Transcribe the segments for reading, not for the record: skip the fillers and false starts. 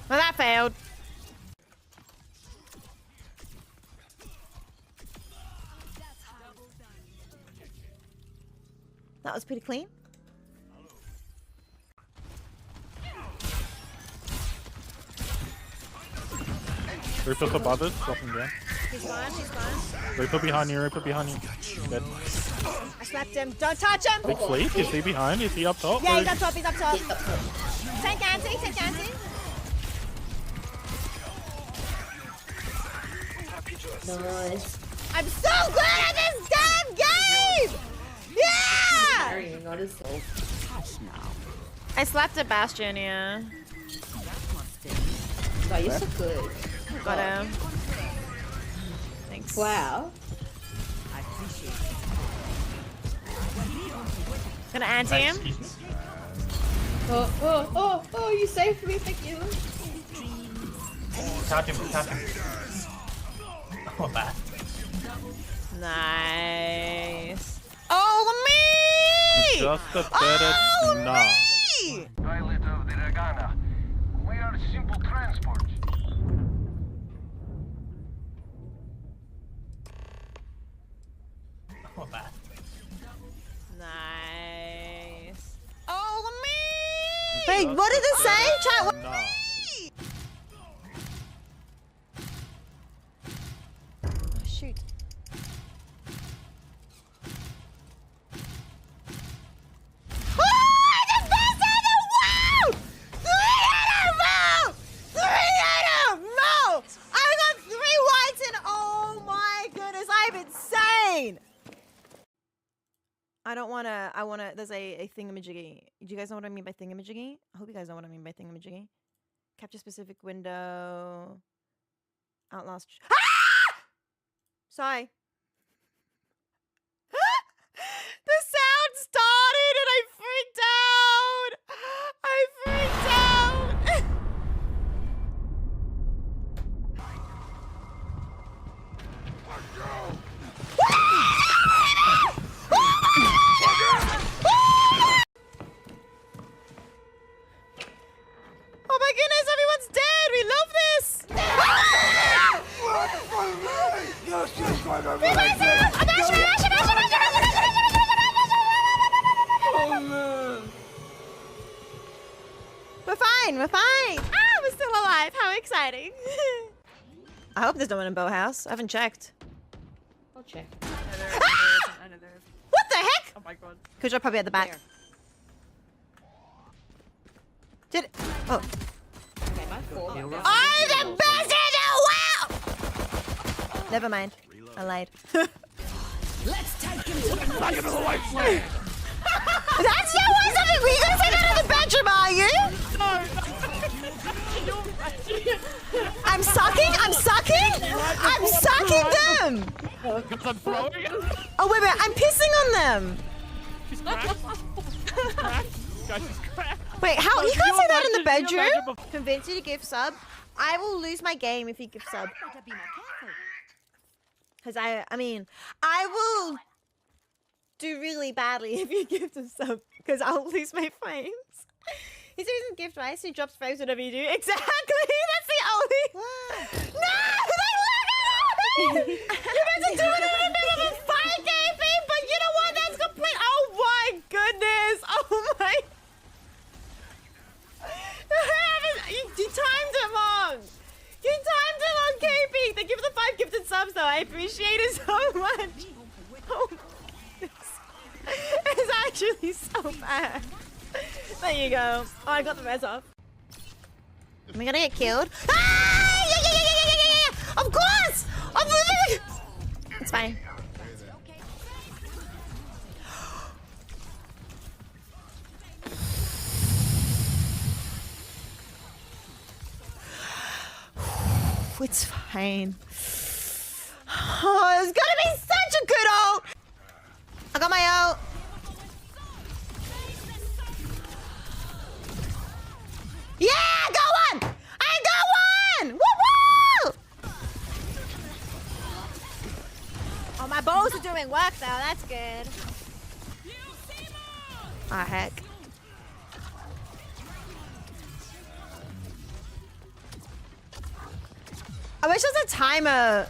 Well, that failed. That was pretty clean. Reaper above us, dropping down. He's gone, he's gone. Reaper behind you, Reaper behind you. Dead. I slapped him. Don't touch him! Big sleep, is he behind? Is he up top? Yeah, he's up top, he's up top. Take anti, take anti. Nice. I'm so good at this damn game! Yeah! Carrying on his soul. I slapped a Bastion, yeah. Oh, you're so good. Got him. Thanks. Wow. Gonna anti him. Oh, you saved me, thank you. Touch him, touch him. Oh, bad. Nice. Oh, me! Just a better knob. Me! Pilot of the Ragana. We are simple transport. Oh, bad. Nice. Oh, me! Wait, what did it say? Chat, what? Knob. Oh, shoot. I wanna, there's a thingamajiggy. Do you guys know what I mean by thingamajiggy? I hope you guys know what I mean by thingamajiggy. Capture specific window. Outlast. Ah! Sorry. The sound started and I freaked out. I freaked out. Oh my goodness, everyone's dead! We love this! We're fine, we're fine! Ah, we're still alive, how exciting! I hope there's no one in Bow House. I haven't checked. I'll check. What the heck? Oh my god. Kuja probably at the back. There. Did oh. Okay, my fault. I'm the best in the world! Never mind. I lied. Let's take him to the back of the white flag. That's your one something! Were you gonna say that in the bedroom, are you? I'm sucking! I'm sucking! I'm sucking them! Because I'm throwing it. Oh wait, I'm pissing on them! She's cracked. She's cracked. Guys, she's cracked. Wait, how you Can can't you say that in the imagine- can you bedroom? imagine Convince you to give sub. I will lose my game if you give sub. Cause I mean, I will do really badly if you give the sub. Cause I'll lose my frames. He doesn't gift rice, he drops frames whenever you do. Exactly! That's the only... No! You're meant to do it in the middle of a fight game thing, but you know what? That's complete... Oh my goodness! Oh my... You timed it wrong! You timed it wrong, KP! Thank you for the 5 gifted subs though, I appreciate it so much! Oh my goodness. It's actually so bad. There you go. Oh, I got the res off. Am I gonna get killed? Ah! Yeah! Of course! It's fine. It's fine. Oh, it's gonna be such a good ult! I got my ult. Yeah, I got one! I got one! Woo woo! Oh, my bows are doing work though. That's good. Ah, heck. I wish there was a timer.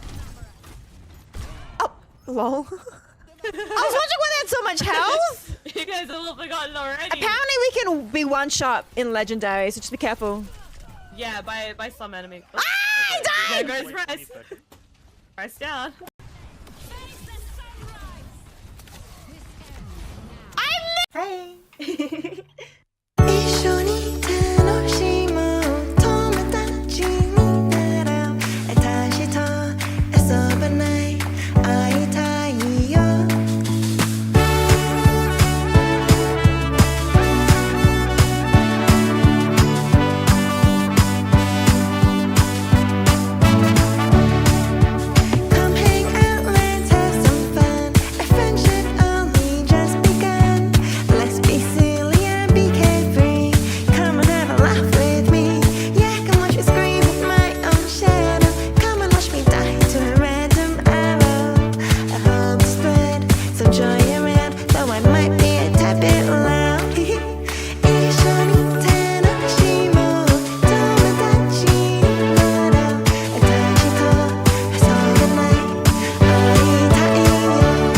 Oh, lol. I was wondering why they had so much health. You guys have all forgotten already. Apparently we can be one shot in Legendary, so just be careful. Yeah, by some enemy. Ah, I There died! goes Price. Price down. Hey. 一緒に楽しむ友達になろう私と遊ばない会いたいよ Come hang out, let's have some fun. Our friendship only just begun. Let's be silly and be carefree. Come and have a laugh with me. Yeah, come watch me scream at my own shadow. Come and watch me die to a random arrow. I hope to spread some joy around, though I might be a tad bit loud. 一緒に楽しもう友達になろう私と遊ばない会いたいよ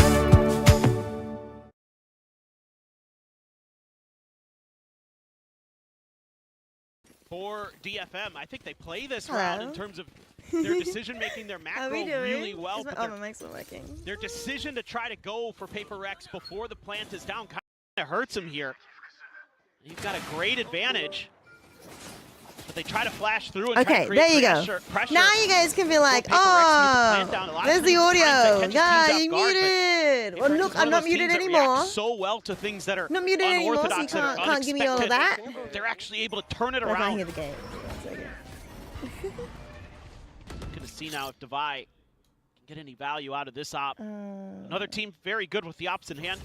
For DFM, I think they play this Hello. round in terms of their decision making, their How are macro we doing? really well, Is my, but oh, my mic's not working. their decision to try to go for Paper Rex before the plant is down kind of hurts him here. You've got a great advantage, but they try to flash through and try Okay, to create there you go. pressure. Now you guys can be like, Paper Rex needs to oh, plant down. A lot of there's the times audio. catches Yeah, teams you off guard, but muted. Paper Well, Rex look, is one I'm of not those teams muted that anymore. react so well to things that are Not muted anymore, so you unorthodox, that are can't give me all of that. unexpected. They're actually able to turn it I can't around. hear the game. One second. Gonna see now if Devi can get any value out of this op. Another team very good with the ops in hand.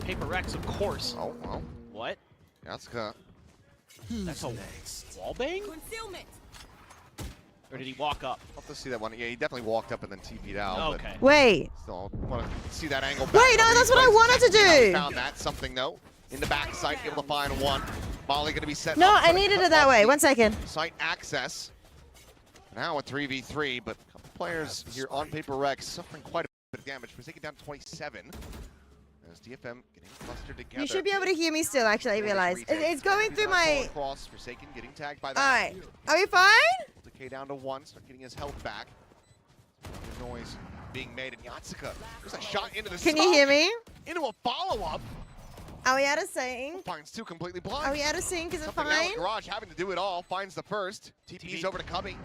Paper Rex, of course. Oh, well. What? Yatsuka. That's a wall bang? Concealment. Or did he walk up? Love to see that one. Yeah, he definitely walked up and then TP'd out. Okay. Wait. But still, want to see that angle back. Wait, no, that's what I wanted to do. Found that something though. In the backside, able to find one. Molly going to be set No, up. I needed it that way. 1 second. Site access. Now a 3v3, but a couple players here on Paper Rex suffering quite a bit of damage. Forsaken down to 27. As DFM getting clustered together. You should be able to hear me still, actually, I realized. It's going through my... Cross, Forsaken getting tagged by that. Alright. Are we fine? Decay down to 1, start getting his health back. The noise being made, and Yatsuka. There's a shot into the Can you hear me? Into a follow-up. Are we out of sync? Finds two completely blind. Are we out of sync? Is it Something now fine? with Garage having to do it all. Finds the first. TP's over to Cubby.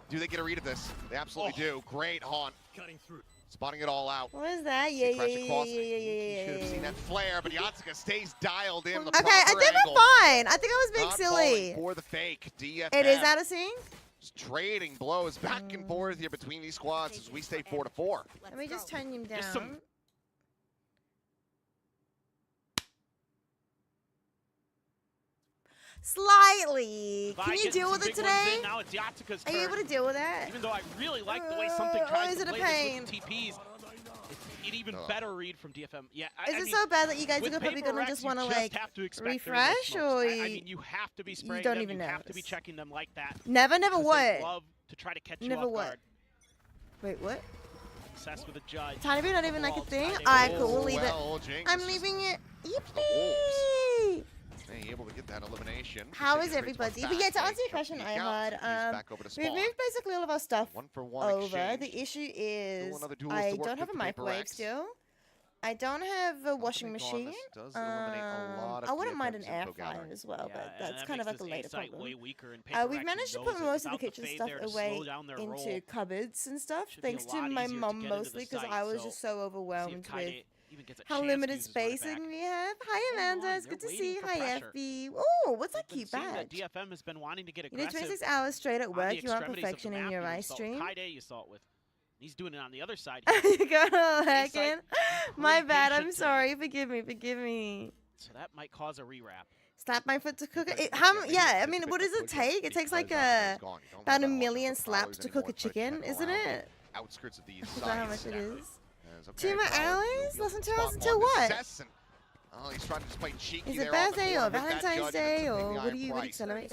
Do they get a read of this? They absolutely do. Great haunt. Cutting through. Spotting it all out. What is that? Yeah. Should have seen that flare, but Yatsuka stays dialed in. The Okay, I proper think angle. we're fine. I think I was being Not silly. falling for the fake. DFM. It is out of sync? Just trading blows back and forth here between these squads as we stay 4-4. Let me just turn him down. Just some- Slightly. Devi Can you getting deal some with it big ones in. today? Now it's Yatsuka's Are you turn. able to deal with that? Even though I really like the way something tries is to it a play pain? this with TPs, it's an even better read from DFM. Yeah, Is I it mean, so bad that you guys with are probably Paper gonna Rex, just you want to just like have to expect refresh, there to be or smokes. I mean, you have to be spraying don't them. even You have to be notice? checking them like that. never 'cause they what? love to try to catch you Never off what? guard. Wait, what? Obsessed with a judge. Tiny bit, not even like a Overall, thing. Tiny Alright, Bit. cool. We'll leave it. Well, Jinx I'm is leaving it. the Yippee! Hey, able to get that elimination. How Forsaken is trades everybody? one But yeah, to back, answer your makes question, sure I peek out, had TP's back over to we've spawn. moved basically all of our stuff 1-for-1 over. exchange. The issue is another duelist I to work don't have with a for Paper microwave Rex. still. I don't have a washing Company machine. Gauntlet does eliminate a lot of I wouldn't mind an DFM's air info fryer gathering. as well, Yeah, but and that's that kind of makes like a this later A-site problem. way weaker, and We've Paper managed to Rex put knows it. most of the Without kitchen fade stuff there to away slow down their into roll, cupboards and stuff, should be a thanks to lot my easier to mum get into the mostly, because site, I was so just so see if overwhelmed with Kaide even gets a how chance to limited use his artifact. spacing we have. Hi Hang Amanda, on, it's good to they're see you. waiting for Hi pressure. FB. Oh, what's that We've cute been seeing that badge? DFM has been wanting to get You did aggressive. 26 hours straight at on work. the You want extremities of the perfection in map. your You ice saw stream. Kaide you saw it with. He's doing it on the other side. You got a A-site, hacking. My great bad. I'm patience sorry. Forgive me. Forgive me. So that might cause a rewrap. Slap my foot to cook it. Because How? they Yeah. I just mean, pick what the does it push-up take? It takes like because it's gone. You don't about have a that million option for slaps followers to cook a anymore. Try to chicken, check isn't around the it? Outskirts of these Is that how much sites. it is? As, okay, 2 more Fowler hours? will be able Less to than 2 spot hours until one what? success, and, oh, he's trying to just play cheeky Is there it on the birthday corner or with that Valentine's judge and Day taking or the what iron do you price. accelerate?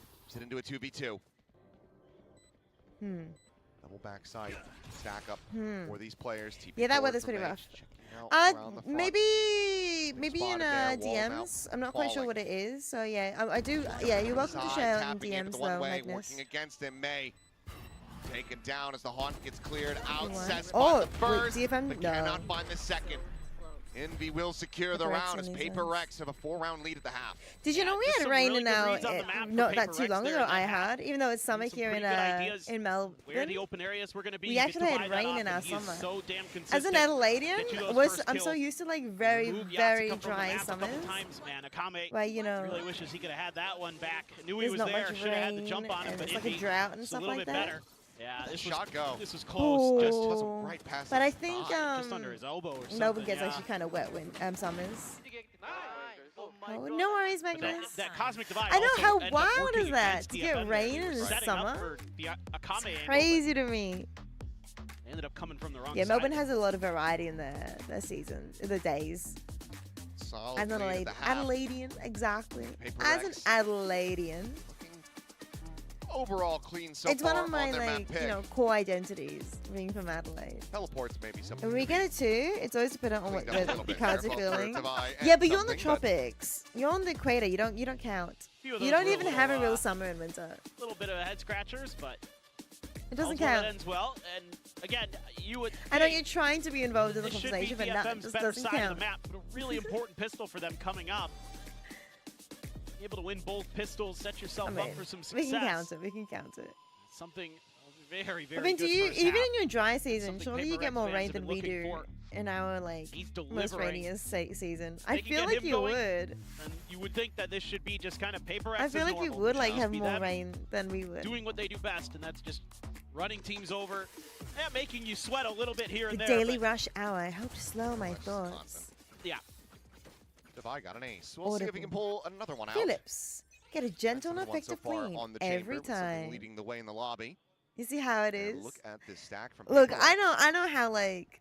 Sit into a 2v2. Double backside stack up for these players. TP Yeah, that forward weather's for pretty Mage, rough. checking out around the front. Maybe in Spotted there, wall DMs. I'm not quite sure falling. what it is. So yeah, I do. Yeah, you're welcome to Side, share in tapping into DMs the though, one-way, Magnus. working against him. May taken down as the haunt gets cleared out. What? Sets Oh, the first, wait, DFM? but No. cannot find the second. Envy will secure the Paper Rex round as in these Paper ones. Rex have a 4-round lead at the half. Did you know we just had some rain really in good our reads on the map for not that Paper too Rex long there ago? in that I half. had, even though it's summer Some here pretty in good ideas in where Melbourne. the open areas were going to be. We You actually just had divide that rain up, in our and he is summer. so damn As an consistent. Adelaidean, Get you those first I'm so kills. used to like very, Move Yahtzee very come from the dry map a couple summers. times, man. Akame Where, you know, really wishes he could have had that one back. Knew he there's was not there. much Should have had the rain, jump on him, and but it's like a Indy drought and just stuff a little like bit that. better. Yeah, this Shot was go. This was close. Just Oh. Right past But his I think thigh. just under his elbow or something. Melbourne gets yeah. actually kind of wet summers. Oh, no worries, But Magnus. that cosmic divide. I know, also how ended up wild working is that, against to the get offender. rain He in was the setting up summer? for the Akame angle, Crazy to me. but ended up coming from the wrong Yeah, side. Melbourne has a lot of variety in their season, the days. Solid As an lead at Adelaide, the half. Adelaidean, exactly. Paper As an Rex. Adelaidean, Looking overall clean so it's far one of my on their like map pick. you know core identities, being from Adelaide. Teleports maybe something. When we get it too, it's always dependent on what Cleaned up a little the bit cards there, are both for feeling. Divide and Yeah, but you're on the something, but tropics. You're on the equator. You don't count. Few of You those don't were even have a little, real summer and winter. little bit of head scratchers, but It doesn't hopefully count. That ends well. And again, you would. I know think you're trying to be involved in the this should be conversation, but no, it DFM's just better doesn't side count. of the map, but a really important pistol for them coming up. Be able to win both pistols, set yourself I mean, up for some we success. can count it. We can count it. Something very, very I mean, good do you first even half. in your dry season? Something Surely you Paper get Rex more fans rain have than been we looking do for. in our like He's most delivering. rainiest season. They I can feel get like him you going. would. And you would think that this should be just kind of Paper Rex I feel as like you normal. would It like should have be more them rain than we would. doing what they do best, and that's just running teams over, making you sweat a little bit here The and there. daily but rush hour. I hope to slow my Rush is thoughts. constant. yeah, Divide got an ace. We'll see if we can pull another one out. Phillips, get a gentle and Excellent one effective so far clean on the every chamber, with something time. leading the way in the lobby. You see how it And is? look at this stack from Look, Paper I Rex. know how like.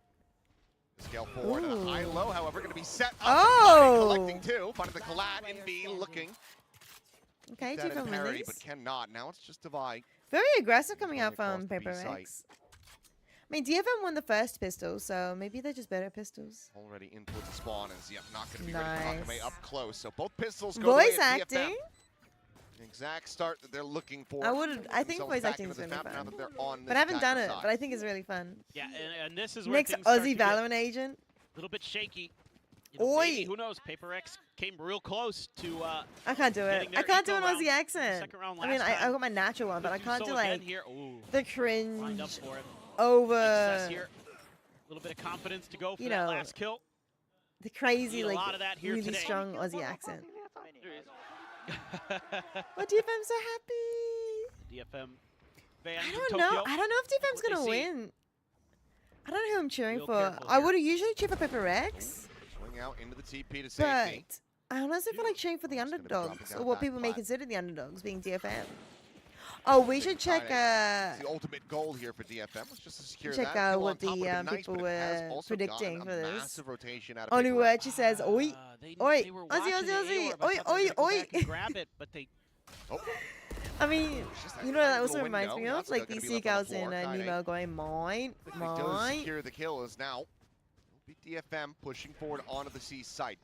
Scale forward, Ooh. high low, however, going to be set up. Oh! Collecting two, finding the collat in B, looking. Okay, That two in from parry, release. but cannot. Now it's just Divide. Very aggressive coming out Across from the B Paper site. Rex. I mean, DFM won the first pistol, so maybe they're just better pistols. Already in towards the spawn, and yep, not going to be ready for Nice. Akame up close. So both pistols go Voice the way of acting. TFM. The exact start that they're looking for. I think Themselves voice back acting into is this really map now fun. that they're on But I haven't this done attacker it, side. but I think it's really fun. yeah, and this is where Next things start to Aussie get Valorant agent. a little bit shaky. You know, Oi! maybe, who knows? Paper X came real close to. I can't do it. Getting I their can't do an eco Aussie round, accent. second round I mean, last I time. got my natural one, but I Could can't so do again like here. Ooh, the lined cringe up for it. over Success here. A little bit of confidence to go for You that know, last kill. the crazy Need a like lot of that here really today. strong Aussie accent. Oh, DFM's so happy. DFM fans I in don't Tokyo. know. I don't know if DFM's what they gonna see. win. I don't know who I'm cheering Real for. careful I here. would usually cheer for Paper Rex, Swing out into the TP to but safety. I honestly feel like cheering for the It's gonna be dropping underdogs, down or what back people may flat. consider the underdogs, being DFM. Oh, we should check. It's the ultimate goal here for DFM was just to secure Check that. Kill what on top the, would've been nice, people but it has were also predicting gotten for a this. massive rotation out of Only Paper word Rex. she says, oi. They Oi, were Aussie, watching Aussie, the Aussie. AOR, but I Oi, thought they were gonna go oi, back and grab it, but they Oh, I mean, it's just that you know what that tiny also little reminds me window. of? That's Like gonna these be left on the seagulls in floor. Kaide. Nemo going, mine, if he does mine. secure the kill is now. It'll be DFM pushing forward onto the C site.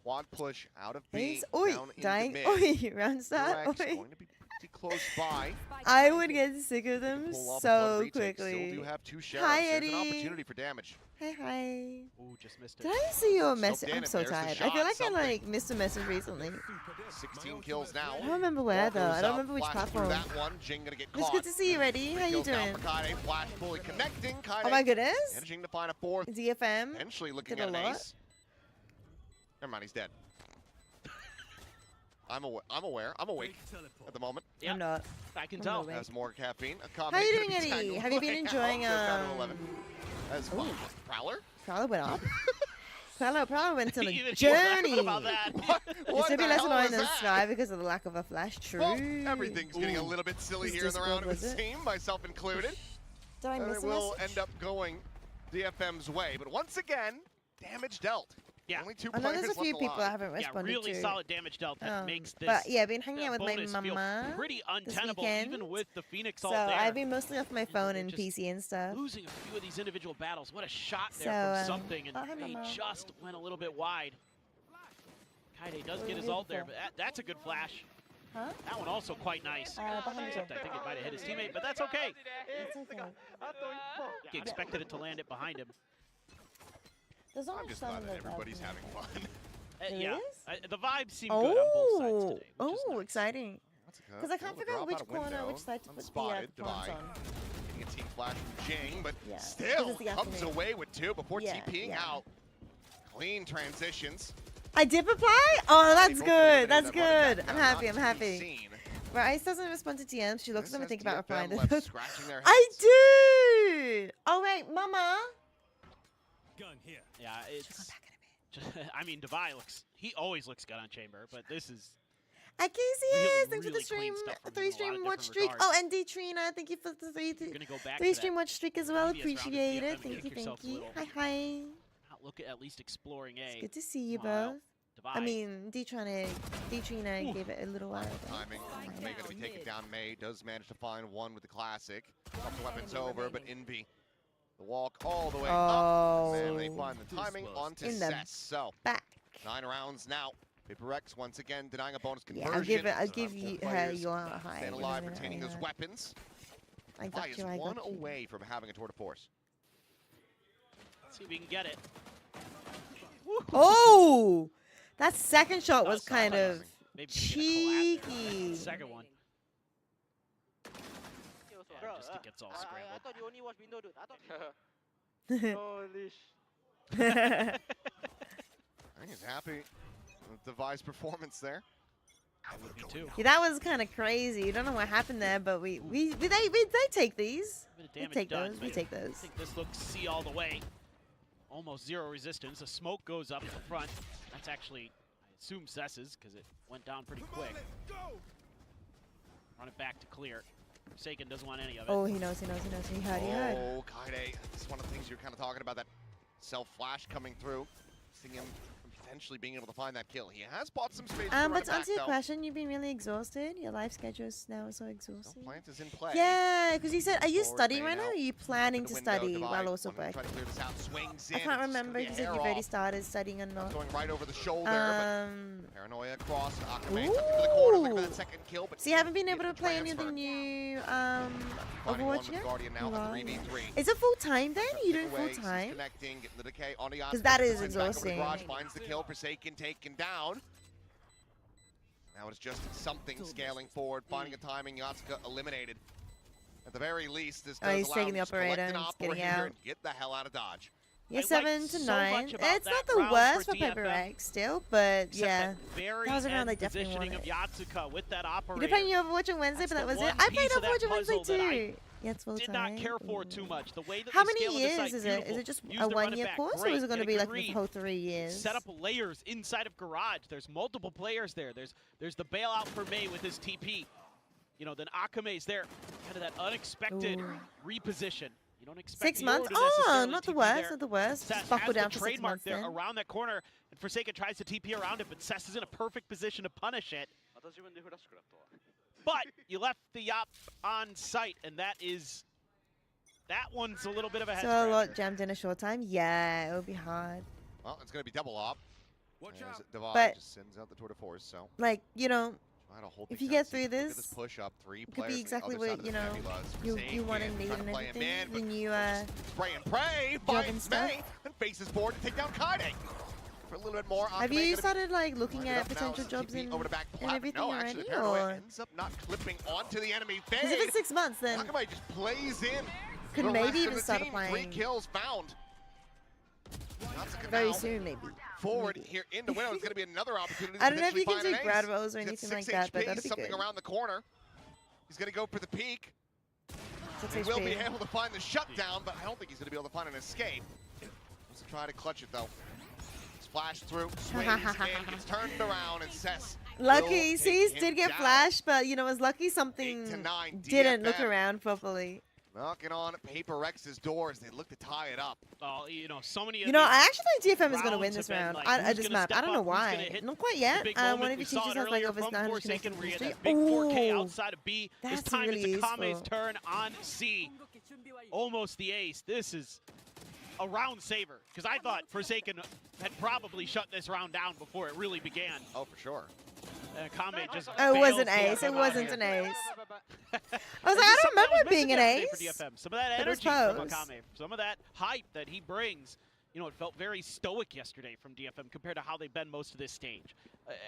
Quad push out of B, He's, oi, down into dying, mid. oi, round start, Rex oi. going to be pretty close by. I would get sick of them Pull off a so blood retake. Still quickly. do have two sheriffs. Hi, There's Eddie. an opportunity for damage. Hi, hi. ooh, just missed it. Did I see your Scoped message? in I'm and so there's the tired. I shot, feel like something. I like missed a message recently. 16 kills now. I don't remember where Ball though. goes I don't up, remember which flash through platform. That one, Jing gonna get It's caught. good to see you, Eddie. How you Kills down doing? for Kaide. Flash fully connecting. Kaide Oh my goodness. managing to find a fourth. DFM. Potentially looking Did at a an lot. ace. Never mind, he's dead. I'm aware. I'm awake at the moment. Yeah, I'm not. I can I'm tell. awake. Has more caffeine. How you doing, Eddie? Have you been enjoying As well. Prowler? Prowler went up. Prowler went on a Even journey. about that. What It should be the less hell annoying was than that? Sky because of the lack of a flash. True. Well, everything's getting a Ooh. little bit silly This here in the round, it would Discord, was it? seem, myself included. Did I And miss it a will message? end up going DFM's way. But once again, damage dealt. Yeah. Only 2 I know players there's a few left people I alive. haven't Yeah, responded really to. solid damage dealt that makes this But yeah, I've been hanging out with my bonus feel mama pretty this untenable, weekend. even with the Phoenix So all there. I've been mostly off my phone and just PC and stuff. Losing a few of these individual battles. What a shot there So, from something, and oh, hi, he Mama. just went a little bit wide. Kaide does What get are his you ult there, looking but that's a good flash. Huh? That one also quite nice. Behind you. Except I think it might have hit his teammate, but that's okay. It's okay. He expected it to land it behind him. There's not I'm much just sun glad in that the everybody's balcony. having fun. There Yeah, is? the vibes seem good on both sides Oh, today. Which is nice. exciting. Because Because I can't figure out which corner, which side to put the prawns on. Getting a team flash from Jing, but Yeah, 'cause still it's the comes afternoon. away with 2 before Yeah, TPing yeah. out. Clean transitions. I did reply? Oh, that's Both good. eliminated That's that running good. back I'm now, happy. not I'm to be happy. seen. Rice doesn't respond to DMs. She looks This at them and has think about DFM replying. left scratching their I heads. do. Oh wait, Mama. Yeah, it's. I mean, Devi looks. He always looks good on Chamber, but this is. At KCS, Really, thanks for really the clean stream, stuff from him in a 3 lot stream of watch different streak. regards. Oh, and D Trina, thank you for the You're gonna go back 3 to stream that watch streak as well. previous round of Appreciate DFM it. and Thank kick you, yourself thank a you. little. Hi, hi. Look at least exploring A. It's good to see you Meanwhile, both. Devi. I mean, D Trina gave it a little while. ago. Timing. May going to be taken down. May does manage to find 1 with the classic. Couple weapons over, but Envy. The walk all the way up. And they find the timing onto In the Cess. So, Back. 9 rounds now. Paper X once again denying a bonus Yeah, conversion. I'll So give four you her players your high. Staying alive, retaining those weapons. I Devi got is you. I 1 got you. away from having a tour de force. Let's see if we can get it. Oh, that second shot was That's kind solid. of Maybe gonna get a collab there. cheeky. Second one. Yeah, just it gets all scrambled. I think he's happy with Devi's performance there. I would be too. Yeah, that was kind of crazy. You don't know what happened there, but they take these. Bit of We damage take done, those. We but take I those. think this looks C all the way. Almost 0 resistance. The smoke goes up in front. That's actually, I assume, Cess's, because it went down pretty quick. Run it back to clear. Forsaken doesn't want any of it. Oh, he knows. He knows. He knows. He heard. He heard. Oh, Kaide. This is one of the things you're kind of talking about, that self-flash coming through. Seeing him potentially being able to find that kill. He has bought some space to run But it to back, answer your though. question, you've been really exhausted. Your life schedule is now so exhausting. Plant is in play. Yeah, because you said, are you Forward studying main right now? Or out. are you planning to The window, study Devi, while also wanting to playing? try to clear this out. Swings in. I can't It's remember gonna if be you a said you've hair already off. started studying or not. Going right over the shoulder, but Um, Paranoia across. Akame tucked into the corner, looking for that Ooh. second kill, but so you haven't been can't able to get the play any of the transfer. new Finding one Overwatch with yet? Guardian now Wow. at 3v3. Is it full time then? You doing Away, full he's time? Connecting, getting the decay on the 'Cause that is sends back over to exhausting. Garage, finds the kill, Forsaken taken down. Now it's just something scaling forward, finding a timing. Yatsuka eliminated. At the very least, this does He's allow taking him the to collect operator an and op just getting over here out. and get the hell out of Dodge. Yeah, I liked 7 to so 9. much about It's not that the round worst for DFM, Paper X still, but Except yeah. that very That was a round end I definitely positioning of wanted. Yatsuka with that You operator. did play Overwatch on Wednesday, That's but that the was it. one I played piece of that Overwatch on Wednesday puzzle that I too. Yeah, it's full did time. not care for Ooh. too much. The way that How they many scale years the site, is it? Is beautiful. it just Use a the run it 1-year back, course, or great. is it going to Get a be like the green. whole 3 years? Set up layers inside of Garage. There's multiple players there. There's the bailout for May with his TP. You know, then Akame's there. Kind of that unexpected Ooh. reposition. You don't expect 6 Yoru months? to Oh, necessarily not the TP worst, there. not the worst. Cess Just buckle has down the for 6 trademark months there then. around that corner, and Forsaken tries to TP around it, but Cess is in a perfect position to punish it. But you left the Yop on site, and that one's a little bit of a head So a scratcher. lot jammed in a short time? Yeah, it would be hard. Well, it's going to be double op. As Devi But- just sends out the tour de force, so Like, you know, try to hold if things you down. get See, through look at this, this push up, 3 it could players be on the exactly other side what, of you the know, Nebulas. you Forsaken want and need trying to and play him everything. in, Then but you, spray and pray, job and finds stuff. May, and faces forward to take down Kaide. For a little bit more, have Akame you gonna be started like looking lined at up now potential as jobs TP in over to back and plat. everything No, actually, already? the Paranoia Or ends up not clipping onto the enemy because if fade. it's 6 months, then Akame just plays in. could the maybe rest of even the start team, 3 applying kills found. Yatsuka very now soon, maybe. forward Maybe. here into window. It's going to be another opportunity to I don't know if you potentially can find do an ace. grad rolls or He's got anything like 6 that, but HP, that'd be something good. around the corner. He's going to go for the peak. 6 He will be HP. able to find the shutdown, but I don't think he's going to be able to find an escape. Wants to try to clutch it, though. Splash through, swings in, gets turned around, and Cess Lucky, will C's take did him get down. flashed, but you know, it was lucky 8 to something 9 didn't look DFM. around properly. Knocking on Paper Rex's doors. They look to tie it up. Oh, you know, so many. You know, I actually think DFM is going to win rounds this have been round. like, I who's just gonna map. I step don't know up, who's gonna why. hit Not quite the yet. big One moment. of We your saw teachers it has like earlier over from 900 Forsaken where he had connections. that big 4K Ooh. outside of B. This That's time really it's Akame's useful. turn on C. Almost the ace. This is a round saver because I thought Forsaken had probably shut this round down before it really began. Oh, for sure. Akame just Oh, it wasn't fails to ace. It come out wasn't here. an ace. I was like, This I is don't something that remember was it being an missing yesterday ace. for DFM. Some of that It was energy from pose. Akame, some of that hype that he brings. You know, it felt very stoic yesterday from DFM compared to how they've been most of this stage.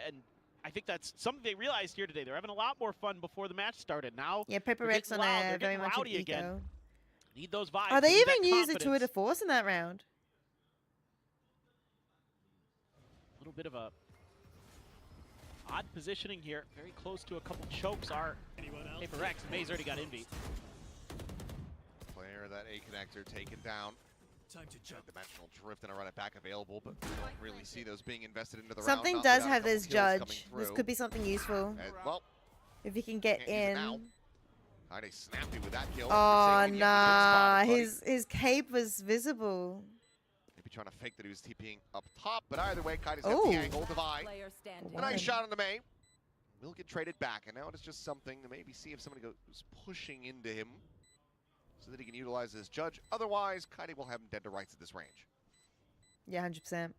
And I think that's something they realized here today. They're having a lot more fun before the match started. Now, Yeah, Paper they're Rex getting on loud, there they're very getting much an rowdy again. ego. Need those vibes. Oh, they need that even used the tour de confidence. force in that round. A little bit of a odd positioning here. Very close to a couple chokes are Paper Rex. May's already got Envy. Player that A connector taken down. Dimensional drift and a run it back available, but we don't really see those being invested into the round. Something Not does without a have couple this kills coming judge. This through. could be something useful. And, well, If he can get can't use it now. in. Kinda snappy with that kill. Oh, Forsaken, you get nah. spotted, buddy. His cape was visible. Maybe trying to fake that he was TPing up top, but either way, Kaida's got Oh. the angle, divide. Player standing. A nice shot on the May. Will get traded back, and now it is just something to maybe see if somebody goes pushing into him so that he can utilize his judge. Otherwise, Kaide will have him dead to rights at this range. Yeah, 100%.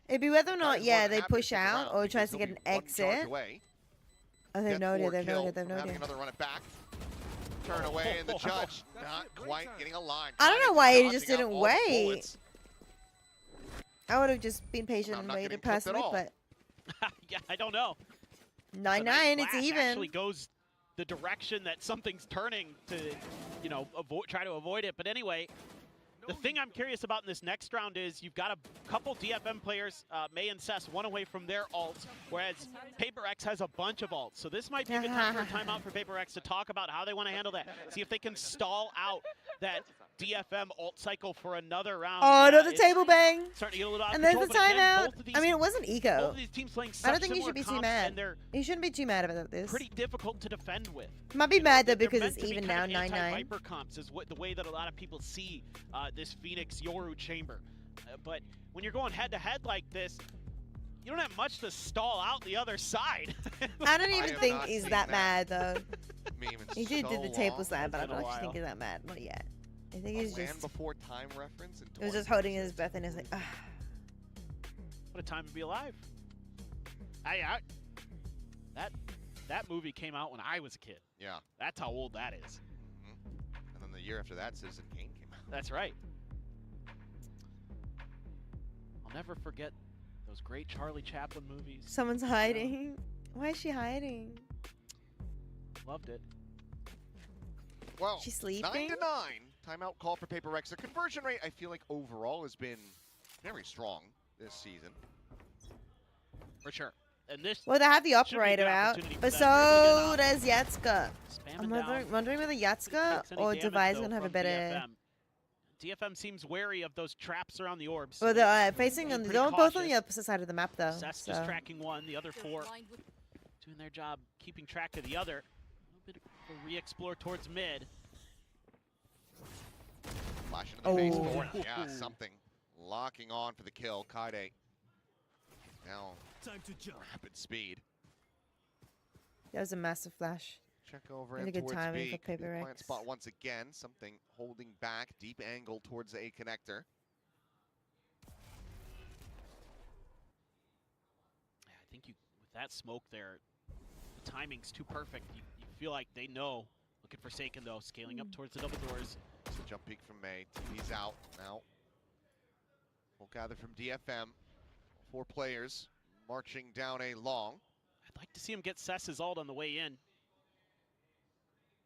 It'd be whether or not, Kaida's yeah, more than they happy push stick out around or because tries to he'll get be an one charge exit. away. Oh, they Get know it, four they've kill known it, they've from known having it. another run it back. Turn away, and the judge not quite getting a line. I don't know Kaida's why he dodging just out didn't all the wait. bullets. I would have just been patient I'm and not waited getting clipped at personally, all. but Yeah, I don't know. 9-9, it's Flash even. actually goes the direction that something's turning to, you know, try to avoid it. But anyway, the thing I'm curious about in this next round is you've got a couple DFM players, May and Cess, one away from their ults, whereas Paper X has a bunch of ults. So this might be a good time for a timeout for Paper X to talk about how they want to handle that. See if they can stall out that DFM ult cycle for another round. Oh, another it's table bang. starting to get a little out of And there's control, the but again, timeout. both of these- I mean, it wasn't both eco. of these teams playing I such don't think you similar should be too comps, mad. and they're You shouldn't be too mad about this. pretty difficult to defend with. Might be mad though They're because meant it's to be even kind now, of 9-9. anti-Viper comps is the way that a lot of people see this Phoenix Yoru chamber. But when you're going head-to-head like this, you don't have much to stall out the other side. I don't I even have think not he's seen that that. mad though. Meme in He did so the table long. slam, but I It's been don't a actually think while. he's that mad. Not yet. I think A he's land just. before time reference. He was just holding his breath and he's like, ah. What a time to be alive. That movie came out when I was a kid. Yeah. That's how old that is. And then the year after that, Citizen Kane came out. That's right. I'll never forget those great Charlie Chaplin movies. Someone's hiding. Why is she hiding? Loved it. Well, She's sleeping? 9-9. Timeout call for Paper Rex. Their conversion rate, I feel like overall has been very strong this season. For sure. And this Well, they have the should be a operator good out, opportunity for but them. They're so really does Yatska. spamming I'm down. wondering whether Yatska Takes any or damage, Device though, gonna have a from better. DFM seems wary of those traps around the orbs. Well, they're facing being on. pretty They're both on the cautious. opposite side of the map, though. Cess So. just tracking one, the other four doing their job, keeping track of the other. A little bit of a re-explore towards mid. Flash into the face Oh. forward. Yeah, something. Locking on for the kill. Kaide now rapid speed. That was a massive flash. Check over Really and good towards timing B. for Paper Blind Rex. spot once again. Something holding back. Deep angle towards the A connector. Yeah, I think with that smoke there, the timing's too perfect. You feel like they know. Looking for Forsaken though, scaling up towards the double doors. So jump peek from May. TP's out now. We'll gather from DFM. 4 players marching down a long. I'd like to see him get Cess's ult on the way in.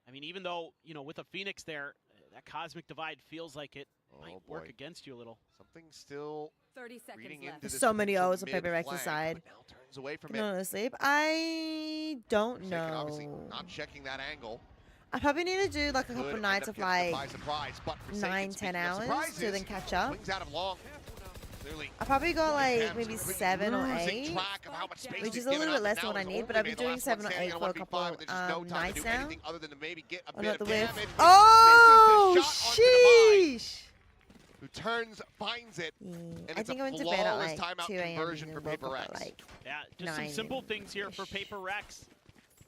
I mean, even though, you know, with a Phoenix there, that Cosmic Divide feels like it might work against you a little. Something still 30 seconds reading left. into this So many potential O's on Paper mid Rex's flank, side. but now turns away from No, it. no sleep. I don't Forsaken obviously know. not checking that angle. I probably need to do like a Could couple end nights up of getting them like by surprise, but Forsaken, 9-10 speaking of hours to surprises, then catch up. swings out of long. Clearly, I probably got like DFM's maybe completely 7 or losing 8, track of how much space which he's is a little given bit up, less and than what now I he's need, but I've been ultimately doing the 7 or last 8 one for a standing couple on 1v5, and there's just no time to nights do now. anything other than to maybe get a Oh, bit not of the whiff. damage. Oh, Misses the shot onto Divine, sheesh! who turns, finds it, Yeah, and I it's think a I went to bed at flawless like timeout 2 a.m. conversion and for then woke Paper up at Rex. like Yeah, just some 9 simple things here for Paper Rex.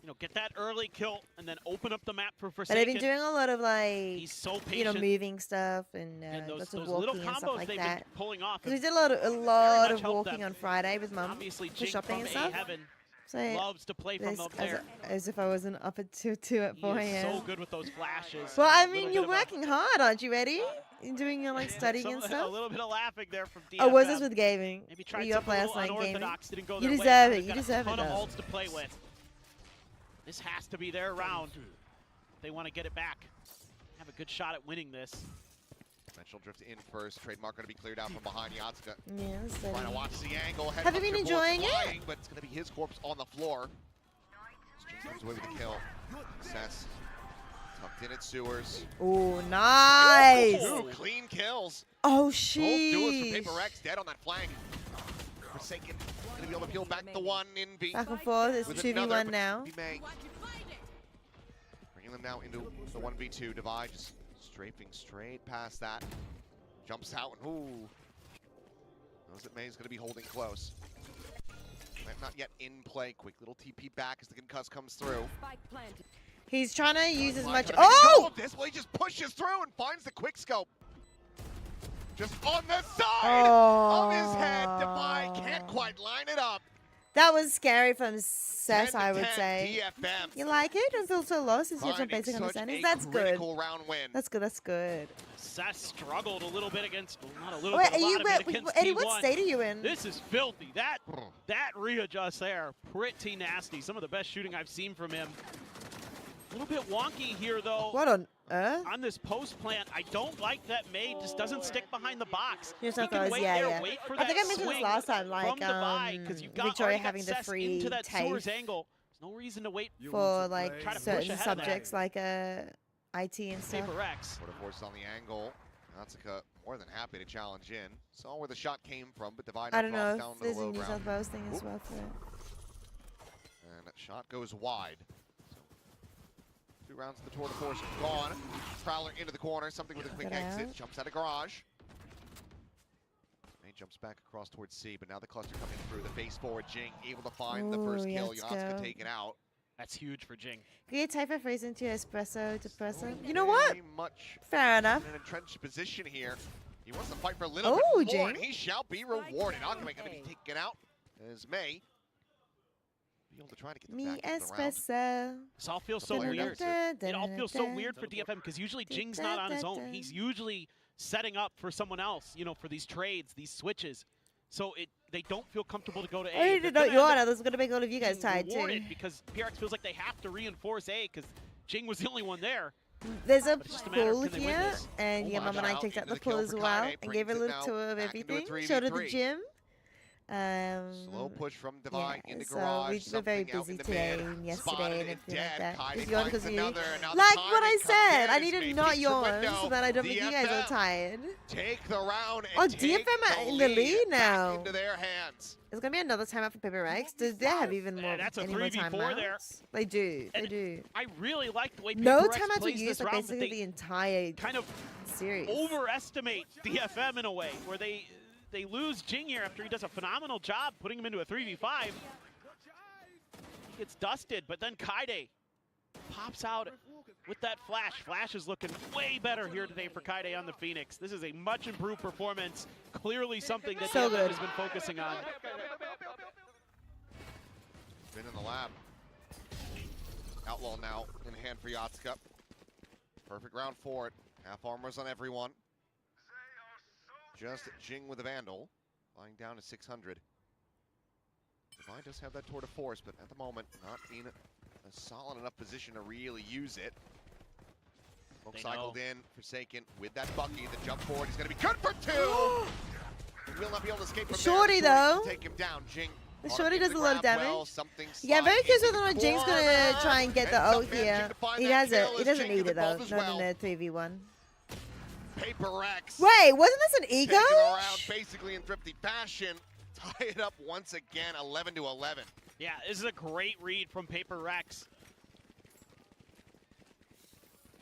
You know, get that early kill and then open up the map for But Forsaken. I've been doing a lot of like, He's so patient. you know, moving stuff and and those lots of little walking and combos stuff like they've that. been pulling off. Because we have did a very lot much of helped walking them. on Friday with Mum Obviously, for Jing shopping from and stuff. A-Heaven So loves to play from this, up there. as if I wasn't up at 2 at He 4 is a.m. so good with those flashes. Well, A I little mean, bit you're of a- working hard, aren't you, Eddie? You're doing your like studying and A stuff. little bit of laughing there from DFM. Oh, was this with gaming? Maybe Were tried you up something a last little night gaming? unorthodox, didn't go You their way. deserve Now it, they've you got deserve a it, ton of though. ults to play with. This has to be their round. They want to get it back. Have a good shot at winning this. Dimensional drift in first. Trademark going to be cleared out from behind Yatsuka. Yeah, Trying to steady. watch the angle. Have you been Headhunter enjoying bullets it? flying, but it's going to be his corpse on the floor. Jing comes away with the kill. Success. Tucked in at Sewers. Oh, nice. Two clean kills. Oh, Both duels for sheesh. Paper Rex dead on that flank. Forsaken going to be able to peel back the one in V. Back and forth. It's with 2v1 another, but now. he may. Bringing them now into the 1v2 divide. Just strafing straight past that. Jumps out and ooh. Knows that May's going to be holding close. Not yet in play. Quick little TP back as the concuss comes through. He's trying to use as much. Trying to make a go Oh! of this. Well, he just pushes through and finds the quick scope. Just on the side of his head. Divide can't quite line it up. That was scary from Seth, 10 I to would 10 say. DFM. You like it? Don't feel so lost since you have some Finding basic such understandings. a That's good. critical round win. That's good. That's good. Seth struggled a little bit against, not a little Wait, bit, a lot of it wait, against Eddie, T1. what state are you in? This is filthy. That readjust there, pretty nasty. Some of the best shooting I've seen from him. A little bit wonky here, though. What on earth? On this post plant, I don't like that May just doesn't stick behind the box. Here's He how can far, wait yeah, there, yeah. wait for I that think I mentioned this swing last time, like, from Divide, 'cause you've got Victoria already got having the Cess free into that Sewers TAFE angle. There's no reason to wait for like Try to push certain ahead of that. subjects like IT and stuff. Paper Rex. Quarter force on the angle. Natsuka more than happy to challenge in. Saw where the shot came from, but Divide I don't drops know down if to there's the a low New ground. South Wales thing as Oop. well for it. And that shot goes wide. So, 2 rounds of the tour de force are gone. Prowler into the corner, something with a quick Get exit. out. Jumps out of garage. May jumps back across towards C, but now the cluster coming through. The face forward, Jing able to find the first Ooh, kill. let's Yatsuka go. taken out. That's huge for Jing. Can you type a phrase into espresso depresso? You know what? Very much Fair enough. in an entrenched position here. He wants to fight for a little Oh, bit more, and Jing. he shall be rewarded. Alchemy going to be taken out as May be able to try to get them Me back into the round. espresso. This all feels so Player weird. exit. It all feels so weird for DFM because usually Jing's not on his own. He's usually setting up for someone else, you know, for these trades, these switches. So they don't feel comfortable to go to A. I didn't know They're you gonna are. end This is going to make all of you guys being tired too. rewarded because PRX feels like they have to reinforce A because Jing was the only one there. There's a But it's just a matter of pool can they win here, this? and Oh yeah, my Mum and I God. checked out Into the the kill pool as for well Kaide, and gave brings her a it little now tour of back into a everything. Showed her the 3v3. gym. Slow push from Divine Yeah, into so garage. we were very something out busy in the today mid. and yesterday Spotted and it everything dead. like that. Kaide Just yawn finds 'cause of you. another, and now the Like what I timing comes said, in I as need to May not peeks the yawn window. so that I don't make you guys all DFM tired. Take the round and Oh, take DFM are in the lead back now. into their hands. There's gonna be another timeout for Paper Rex. Do they have even more? That's a any more 3v4 there. timeouts? They do. They And do. I really like the way No Paper Rex timeouts were plays used this like round, but basically they the entire kind of series. overestimate DFM in a way where they lose Jing here after he does a phenomenal job putting him into a 3v5. He gets dusted, but then Kaide pops out with that flash. Flash is looking way better here today for Kaide on the Phoenix. This is a much improved performance. Clearly something that So DFM good. has been focusing on. Been in the lab. Outlaw now in hand for Yatsuka. Perfect round for it. Half armors on everyone. Just Jing with the Vandal. Lying down to 600. Divine does have that tour de force, but at the moment, not in a solid enough position to really use it. Smoke They cycled know. in, Forsaken with that Bucky. The jump forward is going to be good for 2. He will not be able to escape from Shorty, there. though. To take him down. Jing. The caught Shorty up in does the a lot of grab damage. well, something Yeah, very slide curious into whether or not the Jing's gonna corner. try and get the Ends up ult here. managing to find He that has it. kill He as doesn't Jing need is it though. involved as Not well. in a 3v1. Paper Rex. Wait, wasn't this an ego? Taking around basically in thrifty fashion. Tie it up once again, 11-11. Yeah, this is a great read from Paper Rex.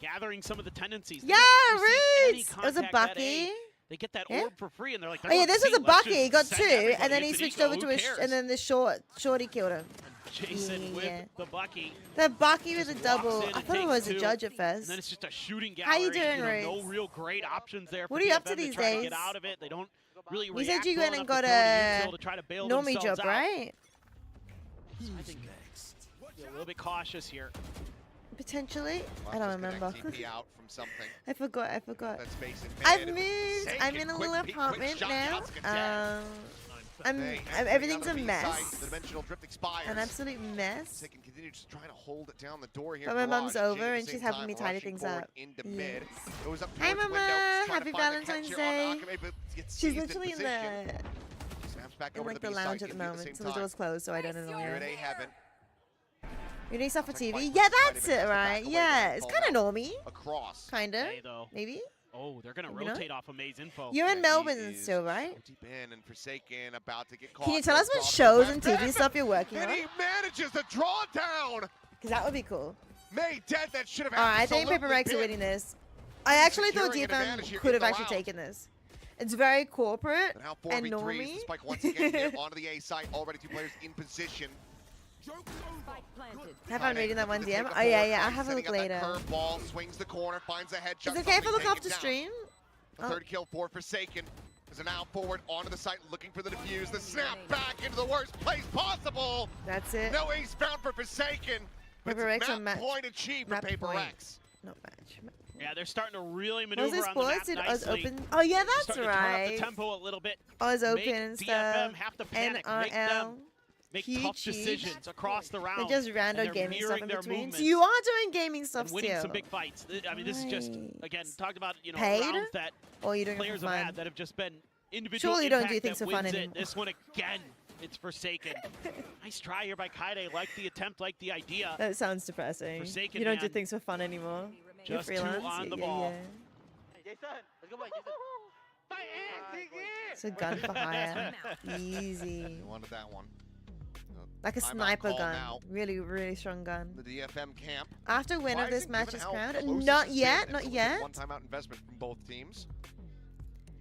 Gathering some of the tendencies. Yeah, Roots! It was a Bucky. They get that Yeah. orb for free, and they're like, Oh yeah, this was a Bucky. He got send 2, everybody and then he into switched Nico, over to who a, cares? and then the shorty killed him. Jason with Yeah. the Bucky. The Bucky with a Just double. walks in I and thought it takes was a 2, judge at And first. then it's just a shooting gallery. How you doing, No Roots? real great options there. What for are you up DFM to these try to days? get out of it. They don't really You react said you well went and enough got to throw a the infill to try to bail normie themselves job, out. right? So I think be a little bit cautious here. Potentially. I Let's don't just remember. connect TP out from something. I forgot. Let's face it. I've mid. moved. Sake I'm and in a quick little peek, quick apartment shot, now. shots get dead. They Everything's a on the B side, mess. The dimensional drift expires. An absolute mess. They can continue just trying to hold it down the door here. But my mum's Garage, over Jade at and the she's same helping me time tidy rushing things forward up. Into Yes. mid. Goes up Hi, towards Mama. window, trying Happy to find the catch Valentine's here Day. on Akame, but gets She's seized literally in position. the Snaps back in over like to the B side, lounge at the Indy moment, so same the door's time. closed, so I don't annoy Here at her. A heaven. You need stuff for Take TV? flight, Yeah, try to that's make it, this right? back away, Yeah, but it's fall kind of out normie. Across. Kind of. Hey, though. Maybe. Oh, they're going to You know? rotate off of May's info. You're in He Melbourne is still, right? so deep in and Forsaken, about to get caught. Can you tell us what Goes off shows the and back. TV stuff you're working And on? he manages to draw down. Because that would be cool. May dead. That should have Alright, I think Paper absolutely Rex are been. winning this. I actually thought Securing an advantage here DFM could in have the actually round. taken this. It's very corporate But now and 4v3s. normie. The spike once again here onto the A side. Already 2 players in position. Have fun reading that one Looking to DM? take Oh yeah, forward yeah. I'll flight, have a look setting up later. that curveball, swings the corner, finds a headshot. Is it okay if I something look off taken the down. stream? The third kill for Forsaken. Is now forward onto the site, looking for the defuse. The snap back into the worst place possible. That's it. No ace bound for Forsaken. But Paper Rex it's on map match. point achieved for Map Paper point. Rex. Not match. Yeah, they're starting to really What was maneuver this on the map sports? Did Oz nicely. open? Oh yeah, that's Starting to turn up the right. tempo a little bit. Oz open Make and DFM stuff. have to panic. Make them NRL. make Huge tough cheese. decisions across the round. They're just and random they're gaming stuff mirroring in their between. So movements you are doing gaming stuff and winning still. some big fights. I mean, this is just, again, talked about, you know, Paid? rounds that Or you doing it players for have fun? had that have just been individual Surely you don't do impact things that for fun wins it. anymore. This one again, it's Forsaken. Nice try here by Kaide. Like the attempt, like the idea. That sounds depressing. Forsaken, You don't do man. things for fun anymore. You're Just two freelance. on the Yeah, ball. yeah. Jason, let's go, Jason. So gun for hire. Easy. You wanted that one. Like a Timeout sniper call gun. now. Really, really strong gun. The DFM camp. After win Why of this isn't match given is how crowned? close Not this has yet, been? not It's only yet. One timeout investment from both teams.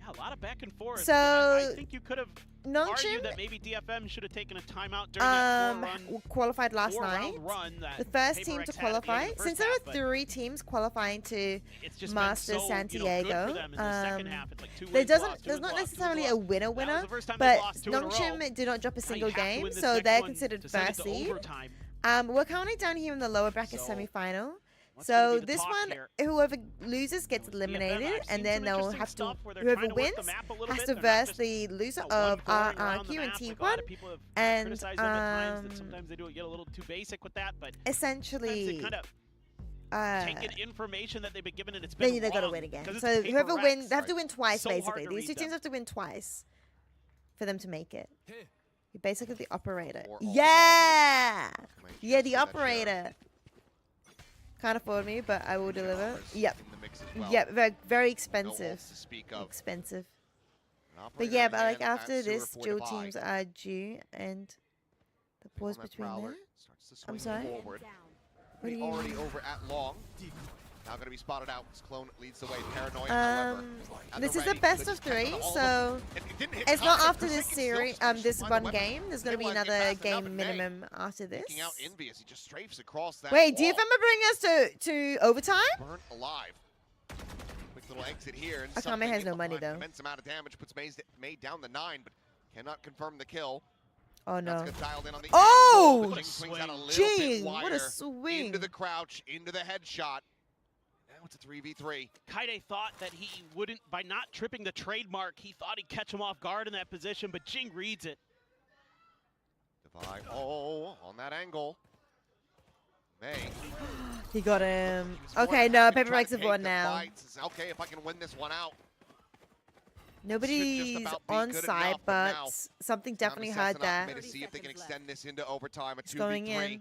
Yeah, a lot of back and forth. So, I think you could have Nongchim, argued that maybe DFM should have taken a timeout during that qualified last four-round night. run that The first Paper team Rex to had at the end qualify. of the first Since there half, were but 3 teams qualifying to it's just Master been so, San you know, good Diego, for them in the second half. It's like two there wins doesn't, lost, two there's wins not lost, two necessarily wins a lost. winner That was winner, the first time but they lost 2 in a row. Nongchim did not drop a Now you single have to game, win this so next they're one considered to send it first to seed. overtime. We're currently down here in the lower bracket So, semi-final. what's gonna So be the this talk one, here? whoever loses gets With DFM, eliminated, I've and seen then some they'll interesting have to, stuff where they're whoever trying to work wins the map a little has bit. to They're not verse just the loser a of one-boring round the RRQ and map. Team Like, a lot One. of people have And criticized them at times that sometimes they do get a little too basic with that, but sometimes they essentially, kind of taken information that they've been given and it's been then they gotta wrong win again. 'cause it's So Paper whoever Rex. wins, they have to win twice, So hard basically. to These read two teams them. have to win twice for them to make it. You're basically the operator. Or all Yeah! Might Yeah, just the get that share. operator. Can't afford me, but I will deliver. $2 Yep. in the mix as well. Yep, very, very No expensive. ults to speak of. Expensive. An But operator yeah, in but like hand at after sewer this, for dual Divide. teams are due, and the pause On that between prowler, there. starts to I'm swing sorry? forward. What do you Already mean? over at long. Now going to be spotted out. His clone leads the way. Paranoia, however. at This the is a ready. best Could of just catch 3, on all of so them. It didn't hit it's not Kyle, after this Forsaken series, still this find the one weapon. game. There's gonna be Didn't wanna get another fast enough, game and May minimum after this. Taking out Envious. He just strafes across that Wait, wall. DFM are bringing us to overtime? Burnt alive. Quick little exit here. And Akame something has in no money, behind. though. Immense amount of damage. Puts May down the 9, but cannot confirm the kill. Oh no. That's dialed in on the Oh! angle, but What a Jing swings swing. out a little bit Gee, what wider a swing. into the crouch, into the headshot. Now it's a 3v3. Kaide thought that he wouldn't, by not tripping the trademark, he thought he'd catch him off guard in that position, but Jing reads it. Divide. Oh, on that angle. May. He got him. He was Okay, more no, happy Paper trying Rex to have take won the now. fights. Okay, if I can win this one out. Nobody's about be on good side, enough, but but now something Time to definitely assess heard an that. opportunity to see if they can extend this into overtime. A It's going 2v3. in.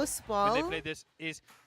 close when they wall. play this is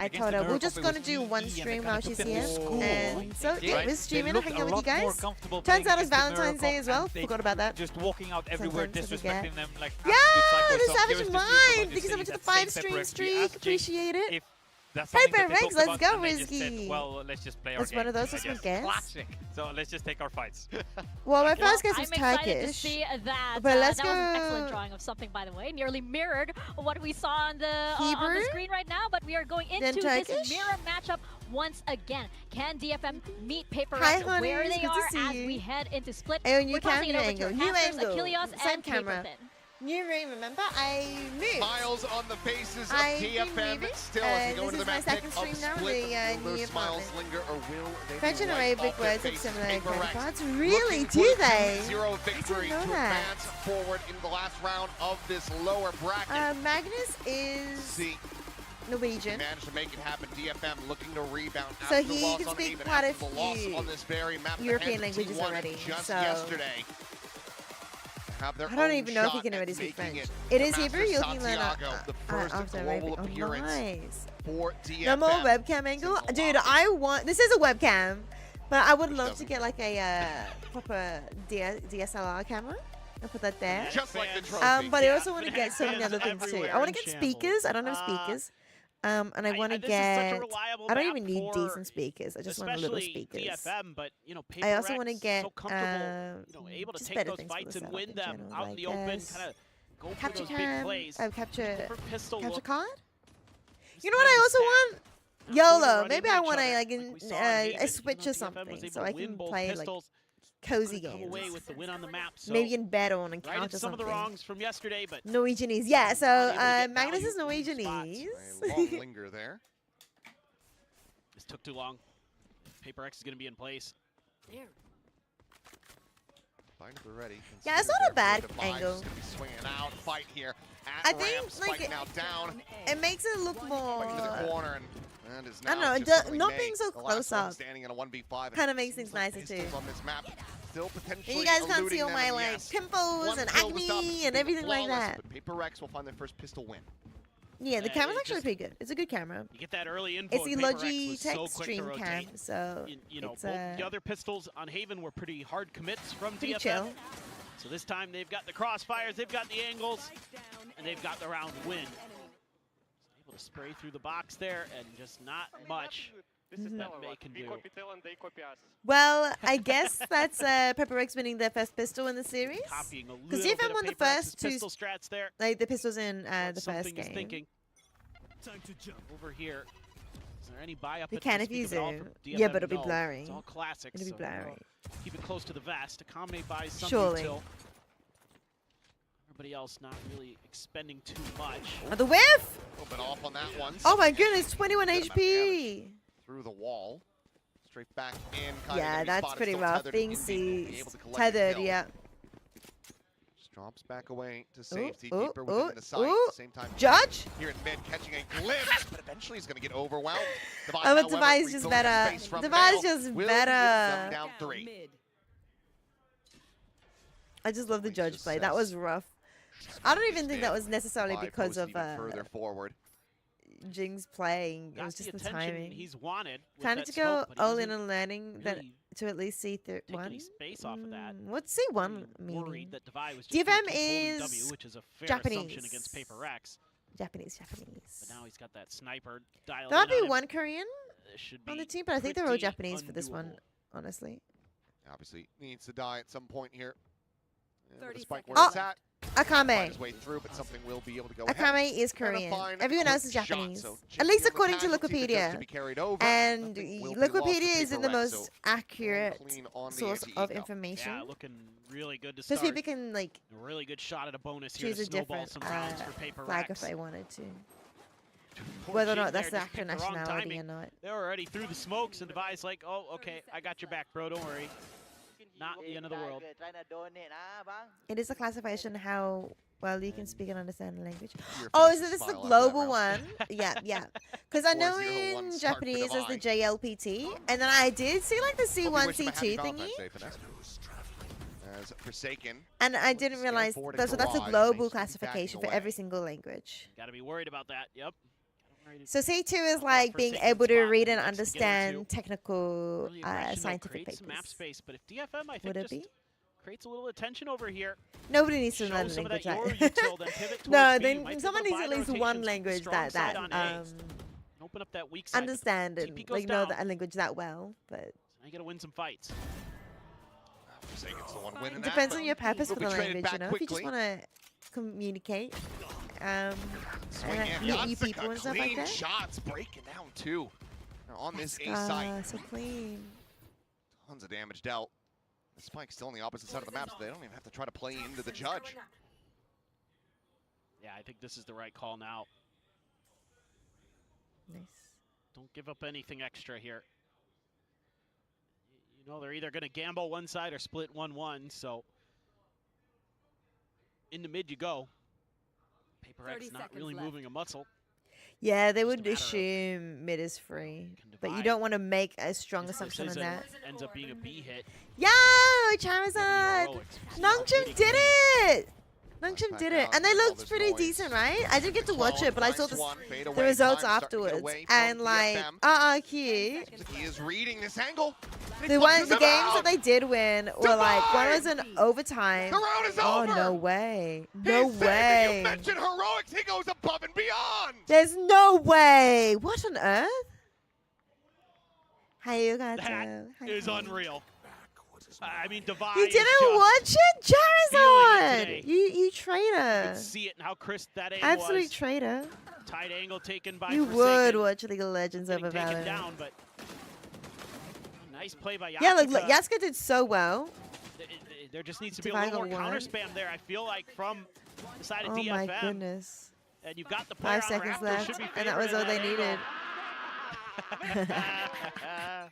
I against told her the we're Nerf, just it gonna was do EE, one and they stream kinda while took she's them to here, school. and so They yeah, did. we're streaming, They hanging looked out a with you lot more guys. comfortable Turns playing out it's against the Valentine's Day Nerf, as well. and they Forgot about that. Just walking out everywhere, Sometimes I forget. disrespecting them like Yeah, absolute psychos. the So I'm Savage curious to see if we're going Mind! to Thank you so see much for the that same 5 stream pepper XP streak. as Jake. Appreciate it. If That's something Paper that they Rex, talked let's about, go, and they just said, Rizky. well, let's just play our That's game. one of those I as we guess. guess. Classic. So let's just take our fights. Well, my Well, first guess I'm was excited to Turkish. see that. But let's that was an excellent go- drawing of something, by the way. Nearly mirrored what we saw on the Hebrew? screen right now. But we are going Then into this Turkish? mirror matchup once again. Can DFM meet Paper Hi, Rex honey, where it's they good to are see as you. we head into split? Hey, new We're tossing it camera over to angle, new Answers, angle, Achilles, same and camera. Paperthin. New room, remember? I moved. Smiles on the faces of I've been DFM moving. still as we go This into the is my map pick second of stream now in Split. the, Will new those smiles apartment. linger or will they French be and wiped Arabic off their words have faces? similar Paper Rex counterparts. Really? looking Do for a they? 2-0 victory know to that. advance forward in the last round of this lower bracket. Magnus is See, Norwegian. managed to make it happen. DFM looking to rebound So after the he loss can on speak Haven, quite a after the loss few on this very map. at the European hands of languages T1 already, just so- yesterday. Have their I don't own even know if he shot can at already speak making French. it It to is Hebrew. Master You can learn Santiago, the first after global Arabic. Oh, appearance nice. for DFM. No more webcam angle, Since a dude. lot. I want. This is a webcam, but I would Which love to doesn't- get like a proper DSLR camera. I'll put that there. Just like the trophy. But I Yeah, also want to get so many fans other things too. everywhere I want in to get shambles. speakers. I don't have speakers. And I want to this is such a get. reliable I don't map even need for decent speakers. I just want little especially speakers. DFM, but you know, Paper I also want to Rex, get so comfortable, able to just take better those things for fights the and setup win in them general, out in like the open, this. kind of go for Capture those big cam. plays. Oh, capture. Different pistol Capture look. card. Just You know what I kind of also stack, want? not really YOLO. running Maybe into I each want to other, like we in, saw in Haven, a switch or DFM was something, able so to I win can both play like pistols, cozy come away games. with the win on the map. So Maybe in bed or on a right couch at or some of the something. wrongs from yesterday, but Norwegianese. Yeah, so Not able to get Magnus value is in these spots. Norwegianese. A long linger there. this took too long. Paper X is going to be in place. Find it ready. Yeah, it's not a bad angle. Just gonna be swinging out. Fight here. I At think, ramp, like, Spike now down. It makes it look more. Fight to the corner and that is I don't now know, just suddenly not May, being so the last close one up standing in a 1v5. kinda makes Seems things like nicer, pistols too. on this map still potentially And you guys can't eluding see all them, my and like yes, pimples one and kill to stop acne being and everything like flawless, that. But Paper Rex will find their first pistol win. Yeah, the Yeah, camera's it actually just- pretty good. It's a good camera. You get that early info. It's and the Paper Rex Logi was Tech so quick to stream rotate. cam, so You know, it's both the other pistols on Haven were pretty hard commits from pretty DFM. chill. So this time they've got the crossfires, they've got the angles, and they've got the round win. Able to spray through the box there, and just not much that May can do. Well, I guess that's Pepper Rex winning their first pistol in the series. Copying a little Because bit DFM of won the Paper X's first two, pistol strats there. like the pistols in What the something first is game. thinking. Over here. Is there any buy up? You at can the if you speak of it all zoom. from Yeah, DFM? but it'll be No. blurry. It's all classics. It'll be so blurry. keep it close to the vest. Accommodate buys something Surely. till everybody else not really expending too much. Oh, the whiff! A little bit off on that one. Oh my goodness, 21 Good amount of HP. Through the wall. Straight back in. Yeah, that's pretty rough. Being tethered, yeah. Just drops back away to safety. ooh, Keeper within ooh, the sight. ooh. At the same time, Judge? here in mid, catching a glimpse, but eventually he's going to get overwhelmed. Oh, but however, Devi's just refilling that better. space from Devi's Bell just will better. get them down 3. I just love the Police Judge play. That assess. was rough. I don't even think that was Stand necessarily by, because posted of even further forward. Jing's playing. It Got was just the attention timing. he's wanted. with Kind of that to go smoke, but he all in doesn't on learning that really to at least see through take one. any space off of that. What's C1 Worried meaning? that Devi was just DFM gonna keep holding is W, which is a fair Japanese. assumption against Paper Rex. Japanese. But now he's got that sniper dialed There might in on be him. one Korean Should on be the team, but I think they're all pretty Japanese for this one, undoable. honestly. Obviously needs to die at some point here. And with 30 the spike seconds where it's left. at. Find Akame. his way through, but something will be able to go ahead. Akame is And a Korean. fine Everyone else is quick shot, Japanese. so At least checking on the according to casualty, but just to Wikipedia. be carried over. And Nothing will be lost to Wikipedia is in the Paper Rex, most so accurate clean on the source of anti-eco. information. Yeah, looking really good to Because start. people can like A really good shot at a bonus here choose to a snowball different some rounds for Paper flag Rex. if they wanted to. Poor Whether or Jing not that's the there, actual just picked the wrong nationality timing. or not. They're already through the smokes, and Devi's like, oh, okay, I got your back, bro, don't worry. Not the end of the world. It is a classification how well you can speak and understand the language. Your Oh, face is this the smile after that global round. one? Yeah, yeah. Because I know 4-0-1 in start for Japanese there's the Devi. JLPT, and then I did see like the Hope you C1, wish him a happy C2 thingy, Valentine's Day, Finesse. As Forsaken. and I didn't Scan realize forward that, and so that's a garage, global makes it backing classification for away. every single language. Gotta be worried about that, yep. So C2 is That like being Forsaken able to spot read and next to get into. understand technical Early aggression, though, scientific creates some map papers. space, but if DFM, I think, Would it just be? creates a little attention over here. Nobody needs to Show learn a some of language. that like- your util, then pivot No, towards B. You then might be someone able to needs buy at the least rotations one from language strong that side on A. Open up that weak side. understand and TP goes like know down. the language that well, but Now you gotta win some fights. Forsaken's the one winning it that, depends but on your purpose will for be the traded language, you back know. If you just quickly. want to communicate, Swing in. meet new Yasika, people and stuff like clean that. shots, breaking down two. Now on this A Let's site, go, so clean. tons of damage dealt. The Spike's still on the opposite side of the map, so they don't even have to try to play into the judge. Yeah, I think this is the right call now. Nice. Don't give up anything extra here. You know they're either going to gamble one side or split 1-1, so in the mid you go. Paper X not really moving a muscle. Yeah, they Just a would matter of assume mid is free, can but you divide. don't want to make a strong This assumption on isn't- that. ends up being a B hit. Yo, Charizard! Heroics. Nongchim did it! Nongchim back did it, out, and they all looked this pretty noise. decent, right? I didn't get to watch it, but I saw Finds one, fade the away, results time starting to get afterwards, away from and like, DFM. Q. He is reading this angle. The games that they did win were like, one was an overtime. The round is Oh, over. no way. No He's saving. way. You mentioned heroics. He goes above and beyond. There's no way. What on earth? Hi, That Yugato. is unreal. I mean, Divide You is didn't just watch it? feeling it Charizard! today. You traitor. could see it and how crisp that angle Absolute was. traitor. Tight angle taken by You Forsaken. would watch League of Legends Getting over taken Valorant. down, but nice play by Yasuka. Yeah, look, Yasuka did so well. There just needs to be a Divide little more got counter one. spam there, I feel like, from the side of Oh DFM. my goodness. And you've got the player 5 on seconds Raptor, left, should be and that was all favoring they that needed. angle.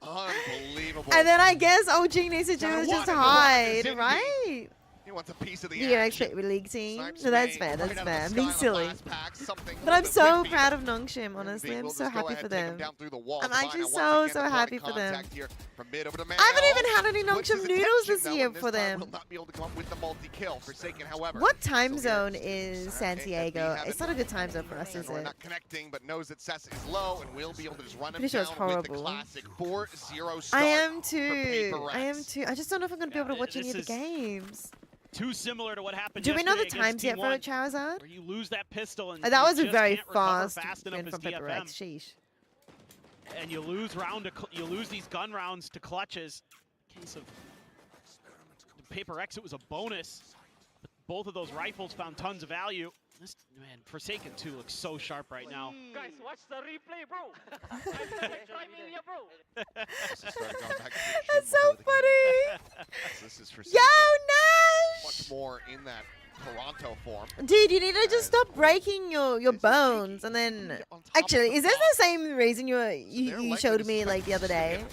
Unbelievable. And then I guess OG needs to do is just hide, He right? wants a piece of the You don't action. expect league team, Snipes so that's May fair. right That's out of fair. the I'm sky being on the silly. last pack, something But I'm that so would be proud of Nongshim, Big honestly. will I'm just so go happy ahead, for take him them. down through the wall. I'm Divine actually once so, again so deploying happy for them. contact here from mid over to I haven't Mayo. even had any Splits Nongshim his noodles attention, this though, year and for this time them. will not be able to come up with the multi-kill. Forsaken, however. What time So zone here, is Sarah, San AFB Diego? have It's it. not a good time zone for us, And is we're it? not connecting, but knows that Sessa is low and will be able to just run him Pretty sure it's down with the horrible. classic 4-0 start. I am for too. Paper I am Rex. too. I just don't know if I'm going to be able to watch this any of the is games. Too similar to what happened Do we know the yesterday against times yet for T1, Charizard? where you lose that pistol and That you was a just very can't recover fast fast win enough from as Pepper DFM. X. Sheesh. And you lose you lose these gun rounds to clutches. Case of the Paper X, it was a bonus. But both of those rifles found tons of value. This man, Forsaken 2 looks so sharp right now. Guys, watch the replay, bro. Timing ya, bro. This is starting going back to the That's gym so before the game. funny. This is Yo, Forsaken. Much Nash! more in that Toronto form. Dude, you need to just stop breaking your bones, and then actually, is this the same reason you showed me like the other day?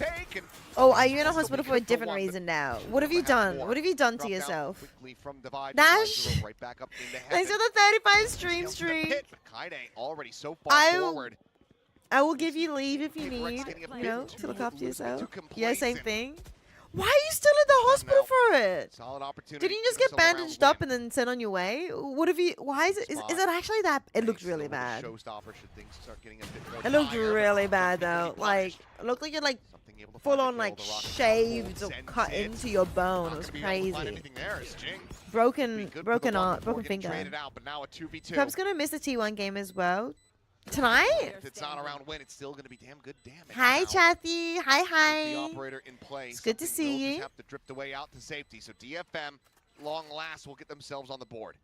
Oh, are you in a hospital for a different reason now? What have you done? What have you done to yourself? Nash, Right back up into thanks for heaven. the 35 stream Down to the stream. pit, but Kaide already so far I forward. I will give you leave if you Paper X need, getting a you bit know, too to look after loose, a bit yourself. too Yeah, same complacent. thing. Why are you still in the hospital for it? Solid opportunity. Didn't you just for get the all-around bandaged up win. and then sent on your way? What have you? Why is it? Is it actually that? It looked Still really with a bad. Showstopper should things start getting a bit more It looked dire, really but bad something though. to be Like, punished. it looked like you're like Something able to full find the on kill, like the rocket shaved or sends cut it. into your bone. Not It was gonna be able to find crazy. anything there as Jing be Broken, good for the broken one arm, before broken getting finger. traded out, but now a 2v2. Cub's gonna miss the T1 game as well tonight. If it's not around win, it's still going to be damn good damage. Hi, now. Chatty. Hi, With the hi. operator in play. It's good to something see will just you. have to drift away out to safety. So DFM, long last, will get themselves on the board.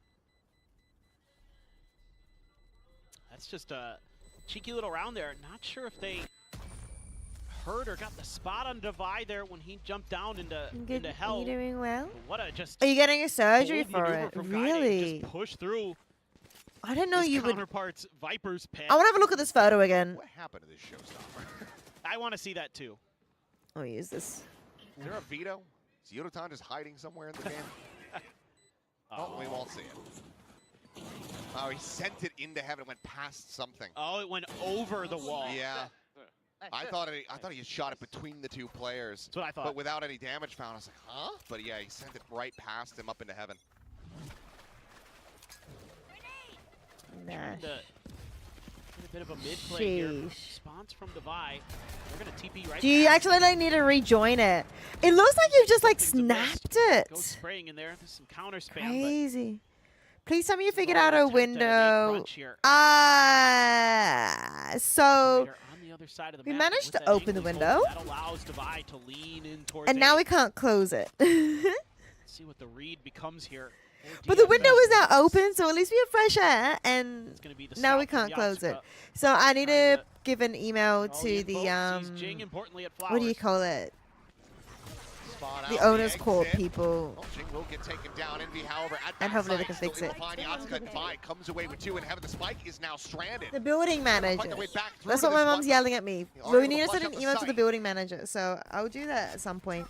That's just a cheeky little round there. Not sure if they heard or got the spot on Divide there when he jumped down into Good. Are hell. you doing well? But what a just Are you getting a surgery bold for maneuver it? from Kaide. Really? Just push through I didn't know his you would. counterpart's Viper's pit. I want to have a look at this photo again. What happened to this showstopper? I want to see that too. I'll use this. Is there a veto? Is Yodotan just hiding somewhere in the game? Oh, we won't see it. Oh, he sent it into heaven, went past something. Oh, it went over the wall. Yeah. I thought he had shot it between the two players. That's what I thought. But without any damage found. I was like, huh? But yeah, he sent it right past him up into heaven. Nash. Trying to get a bit of a mid play here. Sheesh. Response from Divide. They're gonna TP right. Do you past actually like need to rejoin it? It looks like you've just like Something's a miss. snapped Go it. spraying in there. There's some counter spam, Crazy. Please tell me you figured Slower out a attempt at an eight window. crunch here. So Raider on the other side of the we map, managed with to that open the angle he's window. holding, that allows Divide to lean in towards and now A. we can't close it. See what the read becomes here. for But the DFM. window is now open, so at least we have fresh air, and It's gonna be the now we scout from can't close it. Yaska. So I need Trying to to give an email all to the info. Sees Jing importantly at what do you Flowers. call it? Spot The out owners call exit. people. Oh, Jing will get taken down. Envy, however, at And hopefully they can backside, fix still it. able to find Yaska. Divide comes away with 2 in heaven. The spike is now stranded. The building manager. Find their way back through That's to what my this mom's one. yelling at me. They are Well, we able need to to send flush an out email the to the site. building manager, so I'll do that at some point.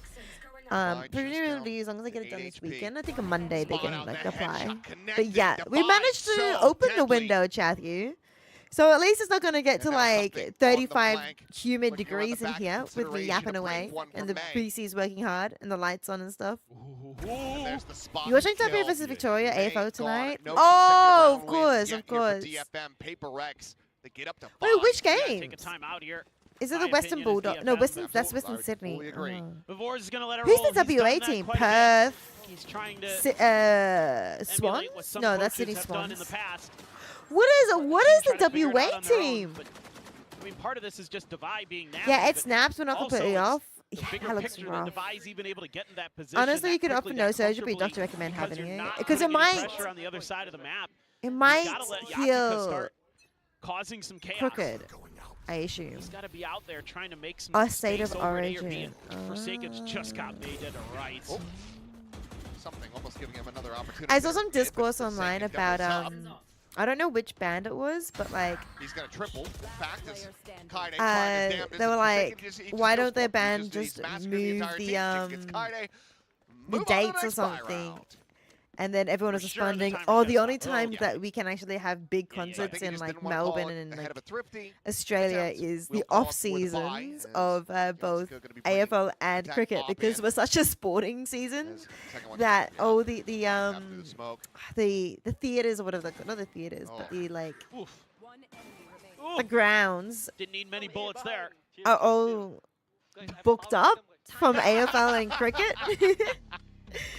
Divide just Presumably, down as long as I get it done 8 this HP. weekend, I think on Monday they Spot can out like that apply. headshot But connected. yeah, we Divide managed to so open the deadly. window, Chathu. So at least it's not going to get to And now like something on the 35 flank. humid Looking around degrees the in back, here with the consideration yapping to bring away one and for the May. PC's working hard and the lights on and stuff. And there's the spot You watching kill. Tapia vs Victoria May AFO gone. tonight? No Oh, of consecutive round wins course, yet of here for course. DFM. Paper X. They get up to 5. Wait, which We gotta game? take a time out here. Is it My the Western opinion is Bulldog? No, DFM. Western. That's Absolutely. Western I would Sydney. fully agree. Oh. Bavors is gonna let it Who's roll. the He's WA done that team? quite a bit. Perth. He's trying to Swans? emulate what some No, that's coaches Sydney have done in Swans. the past. What is Trying the to figure it out WA on their own, team? but, I mean, part of this is just Divide being nasty. Yeah, it but snaps. We're not also completely it's off. the Yeah, bigger that looks picture that rough. Divide's even able to get in that position. Honestly, that you could opt quickly, for no that surgery, but comfortably, doctor recommend because having you're it. not Because it putting any might, pressure on the other side of the map. it You might gotta let Yakuza heal start causing some chaos. crooked, I assume. He's got to be out there trying to make some A state space of over at A or B, origin. and Forsaken's just got made it right. Oh. Something almost giving him another opportunity. I saw there. some If discourse Forsaken online doubles about up, I don't know which band it was, but like he's gonna triple. Fact is, Kaide they were like, why don't their band just move the dates or something? And then everyone was For sure, the responding, timer oh, gets the only stopped. time Yeah. that we can actually have big Yeah, yeah, yeah. concerts in like Melbourne and in ahead like of a thrifty. Australia attempt. is We'll the call off it for the bye, seasons as of Yaska both gonna be bringing AFL and attack cricket op because in. we're such a sporting season As second one that comes out the after the smoke. the theaters or whatever not the theaters but Oh. the like Oof. the grounds Didn't need many bullets there. are all booked up from AFL and cricket.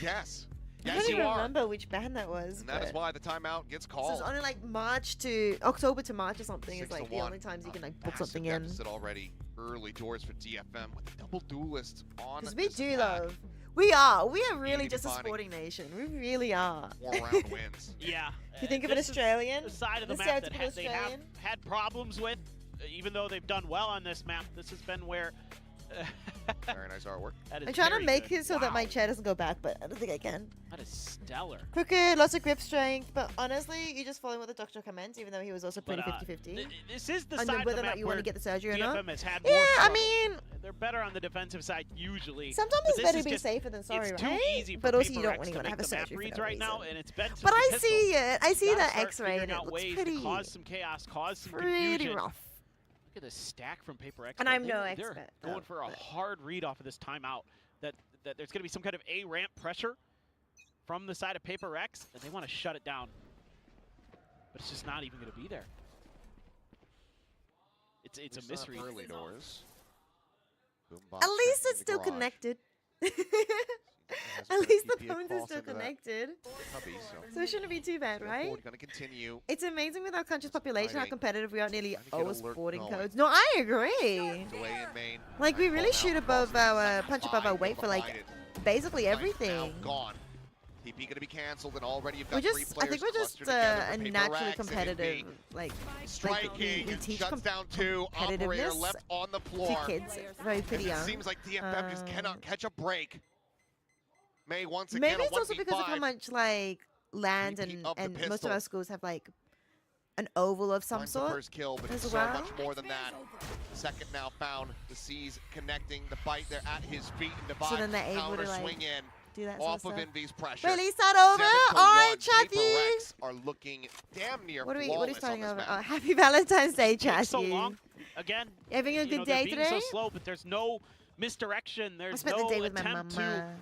Yes. I Yes, don't you even are. remember which band that was. And that is but- why the timeout gets So called. it's only like October to March or something. Is 6 to like the 1. only times you can like book Massive something in. deficit already early doors for DFM with a double duelist on. Because we this do attack. though. We are really Easy just a defining. sporting nation. We really are. 4 round wins. Yeah. If you think of an this is Australian, the side of the the map that stereotypical they have Australian. had problems with, even though they've done well on this map. This has been where. Very nice artwork. That is I'm trying to very make good. it so that my Wow. chair doesn't go back, but I don't think I can. That is stellar. Crooked, lots of grip strength, but honestly, you just following what the doctor comments, even though he was also pretty But, 50-50. This is the On side of whether the or map not you want where to get the surgery or not. DFM has had Yeah, more I struggle. mean, They're better on the defensive side usually. sometimes but it's this better is to be just- safer than sorry, it's too right? easy for But also, you Paper don't Rex really to want to have a make the map surgery for reads no right now, reason. and it's been since But the I pistol. see it. I see Gotta that start X-ray, figuring and it out looks ways pretty, to cause some chaos, cause some pretty confusion. rough. Look at this stack from Paper X. And though. I'm no They're expert, going though, for a but- hard read off of this timeout. That there's going to be some kind of A ramp pressure from the side of Paper X, and they want to shut it down. But it's just not even going to be there. It's a mystery. Early doors. Boom, At least it's still connected. At least the phones are still connected. So it shouldn't be too bad, right? Going to continue. It's amazing with our country's population how Friday. competitive we are. Nearly Trying to get all alert sporting going. codes. No, I agree. Away in Maine. Like we really Ball shoot now above crosses our inside punch the above our five, weight for like behind it. basically Right everything. Now gone. TP going to be cancelled, and already you've We're got 3 just, players I think we're just clustered together for a Paper naturally Rex, and competitive, Envy like striking we and teach shuts down 2. Operator competitiveness left on the to floor. kids very pretty It young. seems like DFM just cannot catch a break. May once again Maybe a it's also because of how 1v5. much like land Repeat and, of the and most of pistol. our schools have like an oval of some Finds the sort. first kill, but as it's well. so much more than that. Second now found. The C's connecting. The bite there at his feet. And Divide then they're able to, counter like, swing in. Do that sort Off of of stuff. Envy's pressure. Release that over. 7 to All right, 1. Chatty. Paper Rex are looking damn near What are we flawless starting on over? this Oh, map. happy Valentine's Day, Takes so Chatty. long. Again, Having a you good know, they're day being today? so slow, but there's no misdirection. I There's spent no the day with my attempt to mama.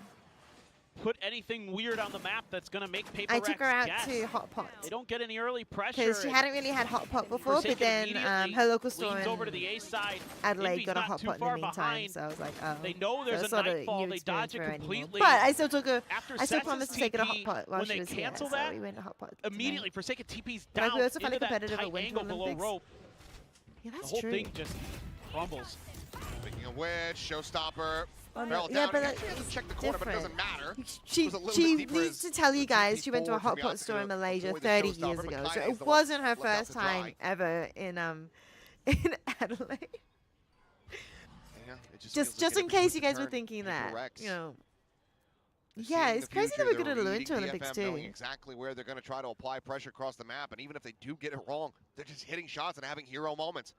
put anything weird on the map that's going to make Paper I Rex took her out guess. to Hot Pot. They don't get any early pressure. Because she and hadn't really had Hot Pot before, but Forsaken then immediately her local store leans in over to the A side. Adelaide Envy's got a not Hot too Pot in the far meantime, behind. so I was like, oh. They know there's a That's sort of nightfall. new They dodge experience it for her anymore. completely. But I still took a, After I still Sess's promised to take her a Hot TP, Pot while when she they was here, cancel so that, we went to Hot Pot immediately tonight. Forsaken TP's But down we also find into it that competitive tight at Winter angle below Olympics. rope. Yeah, The that's whole true. thing just crumbles. Speaking of which, Showstopper. Oh, no. Barrel Yeah, down. but He that- actually has to it's check the corner, but it different. doesn't matter. She Goes a little she bit deeper needs as to tell you guys TP she went to a forward from Hot the Pot opposite store in to Malaysia avoid the 30 showstopper, years but ago, Kaina so is it the one wasn't her left out first to dry. time ever in Adelaide. Yeah, it just Just feels like in an case you abuse guys were return. thinking Paper that, Rex. you know. They're Yeah, seeing it's the crazy that future, we're good they're at the reading Winter Olympics DFM, knowing too. exactly where they're going to try to apply pressure across the map, and even if they do get it wrong, they're just hitting shots and having hero moments.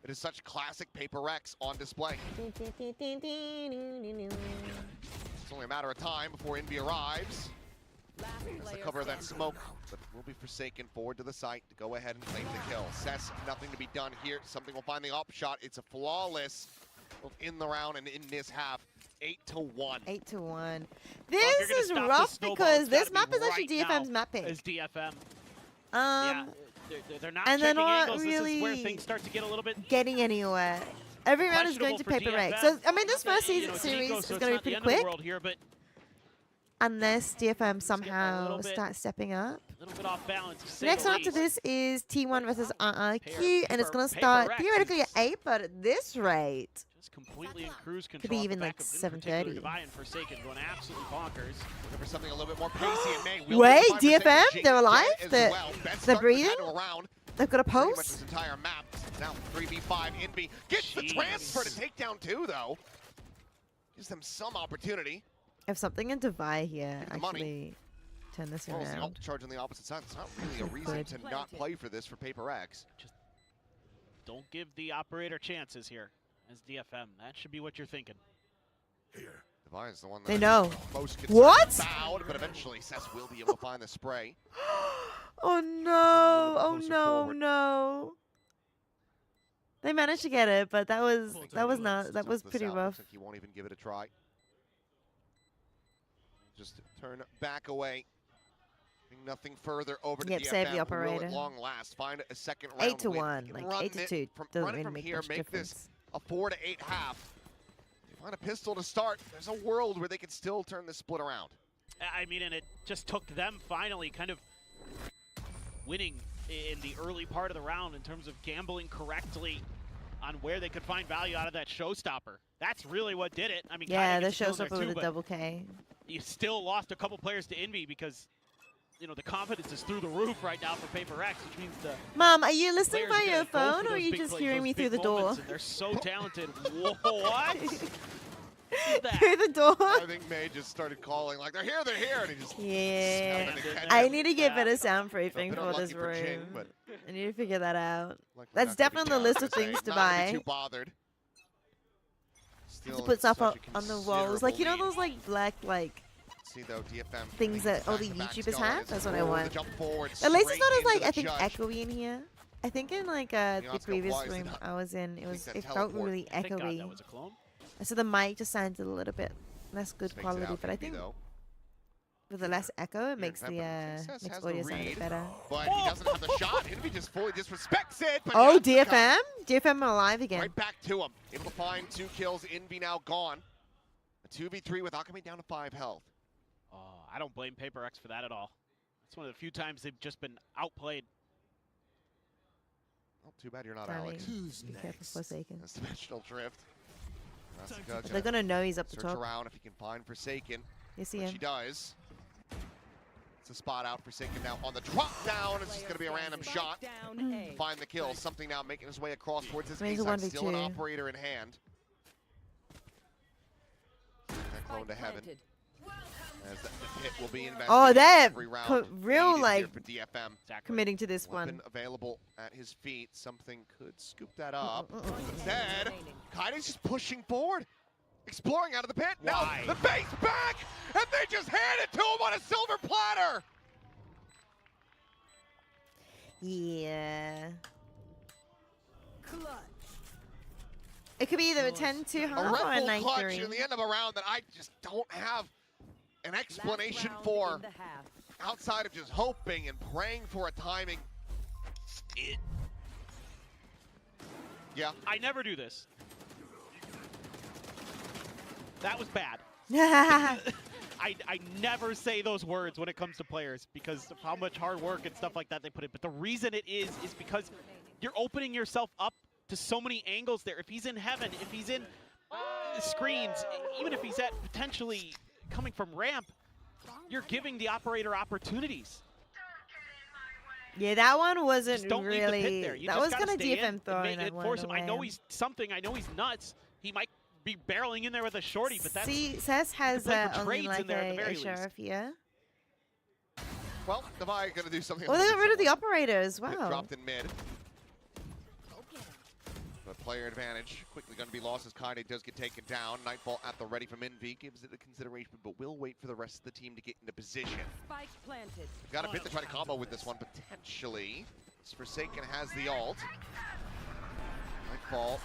It is such classic Paper Rex on display. It's only a matter of time before Envy arrives. As the cover of that smoke, but it will be Forsaken forward to the site to go ahead and claim the kill. Cess, nothing to be done here. Something will find the up shot. It's a flawless both in the round and in this half. 8-1. 8-1. If This you're gonna is stop rough this snowball, because it's this gotta map be is actually right DFM's now map pick. as DFM. Yeah, they're not and they're checking not angles. This is where really things start to get a little bit getting anywhere. Every round is going to questionable Paper for Rex. DFM. So I mean, this first You know, season it's series Nico, is so going to it's be not pretty the end of the quick, world here, but unless DFM little somehow bit- starts stepping up. a little bit off balance. to say The next the one after least. this is T1 versus RRQ, and it's Paper- going to Paper start Rex theoretically at is- 8, but at this rate, Just completely in cruise control. could be off the even back like of, in particular, 7:30. Divine and Forsaken going absolutely bonkers. Looking for something a little bit more pacey in May. Will Wait, find Forsaken DFM? Jing They're alive? as They're- well. Best they're start breathing? we've had to a round. they've got a Pretty much pulse. this entire map. It's now 3v5. Envy gets the Jeez. transfer to take down 2, though. Gives them some opportunity. If something in Divide here Take the money. actually turn this Well, it's the around. ult charge on the opposite side. It's not really a reason to not play for this for Paper X. Don't give the operator chances here as DFM. That should be what you're thinking. Divine's the one that They I know. think most concerned What? about, but eventually Cess will be able to find the spray. Oh no! Oh closer no! forward. No! They managed to get it, but that was not. That was Stuff this pretty out. rough. Looks like he won't even give it a try. Just turn back away. Nothing further over to Yep, DFM. save the who will operator. at long last find a second round 8-1, win. They can like run 8-2 it from, doesn't run it really from make here, much make this difference. a 4-8 half. They find a pistol to start. There's a world where they could still turn this split around. I mean, and it just took them finally kind of winning in the early part of the round in terms of gambling correctly on where they could find value out of that showstopper. That's really what did it. I mean, Yeah, Kaina the gets a kill in there showstopper too, with a but double K. you still lost a couple players to Envy because, you know, the confidence is through the roof right now for Paper X, which means the Mom, are you listening players by are your gonna go phone, for or are those you big just plays, hearing those me through big the door? moments, and they're so talented. What? Through the door? I think May just started calling like, they're here, and he just Yeah. snapped it. I need to get better Yeah. soundproofing bit for this unlucky for Jing, room. but I need to figure that out. like, That's not gonna be definitely on the list of gonna things say, to not gonna buy. be too bothered. Have Still to in put stuff such up a on the walls, like you know considerable those like black like lead. See though, DFM things that all the back-to-backs YouTubers going have. as That's they what I roll the want. jump forward At least it's straight not as into like the I think judge. echoey in here. I think in like The the Oscar previous Wise did room not I was in, think that it felt teleport. really Thank God echoey. that was a clone. So the mic just sounded a little bit less good Fakes it quality, out, but I Envy, think though. with the less echo, it makes Cess the has makes the audio sound a bit read, better. But he doesn't have the shot. Envy just fully disrespects it. But Oh, he has the cut. DFM are alive again. Right back to him. Able to find 2 kills. Envy now gone. A 2v3 with Alchemy down to 5 health. Oh, I don't blame Paper X for that at all. It's one of the few times they've just been outplayed. Well, too bad you're not Timing. Alex. Be careful, Forsaken. That's dimensional drift. That's They're gonna know he's up the search top. around if he can find Forsaken. You see Which him. he does. It's a spot out. Forsaken now on the drop down. It's just going to be a random shot. Find the kill. Something now making his way across towards his I mean, A it's a side. Still an 1v2. operator in hand. That clone to heaven. As the hit will be invested Oh, they're every round. real needed like here for DFM. committing to this Weapon one. available at his feet. Something could scoop that up. Instead, Kaida's just pushing forward. Exploring out of the pit. Why? Now the base back, and they just hand it to him on a silver platter. Yeah. It could be either a 10-2 A half or a Red Bull clutch 9-3. in the end of a round that I just don't have an explanation for, outside of just hoping and praying for a timing. Yeah. I never do this. That was bad. I never say those words when it comes to players because of how much hard work and stuff like that they put in. But the reason it is because you're opening yourself up to so many angles there. If he's in heaven, if he's in screens, even if he's at potentially coming from ramp, you're giving the operator opportunities. Yeah, that one wasn't Just don't leave the pit really. there. You That just was gotta gonna stay in DFM and throwing make that it force one him. I know away. he's something. I know he's nuts. He might be barreling in there with a shorty, but that's See, Cess has play for only trades like in there at the a very least. sheriff here. Well, Devi going to do something. Oh, they got rid of the operator as Get well. dropped in mid. But player advantage quickly going to be lost as Kaide does get taken down. Nightfall at the ready from Envy gives it a consideration, but will wait for the rest of the team to get into position. Spike planted. Got a bit to try to combo with this one, potentially. As Forsaken has the ult. Nightfall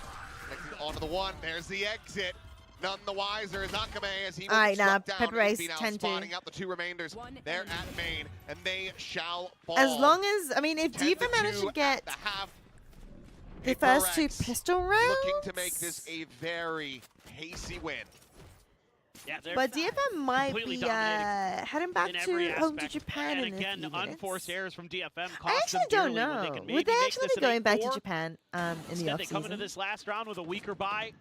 connecting onto the one. There's the exit. None the wiser is Akame as he will All be right, now struck down. Pepper Ace He's now 10-2. spawning out the two remainders. They're at main, and they shall fall. As long as, I mean, if 10-2 Diva managed to at get the half. the Paper first two Rex pistol rounds, looking to make this a very hasty win. yeah. They're but DFM might completely be dominating heading back in every to home to aspect. Japan And in again, a few minutes. unforced errors from DFM I cost them actually don't dearly when they know. can Would maybe they make actually this be an going back to 8-4? Japan in the Instead, they come into offseason this last round with a weaker bye.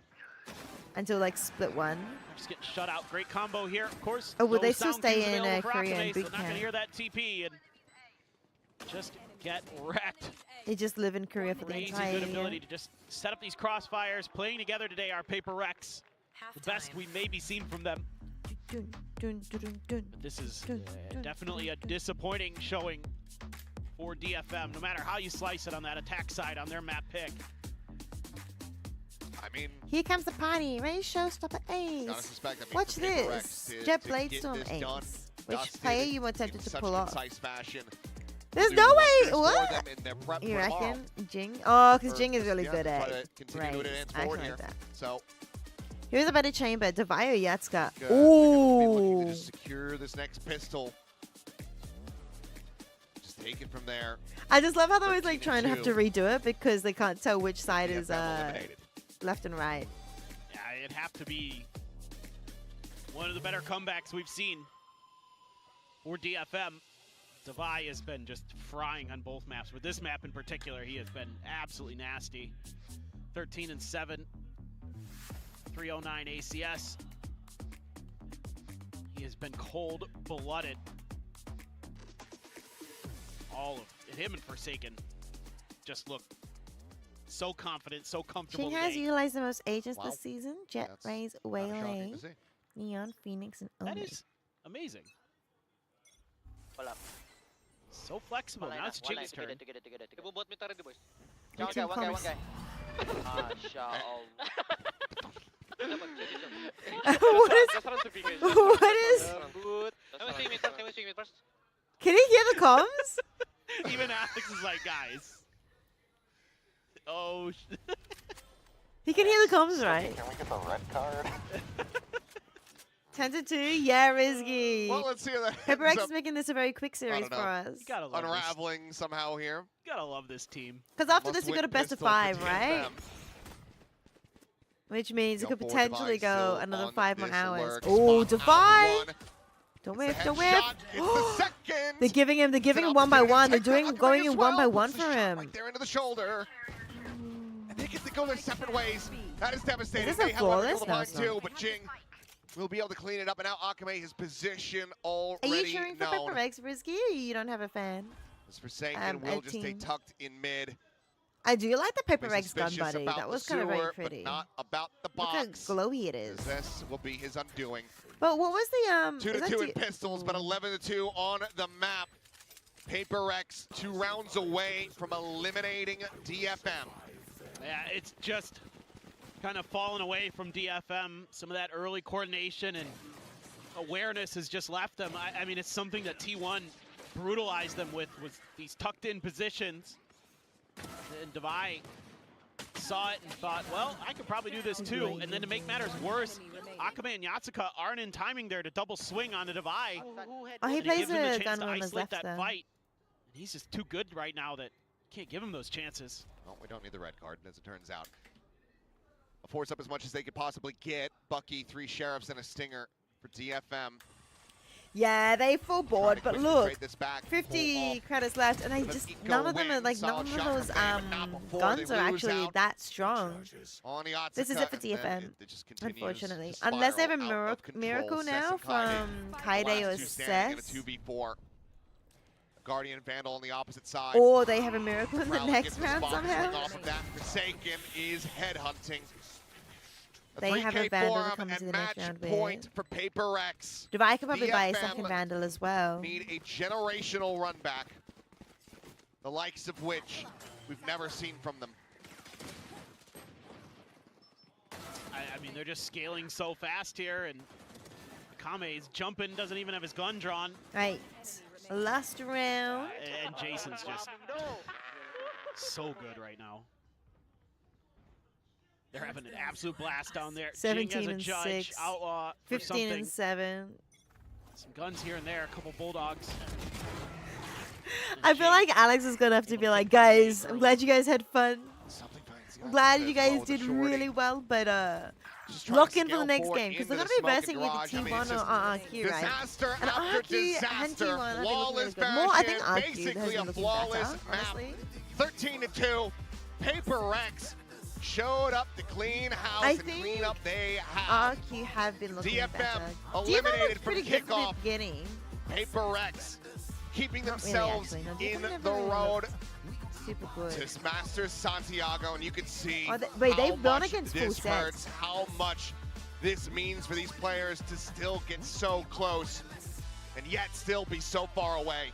until like split one? Just getting shut out. Great combo here, of course. Oh, will no they still sound stay cues in, available for Korea Akame, in so boot not gonna camp? hear that TP and just get wrecked. They just live in Korea for the Crazy entire good year. ability to just set up these crossfires, playing together today. Our Paper Rex, the best we maybe seen from them. Dun, dun, dun, dun, dun. But this is Dun, dun, definitely a dun, dun. disappointing showing for DFM, no matter how you slice it on that attack side on their map pick. I mean, Here comes the party. Raise showstopper gotta Ace. suspect, I mean, Watch for Paper Rex this. to Jet get Bladestorm this done, Ace. Which Dustin player you were in tempted to such pull off? concise fashion. There's do no way. wonders for What? them in their prep You for tomorrow. reckon? Jing? Oh, because Or Jing is just, really yeah, good try at to continue to Right. advance I forward actually here. like that. So, Here's a better chamber. Devayo Yatsuka. they're gonna be looking Ooh. to just secure this next pistol. Just take it from there. I just love how they're always like 13 trying to and have to redo it because they can't tell which side is DFM eliminated. left and right. Yeah, it'd have to be one of the better comebacks we've seen for DFM. Devi has been just frying on both maps. With this map in particular, he has been absolutely nasty. 13 and 7, 309 ACS. He has been cold-blooded. All of him and Forsaken just look so confident, so comfortable Ching has today. utilized the most agents Wow. this season. Jet, That's Rays, kinda Waylay, shocking to see. Neon, Phoenix, and That Omen. is amazing. Wala. So flexible. Now it's Ching's turn. Ibubot mo tara di boys. One guy, one guy, one guy. What is? What is? Can he hear the comms? Even Alex is like, guys. Oh, He can hear the comms, right? Can we get the red card? 10-2. Yeah, Rizky. Well, let's see how that Pepper ends X up is making this a very quick series don't for know. us. you gotta love this. unraveling somehow here. Gotta love this team. Because after this, we Must-win got a best of pistol for 5, TFM. right? Which means it Go could for potentially Devi go still another on 5 more this hours. alert. Oh, Spot Devi! out one. Don't It's whiff, a don't headshot. whiff. It's the second. They're giving him It's an one by opportunity one. to They're take down going Akame in as one by well. one Puts for a shot him. Right there into the shoulder. And they get to go their separate ways. That is devastating. Is this a They, however, flawless? able to No, find it's not. 2, but Jing will be able to clean it up. And now Akame, his position Are already you cheering for known. Pepper X, Rizky, or you don't have a fan? As Forsaken will a just stay team. tucked in mid. I do like the Pepper Be X gun suspicious buddy. about That the was kind of very sewer, pretty. But not about the Look how box. glowy it is. As this will be his undoing. But what was the 2 is to that 2 in D- pistols, but 11 to 2 on the map. Paper Rex 2 rounds away from eliminating DFM. Yeah, it's just kind of fallen away from DFM. Some of that early coordination and awareness has just left them. I mean, it's something that T1 brutalized them with, was these tucked in positions. And Devi saw it and thought, well, I could probably do this too. And then to make matters worse, Akame and Yatsuka aren't in timing there to double swing on the Divide. Oh, he And it plays gives him the a chance gun to on his isolate left that though. fight. And he's just too good right now that can't give him those chances. Well, we don't need the red card, as it turns out. A force up as much as they could possibly get. Bucky, 3 sheriffs, and a stinger for DFM. Yeah, they full board, but quickly look, trade this back, 50 credits left, and I just none of them are like none of those guns are actually that strong. This is it for DFM, unfortunately, unless they have a miracle now from Kaide or Seth, Guardian Vandal on the opposite side. or they have a miracle in the Crowley next gets the round spot somehow. off of that. Forsaken is headhunting. They have a 3K Vandal to forum come into and the next match round point with. for Paper X. Divide could probably buy a DFM second Vandal as well. Need a generational run back, the likes of which we've never seen from them. I mean, they're just scaling so fast here, and Akame is jumping, doesn't even have his gun drawn. Right, last round. And Jason's just so good right now. They're having an absolute blast down there. 17 Jing as a and judge, 6, Outlaw for 15 something. and 7. Some guns here and there, a couple bulldogs. I feel like Alex is gonna have to be like, guys, I'm glad you guys had fun. I'm glad you guys did really well, but lock in for the next game because they're gonna be versing either T1 or RRQ, right? Disaster And after RRQ and disaster. T1 have been looking really Flawless good. More, I think finish, RRQ has basically been a looking flawless better, map. honestly. 13-2. Paper Rex showed up to clean house I and think clean up they have. RRQ have been looking DFM better. eliminated looked from pretty good from the kickoff. beginning. Paper Rex keeping Not really, themselves actually. No, in DFM never the really road Super good. to Masters Santiago, and you can see Wait, how they've gone much against full this sets. hurts, how much this means for these players to still get so close and yet still be so far away.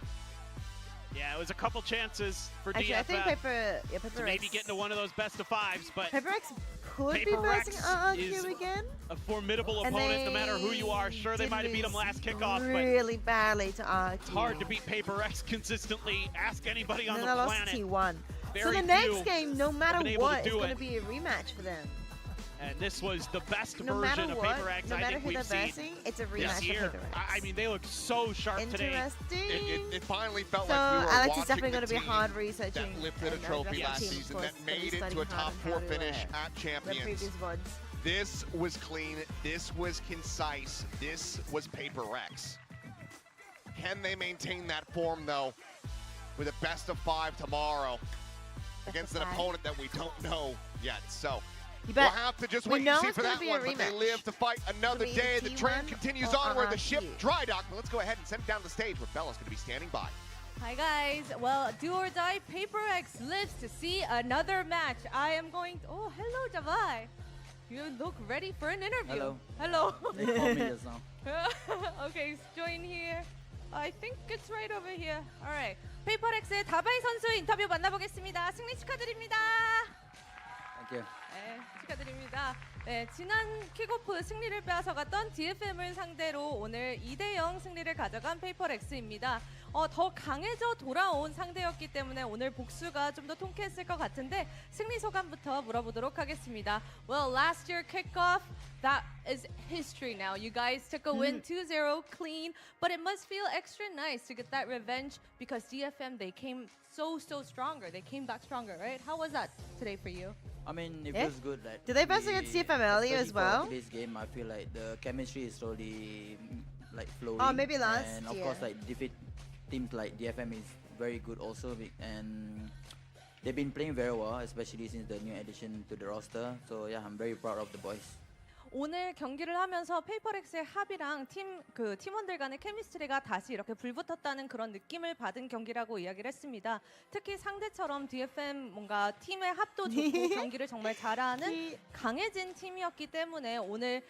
Yeah, it was a couple chances for Actually, DFM I think Paper to maybe get into one of those best of fives, but Paper X could be Paper versing Rex RRQ is again. a formidable And opponent, no matter who you are. Sure, they did might have beat him lose last kickoff, but really badly to RRQ. it's hard to beat Paper X consistently. Ask anybody on And the then I lost planet. to T1. So Very the next few game, no matter been able to what, is do going to it. be a rematch for them. And this was the best No matter version of what, Paper X no I matter think who they're we've seen versing, it's a this rematch for year. Paper X. I mean, they look so sharp today. Interesting. It finally felt So like we were Alex is watching definitely the going to be team hard researching. that lifted a and trophy drafting last teams season for that study made it to a hard top on 4 how to, finish at the Champions. previous VODs. This was clean, this was concise, this was Paper Rex. Can they maintain that form though with a best of 5 tomorrow against an opponent that we don't know yet? So You we'll bet. have to just We wait know and see it's for gonna that be a one, but they rematch. live to fight another It'll be day. a The train T1 continues or onward, the ship RRQ. dry dock. Let's go ahead and send it down the stage where Bella's going to be standing by. Hi guys, well, do or die, Paper X lives to see another match. I am going to, oh, hello Javai. You look ready for an interview. Hello. Hello. They call me just now. Okay, join here. I think it's right over here. Alright. Paper X의 다바이 선수 인터뷰 만나보겠습니다. 승리 축하드립니다. Thank you. 네, 축하드립니다. 네, 지난 킥오프 승리를 빼앗아갔던 DFM을 상대로 오늘 2대0 승리를 가져간 페이퍼렉스입니다. 더 강해져 돌아온 상대였기 때문에 오늘 복수가 좀 더 통쾌했을 것 같은데 승리 소감부터 물어보도록 하겠습니다. Well, last year kickoff, that is history now. You guys took a win 2-0 clean, but it must feel extra nice to get that revenge because DFM, they came so stronger. They came back stronger, right? How was that today for you? I mean, it Yeah. feels good. Like Did they verse against CFM earlier as well? This game, I feel like the chemistry is slowly like flowing. Oh, maybe last And of year. course, like defeat teams like DFM is very good also, and they've been playing very well, especially since the new addition to the roster. So yeah, I'm very proud of the boys. 오늘 경기를 하면서 페이퍼렉스의 합이랑 팀원들 간의 케미스트리가 다시 이렇게 불붙었다는 그런 느낌을 받은 경기라고 이야기를 했습니다. 특히 상대처럼 DFM 뭔가 팀의 합도 좋고 경기를 정말 잘하는 강해진 팀이었기 때문에 오늘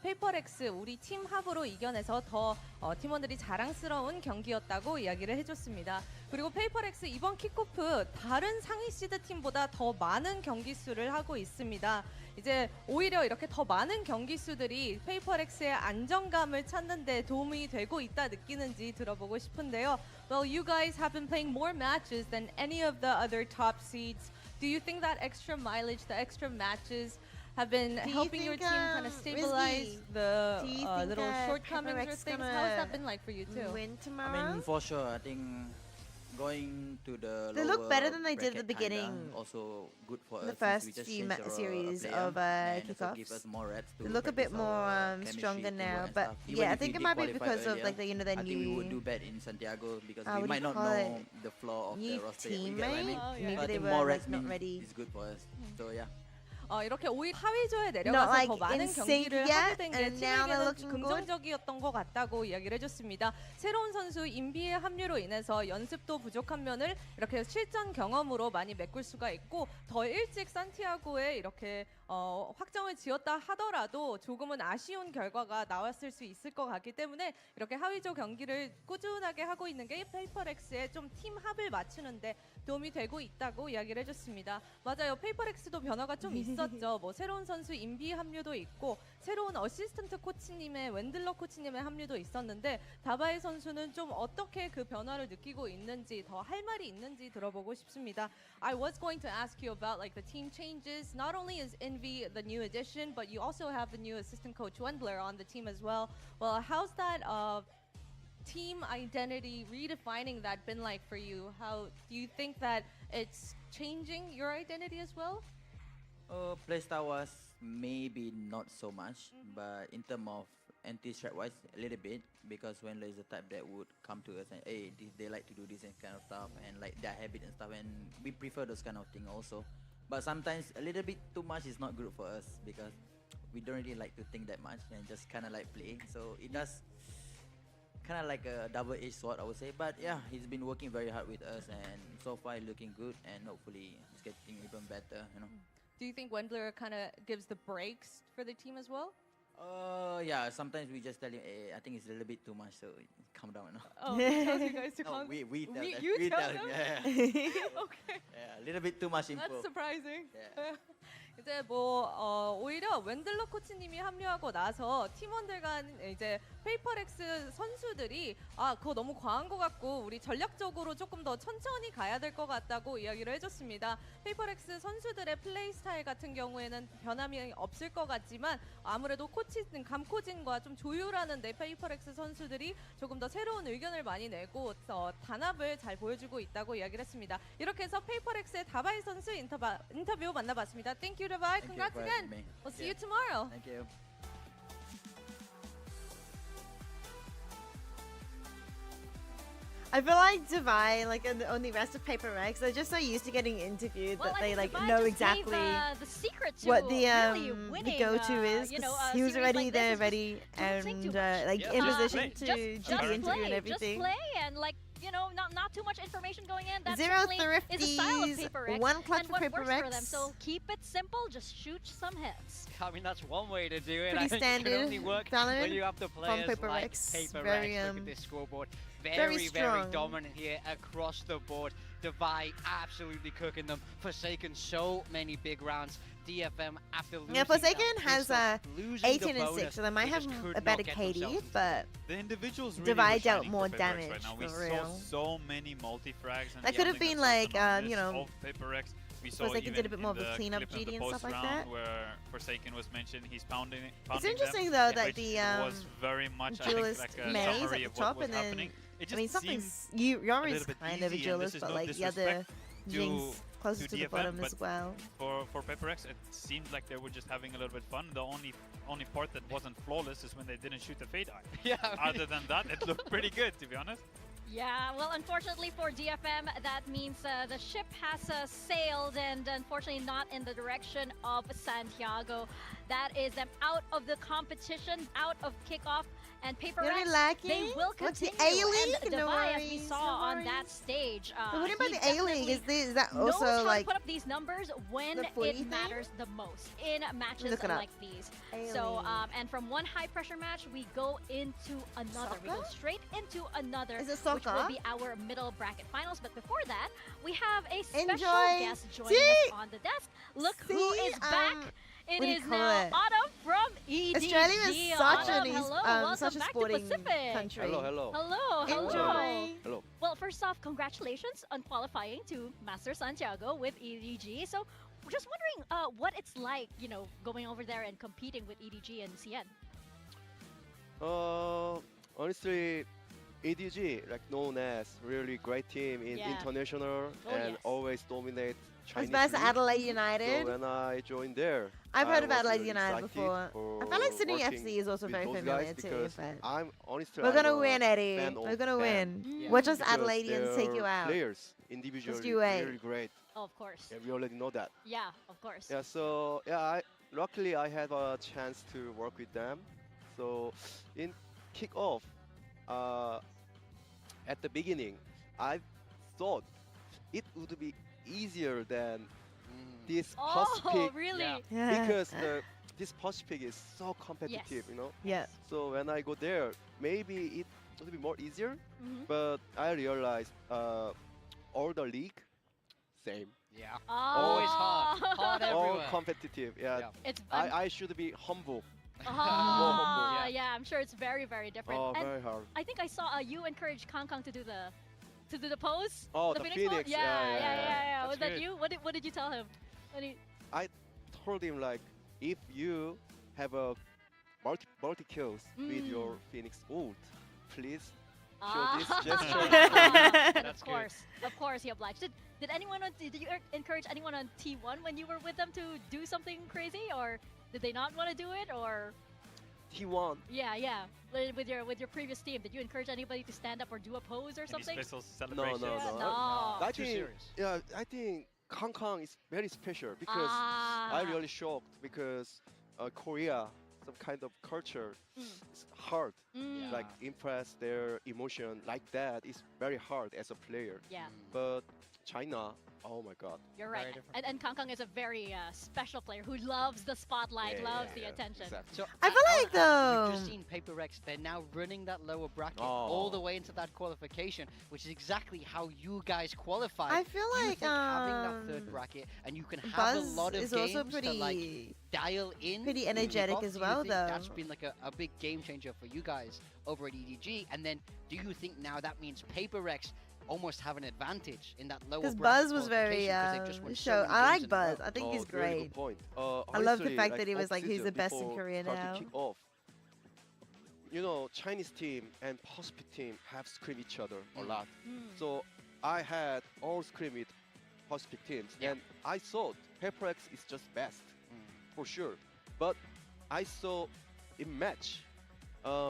페이퍼렉스 우리 팀 합으로 이겨내서 더 팀원들이 자랑스러운 경기였다고 이야기를 해줬습니다. 그리고 페이퍼렉스 이번 킥오프 다른 상위 시드 팀보다 더 많은 경기 수를 하고 있습니다. 이제 오히려 이렇게 더 많은 경기 수들이 페이퍼렉스의 안정감을 찾는 데 도움이 되고 있다 느끼는지 들어보고 싶은데요. Well, you guys have been playing more matches than any of the other top seeds Do you think that extra mileage, the extra matches, have been Do you helping your think, team kind of Rizky, stabilize the do you think, little shortcomings or Hyperx things? gonna How has that been like for you too? Win I tomorrow? mean, for sure, I think going to the They look lower better than they did at the bracket kinda beginning also good for in the us since we first just few changed the series player of and also give kickoffs. us more reps to They look a practice bit more our chemistry, stronger now, teamwork and but stuff. Even yeah, I if we think it did might be qualify because of earlier, like the their I think we would new do bad in Santiago because what we do might you not call know it? the flaw of New the roster yet. You get what I mean? teammate. Oh, yeah. Maybe So I they think were more like reps not means ready. is good for us. So yeah. 이렇게 오히려 하위조에 Not 내려가서 like 더 많은 in sync 경기를 yet, 하게 된 게 and now they're 팀에게는 looking good. 긍정적이었던 것 같다고 이야기를 해줬습니다. 새로운 선수 인비의 합류로 인해서 연습도 부족한 면을 이렇게 실전 경험으로 많이 메꿀 수가 있고 더 일찍 산티아고에 이렇게 확정을 지었다 하더라도 조금은 아쉬운 결과가 나왔을 수 있을 것 같기 때문에 이렇게 하위조 경기를 꾸준하게 하고 있는 게 페이퍼렉스의 좀 팀 합을 맞추는데 도움이 되고 있다고 이야기를 해줬습니다. 맞아요. 페이퍼렉스도 변화가 좀 있었죠. 뭐 새로운 선수 인비 합류도 있고 새로운 어시스턴트 코치님의 웬들러 코치님의 합류도 있었는데 다바이 선수는 좀 어떻게 그 변화를 느끼고 있는지 더 할 말이 있는지 들어보고 싶습니다. I was going to ask you about like the team changes. Not only is Envy the new addition, but you also have the new assistant coach Wendler on the team as well. Well, how's that team identity redefining that been like for you? How do you think that it's changing your identity as well? Playstyle was maybe not so much, but in terms of anti-strat wise, a little bit, because when there's a type that would come to us and hey, they like to do this and kind of stuff and like their habit and stuff, and we prefer those kind of thing also. But sometimes a little bit too much is not good for us because we don't really like to think that much and just kind of like play. So it does kind of like a double-edged sword, I would say. But yeah, he's been working very hard with us, and so far looking good, and hopefully it's getting even better, you know. Do you think Wendler kind of gives the breaks for the team as well? Yeah, sometimes we just tell him, hey, I think it's a little bit too much, so calm down. No? Oh, he tells you guys to No, calm. we tell them. You we tell him, them? yeah. Okay. Yeah, a little bit too much info. That's surprising. Yeah. 이제 오히려 웬들러 코치님이 합류하고 나서 팀원들 간 이제 페이퍼렉스 선수들이 그거 너무 과한 것 같고 우리 전략적으로 조금 더 천천히 가야 될 것 같다고 이야기를 해줬습니다. 페이퍼렉스 선수들의 플레이 스타일 같은 경우에는 변함이 없을 것 같지만 아무래도 감코진과 좀 조율하는데 페이퍼렉스 선수들이 조금 더 새로운 의견을 많이 내고 단합을 잘 보여주고 있다고 이야기를 했습니다. 이렇게 해서 페이퍼렉스의 다바이 선수 인터뷰 만나봤습니다. Thank you, Dabai. Congrats for again. having me. We'll see you tomorrow. Thank you. I feel like Dubai, like on the rest of Paper Rex, they're just so used to getting interviewed Well, that I they think like Dubai know just exactly gave, the secret to what the really winning, go-to is. you know, 'Cause a he was series already like this there, is ready, don't think too and much. like Yeah, in just position play. to Just do the interview play, and everything. Just play and like, you know, not too much information going in. That Zero certainly is a style of thrifties, Paper Rex one clutch and for what Paper works for them. Rex. So keep it simple, just shoot some hits. I mean, that's one way to do it. Pretty I think it can standard, only work Valorant when you have the players Paper like Rex. Paper Very, Rex. Look at this scoreboard. very Very strong. dominant here across the board. Divide absolutely cooking them. Forsaken so many big rounds. DFM after losing Forsaken that has pistol, losing 18 the and bonus, 6, so they might they have just could a not better get KD, themselves into but The individuals really Divide were dealt shining more for Paper Rex damage, right now. We for saw real. so many multi-frags. And That could have been like, you know, of Paper Rex. We saw Forsaken even did a bit more in of a the cleanup clip of the duty and stuff post like round that. where Forsaken was mentioned, he's pounding It's them, interesting though that which the was very much, I think, duelist like a Maze summary at of the what top, was and then happening. It I mean just something's seemed Yori's little bit kind of a easy, and this duelist, is but no like the other disrespect Jinx closer to to the DFM, bottom but as well. For Paper Rex, it seemed like they were just having a little bit fun. The only part that wasn't flawless is when they didn't shoot the Fade Eye. Yeah. Other than that, it looked pretty good, to be honest. Yeah, well, unfortunately for DFM, that means the ship has sailed and unfortunately not in the direction of Santiago. That is them out of the competition, out of Kickoff. And Paper You're Rex, lacking? they will What's the continue. A-League? And No Davai, as we worries, saw no on worries. that stage, But what about he the A-League? Is that knows also how like to put up these numbers when the footy it thing? matters the most in matches Look it up. like these. So, A-League. and from one high pressure match, we go into another. We go Soccer? straight into another, Is it which will soccer? be our middle bracket finals. But before that, we have a special Enjoy. guest joining See? us on the desk. Look who See? is back. It what do you is call now it? Autumn from EDG. Australia is such Autumn, an hello, such welcome a back sporting to Pacific. country. Hello, hello. Hello, hello. Enjoy. Hello. Well, Well, first off, congratulations on qualifying to Master Santiago with EDG. So, we're just wondering what it's like, going over there and competing with EDG and CN. Honestly, EDG, like known as really great team in Yeah. international Oh, and yes. always dominate I was Chinese about to league. Adelaide So United. when I joined there, I've heard I of was Adelaide really United excited before. for I feel like Sydney working FC is also with very those familiar guys too. because But I'm honestly we're gonna I'm a win, Eddie. fan We're of gonna them. win. Yeah. Watch us Because Adelaideans take you their out. Players individually you wait. really great. Oh, of course. Yeah, we already know that. Yeah, of course. Yeah, so yeah, luckily I had a chance to work with them. So in Kickoff, at the beginning, I thought it would be easier than this Oh, Pacific really? Yeah. because this Pacific is so competitive, Yes. Yeah. So when I go there, maybe it would be more easier. Mhm. But I realized all the league, same. Yeah. Always hard. Hard All everywhere. competitive. Yeah. Yeah. It's I should be humble. Ah, yeah, I'm sure it's very, very different. Oh, And very hard. I think I saw you encourage Kang Kang to do the pose. Oh, the pose? Phoenix. Yeah, Yeah. yeah. Was That's that good. you? What did you tell him? When he, I told him like, if you have a multi kills with your Phoenix ult, please show this gesture. and That's good. of course, he obliged. Did anyone did you encourage anyone on T1 when you were with them to do something crazy, or did they not want to do it, or? T1. Yeah. With your previous team, did you encourage anybody to stand up or do a pose or Any something? special No, celebrations? No. I Too think, serious. yeah, I think Kang Kang is very special because Ah. I really shocked because Korea, some kind of culture, it's hard. Mm. Like impress their emotion like that is very hard as a player. Yeah, But China, oh my God. you're Very right. different. And Kang Kang is a very special player who loves the spotlight, loves the attention. Exactly. So I feel like, we've though- just seen Paper Rex. They're now running that lower bracket Oh. all the way into that qualification, which is exactly how you guys qualified. I feel Do you like think having that third bracket and you can have a Buzz lot of is games also to like pretty. dial in, pretty to energetic kick off, as do you well, think though. That's been like a big game changer for you guys over at EDG. And then, do you think now that means Paper Rex almost have an advantage in that lower Because bracket Buzz was very qualification 'cause they've just won so show. many I games like in a Buzz. row? I think he's Really great. good point. I love the Honestly, fact that he was off like, he's the season best in before Korea starting now. Kick off, Chinese team and Pacific team have scrimmed each other a lot. So I had all scrim with Pacific teams, and I thought HyperX is just best for sure. But I saw in match,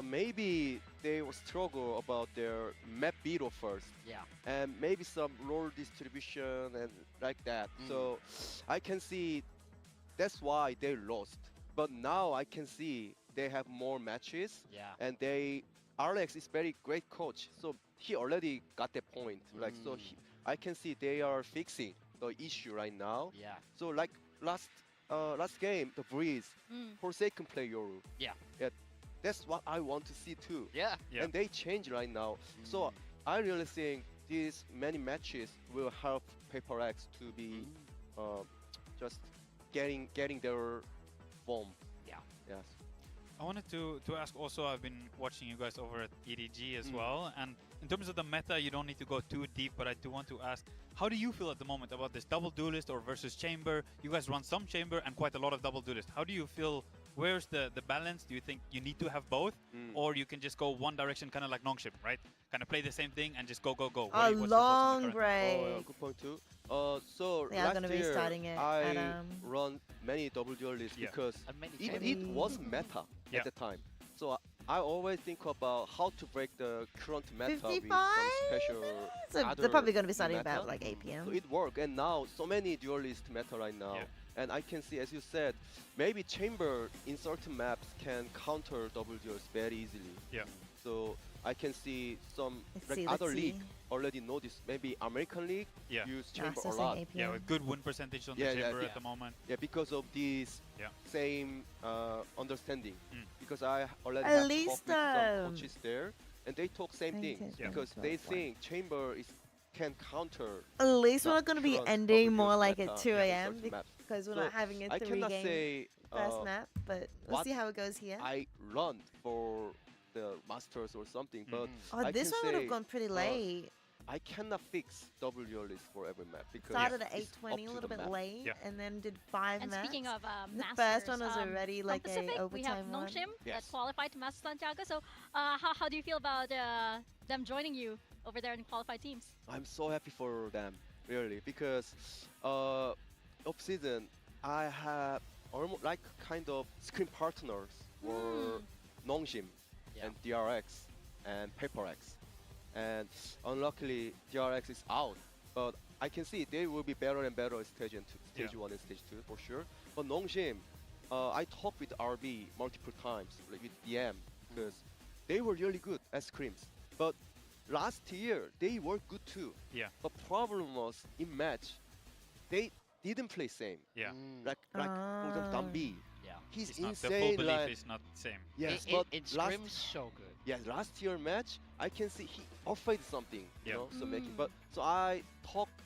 maybe they will struggle about their map beetle first. Yeah. And maybe some role distribution and like that. So I can see that's why they lost. But now I can see they have more matches. Yeah. And Alex is very great coach. So he already got that point. Like so I can see they are fixing the issue right now. Yeah. So like last game, the Breeze, Forsaken play Yoru. Yeah. Yeah. That's what I want to see too. Yeah. And they change right now. So I really think these many matches will help Paper X to be just getting their form. Yeah. Yes. I wanted to ask also, I've been watching you guys over at EDG as well, and in terms of the meta, you don't need to go too deep, but I do want to ask, how do you feel at the moment about this double duelist or versus chamber? You guys run some chamber and quite a lot of double duelist. How do you feel? Where's the balance? Do you think you need to have both, or you can just go one direction, kind of like Nongshim, right? Kind of play the same thing and just go. A What's your thoughts on the long current? break. Oh, yeah, good point too. So They are last gonna be year starting it I at, run many double duelists Yeah. because And many it chambers. was meta Yeah. at the time. So I always think about how to break the current meta with some 55? special. So they're other probably going to be starting meta. about like 8 p.m. So it worked, and now so many duelist meta right now. Yeah. And I can see, as you said, maybe chamber in certain maps can counter double duels very easily. Yeah. So I can see some Let's like see, other let's league see. already know this. Maybe American league Yeah. use Ah, chamber so a saying lot. 8 Yeah, p.m. with good win percentage on Yeah, the yeah, chamber yeah. at the moment. Yeah, because of this Yeah. same understanding. Mm. Because I already At have least, talked with some coaches there, and they talk same thing. 10, Yeah. Because 12, they 1. think chamber can counter. At least we're the not going to be current ending double more duels like meta at 2 in a.m. certain maps. because we're So not having a I 3 cannot game say first map, but we'll what see how it goes here. I run for the masters or something, but Oh, I this can one would have say, gone pretty late. I cannot fix double duelist for every map because Started at it's 8:20, up a to little the bit map. late, Yeah. and then did 5 And maps. speaking of The Masters, first one was already from like Pacific, a we have overtime one. Nongshim that Yes. qualified to Master Santiago. So how do you feel about them joining you over there in qualified teams? I'm so happy for them, really, because off season I have almost like kind of screen partners for Nongshim and DRX and PaperX, and unluckily DRX is out, but I can see they will be better and better in stage 1 and stage 2 for sure. But Nongshim, I talked with RB multiple times, like with DM, because they were really good as scrims, but last year they were good too. Yeah. But problem was in match, they didn't play same. Yeah. Like for example, Dambi. Yeah. He's It's not, insane. the full belief like, is not the same. yes, It, but it, it last scrims so good. yes, last year match, I can see he offered something. You Yeah. know, so making. But so I talked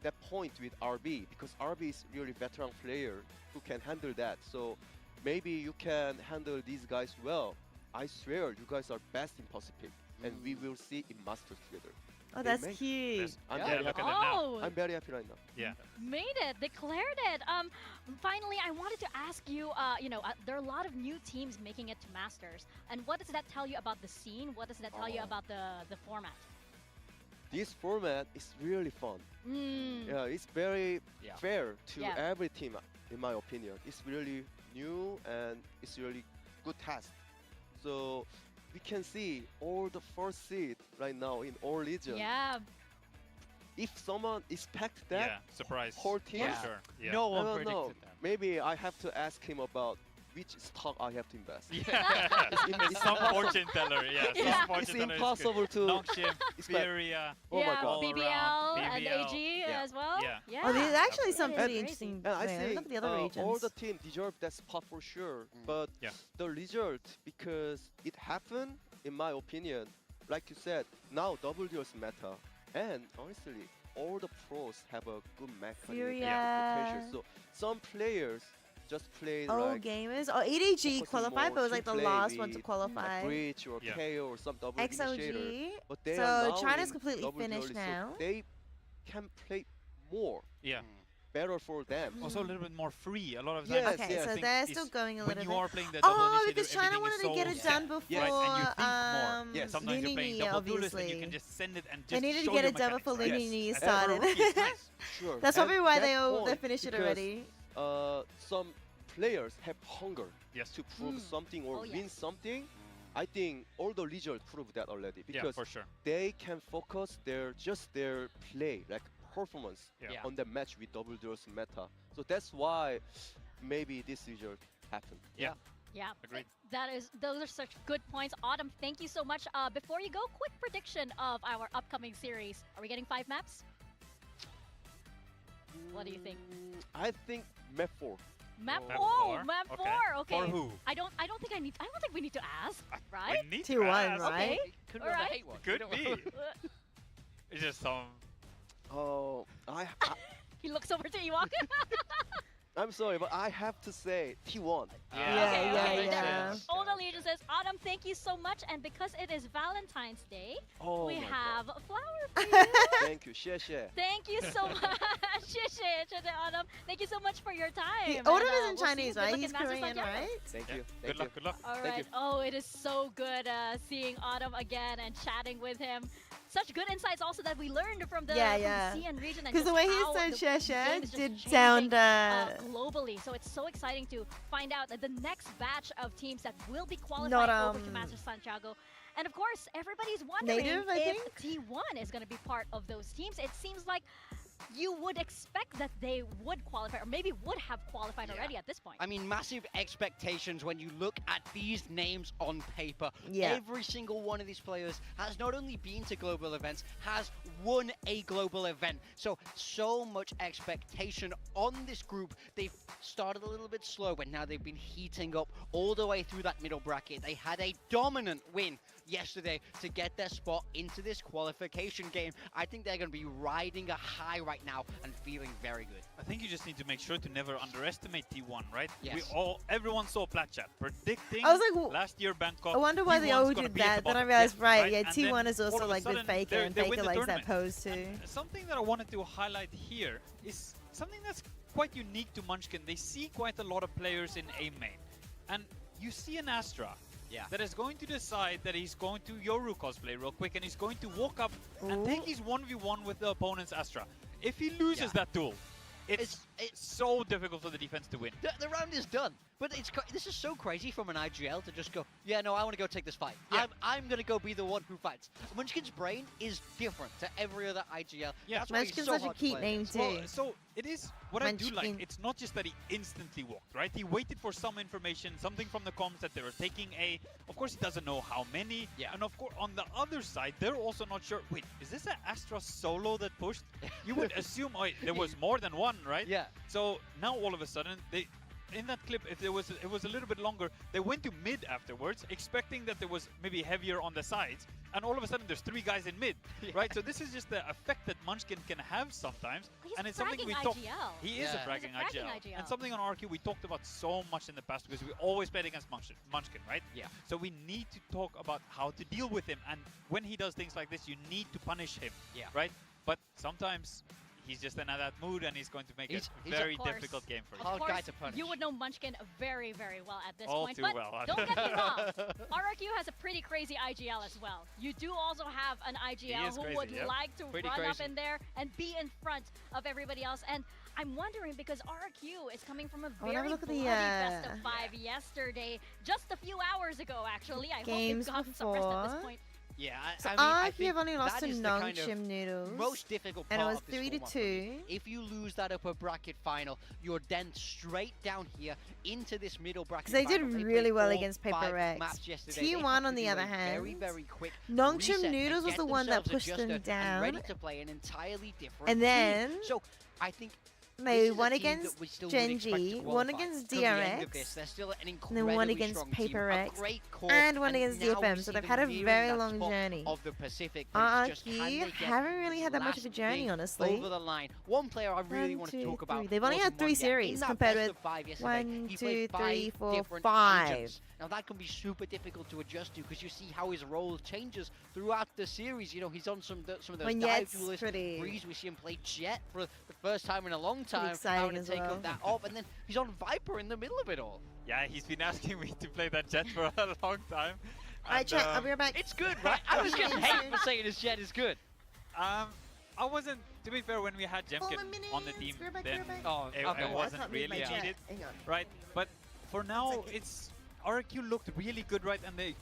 that point with RB because RB is really veteran player who can handle that. So maybe you can handle these guys well. I swear you guys are best in Pacific, and we will see in Masters together. Oh, They that's make- cute. I'm Yeah, very look happy. at them now. Oh, I'm very happy right now. Yeah. made it, declared it. Finally, I wanted to ask you. There are a lot of new teams making it to Masters, and what does that tell you about the scene? What does that tell you about the format? This format is really fun. Yeah, it's very fair to Yeah. every team, in my opinion. It's really new and it's really good test. So we can see all the first seed right now in all regions. Yeah. If someone expect that, Yeah. Surprise. whole team, For sure. Yeah. No I one don't predicted know. that. Maybe I have to ask him about which stock I have to invest. Yeah. It's Some fortune teller. Yeah. Some Yeah. fortune It's teller is good. impossible to. Nongshim, It's like- Furia. Oh my yeah, god. all BBL around. and BBL. AG Yeah. as well. Yeah. Oh, there's actually some It is pretty crazy. interesting. And I players. think Look at the other regions. all the team deserve that spot for sure. But Yeah. the result, because it happened, in my opinion, like you said, now double duels meta, and honestly, all the pros have a good mechanic Furia. potential. So some players just play Old like gamers. Oh, EDG focusing qualified, more but it was like the team play last one to with, qualify. like Breach or Yeah. KO or some double initiator. XOG. But they So are now China's in completely double finished duelist, now. So they can play more, Yeah. better for them. Also a little bit more free. A lot of Yes, times. Okay, I so think they're it's still going a when little you bit. are playing the double Oh, initiator, because China everything wanted is to get so it set. done before Yes, and you think more. Yes. Sometimes you're playing Lunini, double duelist and you obviously. can just send it and just They needed to show get your it done before mechanics, right? Lunini And for a started. rookie, it's nice. Sure. That's And probably why that they point, finished it because, already. Some players have hunger Yes. to prove something or Oh, win yes. something. I think all the results prove that already Yeah, because for sure. they can focus their play, like performance, Yeah. on the match with double duels meta. So that's why maybe this result happened. Yeah. Yeah, Agreed. those are such good points. Autumn, thank you so much. Before you go, quick prediction of our upcoming series. Are we getting 5 maps? What do you think? I think map 4. Map Map 4. four? Map Okay. 4. Okay. For who? I don't think we need to ask, right? We need Tier to one, ask. right? Could All right. hate one. Could We don't- be. It's just some. Oh, He looks over to Ewok. I'm sorry, but I have to say T1. Yeah. Old Allegiance says, Autumn, thank you so much. And because it is Valentine's Day, Oh we my have God. a flower for you. Thank you, 谢谢. Thank you so much. 谢谢, Autumn. Thank you so much for your time. Autumn And, isn't we'll see Chinese, you. Good right? luck He's in Masters Korean, Santiago. right? Thank you. Good Thank luck. you. Good luck. All Thank right. you. Oh, it is so good seeing Autumn again and chatting with him. Such good insights also that we learned from the, from the CN region. Because the way he said the Sheshe game is just did changing, sound. globally. So it's so exciting to find out that the next batch of teams that will be qualified Not, over to Masters Santiago. And of course, everybody's wondering Native, I if think? T1 is going to be part of those teams. It seems like you would expect that they would qualify, or maybe would have qualified already at this point. I mean, massive expectations when you look at these names on paper. Yeah. Every single one of these players has not only been to global events, has won a global event. So much expectation on this group. They've started a little bit slow, but now they've been heating up all the way through that middle bracket. They had a dominant win yesterday to get their spot into this qualification game. I think they're going to be riding a high right now and feeling very good. I think you just need to make sure to never underestimate T1, right? Yes. Everyone saw Plat Chat predicting I was like, last year Bangkok. I wonder why they all did that. Then I realized, right, yeah, And T1 then is also all of a like with sudden, Faker, and they win Faker the likes that tournament. pose too. And something that I wanted to highlight here is something that's quite unique to Munchkin. They see quite a lot of players in A main, and you see an Astra that is going to decide that he's going to Yoru cosplay real quick, and he's going to walk up and take his 1v1 with the opponent's Astra. If he loses that duel, it's so difficult for the defense to win. The round is done. But this is so crazy from an IGL to just go, yeah, no, I want to go take this fight. Yeah. I'm going to go be the one who fights. Munchkin's brain is different to every other IGL. Yeah, that's why he's Munchkin's so such a hard to cute play name against. too. Well, so it is what I do like. Munchkin. It's not just that he instantly walked, right? He waited for some information, something from the comms that they were taking A. Of course, he doesn't know how many. Yeah. And of course, on the other side, they're also not sure. Wait, is this an Astra solo that pushed? You would assume there was more than one, right? Yeah. So now all of a sudden, in that clip, if it was a little bit longer, they went to mid afterwards, expecting that there was maybe heavier on the sides, and all of a sudden there's 3 guys in mid, right? So this is just the effect that Munchkin can have sometimes, He's and it's a something we fragging talk. IGL. He is a fragging He's a fragging IGL. IGL. And something on RQ we talked about so much in the past because we always played against Munchkin, right? Yeah. So we need to talk about how to deal with him, and when he does things like this, you need to punish him, right? But sometimes he's just in that mood, and he's going to make He's a very of course. difficult game for you. Of course, you would know Munchkin very, very well at this All point. too But well. don't get me wrong, RRQ has a pretty crazy IGL as well. You do also have an IGL who crazy, would yep. like to Pretty run up crazy. in there and be in front of everybody else. And I'm wondering because RRQ is coming from a wanna very look at the, bloody best of 5 yesterday, just a few hours ago actually. I hope Games they've gotten some rest at this before. point. Yeah, So I RRQ think have only lost that to is the kind of Nongshim Noodles, most difficult and it part was of this 3 to format for me. 2. If you lose that upper bracket final, you're then straight down here into this middle bracket. Because they did final. really played well 4, against 5 Paper Rex. maps yesterday. They T1 have to on the do other a hand, very, very quick Nongshim reset and Noodles was get the one that themselves pushed them adjusted down. and ready to play an entirely different And team. then So I think they this is a won team that against we still would expect to Genji, won qualify against till the end of DRX, this. They're still an and then incredibly won against strong Paper team, a Rex, great core, and won against now we DFM. see So they've them had a nearing very that long spot journey. of the Pacific, but it's just, can they RRQ get haven't really this had that much of a last journey, thing honestly. over the line? One player I really One, want two, to talk about. three. They've only was had 3 Monya. In series that compared best with of 5 yesterday, 1, he 2, played 3, 5 4, different 5. agents. Now that can be super difficult to adjust to because you see how his role changes throughout the series. You know, he's on some of those When dive Yet's duelists. pretty- Breeze, we see him play Jet for the first time in a long time, exciting having to as take well. up that off, and then he's on Viper in the middle of it all. Yeah, he's been asking me to play that Jet for a long time. Alright, And, chat, I'll be right back. It's good, right? I was getting hate for saying his Jet is good. I wasn't, to be fair, when we had Jemkin on the team, We're back, then we're back. Oh, it, okay. it I wasn't can't move my really chat. needed, Hang on. right? But for now, Second. it's RQ looked really good, right? And they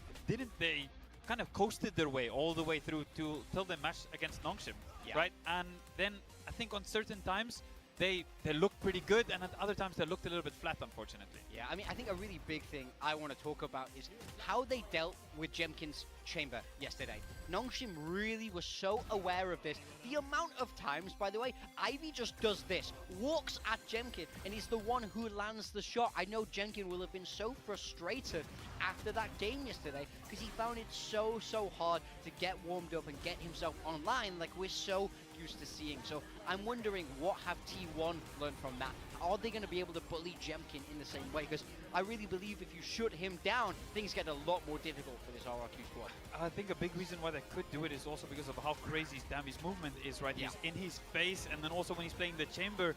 kind of coasted their way all the way through till they matched against Nongshim, right? And then I think on certain times they looked pretty good, and at other times they looked a little bit flat, unfortunately. Yeah, I mean, I think a really big thing I want to talk about is how they dealt with Jemkin's chamber yesterday. Nongshim really was so aware of this. The amount of times, by the way, Ivy just does this, walks at Jemkin, and he's the one who lands the shot. I know Jemkin will have been so frustrated after that game yesterday because he found it so hard to get warmed up and get himself online like we're so used to seeing. So I'm wondering, what have T1 learned from that? Are they going to be able to bully Jemkin in the same way? Because I really believe if you shut him down, things get a lot more difficult for this RRQ squad. I think a big reason why they could do it is also because of how crazy Stamby's movement is, right? Yeah. He's in his face, and then also when he's playing the chamber,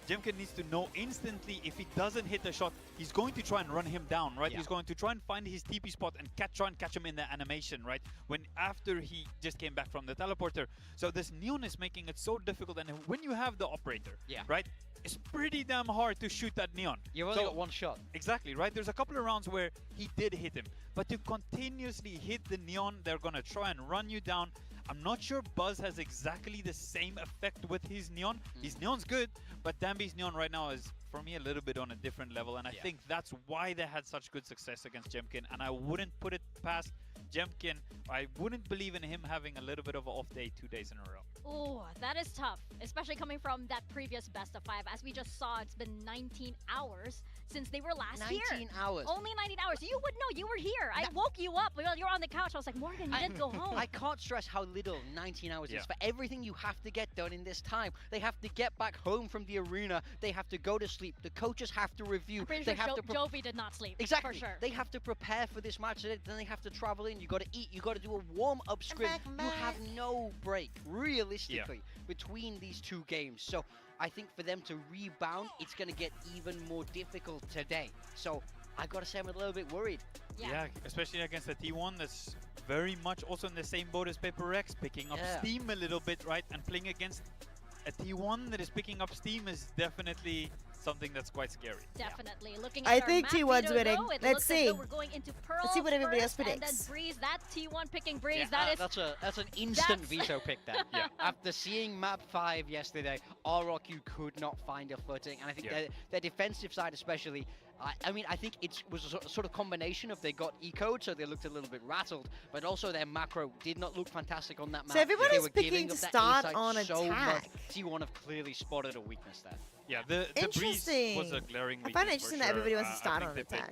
Jemkin needs to know instantly if he doesn't hit the shot, he's going to try and run him down, right? Yeah. He's going to try and find his TP spot and try and catch him in the animation, right? When after he just came back from the teleporter. So this Neon is making it so difficult, and when you have the operator, right? It's pretty damn hard to shoot that Neon. You've only got one shot. Exactly, right? There's a couple of rounds where he did hit him, but to continuously hit the Neon, they're gonna try and run you down. I'm not sure Buzz has exactly the same effect with his Neon. His Neon's good, but Dambi's Neon right now is, for me, a little bit on a different level, and I think that's why they had such good success against Jemkin, and I wouldn't put it past Jemkin. I wouldn't believe in him having a little bit of an off day 2 days in a row. Oh, that is tough, especially coming from that previous best of 5. As we just saw, it's been 19 hours since they were last 19 here. hours. Only 19 hours. You would know. You were here. I woke you up while you were on the couch. I was like, Morgan, you didn't go home. I can't stress how little 19 hours Yeah. is for everything you have to get done in this time. They have to get back home from the arena. They have to go to sleep. The coaches have to review. I'm pretty they sure have to Jovi did not sleep. Exactly. For sure. They have to prepare for this match. Then they have to travel in. You got to eat. You got to do a warm-up scrim. You have no break, realistically, between these two games. So I think for them to rebound, it's going to get even more difficult today. So I got to say I'm a little bit worried. Yeah, especially against the T1 that's very much also in the same boat as Paper Rex, picking up steam a little bit, right? And playing against a T1 that is picking up steam is definitely something that's quite scary. Definitely. Looking I at our think map T1's veto, winning. though, it Let's looks as see. though we're going into Pearl Let's see what everybody else first, and then predicts. Breeze. That T1 picking Breeze. Yeah, that is that's an instant that's- veto pick there. After seeing map 5 yesterday, RRQ could not find a footing, and I think their defensive side especially. I mean, I think it was a sort of combination of they got eco, so they looked a little bit rattled, but also their macro did not look fantastic on that map. So everybody's They were picking giving to up that start A side on so much. attack. T1 have clearly spotted a weakness there. Yeah, the Breeze was a glaring I weakness. find it interesting that everybody wants to start on attack.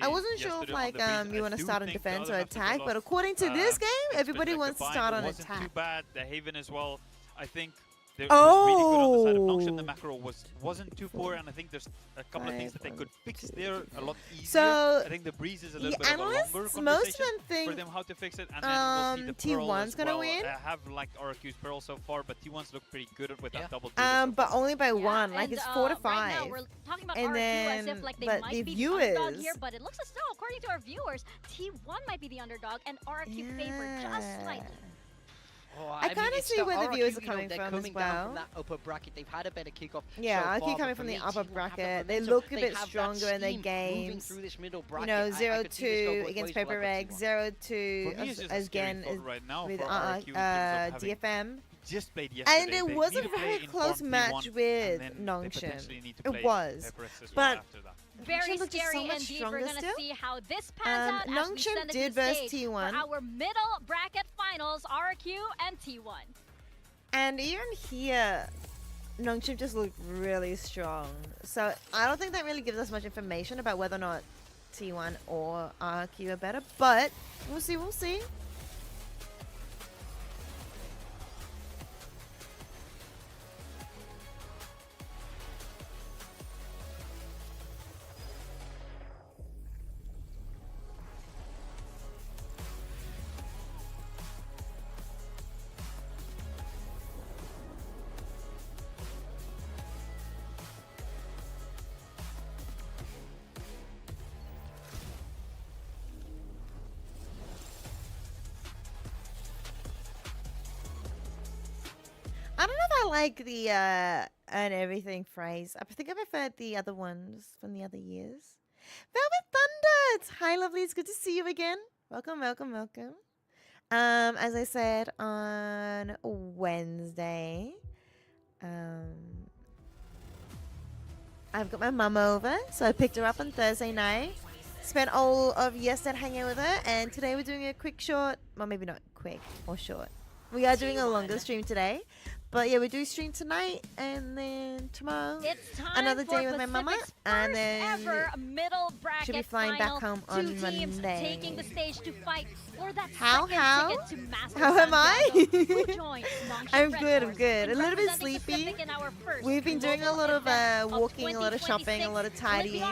I wasn't sure if like you want to start on defense or attack, but according to this game, everybody wants to start on wasn't too attack. bad. The Haven as well, I think. It was really good on the side of Nongshan. The macro wasn't too poor, and I think there's a couple of things that they could fix there a lot easier. So, I think the Breeze is a little the bit of a longer analysts, conversation most of them think for them how to fix it, and then we'll see the Pearl T1's as gonna well. win. I have liked RQ's Pearl so far, but T1's look pretty good with that double. But only by one, like and, it's 4 to 5. Right now we're talking about And RQ as then, if like they but might the be the underdog viewers- here, but it looks as though, according to our viewers, T1 might be the underdog and RQ favored just slightly. Oh, I mean, kinda it's see the where the RRQ, viewers are you know, coming they're from as coming down from well. that upper bracket. They've had a better kickoff. Yeah, so I far, keep coming but from for the me, upper T1 have the bracket. They momentum. look a They bit have that stronger in their steam moving games. through this middle You bracket. know, I could see this go 0-2 both against ways, but I Paper like Rex, T1. 0-2 For me, it's just a scary again thought right now with for RRQ in terms of having DFM. just played yesterday. And They it need was a to play very in close Form match T1, and with then they Nongshan. potentially need to It play was. Paper Rex as well But after that. Very Nongshan looked just scary so much indeed. We're stronger going to still. see how this pans out as we Nongshan send it did to the versus stage T1. for our middle bracket finals, RQ and T1. And even here, Nongshan just looked really strong. So I don't think that really gives us much information about whether or not T1 or RQ are better. But we'll see, we'll see. I don't know if I like the and everything phrase. I think I preferred the other ones from the other years. Velvet Thunder! Hi, lovely. It's good to see you again. Welcome, welcome, welcome. As I said on Wednesday, I've got my mum over, so I picked her up on Thursday night. Spent all of yesterday hanging with her, and today we're doing a quick short. Well, maybe not quick or short. We are doing a longer stream today. But yeah, we do stream tonight, and then tomorrow It's time another for day with my mama, Pacific's and first then ever middle bracket should be flying final. back home Two on teams Monday. taking the stage to fight for that How? second ticket to Master How am I? Santiago. Who joins Nongshan I'm Red good, I'm Horse good. in A little bit representing sleepy. Pacific in our first We've been doing a global lot of event walking, a lot of shopping, a lot of tidying.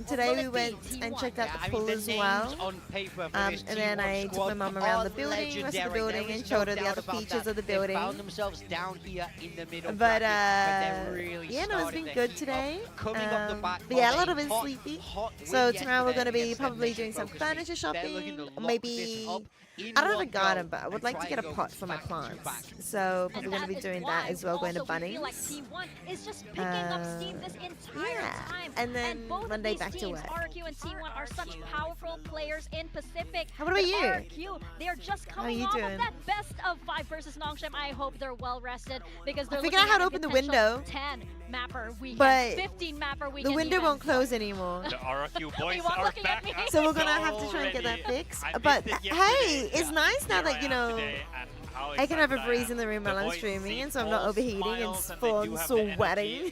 Today we went and checked out the pool as well. And then I took my mum around the building, rest of the building, and showed her the other features of the building. Found themselves down here in the middle But they're really yeah, no, it's been starting good their today. coming off the back But yeah, of a lot a of it hot, sleepy. hot So win tomorrow we're going to yesterday be against probably Mission doing some Focus League. furniture They're looking shopping, to lock maybe. this up in I don't have a one garden, go but I would and like to try get a and go pot for my back to plants. back. So probably And going to be that is doing why that as well, going to also we feel like Bunnings. T1 is just picking up steam this entire yeah. time. And then both of Monday these back to teams, work. RQ and T1, are such powerful players in Pacific. How about But you? RQ, they are just How coming you off doing? of that best of 5 versus Nongshan. I hope they're well rested because they're figured out looking how to at a open the potential window. 10 mapper weekend, But 15 mapper The weekend. window even. won't close anymore. The RQ boys You weren't are looking at back. me. So we're going to have to try and get that fixed. But hey, it's nice now that, you know, I can have a breeze in the room while I'm streaming, and so I'm not overheating and full on sweating.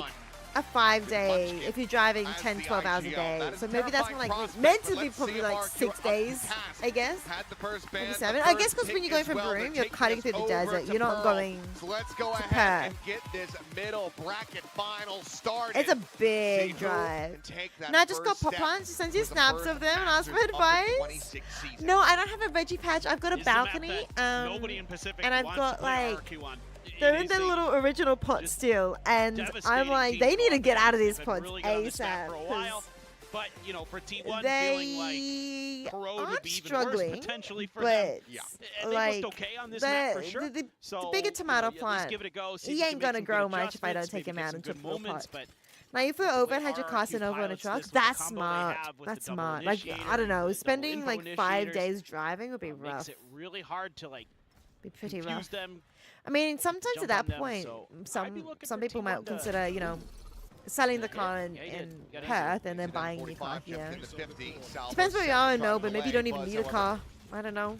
like a 5-day if you're driving 10, 12 hours a day. So maybe that's more like meant to be probably like 6 days, I guess. Maybe 7. I guess because when you're going from Broome, you're cutting through the desert. You're not going to Perth. Get this middle bracket final started. It's a big drive. And I just got pop plants. She sends you snaps of them and asks for advice. No, I don't have a veggie patch. I've got a balcony. And I've got like, they're in their little original pot still, and I'm like, they need to get out of these pots ASAP. But you know, for T1, They feeling like Parode would be even struggling, worse potentially for but them. And they like looked okay on this map for sure. the So, bigger tomato at least plant, give it a go, see if he you ain't can gonna make some grow good much if I don't adjustments, take him maybe out get into some a good full moments, pot. but Now, if we're over and had your are a Carson few over on a pilots, truck, this that's combo they smart. have with That's the double smart. Like, initiator I don't know, and the spending double like info 5 initiators, days driving would be rough. makes it really hard to like Be pretty confuse rough. them. I mean, sometimes at jump that on them, point, so I'd be looking some for people T1 might to- consider, you know, selling the car yeah, you in got Perth and then buying a new car 45 here. jumps into 50. Salvo Depends where you are, second no, on but the maybe you way. don't even Buzz, need a however, car. I don't know.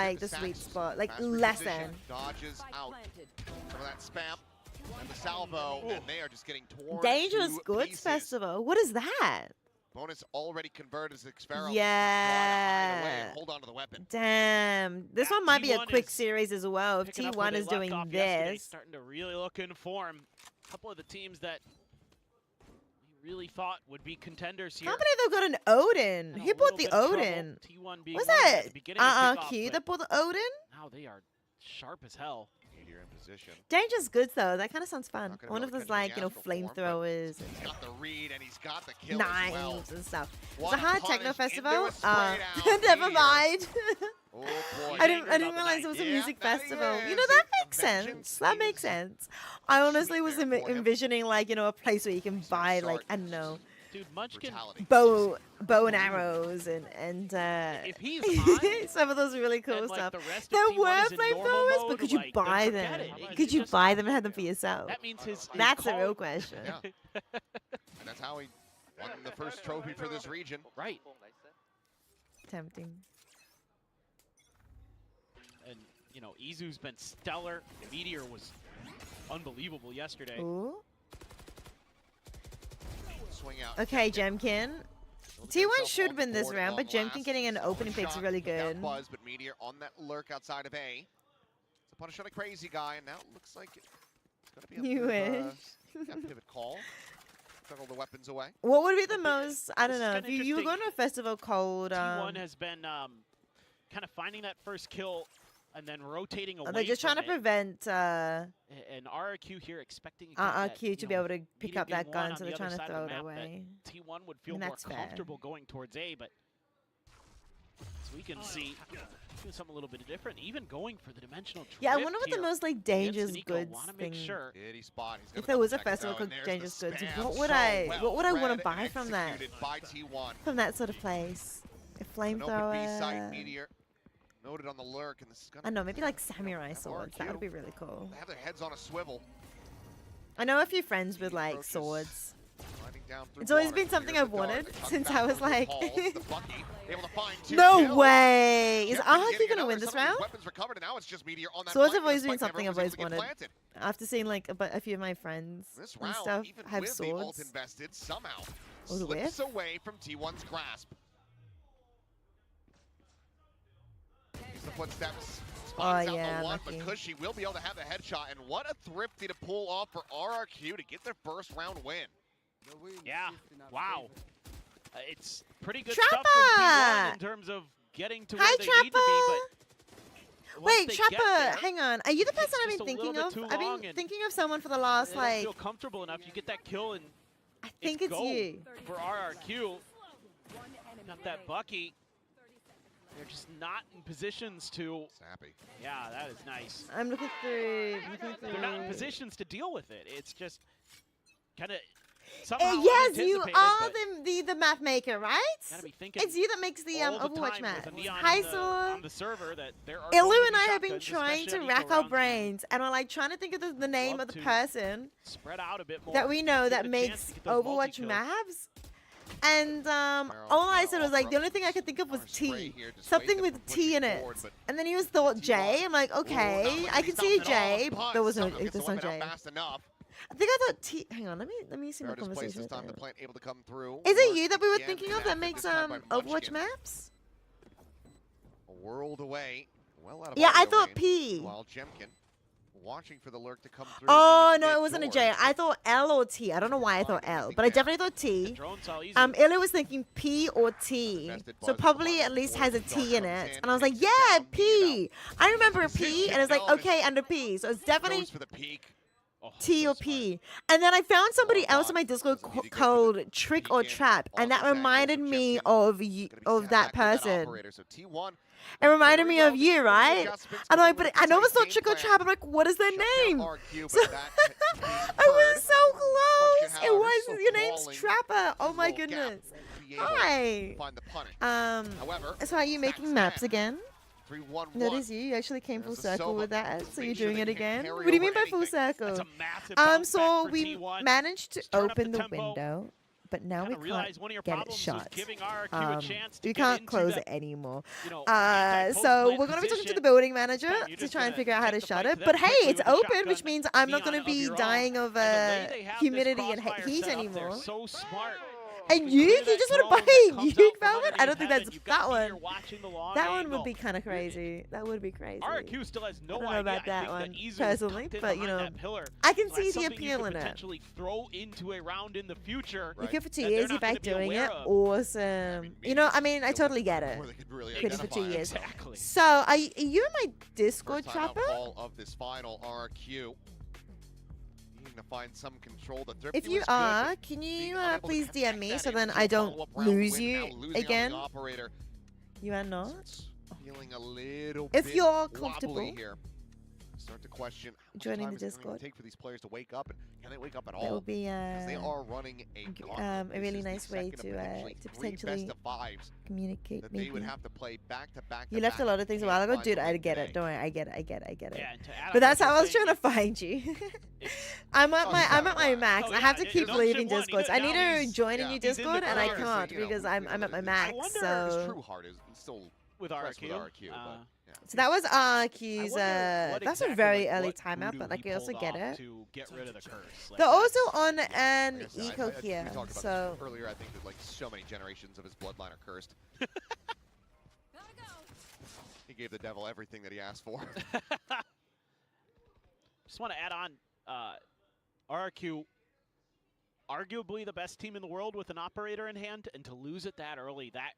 like the sweet spot, like less than. Dodges out. Some of that spam. And the salvo, and they are just getting torn Dangerous to Goods pieces. Festival. What is that? Bonus already converted as Xfero. Yeah. Hold on to the weapon. Damn. This one might be a T1 quick is series as well. If picking up where T1 they is left doing off yesterday, this. starting to really look in form. A couple of the teams that we really thought would be contenders here. Can't believe they've got an Odin. Had a Who bought little the bit of Odin? trouble, T1 being What's one at that? the beginning of kickoff, RRQ but that bought the Odin? now they are sharp as hell. Meteor in position. Dangerous Goods though. That kind of sounds fun. Not gonna I wonder be if able there's to catch like, him in the astral form, but flamethrowers He's got the read and he's got the kill and as well. knives and stuff. What It's a a hard punish techno into festival. a spray down Never Meteor. mind. Oh boy. I Dangerous didn't about the realize it was a night. music Yeah, festival. You yeah, know, that see, makes Vengeance sense. That makes is sense. I honestly sweet was there for him. envisioning like, you know, a place where you can buy like, I don't know, Dude, Munchkin, Brutality. bow and arrows and if he's on, some of those really cool and, like, stuff. the rest of There T1 were is in normal flamethrowers, but mode, could you like, then buy forget them? it. Like, Could it's you just- buy them and have them for yourself? that means his That's the call- real question. Yeah. And that's how he won the first trophy for this region. Right. Tempting. And, you know, Izu's been stellar. Meteor was unbelievable yesterday. Ooh. Swing out. Okay, Jemkin. T1 should win this round, but Jemkin Jemkin getting an opening pick's really good. Buzz, but Meteor on that lurk outside of A. It's a punish on a crazy guy, and now it looks like it's going to be a You bit of wish. a pivot call. Juggle the weapons away. What would be the most, I don't This is know, if kinda you were going interesting. to a festival called, T1 has been kind of finding that first kill and then rotating away. are they just trying to from it. prevent And RRQ here expecting again that, RRQ to you be know, able to pick Meteor up being that one gun, on so the they're other trying to side throw of the it map, away. that T1 would feel And more that's fair. comfortable going towards A, but as we can see, doing something a little bit different, even going for the dimensional drift. Yeah, I wonder what the here most like against dangerous Nico. goods Wanna thing. make sure. Diddy spot. He's If gonna there was a double check, festival though, called and there's Dangerous the Goods, spam what would so I well want to read buy and from that? executed by T1. From that sort of place? A An open B site, flamethrower. Meteor noted on the lurk, and this is I gonna. don't know, maybe like samurai swords. That would be really cool. They have their heads on a swivel. I know a few friends with like Approaches. swords. Sliding down through It's always water. been something Here's I've the dart, wanted the tuck since back I was over the like, halls, the Bucky, able to find two no kills. way! Is Jemkin RRQ getting gonna another. win this Some of these round? Weapons recovered, and now it's just Meteor on that Swords flank, have always and the been spike something never I've was always able to get wanted. planted. After seeing like a few of my friends This and round, stuff even have with the ult swords. invested, somehow Oh, the slips whiff? away from T1's grasp. Here's the footsteps. Spots out yeah, the one, lucky. but Cushy will be able to have the headshot, and what a thrifty to pull off for RRQ to get their first round win. Yeah, wow. It's pretty good Trapper! stuff from T1 in terms of getting to where Hi, they need to be, but once Wait, they get Trapper, there, hang on. Are you the person it's I've just been a little thinking bit of? too I've long been and thinking of someone for the last they don't like. feel comfortable enough. You get that kill, and I think it's go you. for RRQ. Got that Bucky. They're just not in positions to. Sappy. Yeah, that is nice. I'm looking through. They're not in positions to deal with it. It's just kind of somehow Yes, you unanticipated, are but the map maker, right? gotta be thinking It's you that makes the all the Overwatch time map. with a neon Hi, on the Sword. server that there are Ilu going to and be I have been shotguns, trying especially to on rack eco our rounds. brains, and we're like trying to think of the name Love of the to person Spread out a bit more. that we know Give that it a chance makes to get those Overwatch multi-kills. maps. And all I said was like the only thing I could think of was T, something with T in it. And then he was thought J. I'm like, okay, I can see a J, but there was no, there's no J. I think I thought T. Hang on, let me see my conversation. This time the plant able to come through. Is it you Worked that we were again, thinking of and that after makes this time by Overwatch Munchkin. maps? A world away. Well out of Yeah, I audio thought range, P. While Jemkin watching for the lurk to come through. Oh in the no, it wasn't a J. mid-doors. I thought L or T. I don't know why I thought L, but I definitely thought T. Drone's all easy. Ilya was thinking P or T, so probably at least has a T in it. And I was like, yeah, P. I remember a P, and it's like, okay, under P. So it's definitely Goes for the peak. Oh, T so or P. And then I found somebody else in my Discord called Trick or Trap, and that reminded me of that person. So T1. It reminded me of you, right? I'm like, but I know it's not Trick or Trap. I'm like, what is their name? So I was so close. It was, your name's Trapper. Oh my goodness. Hi. So are you making maps again? 3-1-1. That is you. You actually came full There's a circle Sova. with that. So you're Make sure doing they it can't again? carry What do you mean over by full anything. circle? That's a massive bounce So back for we T1. managed to Turn up open the the tempo. window but now we realize can't one of your get it problems was shut. giving RRQ a chance to We get can't into close that, it anymore. you know, So anti-post we're gonna be talking to position. the building manager Bam, you're to just try and gonna figure out how take to the shut fight it. to But them hey, quickly it's with a open, which shotgun means I'm not neon gonna of be your own. dying of And the way they have this humidity and crossfire heat set up, they're anymore. so smart. And To you clear that just want drone to that buy comes you out from Velvet? I don't underneath think heaven. that's You've got that me one. here watching the long That one angle. would be kind of crazy. That would be crazy. RRQ still has no I don't know idea. about that I one think that Izu is personally, tucked in but you behind know, that pillar. I can So see that's the something appeal you in could it. potentially throw into a round in the future. You could for 2 that they're years, you're not gonna back be doing aware it. of. Awesome. You know, I mean, I totally get it. Before they could really Pretty for 2 identify years. Exactly. So, are you in my Discord, First time out Trapper? call of this final RQ. Needing to find some control. The Thrifty If you was good, are, but can being you unable to please connect DM me that so then into I a don't follow-up round lose win, you now losing on the again? operator. You are not? Starts feeling a little If bit you're wobbly comfortable here. Start to question how much joining time the it's gonna Discord. take for these players to wake up, and can they wake up at all? That would be Because they are running a gauntlet. a This really is the nice way second of to three potentially best-of-5s communicate. that they would have to play back to back. You left a lot of things a while ago, dude. I get it. Don't worry, I get it. Yeah, and to add But on that's what how you're I was saying, trying to find you. I'm at my max. Oh, I have yeah, to it- keep no, leaving Chip won. Discords. He I did. need Now to he's- join a yeah, new he's in the Discord, and I clear. can't So, you know, because I'm at my max. His So. true heart is still with impressed RRQ. with RRQ, but yeah. So that was RQ's. what That's a exactly, very like, early what timeout, voodoo but like he I also pulled get off it. to get rid of the curse. Like, They're also on Like an I said, eco we here, talked about so this earlier. I think that like so many generations of his bloodline are cursed. He gave the devil everything that he asked for. Just want to add on, RRQ, arguably the best team in the world with an operator in hand, and to lose it that early, that,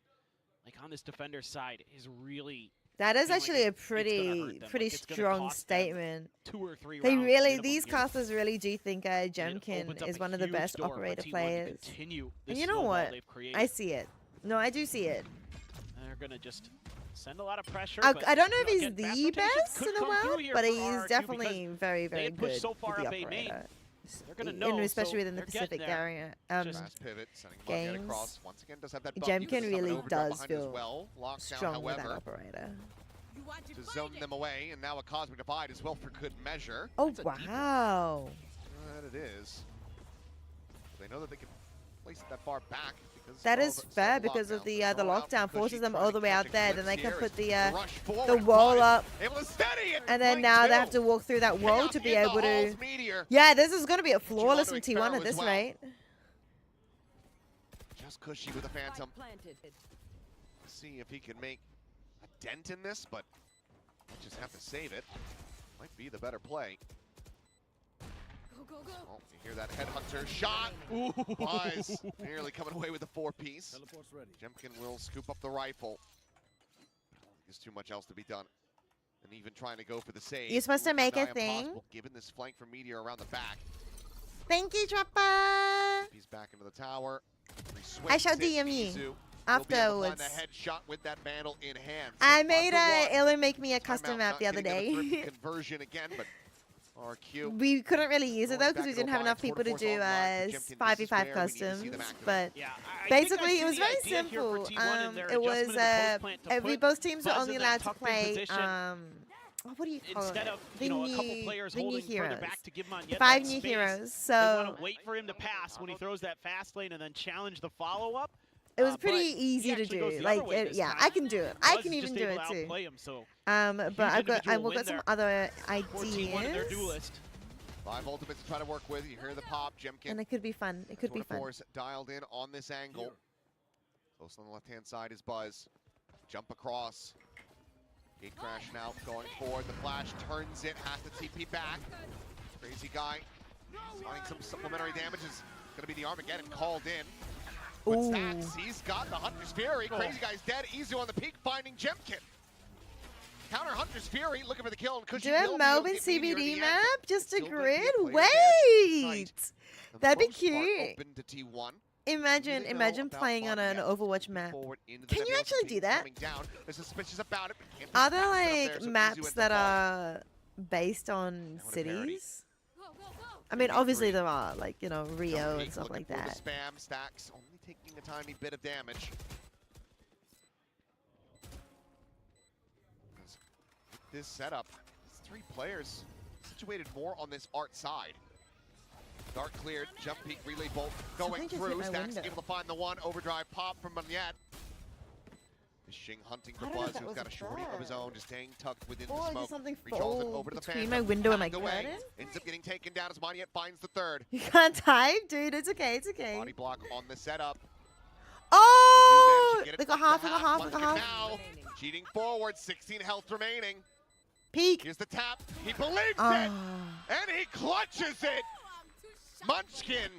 like on this defender's side, is really. that is feeling actually like a pretty them. pretty Like, it's gonna strong cost them statement. 2 or 3 They rounds really, minimum these here. casters really do think And it Jemkin opens up is a one of the huge best door for operator T1 to players. continue And this you know snowball what? they've created. I see it. No, I do see it. They're gonna just send a lot of pressure. I but, don't know if you he's again, fast the rotations best could in the come through world, here but for he's RRQ definitely because very, they very had pushed good so far with up the A main. operator. They're gonna know, Especially so within the they're getting Pacific there. area. Fast pivot, sending Bucket games. across. Once again, does have that Jemkin bump. really does behind feel as well. Lockdown, strong with that however, operator. to zone them away, and now a Cosmic Divide as well for good measure. Oh, That's a deep one. wow. That it is. They know that they can place it that far back. Because That of is some fair of the because of lockdowns. the Throw out lockdown Cushy forces them trying all to the way catch out a there. Then glimpse they can here put as the rush forward, the wall Clyde up, able to steady it, and then point now two. they have to walk through that wall Chaos to be in the able to. Halls Meteor. Yeah, this is gonna be a But you flawless want from to T1 experiment at this as well. rate. Just Cushy with a Phantom. See if he can make a dent in this, but just have to save it. Might be the better play. Oh, you hear that headhunter shot. Buzz nearly coming away with the 4-piece. Jemkin will scoop up the rifle. I don't think there's too much else to be done. And even trying to go for the save. You're supposed to make a nigh thing. impossible Given this flank from Meteor around the back. Thank you, Trapper. He's back into the tower. I shall Re-swings it. DM you Izu will be able to afterwards. find the headshot with that Vandal in hand. I So made 5-1. Iller make me a Timeout custom map not the other getting them a day. third conversion again, but RQ. We couldn't really use it though Going because we back didn't have to enough the people to Force do online for Jemkin. 5v5 This is where we need to see customs. them activate. But Yeah, I think I basically, see it was the very idea here for simple. T1 and their It was adjustment in the post plant to put both teams were Buzz only in that allowed to tucked in play. position What do you call instead it? of a couple players the new holding further heroes. back to give him on yet 5 that new space. heroes. They So want to wait for him to pass when he throws that fast lane and then challenge the follow-up. it was but pretty he easy to actually goes do. the Like, other way this yeah, time. I can do it. I Buzz can is even just do able it to too. outplay him, so But I've got individual we've got win some there other for T1 and their ideas, duelist. 5 ultimates to try to work with. You hear the pop. Jemkin. and it could be fun. It could be fun. Force dialed in on this angle. Close on the left-hand side is Buzz. Jump across. Gate crash now going forward. The flash turns it, has to TP back. Crazy guy. Finding some supplementary damage is going to be the Armageddon called in. But Ooh. Stacks, he's got the Hunter's Fury. Crazy guy's dead. Izu on the peak, finding Jemkin. Counter Hunter's Fury, looking for the kill. And Cushy Do a will be able to Melbourne get Meteor in the CBD end, map? but Just a still gonna be grid? player advantage Wait! for the That'd be most part cute. Open to T1. Imagine, They know imagine about playing on an Bobby Overwatch map. Forward into the Can you Nebulous actually Peak do that? coming down. They're suspicious about it, but can't Are put there Stacks up like there, so Izu maps ends that up are based on What a parody. cities? I mean, obviously 3. there are, like, you know, Rio Jump and peak, stuff looking like for that. the spam. Stacks only taking a tiny bit of damage. With this setup, it's 3 players situated more on this art side. Dart cleared, jump peak, relay bolt going Something just through. hit my Stacks window. able to find the one. Overdrive pop from Monyet. Shing hunting for I don't know if Buzz, that who's was got a a shorty of his threat. own, just staying tucked within Or the is it smoke. something Redraws it fall over to the between Phantom. my window and my Backed away. curtain? Ends up getting taken down as Monyet finds the third. You can't type, dude. It's okay. It's okay. Body block on the setup. Oh! Get it They got up half. to They got half. They Munchkin got half. now, cheating forward, 16 health remaining. Peek. Here's the tap. He believes it, Ah. and he clutches it. Munchkin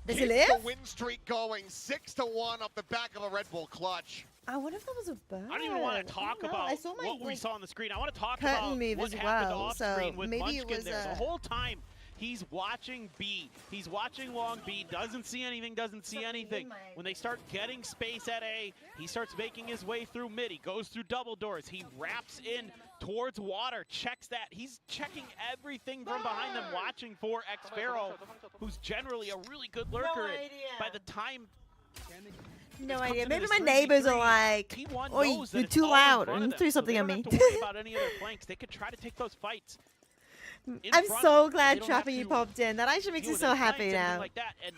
Does he keeps the live? win streak going, 6-1 off the back of a Red Bull clutch. I wonder if that was a bird. I don't even want to talk know. about I saw my, what we like, saw on the screen. I want to talk curtain about move what as happened well, off so screen with maybe it Munchkin was there. a- The whole time he's watching B. He's watching long B. Doesn't see anything. Doesn't see anything. When they start getting space at A, he starts making his way through mid. He goes through double doors. He wraps in towards water. Checks that. He's checking everything from behind them, watching for Xpharaoh, who's generally a really good lurker. And by the time No comes idea. into Maybe this my neighbors are 3v3, like, T1 "Oi, knows that you're it's too all in loud," front of and them, threw so something they at don't me. have to worry about any other flanks. They could try to take those fights. in I'm front. so They glad don't have Trapper you to popped in. That actually makes deal me with so any happy flanks, anything now. like that. And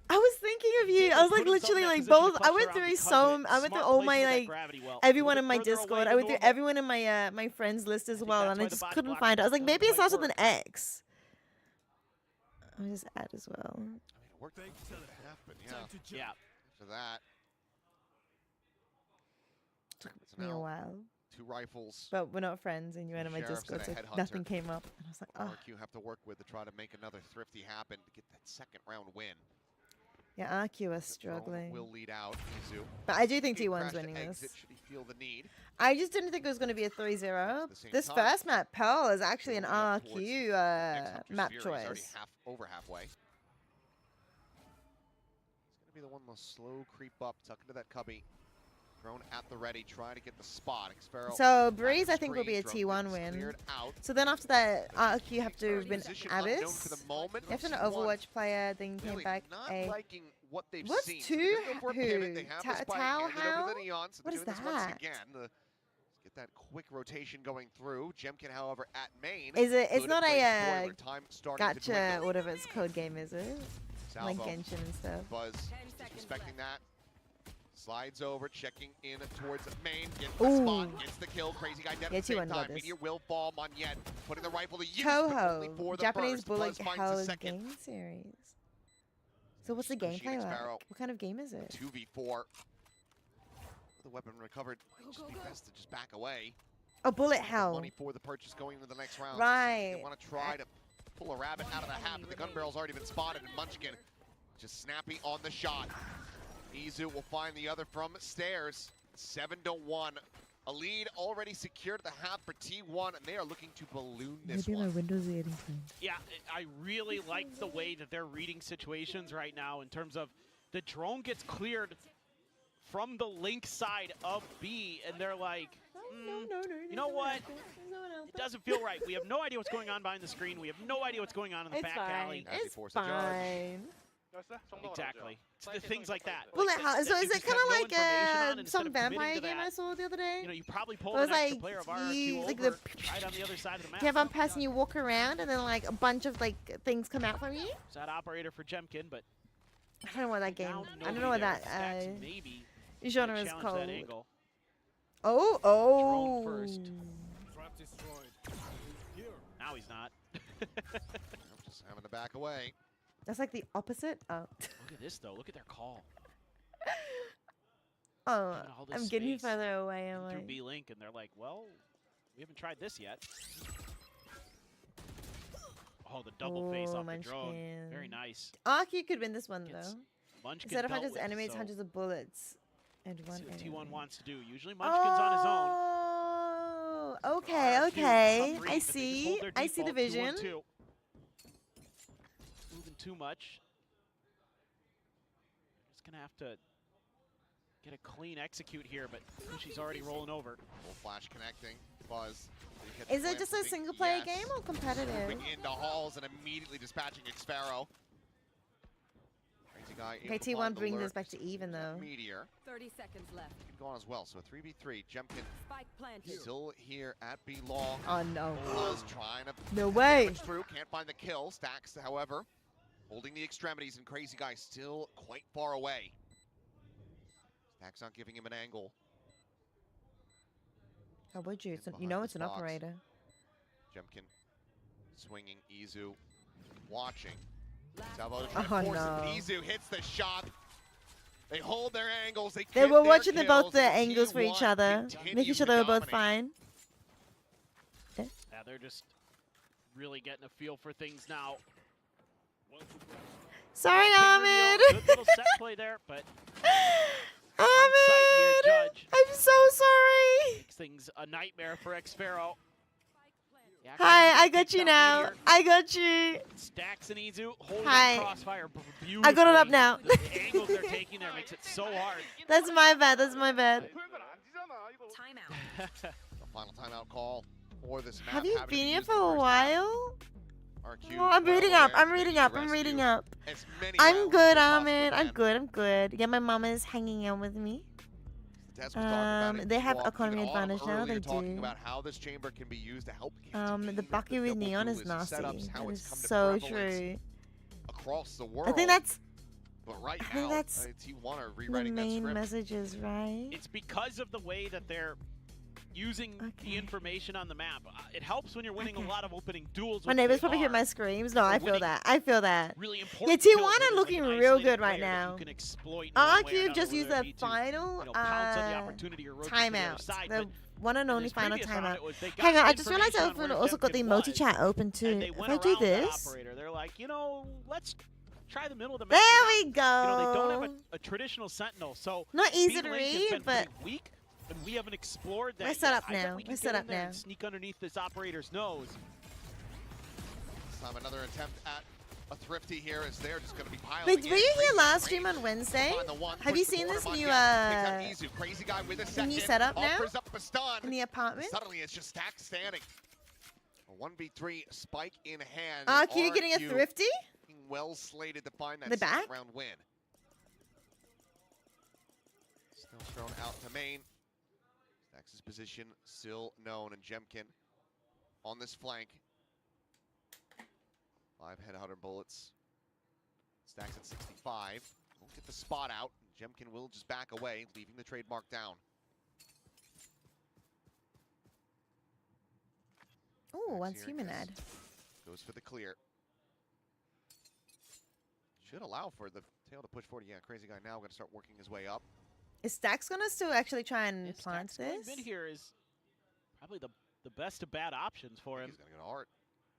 I was thinking of you. I was like put himself in literally that like position to both. I clutch went around through because so. it's I went through smart all placement my of that like gravity well. everyone A in little my bit further Discord. away I than went through normal. everyone in my my friends list as well, that's and I why the just body couldn't block find it. I was like, doesn't maybe it quite starts with an work. X. I'll just add as well. I mean, it worked half, but yeah. Yeah. After that, Took it's me a now while, 2 rifles. but we're not friends, and you went on my Sheriffs and Discord, a so headhunter. nothing came up. And I was like, oh, RQ have to work with to try to make another thrifty happen to get that second round win. yeah, RQ are The drone struggling. will lead out. Izu. But I do think Game T1's crash to winning exit this. should he feel the need. I just didn't think it was going to be a 3-0. At the same This time, first map, Pearl, is actually an building up towards RQ next Hunter's map Fury. He's already choice. over halfway. It's going to be the one to slow creep up, tuck into that cubby. Drone at the ready, try to get the spot. Xpharaoh So on Breeze, the I think, will be a screen. Drone T1 gets win. cleared out. So then after that, RQ have to win Position unknown for Abyss. the moment. You have to an T1 Overwatch player, then came really back not a. liking what they've What's seen. So they're gonna go for a pivot. They two? have Ta- the spike Tau handed over How? to the Neon, so What they're is doing this once that? again. Let's get that quick rotation going through. Jemkin, however, at main. Is it? It's good not at playing a spoiler. Time starting to gotcha, dwindle. whatever its code game is, it? Like Salvo. Genshin and stuff. Buzz respecting that. Slides over, checking in towards main. Gets the Ooh. spot, gets the kill. Crazy guy dead Yeah, at the same T1 got time. this. Meteor will fall. Monyet putting the rifle to use, but only Toho, for the Japanese first. bullet Buzz finds hell the second. game series. So what's the Pushing gameplay like? Xpharaoh. What kind of game is it? 2v4. The weapon recovered. Might just be best to just back away. Oh, bullet The hell. money for the purchase going into the next round. Right. They want to try to pull a rabbit out of the hat, but the gun barrel's already been spotted, and Munchkin just snappy on the shot. Izu will find the other from stairs. 7-1. A lead already secured at the half for T1, and they are looking to balloon this Maybe my one. Windows 8 clean. Yeah, I really like the way that they're reading situations right now in terms of the drone gets cleared from the link side of B, and they're like, you know what? It doesn't feel right. We have no idea what's going on behind the screen. We have no idea what's going on in the It's back fine. alley. As he It's forced a charge. fine. Exactly. It's the things like that. Bullet Like, hell. that So you is it just kind have of no like information on, and instead some of committing vampire to game that, I saw the other day? You know, you probably pulled It was an extra like player of you- RRQ like over, the- right on the other side of the map. You have one person, you walk around, and then like a bunch of like things come out from you. It's that operator for Jemkin, but I don't know what that game. now I don't nobody know what there. that Stacks maybe genre gonna is challenge called. that angle. Oh, oh. first. Now he's not. Just having to back away. That's like the opposite. Oh. Look at this though. Look at their call. Oh, Given all this I'm getting space further away. Am through I? B Link, and they're like, well, we haven't tried this yet. Oh, the double face Oh, off the drone. Munchkin. Very nice. RQ could win this one Gets though. Munchkin Instead of dealt hundreds of with, enemies, so hundreds of bullets, and one see what enemy. T1 wants to do. Usually Munchkin's on his own. Oh, okay, RQ okay. tough read, I but they just see. hold their I see the default, 2-1-2. vision. Moving too much. Just gonna have to get a clean execute here, but she's already rolling over. Full flash connecting. Buzz. Did he get the Is it glimpse? just I a think single player yes. game or competitive? Moving into halls and immediately dispatching Xpharaoh. Crazy Guy Okay, able to find T1 the bring lurk. this back to even though. Meteor 30 seconds left. could go on as well. So a 3v3. Jemkin Spike planted. still here at B long. Oh no. Buzz trying to No way. damage through. Can't find the kill. Stacks, however, holding the extremities, and Crazy Guy still quite far away. Stacks not giving him an angle. How would you? In You know behind it's this an box. operator. Jemkin swinging. Izu watching. Salvo Oh, force it, no. but Izu hits the shot. They hold their angles. They They get were their watching both kills, the and angles for T1 each other, continue making sure to they were both dominate. fine. Yeah, they're just really getting a feel for things now. Sorry, King Ahmed. reveal, good little set play there, but on site here, Ahmed, Judge I'm so sorry. makes things a nightmare for Xpharaoh. Yeah, Hi, I Crazy got takes you down now. Meteor. I got you. Stacks and Izu holding Hi. that crossfire beautifully. I got it up now. The angles they're taking there makes it so hard. That's my bad. That's my bad. Timeout. The final timeout call for this map. Have you having to been be here used for in the a first half. while? RQ Oh, I'm well reading up. aware I'm that they reading need up. to I'm rescue reading up. as many I'm rounds good, as they Ahmed. possibly I'm can. good. I'm good. Yeah, my mom is hanging out with me. Des was talking about it They have walk economy even Autumn advantage now. earlier, They talking do. about how this chamber can be used to help The Bucky with double neon is duelist nasty. setups, how That it's is come to so prevalence true. across the world. I think that's But right I think now, that's T1 are the rewriting that main script. messages, right? It's because of the way that they're using the information on the map. It helps when you're winning a lot of opening duels. My which neighbors they probably hear are. my screams. No, Or I feel winning that. I feel that. really Yeah, important T1 kills are when looking you're an real isolated good right player that now. you can exploit in one way or RQ another, just used whether the it be to, final pounce on the opportunity or rotate to the other timeout. side. The But one and in only this final previous round, timeout. it was they got Hang on, I just realized information on I've where also got the Jemkin emoji was, chat open too. and they If went I do around that this, operator. They're like, let's try the middle of the map. there we They don't go. have a traditional sentinel, so Not easy to B-Link has read, been but pretty weak, and we haven't explored that. we're set yet. up I bet now. we can We're get set in up there now. and sneak underneath this operator's nose. This time another attempt at a thrifty here as they're just going to be piling Wait, in. were you here Crazy last Guy stream on Wednesday? find the one, Have push you the seen corner this on new Yak, takes out Izu. Crazy Guy with a the second. new setup now Offers up a stun. in the apartment? Suddenly it's just Stack standing. A 1v3 spike in hand. RQ getting a RQ thrifty? being well slated to find that The second back? round win. Still thrown out to main. Stack's position still known, and Jemkin on this flank. 5 headhunter bullets. Stacks at 65. Won't get the spot out. Jemkin will just back away, leaving the trademark down. Oh, once Here it human goes. ad. Goes for the clear. Should allow for the tail to push forward. Yeah, Crazy Guy now going to start working his way up. Is Stax gonna still actually try and This plant Stacks going this? mid here is probably the best of bad options for him. He's going to go to Art.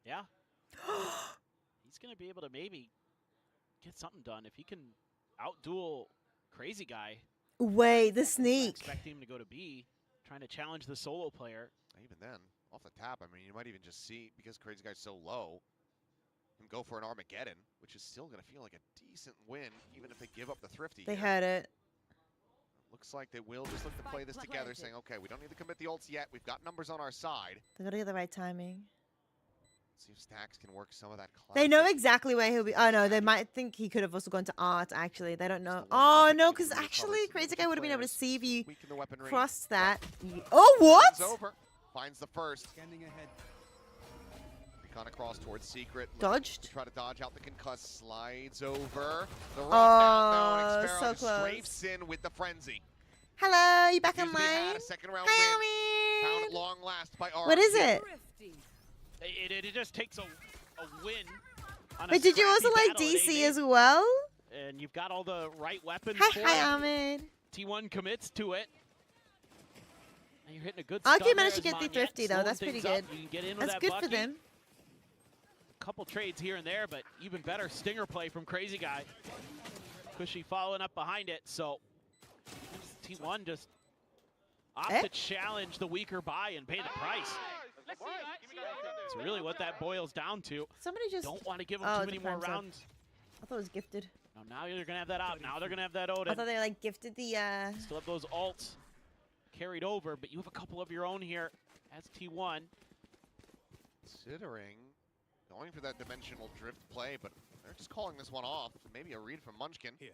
Yeah. He's going to be able to maybe get something done. If he can outduel Crazy Guy, Wait, the I sneak. expect him to go to B, trying to challenge the solo player. Even then, off the tap, I mean, you might even just see, because Crazy Guy's so low, him go for an Armageddon, which is still going to feel like a decent win, even if they give up the thrifty. They here. heard it. Looks like they will just look to play this together, saying, okay, we don't need to commit the ults yet. We've got numbers on our side. They gotta get the right timing. See if Stacks can work some of that classic. They know exactly where he'll be. Oh no, they might think he could have also gone to art. Actually, they don't know. Still Oh looking no, like because he can actually, recover some Crazy of Guy the would have been able to players see if you weak in the weaponry. crossed that. Oh what? Runs over, finds the first. Scanning ahead. Recon across towards Secret. Dodged. To try to dodge out the concuss. Slides over. The run down though, and so Xpharaoh just close. strafes in with the frenzy. Hello, you back Seems to be online? had a second round Hi, win. Found Ahmed. at long last by RQ. What is it? It just takes a win. On a Wait, did you also scrappy like battle at DC 8-8, as well? And you've got all the right weapons Hi, for hi, it. Ahmed. T1 commits to it. And you're hitting a good RQ stun managed to there get as the Monyet thrifty though. slowing That's pretty things up. good. You can get in with That's that good for Bucky. them. Couple trades here and there, but even better stinger play from Crazy Guy. Cushy following up behind it, so T1 just opt to challenge the weaker buy and pay the price. It's really what that boils down to. Somebody just Don't want to give them Oh, too it's many a more prime sub. rounds. I thought it was gifted. No, now they're going to have that out. Now they're going to have that I Odin. thought they like gifted the Still have those ults carried over, but you have a couple of your own here as T1. Considering going for that dimensional drift play, but They're just calling this one off. Maybe a read from Munchkin. Here.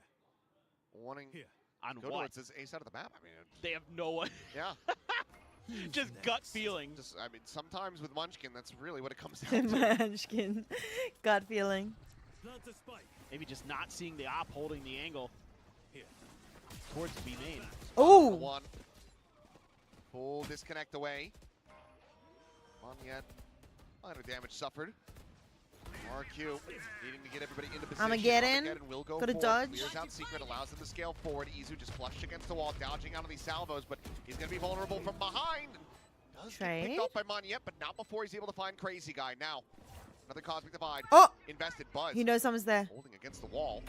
Wanting On go what? towards his ace out of the map. I mean, They have no one. yeah. Just gut feeling. Just, I mean, sometimes with Munchkin, that's really what it comes down to. Munchkin. Gut feeling. Maybe just not seeing the op holding the angle. Here. Towards B main. Oh. One. Full disconnect away. On yet. Minor damage suffered. RQ needing to get everybody into position. I'ma get in. Will go Gotta forward. dodge. Clears out Secret, allows him to scale forward. Izu just flushed against the wall, dodging out of these salvos, but he's going to be vulnerable from behind. Does get Trade. picked off by Monyet, but not before he's able to find Crazy Guy. Now, another Cosmic Divide. Oh! Invested Buzz. He knows someone's there. Holding against the wall.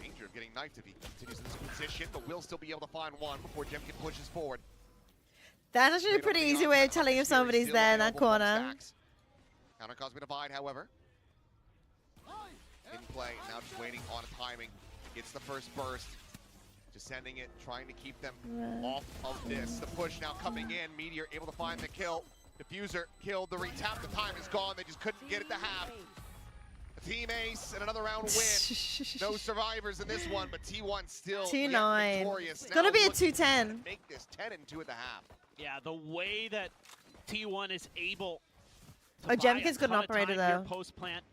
Danger of getting knifed if he continues in this position, but will still be able to find one before Jemkin pushes forward. That's actually a pretty easy way of telling if somebody's there in that corner. Counter Cosmic Divide, however. In play, now just waiting on a timing. Gets the first burst. Just sending it, trying to keep them off of this. The push now coming in. Meteor able to find the kill. Diffuser killed the retap. The time is gone. They just couldn't get it to half. A team ace and another round win. No survivors in this one, but T1 still 2-9. victorious. It's gonna Now be a looking to 2-10. Make this 10 and 2 at the half. Yeah, the way that T1 is able to Oh, buy Jemkin's a got an ton of operator, time here though. post-plant.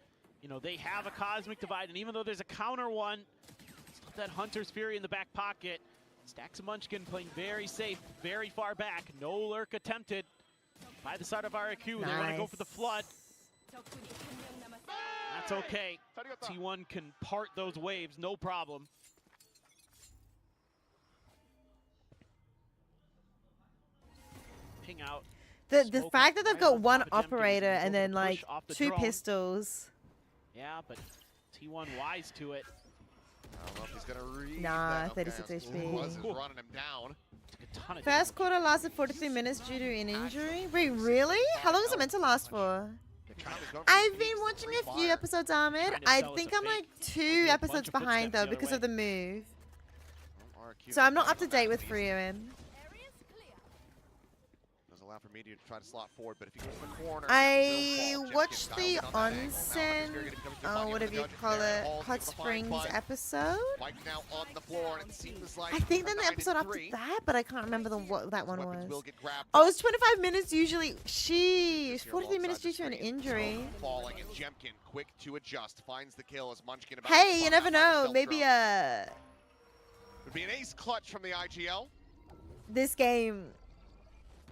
You know, they have a Cosmic Divide, and even though there's a counter one, still that Hunter's Fury in the back pocket. Stacks of Munchkin playing very safe, very far back. No lurk attempted by the side of RQ. They want to go for the flood. That's okay. T1 can part those waves, no problem. Ping out. The fact that they've got one top of Jemkin, operator he's and able to then like push off the 2 drone. pistols. Yeah, but T1 wise to it. I don't know if he's going to read Nah, that. 36 HP. Buzz is running him down. Took a ton of First quarter lasted 43 minutes due to an injury. Wait, really? How long is it meant to last for? I've been watching a few episodes, Ahmed. I think I'm like 2 episodes behind though because of the move. So I'm not up to date with Freeman. Does allow for Meteor to try to slot forward, but if he goes to the corner, I will fall. watched Jemkin the dialed in on that angle. Now onsen, Hunter's Fury gonna become too foggy whatever for you the call judges there. it, Hall's Hot able to find Springs Buzz. episode. Mike now on the floor, and it seems like I think then the a 9 episode and after 3. that, but I can't remember what that one Weapons will was. get grabbed. Oh, it's 25 minutes usually. Sheesh, Here 43 minutes alongside due the to an screen. injury. Falling, and Jemkin quick to adjust, finds the kill as Munchkin about Hey, to you spawn never out by the know. stealth Maybe drone. Would be an ace clutch from the IGL, this game.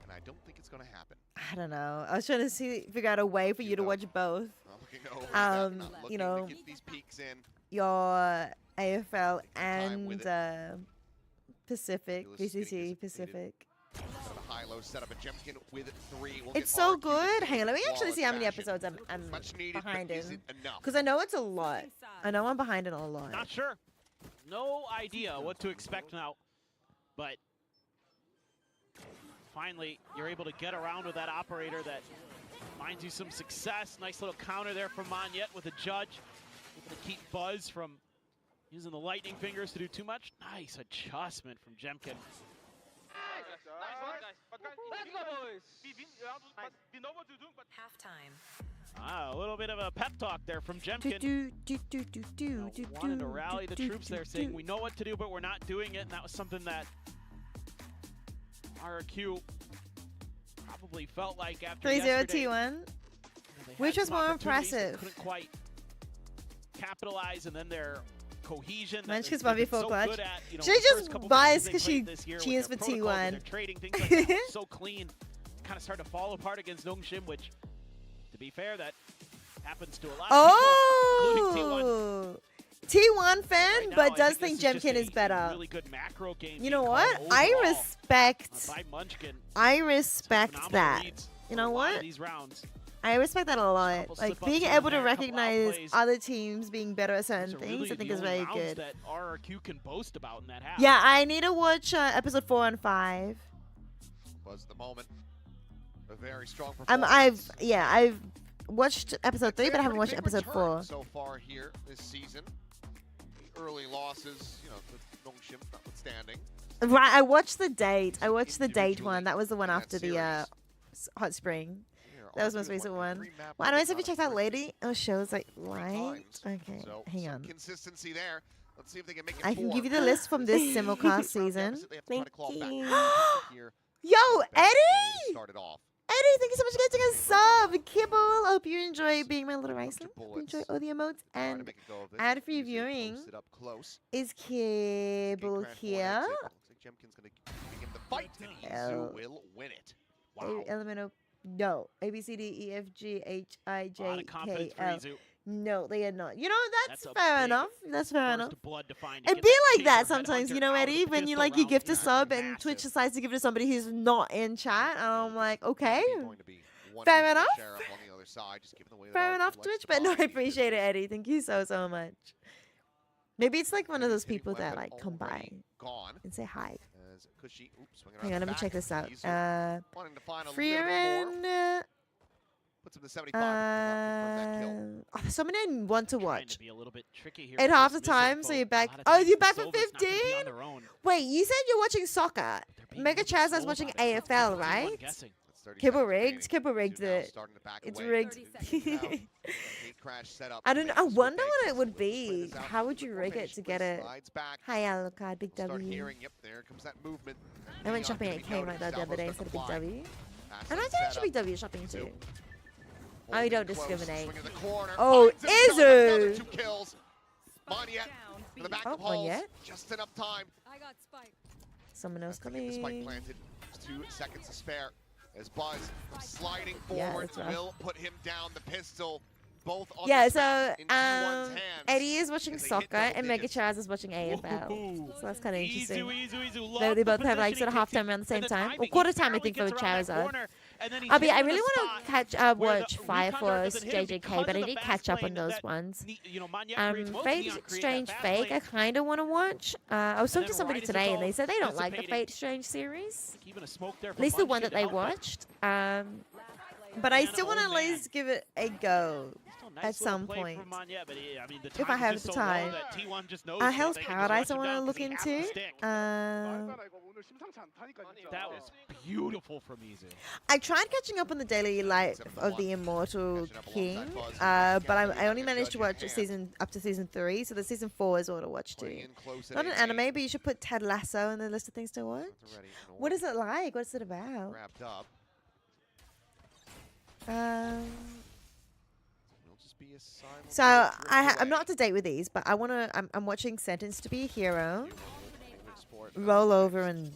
and I don't think it's going to happen. I don't know. I was trying to figure out a way for you to watch both. Not looking over that, not You looking know, to get these peaks in. your AFL time with and Pacific, Ridiculous getting VCT dissipated. Pacific. Kind of a high-low setup, but Jemkin with 3 will It's get so RQ good. to Hang on, let me actually flawless see how many fashion. episodes I'm Much needed, behind but is in. it enough? Because I know it's a lot. I know I'm behind in a lot. Not sure. No idea what to expect now. But finally, you're able to get around with that operator that finds you some success. Nice little counter there from Monyet with a judge. Able to keep Buzz from using the lightning fingers to do too much. Nice adjustment from Jemkin. Ah, a little bit of a pep talk there from Jemkin. Wanted to rally the troops there, saying we know what to do, but we're not doing it. And that was something that RQ probably felt like after 3-0 yesterday. T1. They had Which was some more opportunities that impressive? Couldn't quite capitalize, and then their cohesion. that Munchkin's they've Bobby been full so clutch. good at, you know, She the first just couple biased matches because they she played this year cheers with for their protocols and T1. their trading, things like that, so clean. Kind of started to fall apart against Nongshim, which, to be fair, that happens to a lot of people, including T1. Oh, T1 fan, Right now, but I does think think this Jemkin just is a better. really good macro game You know being what? called I overall, respect. by Munchkin. I respect Phenomenal that. leads You for know a lot what? of these rounds. I respect that a lot. Couple Like slip-ups being here able and to there, couple recognize outplays. other teams being better at certain Those are things, really I think the is only very rounds good. that RRQ can boast about in that half. Yeah, I need to watch episode 4 and 5. Was the moment. A very strong performance. I've watched episode 3, It's but I a haven't watched pretty big episode return 4. so far here this season. The early losses, you know, with Nongshim notwithstanding. Right, I watched the date. I watched the date one. That was the one after the Hot Spring. Here, That was the most recent one. What animes have you checked out lately? Oh, shows like right. Okay, So hang some on. Consistency there. Let's see if they can make it I can four. give you the list from this simulcast season. They have to try to claw back here. Yo, Eddie! Started off. Eddie, thank you so much for getting a sub. Kibble, I hope you enjoy being my little Iceland. Hope you enjoy all the emotes and ad-free viewing. Is Kibble here? Looks like Jemkin's gonna begin the fight, and Izu will win it. Wow. Element of no. A B C D E F G H I A lot J of confidence K for L. Izu. No, they are not. You know, that's a fair big enough. That's fair enough. blood to find. It be like that sometimes, you know, Eddie, when you like you gift a sub and Twitch decides to give it to somebody who's not in chat, and I'm like, okay, fair enough. Fair enough, Twitch, but no, I appreciate it, Eddie. Thank you so much. Maybe it's like one of those people that like come by and say hi. Hang on, let me check this out. Freerin. Puts him to 75. Oh, there's so many I want to watch. Be a little bit tricky here And half the because Mizzo time, so Boat, you're back. a lot of Oh, times you're the back for Silva's not gonna be 15? on their own. Wait, you said you're watching soccer. Mega Chaz is watching AFL, right? Kibble rigged. Kibble rigged it. It's rigged. I don't know. I wonder what it would be. How would you rig it to get it? Hi, Alucard, Big W. I went shopping at Kmart the other day instead of Big W. And I did actually Big W shopping too. I don't discriminate. Oh, Izu! Oh, one yet? Just enough time. Someone else The spike coming. planted. 2 seconds to spare. As Buzz sliding Yeah, forward that's rough. will put him down. The pistol, both on Yeah, the so snap into one's hands. Eddie is watching as they hit soccer double and Mega digits. Chaz is watching AFL. So that's kind of interesting. Izu, They both have like sort of half time around the same time. Or quarter time, I think, for Charizard. I mean, I really want to watch Fire Force, JJK, but I need to catch up on those ones. Fate Strange Fake, I kind of want to watch. I was talking to somebody today, and they said they don't like the Fate Strange series. At least the one that they watched. But I still want to at least give it a go at some point. If I have the time. Hell's Paradise I want to look into. That was beautiful from Izu. I tried catching up on the daily life of the Immortal King, but I only managed to watch up to season 3, so the season 4 is all to watch too. Not an anime, but you should put Ted Lasso in the list of things to watch. What is it like? What's it about? So I'm not up to date with these, but I'm watching Sentenced to be a Hero, Roll Over and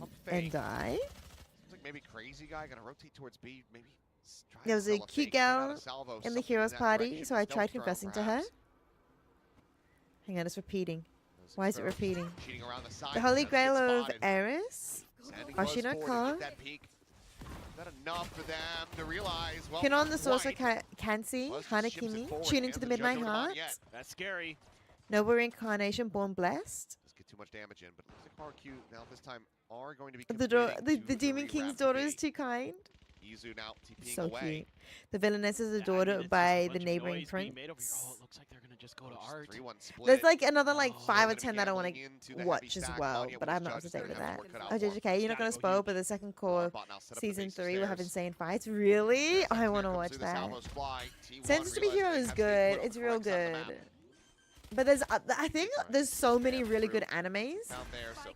Die. Seems like maybe Crazy Guy gonna rotate towards B. Maybe There was a cute girl in the Heroes Party, so I tried confessing to her. Hang on, it's repeating. Why is it repeating? The Holy Grail of Eris, Oshino Ko. Not enough for them to realize. Well, Kinon the Sorcerer Kansi, Hanakimi, Tune into the Midnight Heart. That's scary. Noble Reincarnation, Born Blessed. Let's get too much damage in, but it looks like RQ now this time are going to be The Demon King's daughter is too kind. Izu now TPing So away. cute. The villainess is adored by the neighboring prince. Oh, it looks like they're gonna just go to art. There's like another like 5 or 10 that I want to watch as well, but I'm not up to date with that. Oh, JJK, you're not going to spoil, but the second core season 3 will have insane fights. Really? I want to watch that. Sentenced to be Hero is good. It's real good. But I think there's so many really good animes.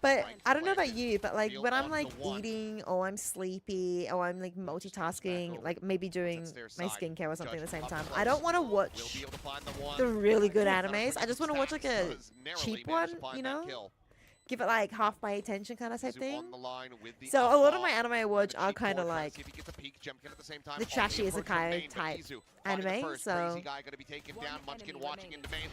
But I don't know about you, but like when I'm like eating or I'm sleepy or I'm like multitasking, like maybe doing my skincare or something at the same time, I don't want to watch the really good animes. I just want to watch like a cheap one, you know? Give it like half my attention kind of type thing. So a lot of my anime I watch are kind of like the trashy isekai type anime. So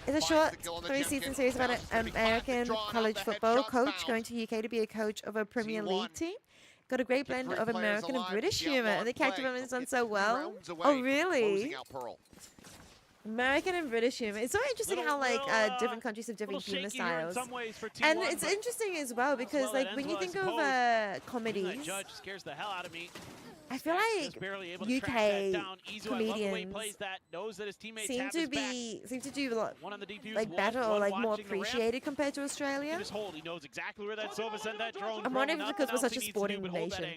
it's a short 3-season series about an American college football coach going to UK to be a coach of a Premier League team. Got a great blend of American and British humor, and the character development is done so well. Oh really? American and British humor. It's so interesting how like different countries have different humor styles. And it's interesting as well because like when you think of comedies, scares the hell out of me. I feel like UK comedians seem to do like better or like more appreciated compared to Australia. He knows exactly where that Silva sent that drone. I'm wondering if it's because we're such a sporting nation.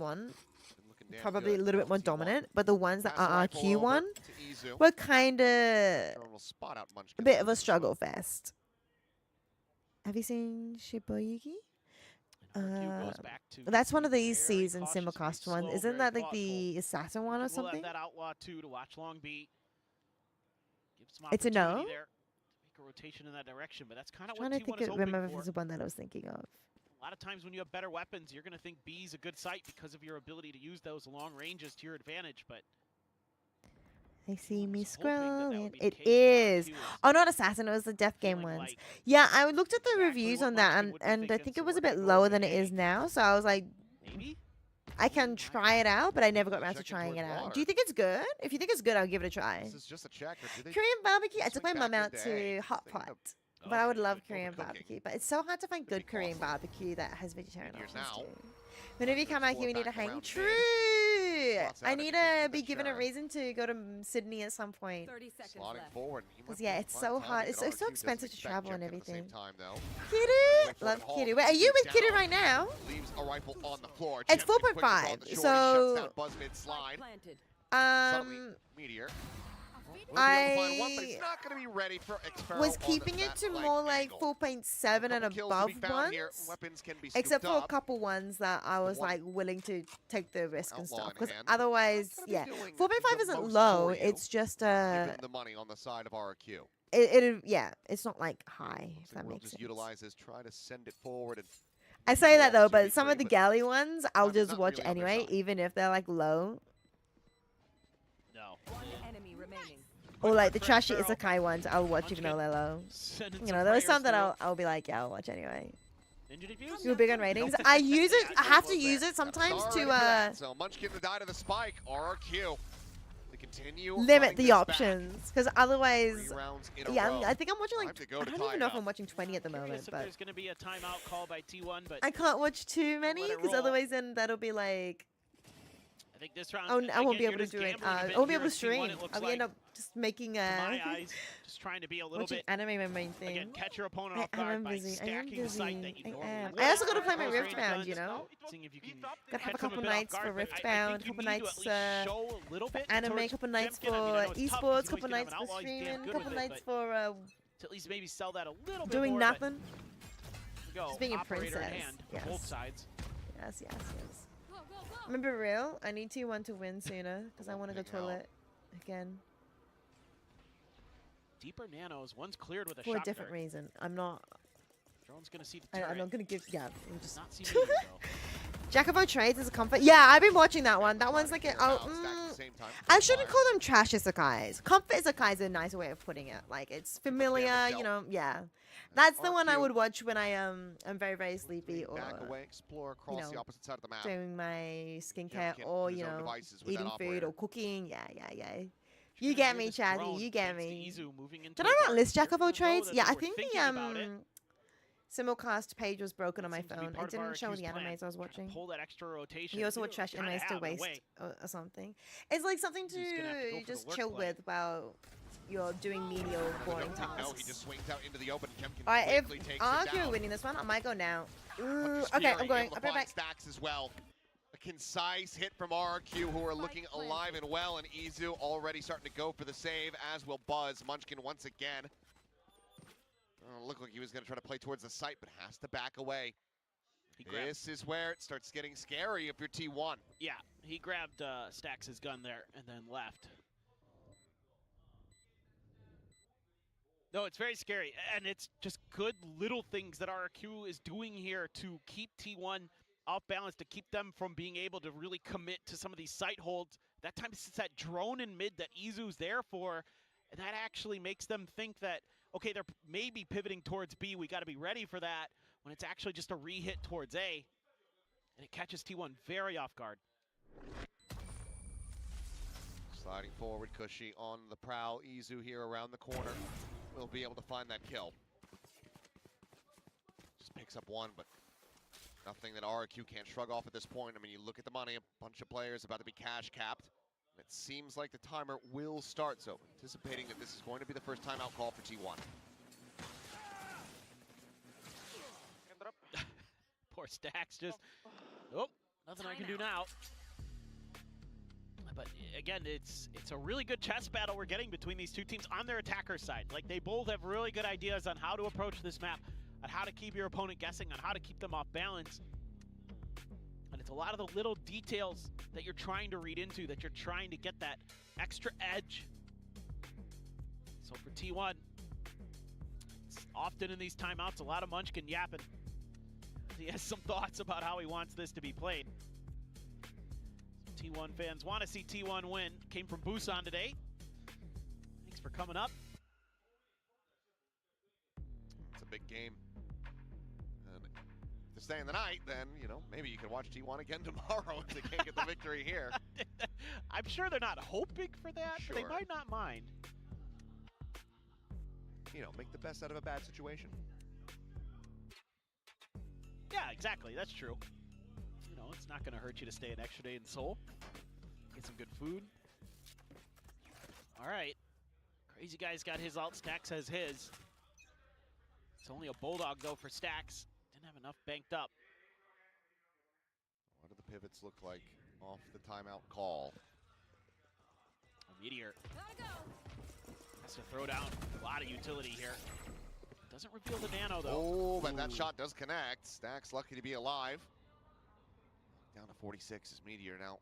one, Looking damn probably a good. little bit more T1. dominant, but the ones that Pass are rifle RRQ over one to Izu. were kind of Sure will spot out a Munchkin bit of a as struggle well. fest. Have you seen Shiboyuki? goes back to That's one of these very season cautious, very simulcast ones. slow, Isn't very that like thoughtful. the assassin one or We'll something? have that Outlaw 2 to watch long beat. Give some It's a opportunity no? there to make a rotation in that direction, but that's kind of I'm what trying to T1 is hoping remember if for. it's the one that I was thinking of. A lot of times when you have better weapons, you're going to think B's a good site because of your ability to use those long ranges to your advantage, but They see me was hoping that scrolling. would be the It case. is. RQ is Oh, not assassin. It was the death game feeling ones. like Yeah, I looked at the exactly reviews what on that, Munchkin would be and I thinking, think so it was we're a bit gonna go lower with than it A. is now. So I was like, Maybe? I can try it out, but I never got around to Checking trying it towards out. water. Do you think it's good? If you think it's good, I'll give it a try. This is just a check. Or do they Korean barbecue. I took my swing mum back out into to A? Hot Thinking Pot. of But I would Okay, love good Korean cooking. barbecue. But it's so hard to find Could good be Korean costly. barbecue that has vegetarian Here's options now. too. Whenever you come out here, we need to Back hang. around mid. True. Slots I out need everything to for be the given a turn. reason to go to Sydney at some point. 30 seconds Slotting left. forward. He might Because be yeah, able to it's find so timing hard. that It's so RQ doesn't expensive to expect travel and Jemkin at the same everything. time, though. Kitty, Wait for love it, Hall Kitty. Wait, are you shoots with Kitty down. right now? Leaves a rifle on the floor. It's Jemkin quick to draw 4.5, the short. He so- shuts down Buzz mid-slide. Planted. Suddenly, Meteor. Will be able to find one, but I he's not going to be ready for Experiment was on keeping it that to leg more like angle. 4.7 and Couple kills to be above found ones. here. Weapons can be Except scooped for a up. couple ones that I was One like willing to take the risk and outlaw stuff. in Because hand. otherwise, Not gonna be yeah, doing 4.5 the isn't most low. for you, It's just given the money on the side of RQ. yeah, it's not like high. If that We'll makes just sense. utilize this, try to send it forward. And I say that though, to but be some of the free, but galley ones, I'll time is just not watch really on their anyway, side. even if they're like low. No. One enemy remaining. Or like the for trashy Sparrow. Isekai ones, I'll watch even though Munchkin. they're low. Sending You some know, there are prayers some that through. I'll be like, yeah, I'll watch anyway. Ninja defuse? You're big on ratings. I use it. I have to use it sometimes Sorry to for that. So Munchkin to die to the spike. RQ. They continue limit running the this back. options, because otherwise, 3 rounds in a yeah, row. I think I'm watching like Time to go I to don't tie even it know if up. I'm watching 20 at the moment, Curious if but there's going to be a timeout call by T1, but I can't watch too many let it because roll. otherwise then that'll be like I think this round. I won't be again, able to you're do just it. gambling a I bit won't be here able to at T1, stream. it looks I'll like, end up just making to my eyes, just trying to be a little watching bit. anime my main thing. Again, catch your opponent I off guard am by busy. I am stacking the site that busy. you I normally am. would. I also got to play my Close range Riftbound, guns, you know. Seeing if you can Gotta have a catch them couple bit off nights for guard, but I Riftbound, think you couple need to nights at least show a little bit anime, towards couple nights Jemkin. I mean, I for know it's tough 'cause you esports, know couple he's gonna have nights an for outlaw, he's damn streaming, good couple with it, nights but for to at least maybe sell that a little bit doing more, but nothing. go, Just being a operator in princess. hand, Yes. both sides. Yes. Remember real? I need T1 to win sooner because I want to go Ping out. toilet again Deeper nanos, one's cleared with a for a shotgun. different reason. I'm not. Drone's gonna see the turret. I'm not gonna give. Yeah, I'm just. Not see Meteor, though. Jack of all trades is a comfort. Yeah, I've been watching that one. That one's like a. I shouldn't call them trash isekais. Comfort isekais is a nicer way of putting it. Like it's familiar, you know. Yeah, that's the one I would watch when I'm very sleepy or Back away, explore across know, the opposite side of the map. doing my skincare Jemkin or with you his own know devices with that eating food operator. or cooking. Yeah. You get me, Chazzy. You get me. Izu moving into Did a I not dark list Jack of all area, though, trades? that Yeah, they I were think thinking the about it. simulcast page was broken on my Seems to be phone. I part of didn't show RQ's the plan, animes I was trying to watching. Pull that extra rotation. You also watch trash Kinda animes to have in a waste way. or something. It's like something He's gonna have to go to for the just lurk chill play. with while you're doing menial, boring No, tasks. he just swings out into the open. Jemkin Alright, if quickly takes it RQ are down. winning this one, I might go now. Ooh, Hunter's okay, Fury I'm going. able to I'll be right find back. Stacks as well. A concise hit from RQ, who are looking alive and well, and Izu already starting to go for the save, as will Buzz. Munchkin once again. Looked like he was going to try to play towards the site, but has to back away. This is where it starts getting scary if you're T1. Yeah, he grabbed Stax' gun there and then left. No, it's very scary, and it's just good little things that RQ is doing here to keep T1 off balance, to keep them from being able to really commit to some of these site holds. That time it's that drone in mid that Izu's there for, and that actually makes them think that, okay, they're maybe pivoting towards B, we got to be ready for that, when it's actually just a re-hit towards A, and it catches T1 very off guard. Sliding forward, Cushy on the prowl. Izu here around the corner will be able to find that kill. Just picks up one, but nothing that RQ can't shrug off at this point. I mean, you look at the money, a bunch of players about to be cash capped. It seems like the timer will start, so anticipating that this is going to be the first timeout call for T1. Poor Stax just, oh, nothing I can do now. But again, it's a really good chess battle we're getting between these two teams on their attacker side. Like, they both have really good ideas on how to approach this map, on how to keep your opponent guessing, on how to keep them off balance. It's a lot of the little details that you're trying to read into, that you're trying to get that extra edge. So for T1, it's often in these timeouts, a lot of Munchkin yapping. He has some thoughts about how he wants this to be played. T1 fans want to see T1 win. Came from Busan today. Thanks for coming up. It's a big game. And to stay in the night, then, you know, maybe you can watch T1 again tomorrow if they can't get the victory here. I'm sure they're not hoping for that, Sure. but they might not mind. You know, make the best out of a bad situation. Yeah, exactly. That's true. You know, it's not going to hurt you to stay an extra day in Seoul. Get some good food. All right. Crazy Guy's got his ult. Stacks has his. It's only a Bulldog, though, for Stacks. Didn't have enough banked up. What do the pivots look like off the timeout call? A Meteor has to throw down a lot of utility here. Doesn't reveal the nano, though. Oh, but that shot does connect. Stacks lucky to be alive. Down to 46 is Meteor now.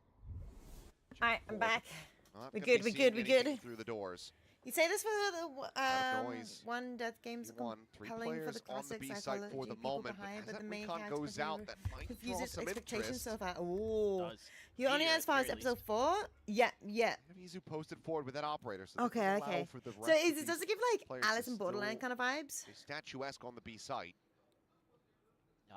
Alright, I'm back. Not We gonna good, be we seeing good, we anything good. Through the doors. You say this for Out of the noise. one death games One, three compelling for players the on the classic B side psychology for the people moment, but behind, as but that the main recon character goes out, that might draw confuses some expectations interest. so far. Ooh. Does. You only Meteor as far at as the very episode 4? Yeah, yeah. Mizu posted forward with that operator, so Okay, this will allow okay. for the So rest of does these it give like players to Alice in Borderland still kind of vibes? stay statuesque on the B site.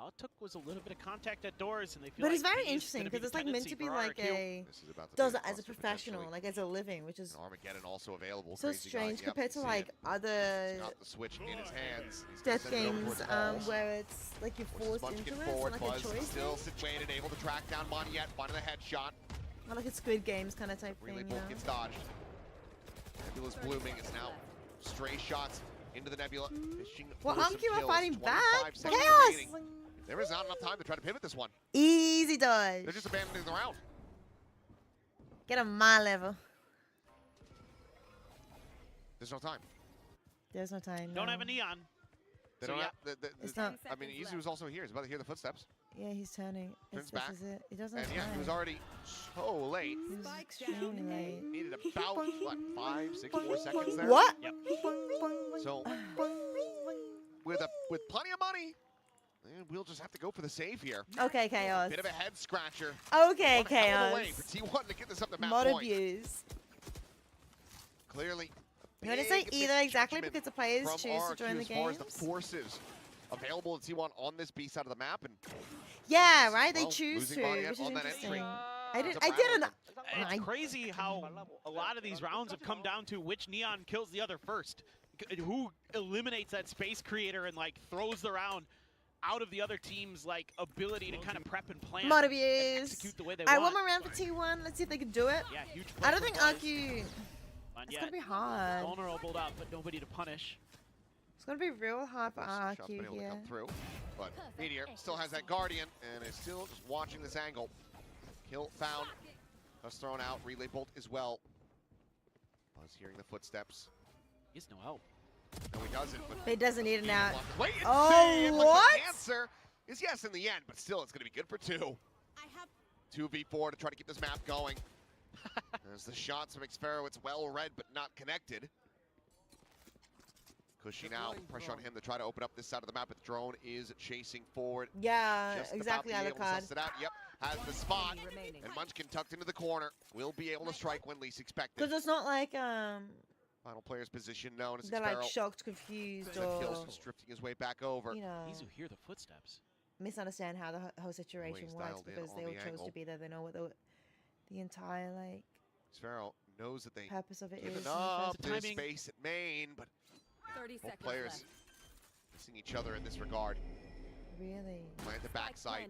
All it took was a little bit of contact at doors, and they feel But like it's very B is interesting gonna be because the it's like meant tendency to be for like RRQ. a This is about to does be it a as a cluster professional, potentially. like as a living, which is And Armageddon also available. so Crazy strange Guy, compared yep, to see like it. other He's got the switch in his hands. He's gonna death send it over games towards Balls. where it's like you're Forces forced Munch into get it, forward. so like Buzz a choice still thing. situated, able to track down Moniette, finding the headshot. Or like a Squid Games kind of type Relay thing, bolt gets dodged. Nebula's blooming. It's now stray shots into the Nebula. Fishing Well, for some Anki were kills. fighting 25 back. seconds Chaos! remaining. There is not enough time to try to pivot this one. Easy dodge. They're just abandoning the round. Get on my level. There's no time. There's no time. Don't no. have a neon. They So don't yeah. have. It's not. I mean, Izu's also here. He's about to hear the footsteps. Yeah, he's turning. Turns This back. is it. He doesn't And have yeah, time. he was already so late. He was extremely late. Needed about, what, 5, 6 more seconds there? What? Yep. So, with plenty of money, we'll just have to go for the save here. Okay, Chaos. Bit of a head scratcher. Okay, One hell of a way Chaos. for T1 to get this up to map Mod point. abuse. Clearly, You want to say big either exactly misjudgment because the players from choose to join RRQ the as far as games? the forces available to T1 on this B side of the map, and Yeah, right. They well, choose losing to, Moniette which is on that interesting. entry. I It's a didn't. battle. It's crazy how a lot of these rounds have come down to which neon kills the other first. Who eliminates that space creator and like throws the round out of the other team's like ability to kind of prep and plan Mod and abuse. execute the way they Alright, want. one more round for T1. Let's see if they can do it. Yeah, huge. I don't play think from Buzz. Arcu. Not It's yet. gonna be hard. Vulnerable up, but nobody to punish. It's gonna be real hard for Shot's been Arcu able to here. come through, but Meteor still has that Guardian and is still just watching this angle. Kill found. That's thrown out. Relay bolt as well. Buzz hearing the footsteps. He has no help. No, he doesn't. But He doesn't need it now. wait and Oh, see. And what? The answer is yes in the end, but still, it's going to be good for 2. 2v4 to try to keep this map going. As the shots from Xfero, it's well read but not connected. Cushy now, pressure on him to try to open up this side of the map, but the drone is chasing forward. Yeah, Just exactly. about to be able to Alucard. suss it out. Yep, has the spot. And Munchkin tucked into the corner. Will be able to strike when least expected. Because it's not like Final player's position known as they're like Xfero. shocked, confused, That or kills just drifting his way back over. you know, Izu hear the footsteps. misunderstand how the whole situation he's works dialed in because on they all the chose angle. to be there. They know what the entire like Xfero knows that they purpose of it is. given in the up first this place. space at main, but 30 both seconds players left. missing each other in this regard. Really? Plant the backside.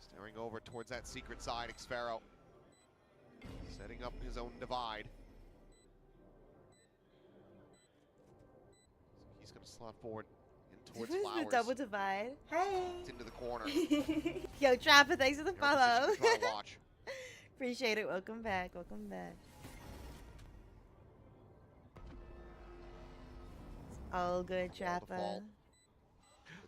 Staring over towards that secret side, Xfero. Setting up his own divide. He's going to slot forward in towards Who's Flowers. the double divide? Hey! It's into the corner. Yo, Trapper, thanks for the In a follow. position to try to watch. Appreciate it. Welcome back. Welcome back. All good, Trapper. The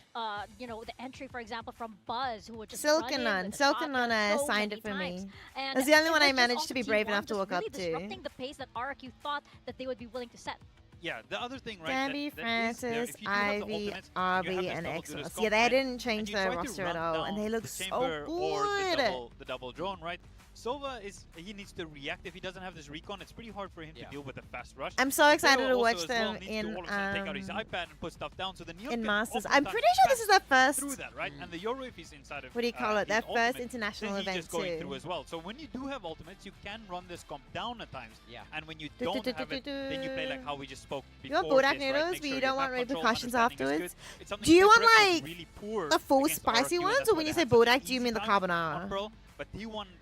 you know, the entry, for example, from Buzz, who would just Silkenon signed it for me. And That's the only it one was I just managed also to be T1 brave enough to just walk up really to. disrupting the pace that RRQ thought that they would be willing to set. Yeah, the other thing, right? Gabby, that is there, Francis, if you do have the Ivy, ultimates, you have Arby, this and double Exos. duelist Yeah, they comp, didn't and change you their try to roster at run all, and down they look the so chamber or good. the double drone, right? Sova he needs to react. If he doesn't have this recon, it's pretty hard for him to deal with a fast rush. I'm so excited Zero to also watch as well them needs in to all of a sudden take out his iPad and put stuff down. So the Neon in can Masters. oftentimes I'm pretty sure this is their pass first. through that, right? And the Euro, if he's inside of What do you call it? Their his first ultimate, international then he's event just going too. through as well. So when you do have ultimates, you can run this comp down at times. Yeah. And when you don't have it, then you play like how we just spoke You before. want Bodak this, right? noodles, Make but sure you your don't want map control, repercussions understanding is afterwards? good. It's something Do you want Paperx is like really poor the full against spicy RRQ, and ones, that's or why when they you say have such an Bodak, do you easy mean the time on carbonara? Pearl, but T1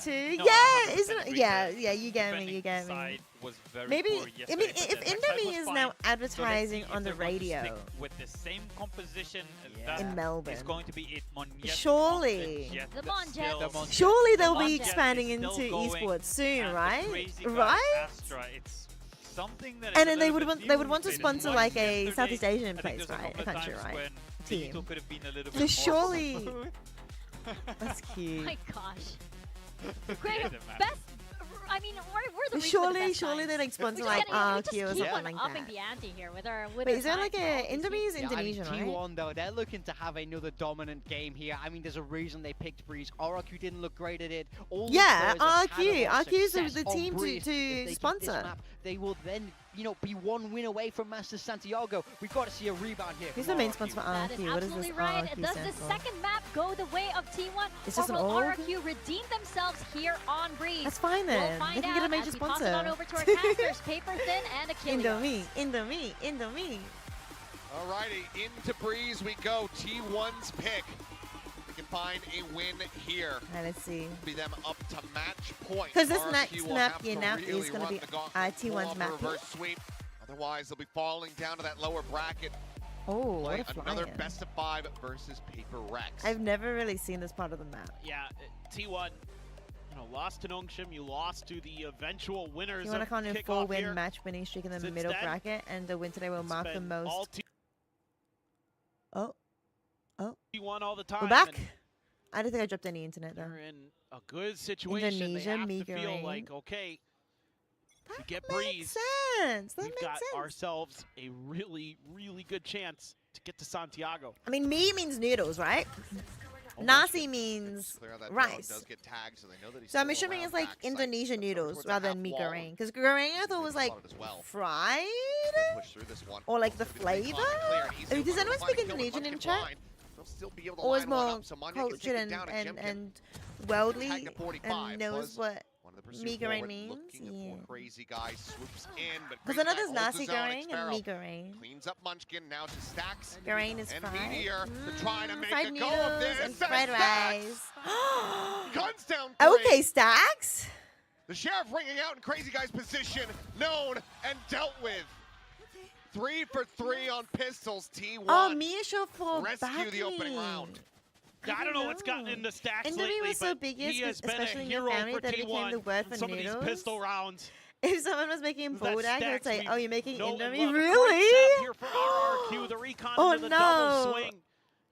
too. No, Yeah, I'm not isn't it? defending Yeah, the yeah, you get me, defending you get me. side was very Maybe, poor I mean, yesterday, but if the backside Indomie was is fine. now So let's see advertising if on the they're going to stick radio with the same composition Yeah. in that Melbourne, is going to be it Monjet, surely, Jet, The Monjet. The Monjet. surely they'll The be Monjet expanding is still into going, esports soon, and the right? crazy guy Right? Astra, it's something that is And a then they little would bit want new. want to They did sponsor one like a yesterday. Southeast Asian I think place, there's a right? A couple of country, times right? when Team. Digital could have been a little So bit more surely, smooth. that's cute. My gosh. Yeah, Great. the map. Best I mean, we're the reason for the Surely, best surely times. they like sponsor We like just RQ or keep something on like upping that. the ante here with our Wait, is there like times, a obviously. Indomie's Yeah, Indonesian, I mean, right? T1 though, they're looking to have another dominant game here. I mean, there's a reason they picked Breeze. RQ didn't look great at it. All these Yeah, players have had a RQ. lot of RQ is success the on team to- Breeze. to If they get this sponsor. map, they will then, you know, be one win away from Masters Santiago. We've got to see a rebound here. Who's from the main RQ. sponsor for That is RQ? What does this absolutely right. RQ Does stand the for? second map go the way of T1, It's or just an will org? RQ redeem themselves here on Breeze? That's fine We'll then. find They can out get a major as we toss it sponsor. on over to our casters, Paper Thin and Achilles. Indomie. Alrighty, into Breeze we go. T1's pick. We can find a win here. Alright, let's see. Be them up to match point. Because this RQ next will map, have yeah, to now really is going to run be the gauntlet, pull T1's off a map reverse pick. sweep. Otherwise, they'll be falling down to that lower bracket. Oh, Play what a another fly-in. best of 5 versus Paper Rex. I've never really seen this part of the map. Yeah, T1, you know, lost to Nongshim. You lost to the eventual winners You want to of count in Kickoff 4-win here. match winning streak in the Since middle then, bracket, and the win today will It's mark the been all most. Oh. T1 all the time. We're back. and I don't think I dropped any internet though. They're in a good situation. Indonesia, they have to meager feel rain. like, okay, to get Makes Breeze, sense. That we've makes got sense. ourselves a really, really good chance to get to Santiago. I mean, me means noodles, right? Oh, Nasi means Clear that drone rice. does get tagged, so they know that he's So I'm still assuming around it's like backside. Indonesian Goes noodles towards the rather than half mee wall. goreng. Because goreng I thought Maybe was like spotted as well. fried? Gonna push through this one. Or like the It's gonna be the big flavor? climb and clear, and easy. I mean, does Looking anyone to find speak a kill, but Indonesian in Munchkin chat? blind. They'll still be able to Or is line one more up, so Manya can take cultured it down, and Jemkin and worldly tagged at 45 and knows was what one of the pursuit mee goreng forward, means? looking Yeah. for Crazy Guy, swoops in, but Because I know Crazy there's Guy holds nasi his own. goreng and Exparrow mee goreng. cleans up Munchkin, now to Stacks. Goreng is and fried. Meteor to try to make Fried a go of noodles this. and fried Stacks rice. guns down Okay, three. Stacks. The Sheriff ringing out in Crazy Guy's position, known and dealt with. 3 for 3 on pistols, T1. Oh, Mia showed for rescue the opening backing. round. I don't know what's gotten into Stacks Indomie lately, was so but big, he has been a especially in your hero family, for that it became T1 the word in for some of these noodles. pistol rounds. If someone was making That Bodak, it would Stacks, say, we "Oh, you're making know and Indomie, love. A great really?" setup here for RRQ, the recon Oh, into the double no. swing.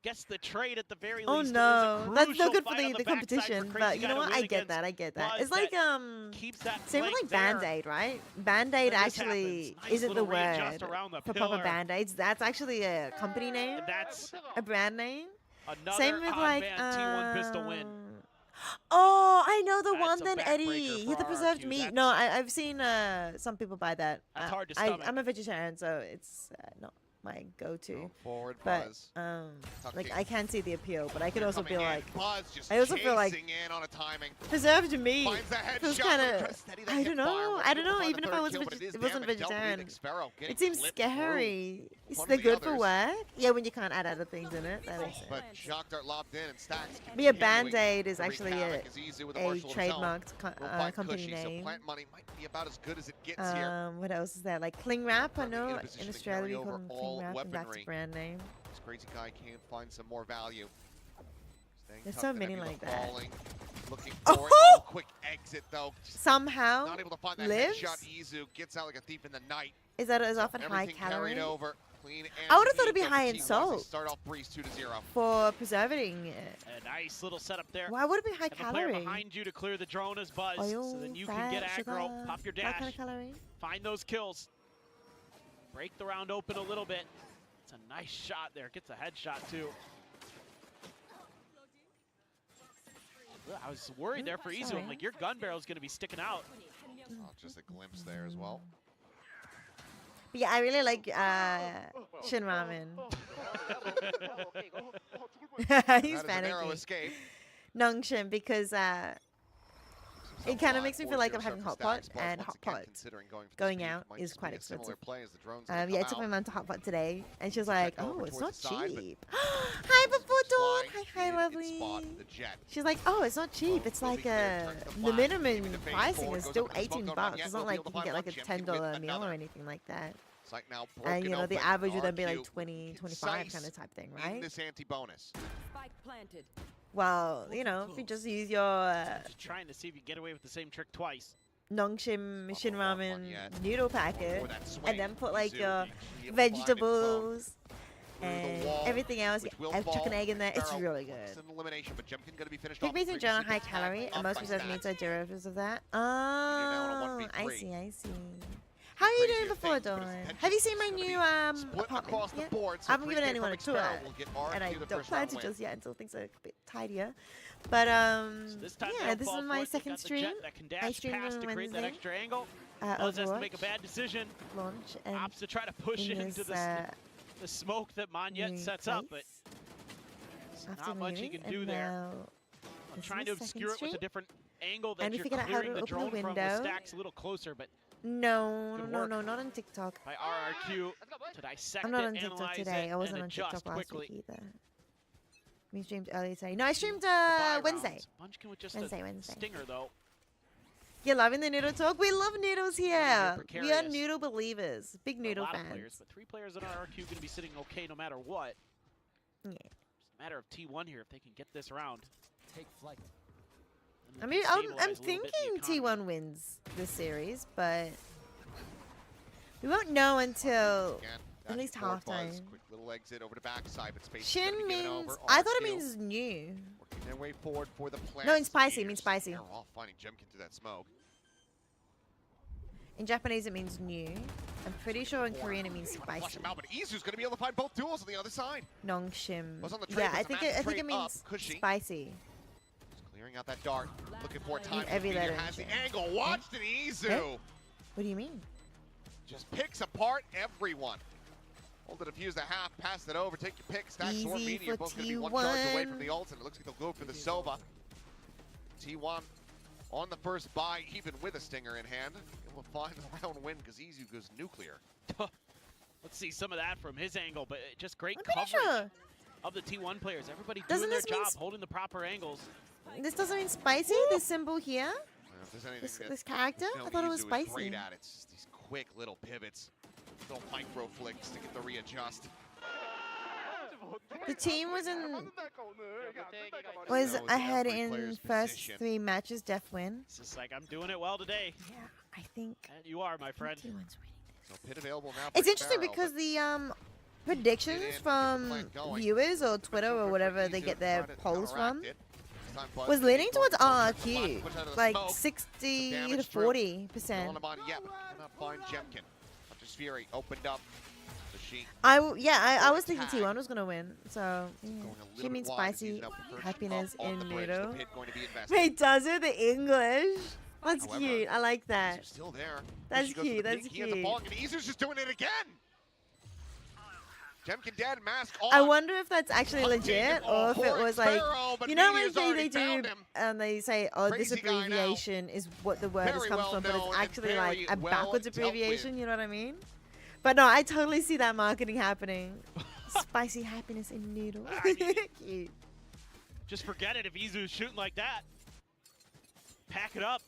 Gets the trade at the very Oh least. no, that's no good for the the competition. But you know what? I get that. I get that. It's like keeps that same with flank like there. Band-Aid, right? Band-Aid When this actually happens, nice isn't the little readjust word around the for proper pillar. Band-Aids. That's actually a company name, And that's a brand name. another Same with odd like man T1 pistol win. Oh, I know the That's one a then backbreaker Eddie. for Hit the preserved RRQ. meat. No, I've seen some people buy that. That's hard to stomach. I'm a vegetarian, so it's not my go-to. Forward But Buzz. like I can see the appeal, but I could also feel Coming in, like Buzz just I also feel like chasing in on a timing. preserved meat Finds the feels headshot, kind but of tries to steady that I hip don't fire. know. Wasn't I able don't to know. find Even the if I third was kill, but it is it wasn't damage dealt with. vegetarian. Exparrow getting It seems clipped through. scary. Is One they of the good for others. work? Yeah, when you can't add other things in it. That makes sense. But Shock Dart lobbed in and Stacks. But yeah, continuing Band-Aid is to wreak actually havoc as Izu with a Marshall of his own trademarked will find company Cushy, so name. plant money might be about as good as it gets here. What else is there? Like Cling Wrap, I Looking in know a position in to Australia carry we call over them all Cling Wrap, and that's weaponry. a brand name. This Crazy Guy can't find some more value. Staying There's tough so to many Nebula like that. falling, looking Oh! for it. Oh, quick exit though. Just Somehow not able to find that lives? headshot. Izu gets out like a thief in the night. Is that as often high Everything carried calorie? over. Clean and I would have thought neat, it'd be though, for high in T1 as they salt Start off Breeze 2-0. for preserving it. A nice little setup there. Why would it be high Have a player calorie? behind you to clear the drone as Buzz, Oil, so then you fat, can get aggro, sugar, pop your that dash, kind of calorie. find those kills, break the round open a little bit. It's a nice shot there. Gets a headshot too. I was worried there for Izu. I'm like, your gun barrel's going to be sticking out. Oh, just a glimpse there as well. But yeah, I really like Shin Ramen. He's That is a narrow panicking. escape. Nongshim, because it kind of makes me feel like I'm 4-0 having for hot pot, Stacks, but and once hot again, pot considering going for the going speed, out might is just quite be a similar expensive. play as the drones Yeah, I come took my out. mom to hot pot today, and she was like, over "Oh, it's not towards the side, but cheap." Hi, before dawn. flying Hi, speed, lovely. it spot the jet. She's like, "Oh, it's not cheap. It's will be like clear, turns to the fly. minimum Even the phase pricing forward is goes still up in the smoke 18 zone, bucks. yet It's will not be like able you to can get find like a Munchkin $10 with meal another. or anything like that." It's like now And broken you know, the open. average would then be like RQ 20, 25 kind of type thing, in right? this anti-bonus. Spike planted. Well, you know, if you just use your Just trying to see if you get away with the same trick twice. Nongshim Shin Ramen yet. noodle packet, Or that swing. and then put like Izu your be able to find it close. vegetables through and the wall, everything else. which Yeah, will I've chuck fall. an egg in there. It's Barrel really wants good. an elimination, but Jemkin gonna be finished Big off. meats in general high Previously calorie, up and most by preserved stats. meats are derivatives of that. now on a Oh, I 1v3. see, I see. How are you doing Crazier before, things, but Dawn? his attention Have you seen is my gonna new be split apartment across the yet? board, so I haven't given 3K anyone a from tour, Sparrow will get and I RQ the don't first plan round to win. just yet until things are a bit tidier. But This time yeah, they'll this fall is for my it. They've second got the stream. Jet that can I dash streamed past on to create that Wednesday. extra angle. Buzz has to make a Overwatch bad decision. launch and Opts to try to push in into this, the smoke that Monyet new sets up, but place there's after not much he moving, can do and there. now I'm this is trying the to second obscure it with a stream. different angle that And we you're figured out how clearing to the open drone the from with window. stacks a little closer, but No, Good no, work. no, not on TikTok. by RRQ to dissect I'm not it, on TikTok analyze today. it, I wasn't and on adjust TikTok last quickly. week either. We streamed earlier today. No, I streamed Goodbye Wednesday. rounds. Munchkin with just Wednesday, a Wednesday. stinger, though. You're loving the noodle talk? We love noodles here. We are precarious. noodle believers. Big For noodle a lot fans. of players, but 3 players in RRQ going to be sitting okay no matter what. Yeah. It's a matter of T1 here if they can get this round. Take flight. And I they mean, can I'm stabilize a little bit thinking the economy. T1 wins this series, but we won't know until Again, at that's least for Buzz. halftime. Quick little exit over to backside, but space is Shin gonna be given means. over. I thought it RQ means new. working their way forward for the plant. No, in spicy, it means spicy. They're all finding Jemkin through that smoke. In Japanese, it means new. I'm pretty sure in Korean, it means Flush spicy. him out, but Izu's gonna be able to find both duels on the other side. Nongshim. Was on the trade, Yeah, but I the think massive it trade means up, Cushy. spicy. Just clearing out that dart, looking for time. every Meteor letter has the in angle. Watch the Izu. Eh? What do you mean? Just picks apart everyone. Hold the defuse the half, pass it over, take your pick. Stacks or Easy Meteor, for both going to be one charge away from T1. the ult, and it looks like they'll go for the Sova. T1 on the first buy, even with a stinger in hand. Able to find the round win because Izu goes nuclear. Let's see some of that from his angle, but just great I'm pretty coverage sure. of the T1 players. Everybody Doesn't doing their this mean job, holding the proper angles. This doesn't mean spicy, this symbol here? If there's anything This, that, this character? you know, I thought it was Izu is spicy. great at, it's just these quick little pivots. Little micro flicks to get the readjust. The team was Knows ahead every in player's first position. 3 matches, def win. It's just like, I'm doing it well today. Yeah, I think And you are, my friend. T1's winning. So pit available now. It's for interesting Sparrow, because but the predictions get in, get the from plant going. viewers or Twitter Potential or for whatever they Izu get to their try to polls counteract from it. This time Buzz was gonna leaning be towards going for the RRQ, push out of the like smoke. 60 to Damage through. 40%. Still on yet, but cannot find Jemkin. Hunter's Fury opened up. So she I was thinking Tag. T1 was gonna win, so yeah. going a She little means bit wide as spicy he's up first happiness up on in the bridge. The noodle. pit going to be invested. Wait, does it the English? That's However, cute. I like that. Izu's still there. That's She goes for cute, the that's peek. He ends up cute. falling, and Izu's just doing it again. Jemkin dead, mask on. I wonder if that's actually Hunting legit a or if it horrid was like, Sparrow, but you know, when Meteor's they already do found him. and they say, oh, this Crazy guy now. abbreviation is what the word Very comes well from, but known it's and actually like very a well backwards dealt with. abbreviation. You know what I mean? But no, I totally see that marketing happening. Spicy happiness in noodle. Cute. Just forget it if Izu's shooting like that. Pack it up.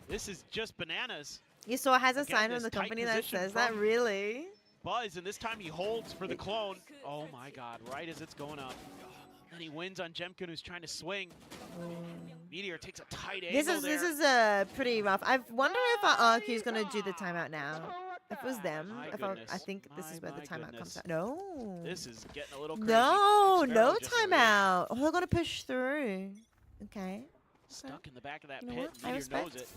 This is just bananas. You saw has a Again, sign on this the tight company that position says that, from really? Buzz, and this time he holds for the clone. Oh my god, right as it's going up. And he wins on Jemkin, who's trying to swing. Meteor takes a tight angle This there. is pretty rough. I wonder if our RQ is gonna do the timeout now. If it was them, My I goodness. think this is where the My timeout goodness. comes out. No. This is getting a little crazy. No, Sparrow no just timeout. Oh, they're gonna push through. Okay. Stuck in the back of that You know pit. what? I Meteor knows respect. it.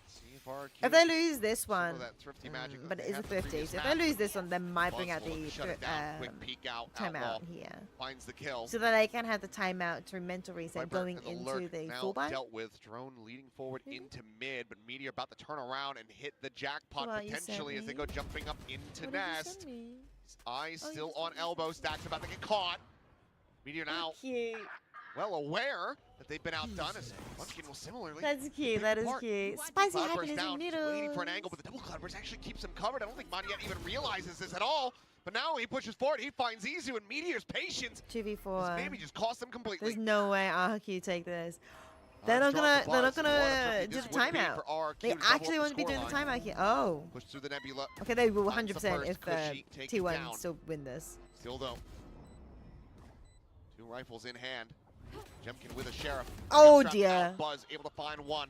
See if RQ If they lose this some of one, that thrifty magic that but they it is a had the 50. previous So if they map. lose this one, they might bring Buzz out the will shut it down. Quick peek out, timeout outlaw. here. Finds the kill. So that they can have the timeout to mental reset Viper going and the into lurk the now full buy. dealt with. Drone leading forward into mid, but Meteor about to turn around and hit the jackpot Well, you sent potentially as they me. go jumping up into What did you nest. send me? His eyes Oh, you still sent on me elbow. Stacks about to get caught. Meteor now Cute. well aware that they've been outdone as Munchkin will similarly. That's cute. pick That is apart. cute. Spicy Cloudburst happiness down, and just noodles. waiting for an angle, but the double Cloudburst actually keeps him covered. I don't think Monyet even realizes this at all. But now he pushes forward. He finds Izu, and Meteor's patience 2v4. has maybe just cost him completely. There's no way RQ take this. They're not gonna do the timeout. They actually want to be doing the timeout here. Oh. Push through the nebula. Okay, they will Finds the 100% first, if Cushy taken T1 down. still win this. Still don't. 2 rifles in hand. Jemkin with a sheriff. Oh, Trapped dear. out. Buzz able to find one.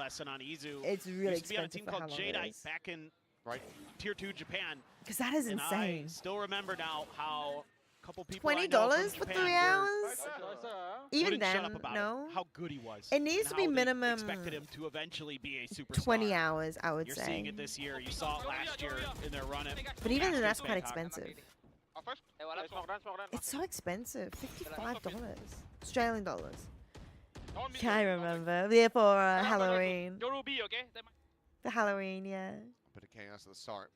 lesson on Izu. It's really Used to be on a expensive team for called how long it Jadeite is. back in Right. Tier 2 Japan. Because that is And I insane. still remember now how a couple people $20 for 3 hours? Even wouldn't shut then, up about no. how good he was. It needs and to be how they minimum expected him to eventually be a superstar. 20 hours, I would You're say. seeing it this year. You saw it last year in their run at But even then, Masters that's quite Bangkok. expensive. It's so expensive. $55. Australian dollars. Yeah, I remember. Yeah, for Halloween. The Halloween, yeah. Bit of chaos at the start.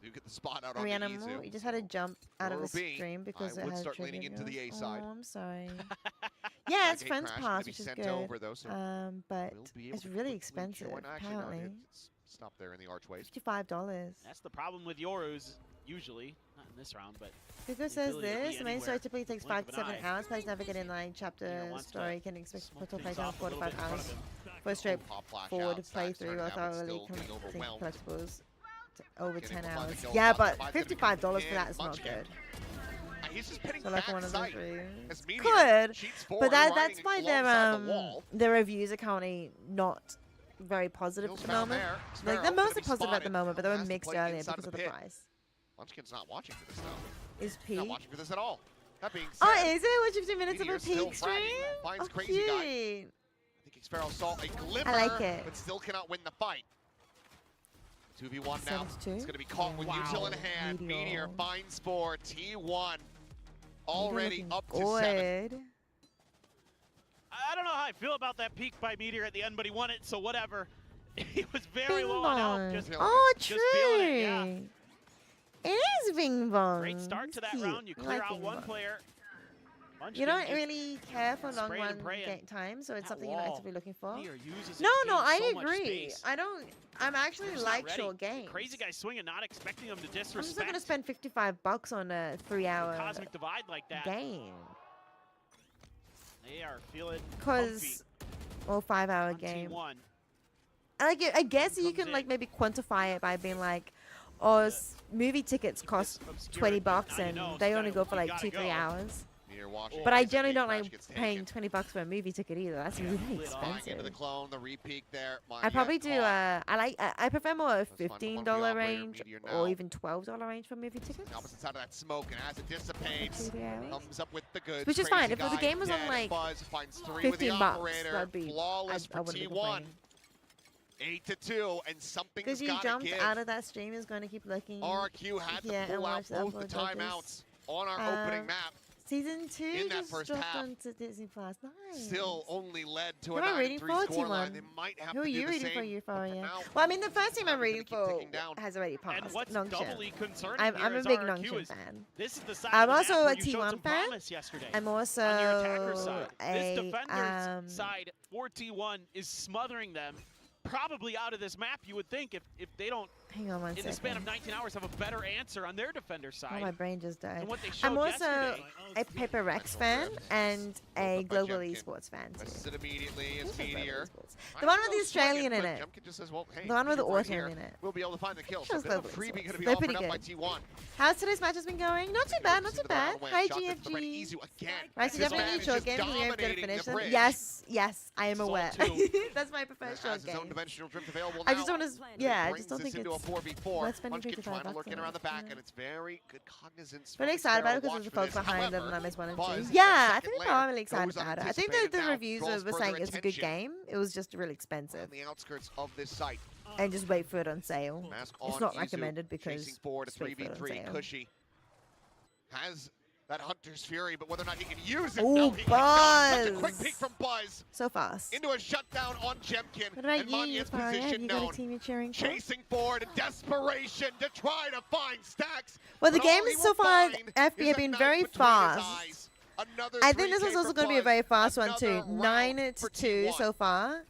You get the spot out on the Ariana, Izu. you just had to jump out of the Yoru B, stream because I it would has start leaning into the A side. Oh, I'm sorry. Yeah, it's Gate Friends crash gonna Pass, be which is sent good. over, though, so But we'll be able it's to really quickly expensive, join. Actually, no, apparently. it's stop there in the archways. $55. That's the problem with Yoru's usually. Not in this round, but Pico the says ability to be this, the main story anywhere. typically takes Blink 5 to of an 7 eye. hours. Players navigate in line chapter wants to story can expect smoke total things playtime off a 4 to little 5 bit in front hours of him. for a straight Pop flash forward out, Stacks playthrough turning or out, but thoroughly still getting overwhelmed. collectibles over Getting 10 behind the hours. kill Yeah, shot. but Devi's gonna be $55 for that is not Munchkin. good. He's just pitting So like back one of sight. those As Meteor could, cheats forward, but that's riding why alongside the wall. their reviews are currently not very positive Skills at the found moment. there. Like Sparrow they're gonna mostly be positive at the spotted. moment, but they were Has to mixed play earlier inside because of of the the pit. price. Munchkin's not watching for this though. Is Not peak? watching for this at all. That being said, Oh, is it? What's 15 minutes of a Meteor's still peak stream? fragging, finds Oh, Crazy Guy. cute. I think Sparrow saw a glimmer, I like it. but still cannot win the fight. 2v1 now. 7-2. It's going to be caught with Util in hand. Meteor finds for T1. Already up to 7. Good. I don't know how I feel about that peak by Meteor at the end, but he won it, so whatever. He was very Bing low on bong. health. Just, Oh, just feeling it, yeah. true. It is Bing Bong. Great start to that Cute. round. You I clear like out Bing one Bong. player. You Munchkin don't just really care for long spraying and run praying. game time, so it's That something you're not wall. actively looking for. Meteor uses No, its no, game I so much agree. space. I don't. I'm actually They're just not like ready. short games. Crazy Guy swinging, not expecting him to I'm just not disrespect gonna spend $55 on a 3-hour Cosmic Divide like that. game. They are feeling Cause, or 5-hour comfy game. on T1. I guess you comes can in. like maybe quantify it by being like, oh, movie tickets cost obscurity. $20 Now you and know, they only Steph, go for you like gotta 2-3 go. hours. Meteor watching. But I as the generally gate don't crash like gets paying taken. $20 for a movie ticket either. That's really Flying into expensive. the clone, the re-peek there. I probably do. I prefer more a find the $15 operator, range Meteor or now. even $12 range for movie tickets. The opposite side of that smoke, and as it dissipates, 2 hours. comes up with the goods. Which is Crazy fine. If the Guy game was on, dead, like, Buzz finds 3 with the $15, operator. that'd be. Flawless I for wouldn't be T1. complaining. 8-2, and something's Because you got to jumped give. out of that stream is going to keep looking. RQ had Yeah, to and pull out watch that both the for judges. timeouts on our opening map. Season 2 in that just first dropped half. onto Disney Plus. Nice. Still only led to Who a am I rooting 9-3 for? scoreline. T1. They might have Who are to do you the rooting same, for? Euphoria. now, Well, I mean, the first team I'm time's gonna rooting keep for ticking down. has already passed. And what's Nongshim. doubly concerning I'm here a is big RRQ Nongshim is fan. this is the side I'm of the also map a where you showed T1 some fan. promise yesterday. I'm also on your attacker side. This a defender's side for T1 is smothering them. Probably out of this map, you would think, if they don't, hang on one in second. the span of 19 hours, have a better answer on their defender Oh, side. my brain just died. than what they showed I'm also yesterday. a Paper Rex fan and a Global Esports fan Presses too. it immediately as Who's a Global Meteor. Esports? The one with the Might go Australian in swinging, it. but Jumpkin just says, well, hey, The one with the Meteor's right Australian here. in it. We'll be able to find the kill. So Shows a bit of a Global freebie Esports. going to be They're offered pretty up by good. T1. How's today's match has been going? Not too bad, not too bad. Hi GFG. Izu again. Right, so This definitely man need is short just games because we have to dominating finish the them. bridge. Yes, yes, I am Assault aware. two. That's my preferred Has short his own game. dimensional drift available I now. just want to, yeah, I Brings just don't this think into it's. a 4v4. Let's spend Munchkin trying to $55 lurk in on around the it, back, yeah. and it's very good cognizance. Really from excited about it Sparrow. because there's a Watch folk for this. behind them However, and I just wanted Buzz, to. that Yeah, I second think layer I'm really excited goes about it. I think that unanticipated the now, reviews draws were further saying it's a good attention. game. It was just really expensive. On the outskirts of this site. And just wait for it on sale. Mask It's on not Izu, recommended because chasing forward a just wait for it on 3v3. sale. Cushy has that Hunter's Fury, but whether or not he can use it, Ooh, no, he cannot. Such a quick Buzz. peek from Buzz. So fast. Into a shutdown on Jemkin. What about and you, Manya's Euphoria? Have position you got known. a team you're cheering for? Chasing forward in desperation to try to find Stacks. Well, the but game all he is so will far, find is FB a have been knife very between his fast. eyes. Another I think this 3K was also for going to be a Buzz. very fast one too. Another 9 round to for 2 T1. so far.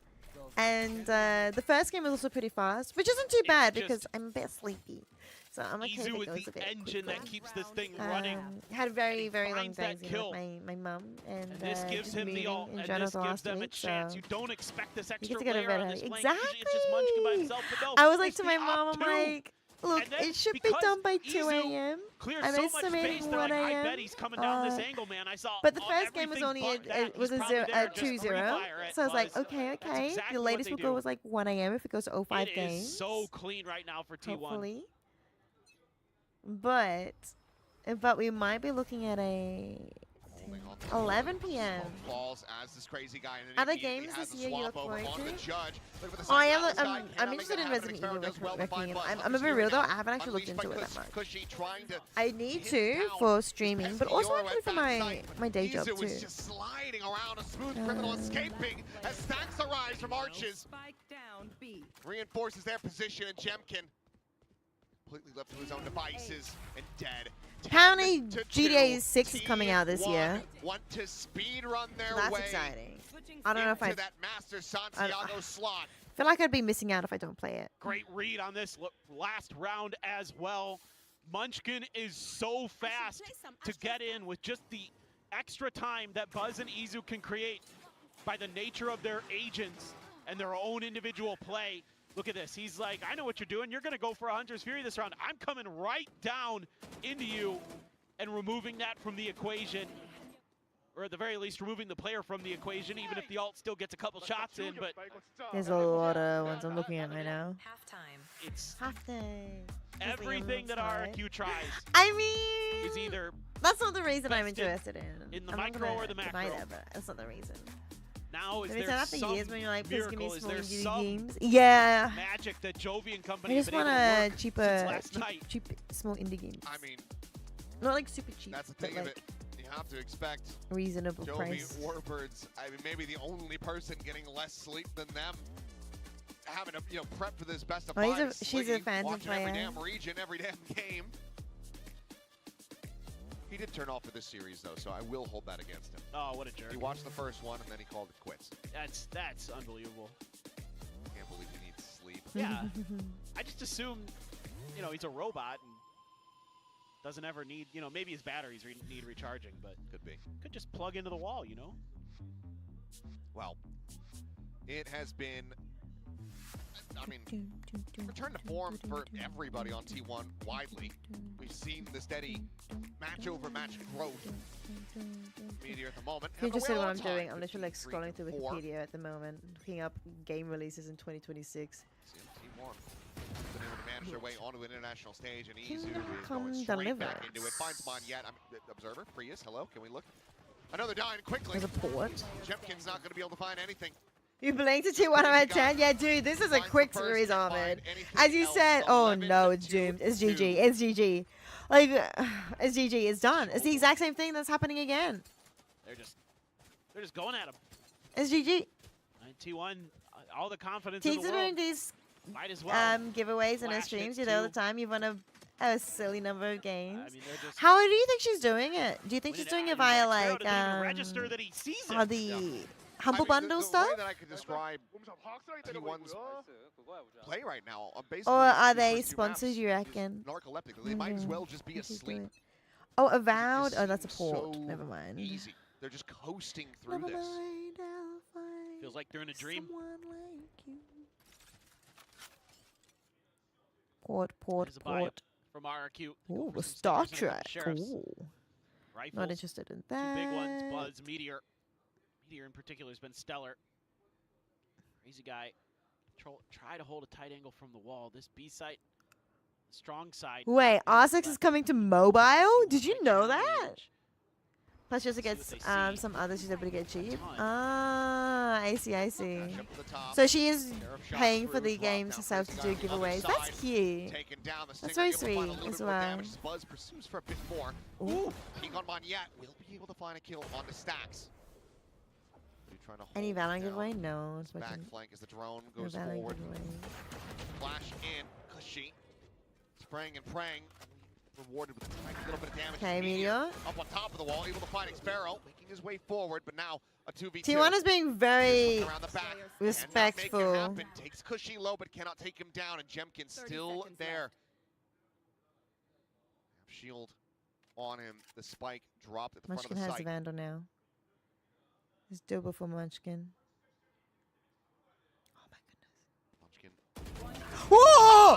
And the first game was also pretty fast, which isn't too bad just- because I'm a bit sleepy. So I'm okay if Izu it is goes a the bit engine that quicker. keeps this thing running. Had very, he very long finds that days kill. with my mum and, And this gives just him the moving all, in and general this the gives last them a week, chance. so You don't expect this you extra get to get a layer on better. this flank. Usually it's just Munchkin by Exactly. himself, but no, I was like it's to the my mom, op I'm two. like, Look, And then it should be because done by 2 Izu a.m. clears I'm so much space, estimating they're 1 like, I a.m. bet he's coming down this angle, man. I saw But the all- first game was everything only but that. it was He's a probably there 2-0. just to refire it, So I was like, Buzz. okay. That's exactly The what latest they will go do. was like 1 a.m. if it goes to 05 It games. is so clean right now for T1. Hopefully. But we might be looking at a 11 p.m. Falls as this crazy guy in Other he games has this the year you swap look over forward onto the to? judge. Look at the Oh, I side am. of this guy. I'm Cannot interested make in that happen. Resident Evil Experiment does well to find Requiem. Buzz. I'm gonna be real though. I haven't actually looked Unleashed into by it that much. Cushy trying to I need hit to down for streaming, this but also Euro actually at for backside. my day job Izu too. is just sliding around, a smooth criminal escaping as stacks arise from arches. Reinforces their position, and Jemkin completely left to his own devices and dead. Apparently 10-2. GTA 6 is coming out this year. Want to speed run their So that's way exciting. I don't know if into I that Master Santiago slot. feel like I'd be missing out if I don't play it. Great read on this last round as well. Munchkin is so fast to get in with just the extra time that Buzz and Izu can create by the nature of their agents and their own individual play. Look at this. He's like, I know what you're doing. You're going to go for a Hunter's Fury this round. I'm coming right down into you and removing that from the equation. Or at the very least, removing the player from the equation, even if the ult still gets a couple shots in. But There's a lot of ones I'm looking at right now. it's Halftime. everything that RQ tries I mean, is either that's not the reason I'm vested interested in. in the I'm not micro gonna or the deny macro. that, but that's not the reason. now is Maybe there after some years when you're like, please give me miracle? Is small there indie some games. Yeah. magic that Jovi and company I have just been want able to a work cheaper, since last night? cheap, small indie games. I mean, Not like super cheap, that's the but thing of like it. You have to expect reasonable Jovi price. Warbirds, I mean, maybe the only person getting less sleep than them, having to, prep for this best of Oh, five. she's a Phantom watching every player. damn region, every damn game. He did turn off for this series, though, so I will hold that against him. Oh, what a jerk. He watched the first one, and then he called it quits. That's unbelievable. Can't believe he needs sleep. Yeah. I just assume, he's a robot and doesn't ever need, maybe his batteries need recharging, but Could be. could just plug into the wall, Well, it has been, I mean, return to form for everybody on T1 widely. We've seen the steady match-over-match growth. Meteor at the moment. If you're interested in what I'm However, doing, I'm literally like 3 scrolling through 4. Wikipedia at the moment, looking up game releases in 2026. T1 been able to manage their way onto an international stage, and Izu Kingdom is Come going straight back Deliverance. into it. Finds mine yet. Observer, Prius, hello, can we look? Another dying quickly. There's a port. Jemkin's not going to be able to find anything. You blinked to 2-1 out of 10? Yeah, dude, this is a quick series, Ahmed. As you said, oh no, it's doomed. It's GG. It's GG. Like, it's GG. It's done. It's the exact same thing that's happening again. They're just going at him. It's GG. T1, all the confidence in Teams the are world. doing these Might as well. giveaways in her Flash streams. hits You know, all the too. time. You've won a silly number of games. I mean, they're just How do you think she's doing it? Do you think she's doing it via Sparrow like doesn't even register that he sees it. the Humble I mean, Bundle the stuff? way that I could describe T1's play right now, basically, Or are these they first two sponsors, maps you is reckon? narcoleptic. They might as well just be What she's asleep. doing. Oh, Avowed? It Oh, that's a seems port. so Never mind. Easy. They're just coasting through Never this. mind, I'll find Feels like they're in a dream. someone like you. Port. There's a buy-up from RQ. Ooh, for a some Star stars and a couple Trek. sheriffs. Ooh. Rifles. Not interested in Two that. big ones, Buzz, Meteor. Meteor in particular has been stellar. Crazy guy. Try to hold a tight angle from the wall. This B site, strong side. Wait, is R6 left. is coming to mobile? Did you Might know try that? range. Plus, just See what against they see. some others, she's able to get cheap. ton. Ah, I see. Dash up to the top. So she is Pair of shots paying for through, the drop games down herself first to guy do on the other giveaways. side. That's cute. Taken down the That's Stinger, very able to find sweet a little as bit more well. damage as Buzz pursues for a bit more. Ooh. King on yet will be able to find a kill on the stacks. Trying to Any hold Valorant down giveaway? No. It's back watching flank as the drone no goes Valorant forward. giveaway. Flash in, Cushy. Spraying and praying. Rewarded with a tiny little bit of damage. Okay, Meteor. Up on top of the wall, able to find Sparrow, making his way forward, but now a 2v2. T1 is being very Around the back. Cannot make it respectful. happen. Takes Cushy low, but cannot take him down, and Jemkin still there. Shield on him. The spike dropped at the Munchkin front of has the the site. Vandal now. It's double for Munchkin. Oh my goodness. Munchkin. Whoa!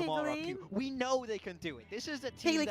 Tomorrow Piggly. Q. We know they can do it. This is a team Piggly, that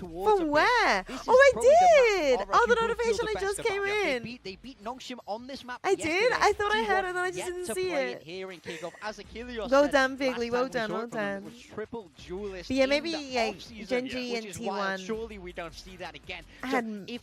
towards From a bit. where? This is Oh, I probably the map did! our Oh, the Rocky will feel notification the I just best came about. Yeah, in. They beat Nongshim on this map I did? yesterday. I thought I T1 had it and I just yet didn't to see play it. here in Kickoff. As Achilles Well said, done, last Bigly. time Well we done, saw well it from him, done. it was triple duelist But yeah, in maybe the yeah, off-season, Genji which and is wild. T1 Surely we don't see that again. So had if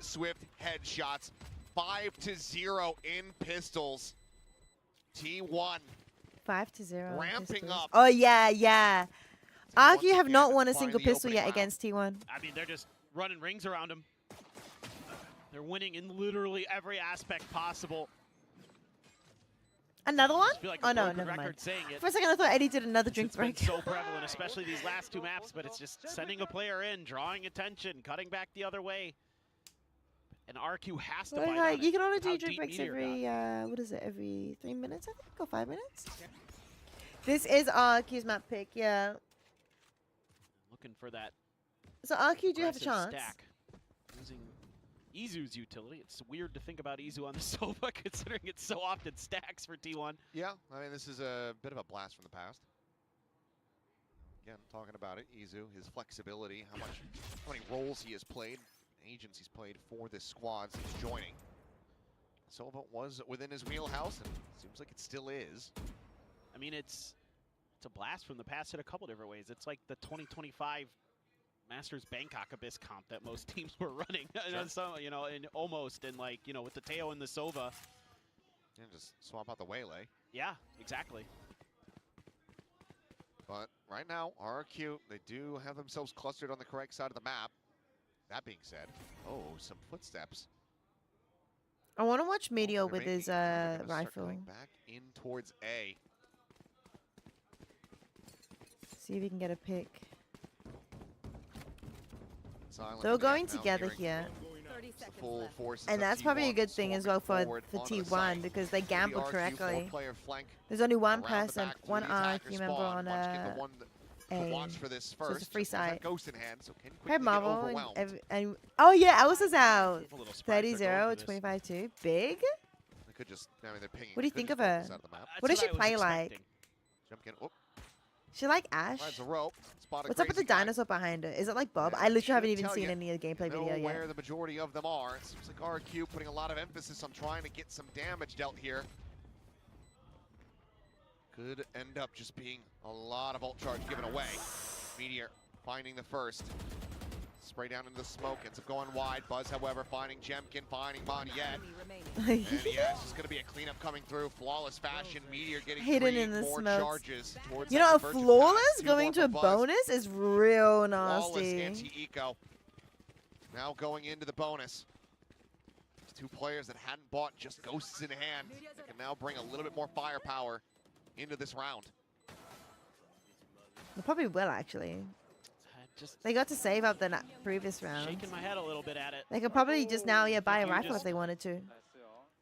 swift headshots. 5-0 in pistols. T1 5-0. ramping pistols. up. Oh yeah, yeah. once Argue have again, not won a find single the pistol opening yet round. against T1. I mean, they're just running rings around him. They're winning in literally every aspect possible. Another one? I feel like Oh a no, broken never record mind. saying it. For a second I thought Eddie did another drink It's been break. so prevalent, especially these last two maps, but it's just sending a player in, drawing attention, cutting back the other way. And RQ has to bite on You it can only with how do drink deep breaks Meteor every, got. what is it, every 3 minutes, I think, or 5 minutes? This is RQ's map pick, yeah. Looking for that. So RQ do have a aggressive chance. Stack. Using Izu's utility. It's weird to think about Izu on the Sova, considering it so often stacks for T1. Yeah, I mean, this is a bit of a blast from the past. Again, talking about it, Izu, his flexibility, how many roles he has played, agents he's played for this squad since joining. Sova was within his wheelhouse, and seems like it still is. I mean, it's a blast from the past in a couple different ways. It's like the 2025 Masters Bangkok Abyss comp that most teams were running. Sure. So, you know, and almost, and like, you know, with the Teo and the Sova. And just swap out the Waylay. Yeah, exactly. But right now, RQ, they do have themselves clustered on the correct side of the map. That being said, oh, some footsteps. I want to watch Meteor They're with his making- they're gonna start rifle. going back in towards A. See if he can get a pick. Silent They're in the going end now, together nearing here. the full forces And of that's probably a T1 good thing as well storming for forward onto the T1 site. because they The gambled RQ correctly. four-player flank There's only one around the person, back to one the arc, attacker you remember, spawn. on Munch get the one to A. watch for this So first. it's a free Just has that site. Ghost in hand, so can quickly Hey get Marvel, overwhelmed. and oh yeah, Alice out. A little surprised they're 30-0, going for this. 25-2. Big? They could just, I mean, they're pinging. What do you could think just of focus her? out of the map. What does That's she I was play like? expecting. Jumpkin, whoop, She like Ash? finds a rope. Spot a What's up with the crazy guy. dinosaur behind her? Is it like Bob? Yeah, I literally should haven't even tell seen you. any of the gameplay Know video where yet. the majority of them are. It seems like RQ putting a lot of emphasis on trying to get some damage dealt here. Could end up just being a lot of ult charge given away. Meteor finding the first. Spray down into the smoke, ends up going wide. Buzz, however, finding Jemkin, finding Monyet. And yeah, it's just going to be a cleanup coming through. Flawless fashion. Meteor getting Hidden 3 in the more smokes. charges towards You that know, a convergent flawless path. 2 going more to for a Buzz. bonus is real Flawless nasty. anti-eco. Now going into the bonus. There's 2 players that hadn't bought just ghosts in hand. They can now bring a little bit more firepower into this round. They probably will actually. Just They got to save up the previous round. shaking my head a little bit at it. They could probably just now, yeah, buy a You rifle just- if they wanted to.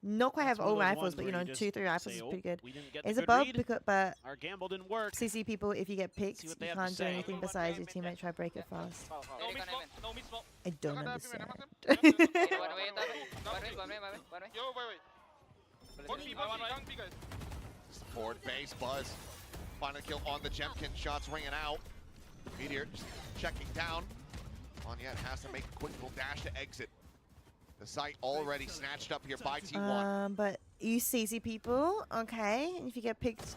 Not quite have That's one all of those rifles, ones but you where know, you 2, 3 just rifles say, is "Oh, pretty good. we didn't get the It's good above, read. but Our gamble didn't work. CC people, if you get picked, See what you they have to can't do say. anything besides your teammate try break it fast. No I don't understand. Forward base, Buzz. Final kill on the Jemkin. Shots ringing out. Meteor just checking down. Monyet has to make a quick little dash to exit. The site already snatched up here by T1. But you CC people, okay. If you get picked,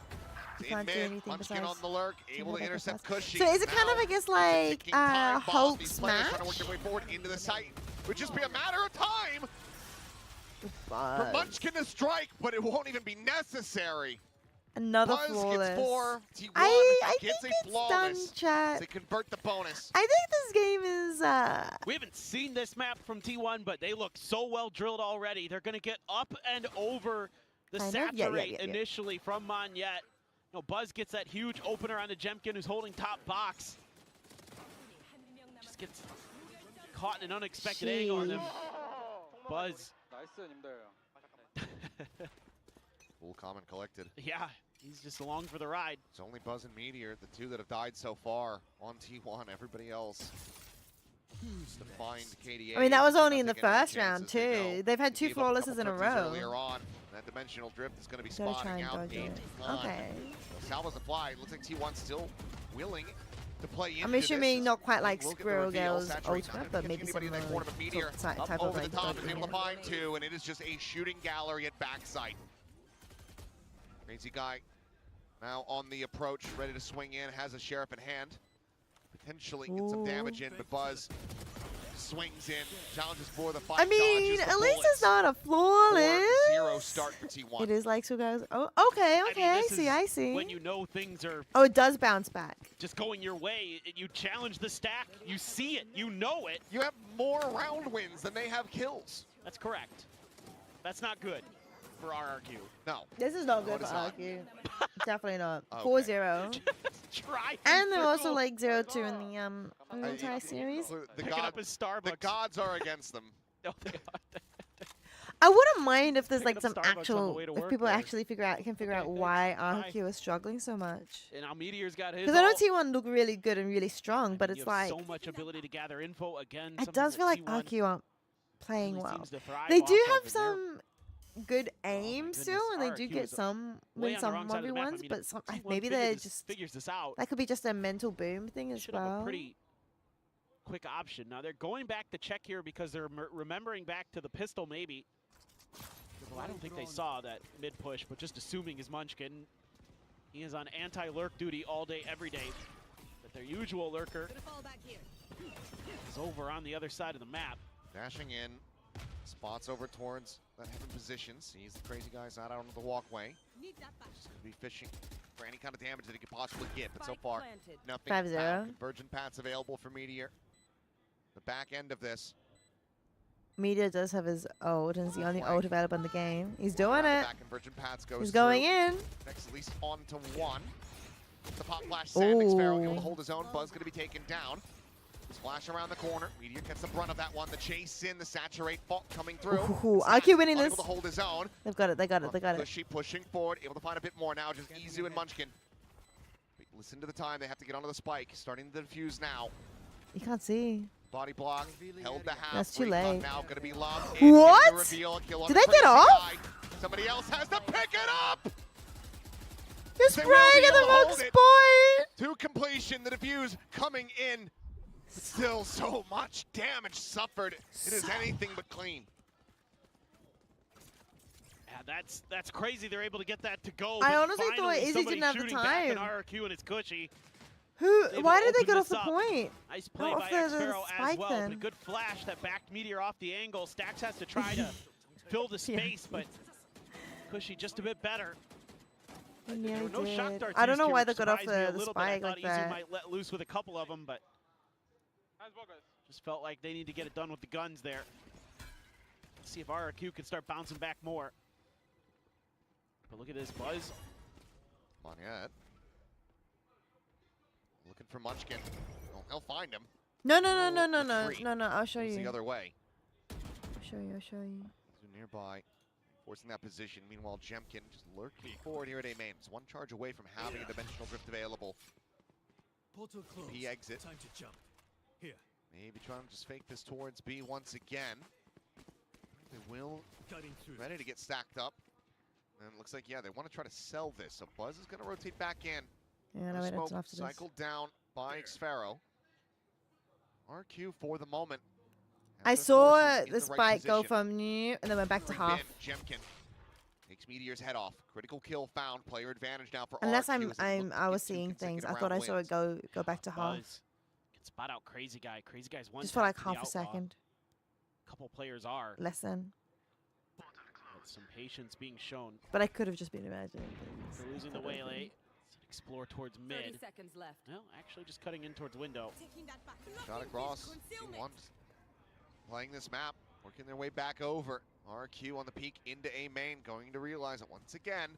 you In can't do mid, anything Munchkin besides. on the lurk, able to break it intercept fast. Cushy. So is it kind of, Now, I guess, the like ticking time bomb. Hulk These players smash? trying to work their way forward into the site. Would just be a matter of time for Buzz. Munchkin to strike, but it won't even be necessary. Another Buzz flawless. gets 4, T1 I gets think a it's done, flawless. chat. They convert the bonus. I think this game is We haven't seen this map from T1, but they look so well drilled already. They're going to get up and over the Kind of? Yeah, saturate yeah. initially from Monyet. You know, Buzz gets that huge opener onto Jemkin, who's holding top box. Just gets caught in an unexpected angle on him. Buzz. Cool, calm, and collected. Yeah, he's just along for the ride. It's only Buzz and Meteor, the 2 that have died so far on T1. Everybody else just to find KDA. I mean, that was They're only not in the taking any first round, chances. They know too. They've had they 2 gave up a couple flawlesses in a privileges row. Earlier on. That dimensional drift is going to be Gotta try spawning and out dodge in it. time. Okay. Salvas the fly. It looks like T1 still willing to play into I'm this. assuming not quite like We'll get the Squirrel reveal. Girl's Saturate's not ultimate, gonna but maybe catch anybody in that some corner, but Meteor type up of over like the top is dodging able to it. find 2, and it is just a shooting gallery at backside. Crazy guy now on the approach, ready to swing in, has a sheriff in hand. Potentially get some damage in, but Buzz swings in, challenges for the fight. I mean, dodges the at least bullets. it's not a flawless. 4-0 start for T1. It is like two guys. Oh, okay, okay. I this see. is I see. When you know things are Oh, it does bounce back. just going your way, you challenge the stack, you see it, you know it. You have more round wins than they have kills. That's correct. That's not good for RRQ. No. This is not No, good it's for not. RQ. Definitely not. Okay. 4-0. Try. And they're also like 0-2 in the entire I- series. The, Picking up his Starbucks. the gods are against them. No, they are. I wouldn't mind if there's like Picking some up Starbucks on the actual, way to if work people there. actually can figure out Okay, why thanks. RQ is struggling so much. And now Meteor's got his. Because I know ult. T1 look really good and really strong, but You it's have like so much ability to gather info again. it something does that feel like T1 RQ aren't playing really well. seems to thrive They off do of, have and they're some good aim goodness, still, and they do RRQ get is some way win on the some wrong side of the map. I 1v1s, mean, but some, T1 maybe figures they're this- just figures this out. that could be just a mental boom thing as Should have well. a pretty quick option. Now they're going back to check here because they're remembering back to the pistol maybe. Well, I don't think they saw that mid push, but just assuming is Munchkin. He is on anti-lurk duty all day, every day. But their usual lurker is over on the other side of the map. Dashing in, spots over towards that heaven position. Sees the crazy guys out on the walkway. Just gonna be fishing for any kind of damage that he could possibly get, but so far, nothing. 5-0. found. Convergent paths available for Meteor. The back end of this. Meteor does have his ult, and it's the only Flank. ult available in the game. He's doing Around the it. back, Convergent paths goes He's going through. in. Next, at least on to one. The pop flash, Sandix Pharaoh able Ooh. to hold his own. Buzz gonna be taken down. Splash around the corner. Meteor gets the brunt of that one. The chase in, the saturate fault coming through. Ooh, RQ winning Unable this. to hold his own. They've got it. They got it. They got it. Cushy pushing forward, able to find a bit more now. Just Izu and Munchkin. Wait, listen to the time. They have to get onto the spike. Starting to defuse now. You can't see. Body block. Held the half. That's too Recon late. Now gonna be lobbed. What? The reveal. Kill on Did the they get crazy off? guy. Somebody else has to pick it up. You're They will spraying be at the able to wrong hold it. spot. To completion. The defuse coming in. Still so much damage suffered. It is anything but clean. Yeah, that's crazy. They're able to get that to go. I but honestly thought finally Izzy somebody didn't have the shooting back time. on RRQ and it's Cushy. Who? Able Why to did they open get off this the up. point? Nice play Not by off the X-Pharaoh as spike well. then. But a good flash that backed Meteor off the angle. Stax has to try to fill the space, but Cushy just a bit better. He There nearly were no shock did. darts I don't used know here, why which they got off surprised me a the little bit. I spike thought like Izu that. might let loose with a couple of them, but just felt like they need to get it done with the guns there. See if RRQ can start bouncing back more. But look at this Buzz. Come on, yet. Looking for Munchkin. Oh, he'll find him. No. Free. No. I'll show Goes you. the other way. I'll show you. So nearby, forcing that position. Meanwhile, Jemkin just lurking forward here at A main. It's one charge away from having a dimensional drift available. B exit. Time to jump. Here. Maybe trying to just fake this towards B once again. They will Cutting through. ready to get stacked up. And it looks like, yeah, they want to try to sell this. So Buzz is going to rotate back in. Yeah, no, No wait, smoke it's after this. cycled down by Xpharaoh. RQ for the moment. I has their saw forces in the right spike go position. from new and then went back to Creep in, half. Jemkin takes Meteor's head off. Critical kill found. Player advantage now for Unless RQ as they look to I was get two seeing things. I consecutive thought I round saw wins. it go back to half. Buzz can spot out Crazy Guy. Crazy Guy's one Just for like half a second. Couple players are. Less than. With some patience being shown. But I could have just been imagining things. They're losing the waylay. Explore towards mid. seconds left. No, actually just cutting in towards window. Shot across. T1 playing this map, working their way back over. RQ on the peak into A main, going to realize it once again.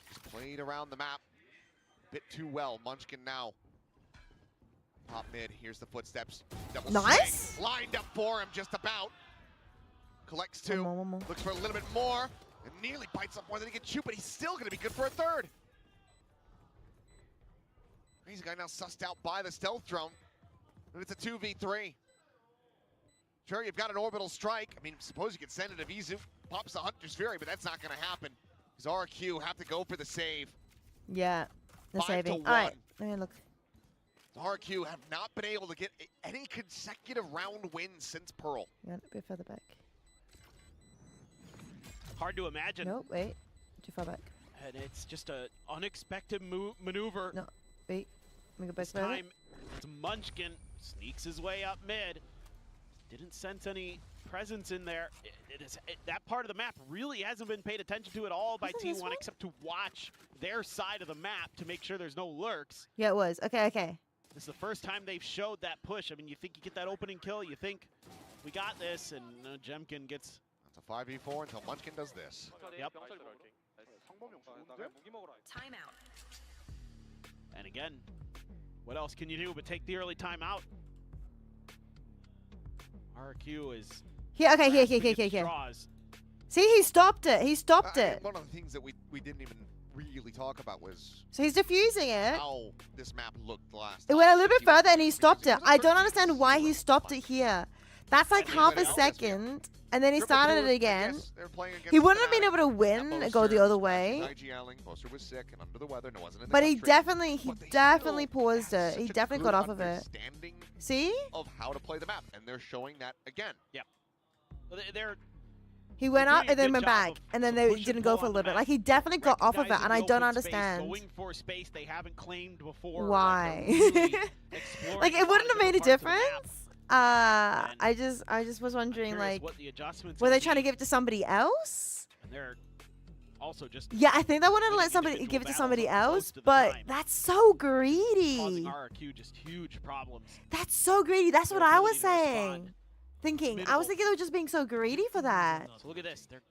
Just played around the map a bit too well. Munchkin now. Top mid, here's the footsteps. Double Nice. swing, lined up for him just about. Collects two, One more. looks for a little bit more, and nearly bites up more than he can chew, but he's still gonna be good for a third. Crazy Guy now sussed out by the stealth drone, and it's a 2v3. Sure, you've got an orbital strike. I mean, suppose you could send it if Izu pops the Hunter's Fury, but that's not gonna happen. Because RQ have to go for the save. Yeah. The 5 to saving. 1. Alright. Let me look. RQ have not been able to get any consecutive round wins since Pearl. Yeah, a bit further back. Hard to imagine. Nope, wait. Too far back. And it's just an unexpected maneuver. No, wait. Let me go back This further. time, it's Munchkin Sneaks his way up mid. Didn't sense any presence in there. That part of the map really hasn't been paid attention to at all by T1 except to watch their side of the map to make sure there's no lurks. Yeah, it was. Okay, okay. This is the first time they've showed that push. I mean, you think you get that opening kill, you think we got this, and Jemkin gets... That's a 5v4 until Munchkin does this. Yep. Timeout. And again, what else can you do but take the early timeout? RQ is... Here, okay, here. straws. See, he stopped it. He stopped it. One of the things that we didn't even really talk about was So he's diffusing it. how this map looked last It time. went a little bit further and he stopped it. I don't understand why he stopped it here. That's like half a second. And then he started it again. He wouldn't have been able to win and go the other way. Boaster was sick and under the weather and wasn't in the But he country. definitely paused it. He Such a definitely good got off of it. understanding See? of how to play the map, and they're showing that again. Yep. Well, they're He went doing up a and then good went job back. of And then they push and didn't go pull for a on the little bit. map. Like he definitely got off of it Recognizing and I the don't open space, understand. Going for space they haven't claimed before. Why? Like, they're really exploring Like a it lot wouldn't of have made a different parts of the map. difference. I just was wondering Curious like what the adjustments were they would trying to be. give it to somebody else? And they're also just Yeah, I think they wanted to winning let somebody individual give it to battles somebody most else, of the but time, that's so causing greedy. RRQ just huge problems. That's so greedy. That's Their what I was ability to respond. saying. Thinking. I was Minimal. thinking they were just being so greedy for that. So look at this. They're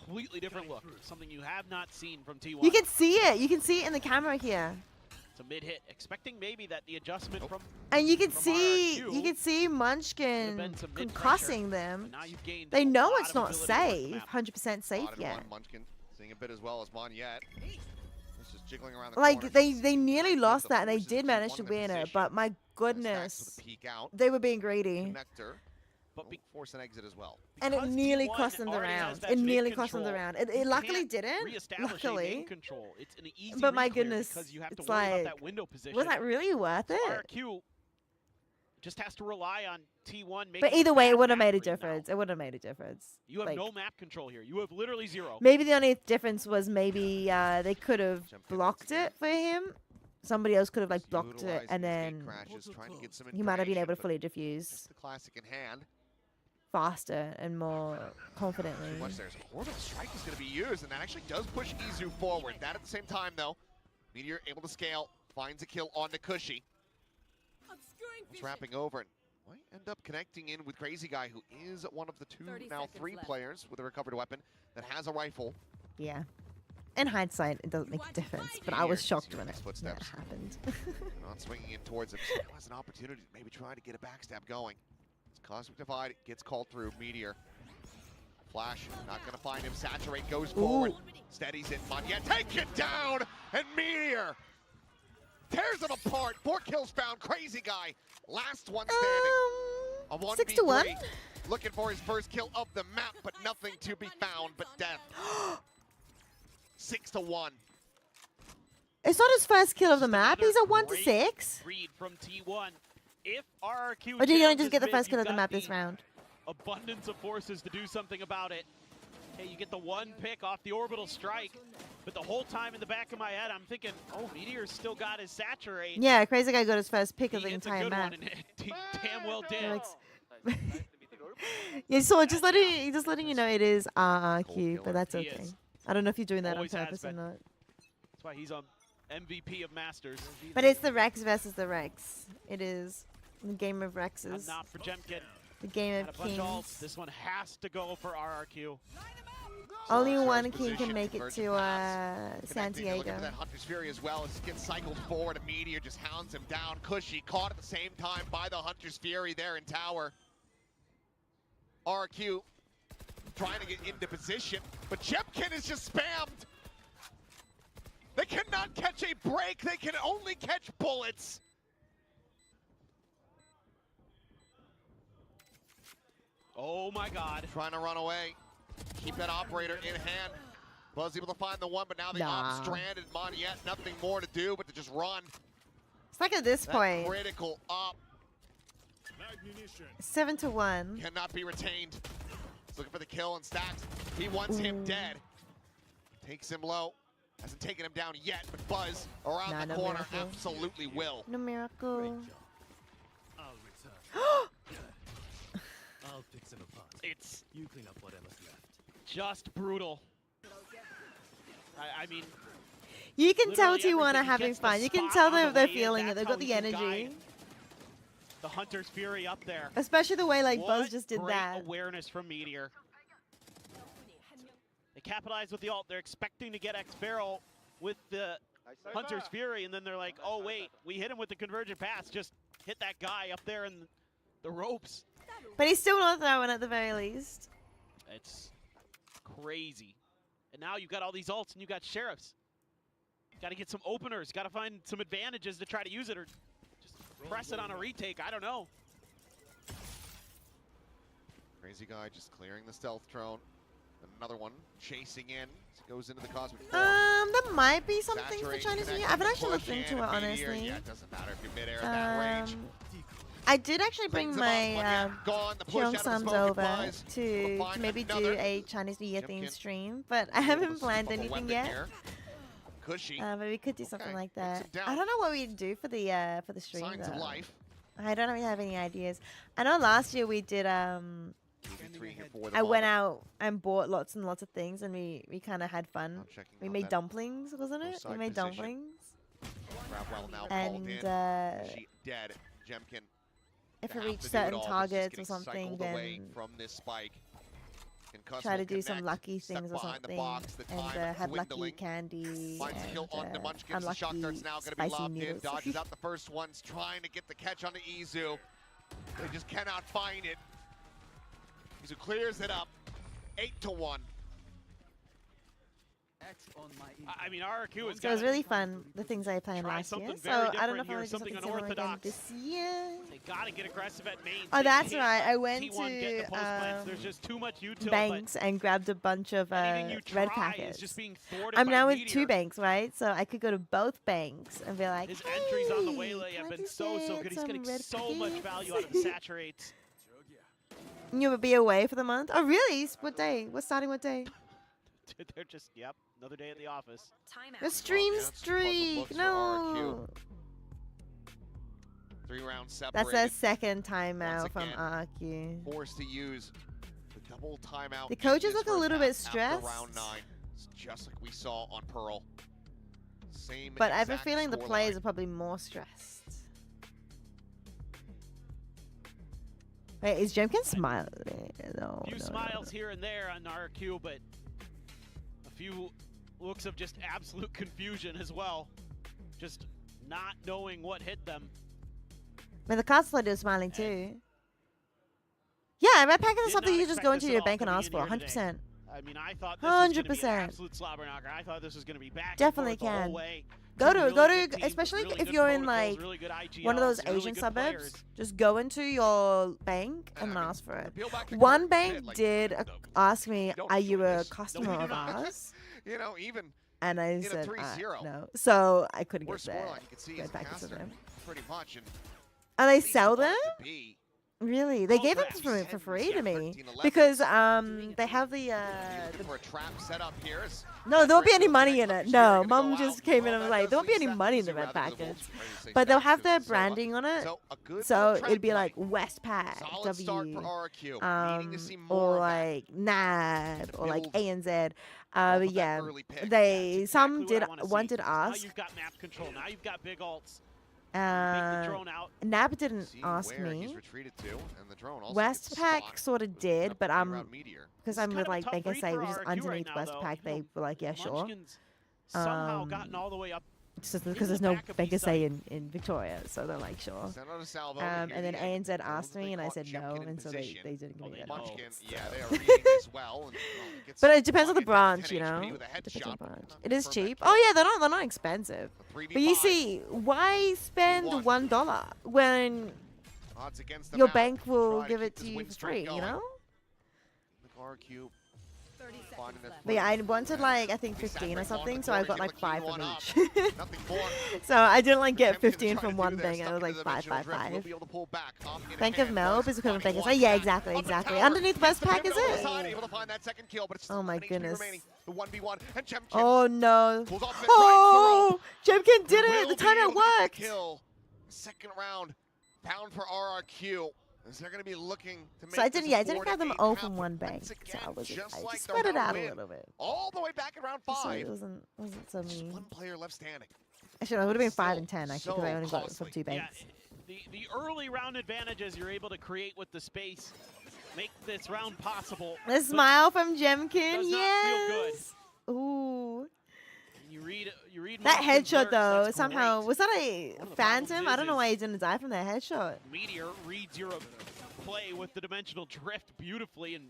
completely different look. Something you have not seen from T1. You can see it. You can see it in the camera here. It's a mid hit. Expecting maybe that the adjustment from And you can from see RRQ Munchkin been some mid-pressure, concussing them. but now you've gained They a know lot it's of not ability to work the safe, map. 100% safe Spotted yet. one, Munchkin seeing a bit as well as Monyet. It's just jiggling around the Like corner. they nearly Trying to lost give the that and they forces did T1 manage to in a win it, position. but my Stacks goodness, with a peek out. they were being greedy. Connector. But Will force an exit as well. And it Because nearly T1 cost them the already has round. that It mid nearly cost them the control, round. It you luckily can't didn't. reestablish a Luckily. main control. It's an easy But my re-clear goodness, because you have to it's worry like, about that window position. was that really worth So it? RQ just has to rely on T1 making But a either way, it fast would have made a map read now. difference. It would have made a difference. You have Like, no map control here. You have literally zero. maybe the only difference was maybe they could have blocked it for him. Somebody else could have like blocked it, Utilizing and these then gate crashes, trying to get some he might have been able to information, fully but diffuse just the classic in hand. faster and more confidently. Too much there. So orbital strike is going to be used, and that actually does push Izu forward. That at the same time, though, Meteor able to scale, finds a kill on the Cushy. It's wrapping over and might end up connecting in with Crazy Guy, who is one of the two, 30 now seconds 3 left. players with a recovered weapon that has a rifle. Yeah. In hindsight, it doesn't make a difference, but I was shocked when it happened. Not swinging in towards him. So it has an opportunity to maybe try to get a backstab going. It's Cosmic Divide, gets called through. Meteor. Flash, not going to find him. Saturate goes forward. Steadies it. Monyet taken down. And Meteor tears him apart. 4 kills found. Crazy Guy. Last one standing. A 1v3. 6 to 1. Looking for his first kill of the map, but nothing to be found but death. 6 to 1. It's not his first kill of the map. He's at 1 to 6. Read from T1. If RRQ Or did he only challenges just get the mid, first kill you've of the got map this round? Abundance of forces to do something about it. Hey, you get the 1 pick off the orbital strike, but the whole time in the back of my head, I'm thinking, oh, Meteor's still got his saturate. Yeah, Crazy Guy got his first pick of He the gets a entire good map. one, and he damn well did. Alex. Yeah, so just letting you know it is RRQ, but that's He okay. is. I don't know if you're doing that on Always has purpose or been. not. That's why he's on MVP of Masters. But it's the Rex versus the Rex. It is the game of Rexes. Not for Jemkin. The game Got of a bunch of ults. kings. This one has to go for RRQ. Only Sar's one king position, can make it converging to pass. Connecting, looking Santiago. for that Hunter's Fury as well as it gets cycled forward. A Meteor just hounds him down. Cushy caught at the same time by the Hunter's Fury there in tower. RQ trying to get into position, but Jemkin is just spammed. They cannot catch a break. They can only catch bullets. Oh my god. Trying to run away. Keep that operator in hand. Was able to find the one, but now the op Nah. stranded. Monyet, nothing more to do but to just run. It's like at this That point, critical op 7 to 1. cannot be retained. He's looking for the kill and stacks. He wants him dead. Takes him low. Hasn't taken him down yet, but Buzz around Nah, the no corner miracle. absolutely will. No miracle. I'll pick them apart. It's You clean up whatever's left. just brutal. I mean, You can tell literally T1 are everything having gets the fun. You can spot tell on the they're way in, feeling it. that's They've how got the you can energy. guide the Hunter's Fury up there. Especially the way like What Buzz just did great that. awareness from Meteor. They capitalize with the ult. They're expecting to get X Barrel with the Hunter's Fury, and then they're like, oh wait, we hit him with the convergent pass. Just hit that guy up there in the ropes. But he's still not throwing at the very least. It's crazy. And now you've got all these ults and you've got Sheriffs. Got to get some openers. Got to find some advantages to try to use it, or just press it on a retake. I don't know. Crazy guy just clearing the stealth drone. Another one chasing in. Goes into the cosmic. There might be something for Saturate, Chinese New Year. I connect, haven't actually push looked in, into it, Meteor. honestly. Yeah, it doesn't matter if you're midair at that range. I did actually bring Cleans them up, my one hand gone, the push out Hyung of the Sums smoke, it over flies. to Find maybe do another. a Chinese New Year themed Jimkin stream, but I able haven't to planned scoop up a anything weapon yet. here. Cushy. But we could do something like Takes that. him down. I don't know what we'd do for the stream Signs of though. life. I don't really have any ideas. I know last year we did I went out and bought lots and lots of things, and we kind of had fun. We made dumplings, wasn't it? We made dumplings. Well now And called in. She dead. Jemkin. if to we have reach to do it certain all, but just targets or getting something, cycled away then from this spike. Concuss try to will do some connect, lucky stuck things or behind the something, box, the and time have lucky dwindling. candy Finds a kill on the and Munchkins. The shock dart's unlucky now going to be spicy lobbed in. noodles. Dodges out the first ones, trying to get the catch on the Izu. They just cannot find it. Izu clears it up. 8-1. I mean, RRQ has So it was really fun, the things I played try last year. something So very I don't know if different I here, want to do something something similar again unorthodox. this year. They got to get aggressive at main. Oh, They that's can't right. I let went T1 get the to post plants. There's just too much util. Banks and grabbed a bunch of anything you red try is packets. just being thwarted I'm by now with Meteor. 2 banks, right? So I could go to both banks and be like, His entries on the "Hey, waylay can have I been just so get good. He's some getting red so much packets?" value out of the saturates. You would be away for the month? Oh, really? What day? What's starting what day? They're just, yep, another day at the office. The stream Looks streak. for No. RQ. 3 rounds separated. That's their second timeout Once from again, RQ. Forced to use the double timeout. The in coaches this look a first little half bit after stressed. round 9. It's just like we saw on Pearl. Same But I have a exact feeling the scoreline. players are probably more stressed. Wait, is Jemkin smiling? No. A few smiles here and there on RQ, but a few looks of just absolute confusion as well. Just not knowing what hit them. But the cast lady is smiling too. Yeah, red packets is Did something not you just expect go this into at your all bank and coming ask in for, here today. 100%. I mean, I thought this was going to be an 100%. absolute slobber knocker. I thought this was going to be back Definitely and forth the whole can. way. Go Two to, really good go teams, especially really if good you're in protocols, like really good one of those IGLs, really Asian good suburbs. players. Just go into your bank and ask for it. peel back the One curtain, bank shit, like, did ask me, don't "Are you enjoy a this. customer of ours?" You know, even And I in a said, 3-0. "No." So I couldn't Worst get scoreline that you can see red is a packets of caster, them. pretty much. And And they at least sell you want them? it to be. Really? They Well, gave them perhaps. for free to me 13-11. because they have the Looking for a trap set up here. As no, there won't be any money in it. No, gonna Mum go just out. came in Well, and was that like, does there won't be leave any Seth money in the Easy red rather than the packets. Wolves, ready to say But they'll Seth have too. their So, branding on it. So a good So little it'd trend be play. like Westpac, Solid start for W, RQ. Needing to see more or of that. like NAD, or like Build ANZ. off But of that yeah, early pick. they some Exactly what did I wanna one see. did Now ask. you've got map control. Now you've got big ults. Take the drone out. Nab didn't See ask where he's me. retreated to, and the drone also gets Westpac spot. sort of did, but around Meteor. because It's I'm kind with of a like tough Bank read SA, for which is RRQ right underneath now, though. Westpac, You they know, were like, yeah, sure. Munchkin's somehow gotten all the way up. Just because in there's the no back of Bank B SA site. in Victoria, so they're like, sure. Sent out a salvo, And here then the end. ANZ Knows asked that me, they and I caught said no, Jemkin in and so position. they didn't give me that Munchkin, chance. yeah, so. they are reading as well. And, gets But it depends on the bucket, branch, 10 you know. HP with a It depends on headshot, the branch. not It is confirmed that cheap. kill. Oh yeah, they're not expensive. A 3v5. But you see, why spend T1. $1 when Odds against them your out. bank will Try to give keep it this to you win for streak free? You going. know. RQ finding their But yeah, I footing. wanted like I think They 15 or saturate one something, with so I Dory, got give like the key 5 one from up. each. Nothing more. So I didn't like get Jemkin's 15 trying from to one do this, bank. I stuck was into like the 5, dimensional 5, drift. Will 5. be able to pull back. In Bank hand. of Melb is equivalent to Bank of One Yeah, shot exactly, on the exactly. tower. Underneath Gets the Westpac is pivotal it? side, able to find that second kill, but it's still Oh my 1 HP goodness. remaining. The 1v1 and Jemkin Oh no. pulls off it Oh, right Jemkin did Will it. The be able timeout to get the worked. Kill. Second round bound for RRQ. Is they're going to be looking to make So I this didn't, a didn't have them 4-8 all half from one bank. once So again, I was, just I like just the spread it round out a win. little bit. All the way back in round So 5. it wasn't so Just mean. one player left standing. Actually, it would have been 5 Still and 10 actually so because I only got it from costly. 2 banks. Yeah, the early round advantages you're able to create with the space make this round possible. The but smile from Jemkin, does not feel good. yes. Ooh. You read That Munchkin's headshot lurks, though, that's somehow great. was that a One of the phantom? problems I don't know is why he didn't die from that headshot. Meteor reads your play with the dimensional drift beautifully and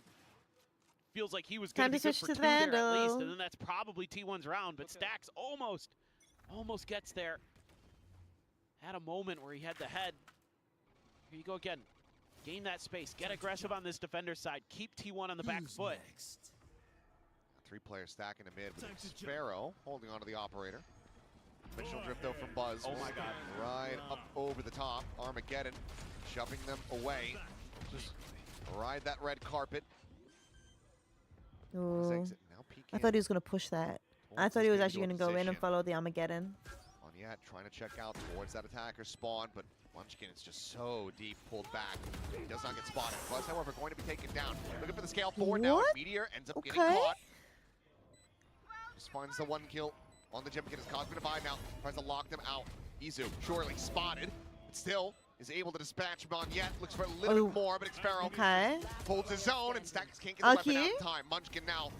feels like he was going Time to to be good switch for to 2 the there at least, Vandal. and then that's probably T1's round, but Stacks almost gets there. Had a moment where he had the head. Here you go again. Gain that space. Get aggressive on this defender side. Keep T1 on the back foot. 3-player stack in the mid with Sparrow holding onto the operator. Dimensional drift though from Buzz. Oh my god. Right up over the top. Armageddon shoving them away. Just ride that red carpet. Ooh. Exit. Now peeking I thought he was going to push that. I towards thought his he was main actually door going to go in and position. follow the Armageddon. On yet, trying to check out towards that attacker spawn, but Munchkin is just so deep pulled back. He does not get spotted. Buzz, however, going to be taken down. Looking for the scale forward now. What? Meteor ends up getting Okay. caught. Just finds the 1 kill on the Jimkin. Is Cosmic Divide now. Tries to lock them out. Izu surely spotted, but still is able to dispatch him on yet. Looks for a little bit more, but Xpero Okay. holds his zone, and Stacks can't get the weapon out Okay. in time. Munchkin now,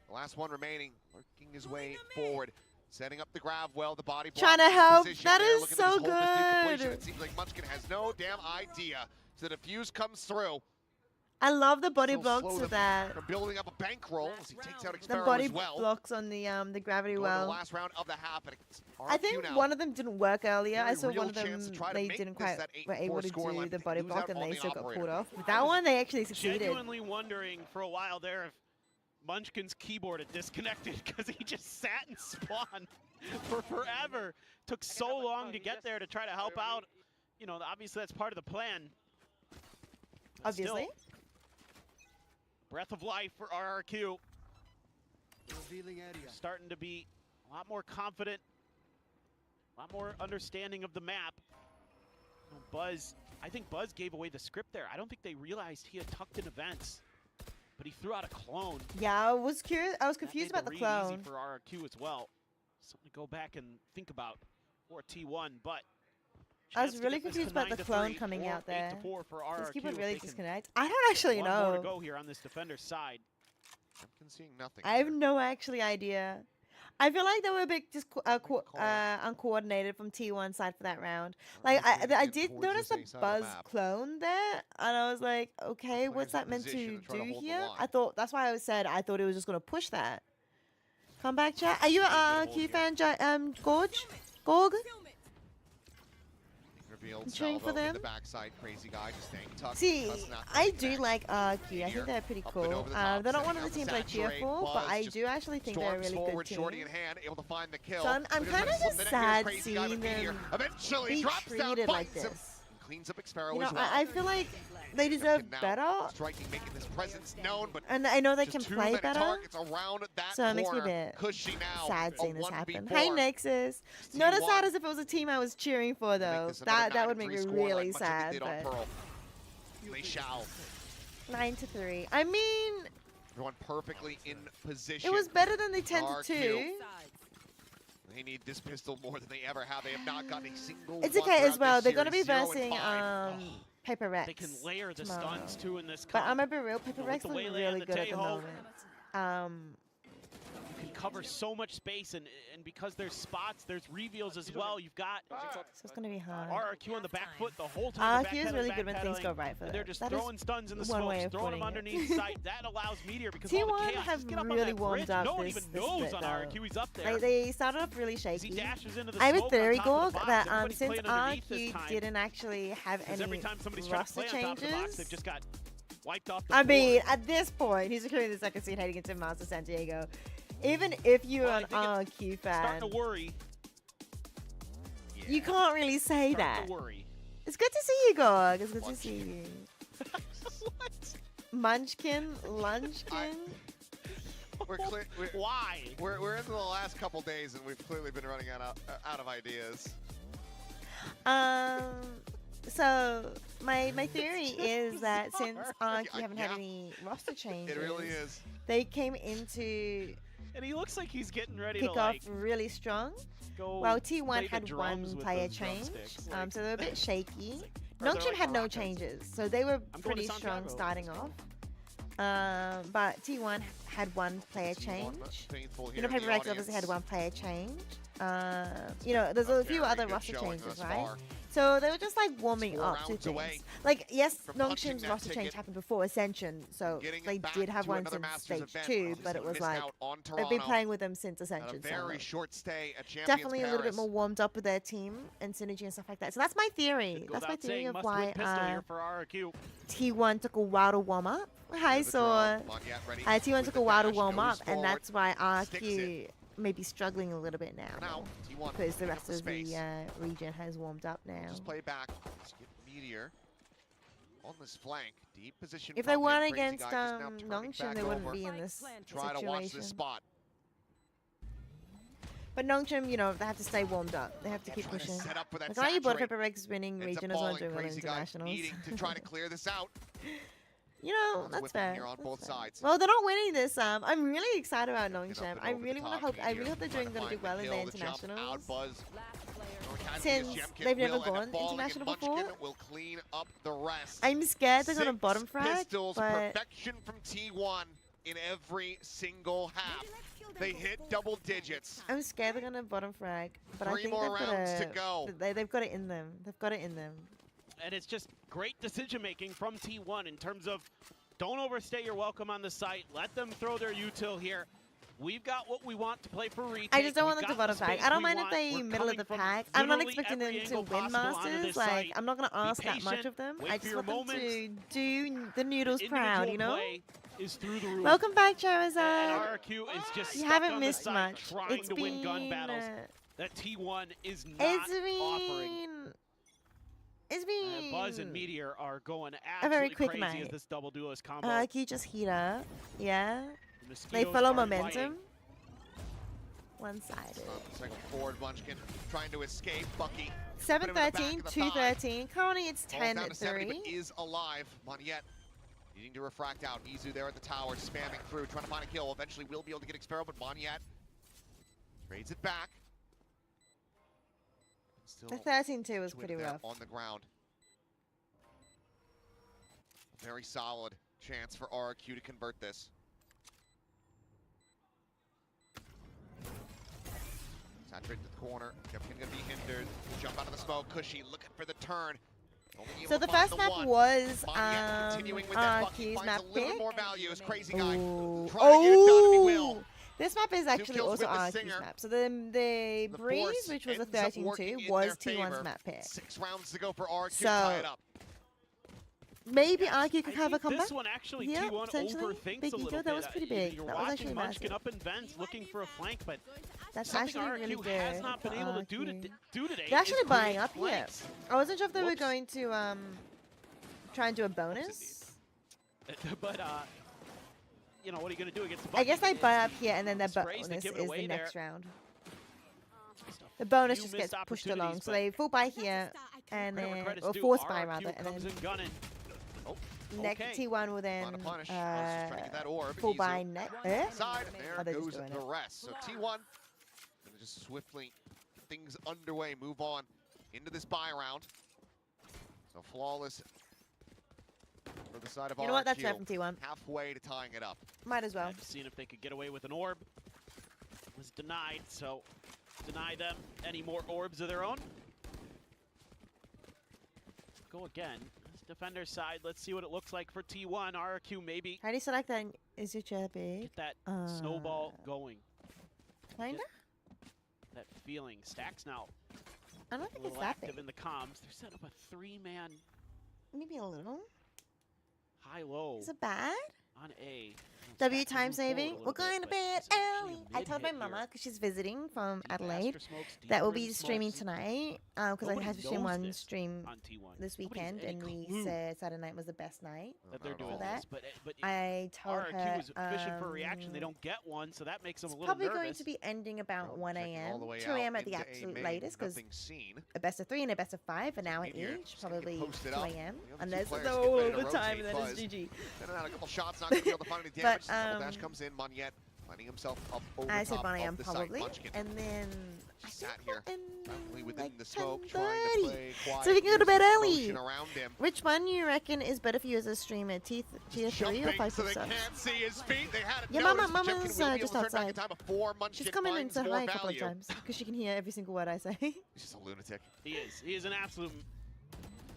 the last one remaining, working his way forward. Setting up the grab well, the body block Trying to help. position That there, is looking so to just hold this to completion. good. It seems like Munchkin has no damn idea. So the defuse comes through. I love the body Still blocks slow with them that. from building up a bankroll as he takes out The Xpero body as well. blocks on the gravity Going to the well. last round of the half, and it's I RQ think now. one of them didn't work earlier. I Very saw real one of chance them, to try to they make didn't this quite that were 8-4 able to score line, do the but body lose block out and on they the still got operator. pulled off. But that one, they actually succeeded. Genuinely wondering for a while there if Munchkin's keyboard had disconnected because he just sat and spawned for forever. Took so long to get there to try to help out. You know, obviously that's part of the plan. But still, Obviously. breath of life for RRQ. Starting to be a lot more confident, a lot more understanding of the map. You know, Buzz, I think Buzz gave away the script there. I don't think they realized he had tucked in events, but he threw out a clone. Yeah, I was curious. I was That confused made about the read clone. easy for RRQ as well. Something to go back and think about for T1, but I was chance to really get this confused to about the 9-3 clone coming or out there. 8-4 for Does RRQ. keep it if really they can disconnect? I don't actually one more to know. go here on this defender's side. I'm seeing nothing. I have no actually idea. I feel like they were a bit just uncoordinated from T1 side for that round. Like I did towards notice this the A side of the Buzz map. clone there, and I was like, okay, what's Players in that meant position to to try to do hold the here? line. I thought that's why I said I thought it was just gonna push that. Come back, chat. Are you a Q fan, Gorge? Gorg? Revealed cheering for salvo in them. the backside. Crazy guy just staying tucked. See, Does not I really do connect. like Q. I think they're pretty Up and cool. over the top, They're not setting one of the up teams I cheer saturate. for, but Buzz I just do actually think they're a storms really forward, good shorty team. in hand, able to find the kill. So I'm Look at kind this, of slip just the neck here, sad crazy guy with seeing Meteor. them Eventually be drops down, treated like finds him, this. cleans up Xpero You know, as well. I feel like they deserve Now better. striking, making this presence known, but And I know they just can too play many better. targets around that So it makes me a corner. bit Cushy now. sad a seeing this 1v4. happen. Hi Nexus. Not as T1. sad as if it was a team I was cheering for though. This another That would make 9-3 me score really like much as they sad. did on But Pearl. They shall. 9-3. I mean, Everyone perfectly in position. it was better than the 10-2. RQ. They need this pistol more than they ever have. They have not gotten a single It's one okay as throughout well. this They're gonna be series. 0 and versing 5. Paper Rex. They can layer the tomorrow. stuns too in this But comp. I'm gonna be real. Paper with Rex the looks Waylay and really the good at the Taeho. moment. You can cover so much space, and because there's spots, there's reveals as well. You've got So it's gonna be hard. RRQ on the back foot the whole time. RRQ is really good when things go right for them. They're them. just That is throwing stuns in the one way smokes, of throwing them putting it. underneath sight. That allows Meteor because all the T1 chaos. have Just get up on really that warmed bridge. up No one this even this knows split on though. RRQ. He's up there. Like they started off really As shaky. he dashes into the I have a smoke on theory, top of the Gorg, box, that everybody's since playing underneath this RQ time. didn't actually have Because any every time somebody's trying to roster play on top of the box, they've changes. just got wiped off the I board. mean, at this point, he's securing the second seed heading into Master San Diego. Even if you're Well, I an think RQ it's fan, starting to worry. you can't really say Starting that. to worry. It's good to see you, Gorg. It's good to see you. What? Munchkin, Lunchkin. Why? We're into the last couple days, and we've clearly been running out of ideas. So my theory is that since you haven't had any roster changes, It really is. they came into And he looks like he's getting ready to Kickoff like really strong. go Well, play T1 the had one drums with player those change, drumsticks, so they were a bit shaky. they're Nongshim like had no maracas. changes, so they were I'm going to pretty strong Santiago. starting off. But T1 had one player change. You know, Paper Rex obviously had one player change. You know, there's a few other roster changes, right? So they were just like warming up to things. Like, yes, Nongshim's roster change happened before Ascension, so they did have one since stage 2, but it was like they've been playing with them since Ascension. Very short stay at Champions Definitely a little bit Paris. more warmed up with their team and synergy and stuff like that. So that's my theory. That's my theory of why T1 took a while to warm up. I saw T1 took a while to warm up, and that's why RQ may be struggling a little bit now. Because the rest of the region has warmed up now. Just play back. Let's get Meteor on this flank. Deep position. If they from weren't him. Crazy against Guy just now turning Nongshim, back they wouldn't over. be in this Try to watch this situation. spot. But Nongshim, you know, they have to stay warmed up. They have to keep trying to pushing. set up for that Like, are you both saturate. Paper Rex winning Ends up regionals or falling. doing well Crazy Guy internationals? needing to try to clear this out. You know, Sounds that's whipping fair. here on both sides. Well, they're not winning this. I'm really excited about Nongshim. and I over the really want to top, hope. I really Meteor hope they're trying to going to do find well the in their kill, the jump, internationals. outbuzz. Since they've never gone international before. Will clean up the rest. I'm scared they're going to 6 bottom frag, pistols, but perfection from T1 in every single half. They hit double digits. I'm scared they're going to bottom frag. But I 3 think more they've got rounds to go. They've got it in them. They've got it in them. And it's just great decision making from T1 in terms of don't overstay your welcome on the site. Let them throw their util here. We've got what we want to play for retake. I just don't We've want them to got the bottom frag. space I don't we mind if want. they We're middle of the coming from pack. I'm not literally expecting every them to angle win possible onto Masters. this Like, site. I'm not going to ask that much patient, of them. wait I for just your want them to moments. do the noodles Individual proud, you know? play is through the roof. Welcome back, And Charizard. RQ is just You stuck haven't on missed the site much. trying It's to win gun been, battles that T1 is not It's offering. been Buzz and Meteor are going a very absolutely quick crazy as night. this double duelist combo. Can you just heat up? Yeah. The They Mosquitoes follow are momentum. fighting. It's One-sided. not the second forward. Munchkin trying to escape. Bucky. 7-13, 2-13. Currently it's Falls down to 70, 10-3. but is alive. Moniette needing to refract out. Izu there at the tower, spamming through, trying to find a kill. Eventually will be able to get Expero, but Moniette trades it back. Still The 13-2 was twin pretty there rough. on the ground. A very solid chance for RQ to convert this. Saturate the corner. Jeffkin gonna be hindered. Jump out of the smoke. Cushy looking for the turn. Only able So to the find first map one. was Moniette continuing with that Bucky, RQ's finds map a little pick. more value as Crazy Guy Ooh. trying to get it done if he will. This map is actually kills also with the RQ's Singer. map. So the Breeze, Force which was a ends up working 13-2, in was their T1's favor. map pick. 6 rounds to go for RQ to So, tie it up. Maybe RQ could I have a think comeback. this one actually Yeah, T1 potentially. overthinks Big a ego, little that was bit. pretty big. You're That was watching actually Munchkin massive. up in vents looking for a flank, but That's something actually RQ really good. has not been able to do today. They're actually is buying create up here. flanks. I wasn't sure if they were Whoops. going to try and do a bonus. But you know, what are you going to do against the I guess Bucky? they buy up here and then their Sprays to bonus give is it away the there. next round. The bonus few just missed gets pushed opportunities, along. So but they full buy here and Credit where then, credit's or due, force buy RQ rather, and comes then in gunning. Oh, next okay. T1 will then Not a punish. Just trying to get that orb. full Izu buy next. Side, and Oh, there they're just goes doing the it. rest. So T1 gonna just swiftly get things underway, move on into this buy round. So flawless for the side of You know what? That's RQ. fair from T1. Halfway to tying it up. Might as well. I've seen if they could get away with an orb. Was denied, so deny them any more orbs of their own. Go again. This defender side, let's see what it looks like for T1. RQ maybe How do you select that? Is it big? get that snowball going. Kinda? That feeling. Stacks now I don't a think it's little that active big. in the comms. They're setting up a 3-man Maybe a little. high-low. Is it bad? On A. W time saving. We're going to bed early. I told my mama because she's visiting from Adelaide that we'll be streaming tonight because I had to stream one stream this weekend and we said Saturday night was the best night that they're doing for that. this. But I told RRQ her is fishing for a reaction. They don't get one, so that makes them a little probably nervous. going to be ending about 1 a.m. 2 2 a.m. at the absolute latest because a best of 3 and a best of 5 an hour each, probably 2 a.m. unless it's all overtime and then it's GG. Then a couple shots, not going to be able to find any damage. Double dash comes in, Monyet finding himself up over I said top 1 of a.m. the probably, site. Munchkin and then sat here, probably within like the smoke, 10:30. trying to play quiet. So we can go to bed use early. motion around him. Which one you reckon is better for you as a streamer, tier 3 or Jumping 5 so they subs? can't see his feet. They had it Yeah, noticed, but Mama's Jimkin will be just able to turn back outside. in time before Munchkin She's coming in finds to more hi a couple of value. times because she can hear every single word I say. He's just a lunatic. He is. He is an absolute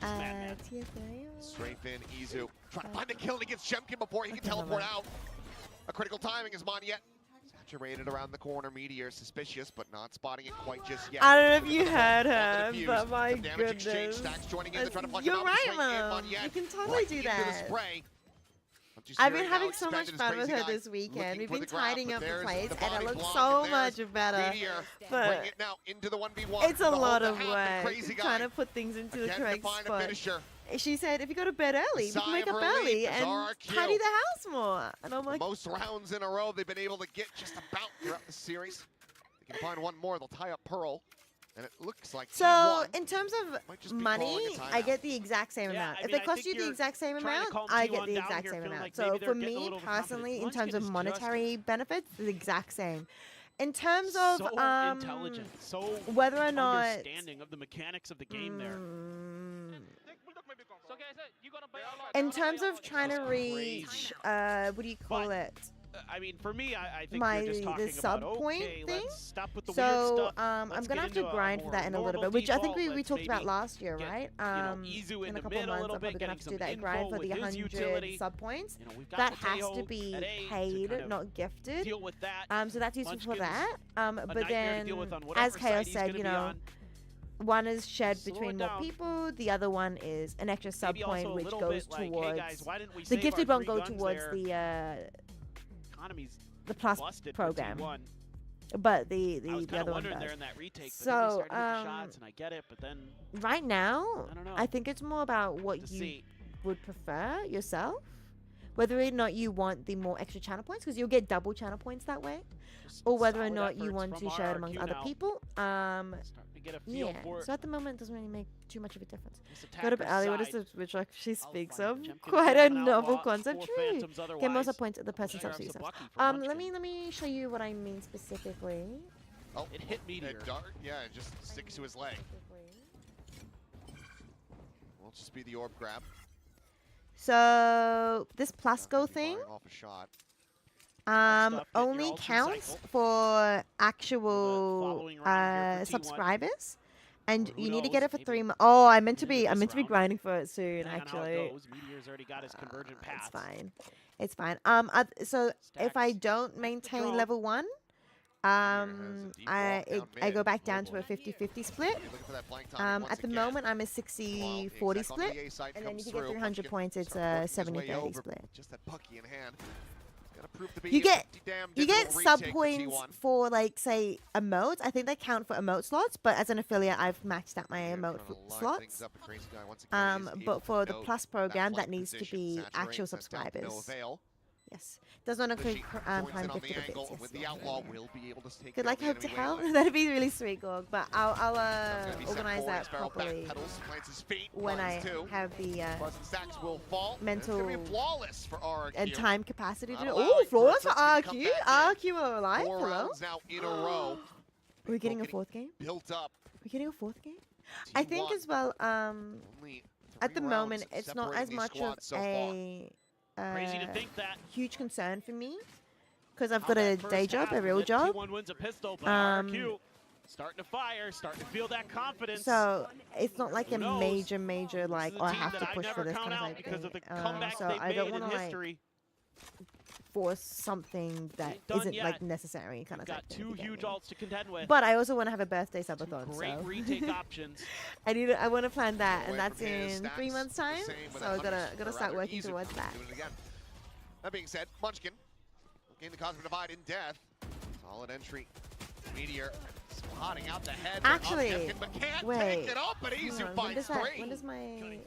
madman. Tier 3. Strafe in, Izu. Trying to find a kill against Jemkin before he can teleport out. A critical timing is Monyet. Saturated around the corner. Meteor suspicious, but not spotting it quite just yet. I don't know if you heard Onto the her, but fuse. my Some damage exchange. goodness. Stacks joining in. They're trying to flush You're him out. right, Swing in, Mom. Monyet You can totally right do into that. the spray. I've been having so much fun with her this weekend. We've been tidying up the place, and it looks so much better. But it now into the 1v1. it's a lot of work trying to put things into the correct spot. She said, if you go to bed early, you can wake up early and tidy the house more. And I'm like, most rounds in a row they've been able to get just about throughout the series. They can find one more. They'll tie up Pearl. And it looks like so T1 in terms might just of be money, calling a I timeout. get the exact same Yeah, amount. I If mean, they I cost think you the you're exact same trying to amount, calm I T1 get the down exact here, same feeling amount. like So maybe for they're getting a me little personally, in overconfident. terms of Munchkin is just monetary benefits, the exact same. In terms of so intelligent, so whether or not understanding of the mechanics of the game there. in terms of trying to reach, what do you call it? I mean, for me, I think My you're just talking the sub about, point okay, thing. let's stop with the weird So stuff. I'm Let's gonna get have to into a grind for more that in a little normal bit, which I think default. we talked about last year, get, right? Izu In in a the couple mid months, a little I'm bit, probably gonna getting have to some do that info grind for with the his 100 utility. sub points. You know, we've got That has Mateo to be at A to paid, kind of not gifted. deal with that. So that's useful for Munchkin's that. a But nightmare to then, deal with on whatever as side Chaos he's said, gonna you be know, on. one is shared Slow between it more down. people. The other one is an extra sub Maybe also point, a which little goes bit like, hey towards guys, why didn't we the save gifted our won't three go guns towards there? Economy's the plus busted for program, T1. but the I was the other one wondering does. there in that retake, but then they So started to hit the shots, and I get it, but then right now, I don't know. I think it's more about what To you see. would prefer yourself, whether or not you want the more extra channel points, because you'll get double channel points that way, or whether or solid not you efforts want to from share it amongst RRQ other now. people. Starting to get a feel Yeah. for it. So at the moment, it doesn't really make too much of a difference. This Go to attacker's Ali. What is side. the switch like she speaks find of? Jemkin Quite a coming out novel while concept. four True. phantoms Get most otherwise. of points at the person Grabs subs the yourself. Bucky from Let Munchkin. me show you what I mean specifically. Oh, It hit Meteor. a dart, yeah, it just sticks to his leg. Won't just be the orb grab. So this plus go Be thing firing off a shot. stuff, get your only ultra counts cycle. for actual following round here for T1. subscribers, and Or who you need to get knows, it for maybe 3 months. Oh, I meant to maybe be this round. grinding for it soon. Depending on how Actually, it goes, Meteor's already got his convergent paths. it's fine. It's fine. So if I Stacks. don't maintain drone. level 1, has a deep wall I down go mid. back down Oh to a boy. 50-50 split. You're looking for that flank timing once At the again. moment, I'm a While 60-40 the exec on the split, A side and then comes if you get through, 300 Munchkin points, it's starts a working his way 70-30 over, split. Just that Bucky in hand. Gotta prove to be You a get pretty damn You get difficult sub retake for points T1. for, like, say, emotes. I think they count for emote slots, but as an affiliate, I've maxed out my Yeah, emote trying to line slots. things up. A crazy guy once again is able But for to the note plus that program, that flank needs to position, be saturates, actual that's down to no subscribers. avail. Yes. Does not include Fishy prime joins in on the gifted angle bits. with Yes. the outlaw will be able to take Good down luck, the hope to enemy help. wave. That'd be really sweet, Gorg. But I'll Gonna be set organize forward, that Sparrow back properly pedals, plants his feet, when I blinds two. have the Plus the stacks will fall. and it's mental gonna be flawless for RRQ. and time capacity to Not do. allowing Oh, flawless for Kurtzman to come RQ. back in. RQ are alive. 4 Hello. rounds now in a row. Are we getting a Getting fourth game? Built up. We're getting a fourth game? I think T1. as well, Only at the 3 moment, rounds it's not separating as these much of squads so far. a Crazy to think that. huge concern for me because I've How got a that first day job, half a real that job. T1 wins a pistol, but RRQ starting to fire, starting to feel that confidence. So it's not like Who a knows? major like, This is oh, a I team have to that I push for never this count kind of out like because of thing. the comebacks So they've I made don't in want to like history. force something that Ain't done isn't yet. like necessary kind of Got thing. two if you get huge me. ults to contend with. But I also want to have a birthday subathon. Great So retake options. I want to plan that, Away and that's from his in 3 stacks, months the time. same with So I that gotta Hunter's, or start rather working Izu towards that. doing it again. That being said, Munchkin gain the Cosmic Divide in death. Solid entry. Meteor spotting out the head. Actually, of Jemkin, but can't wait. take it up, but Izu When finds does that? three. When does my?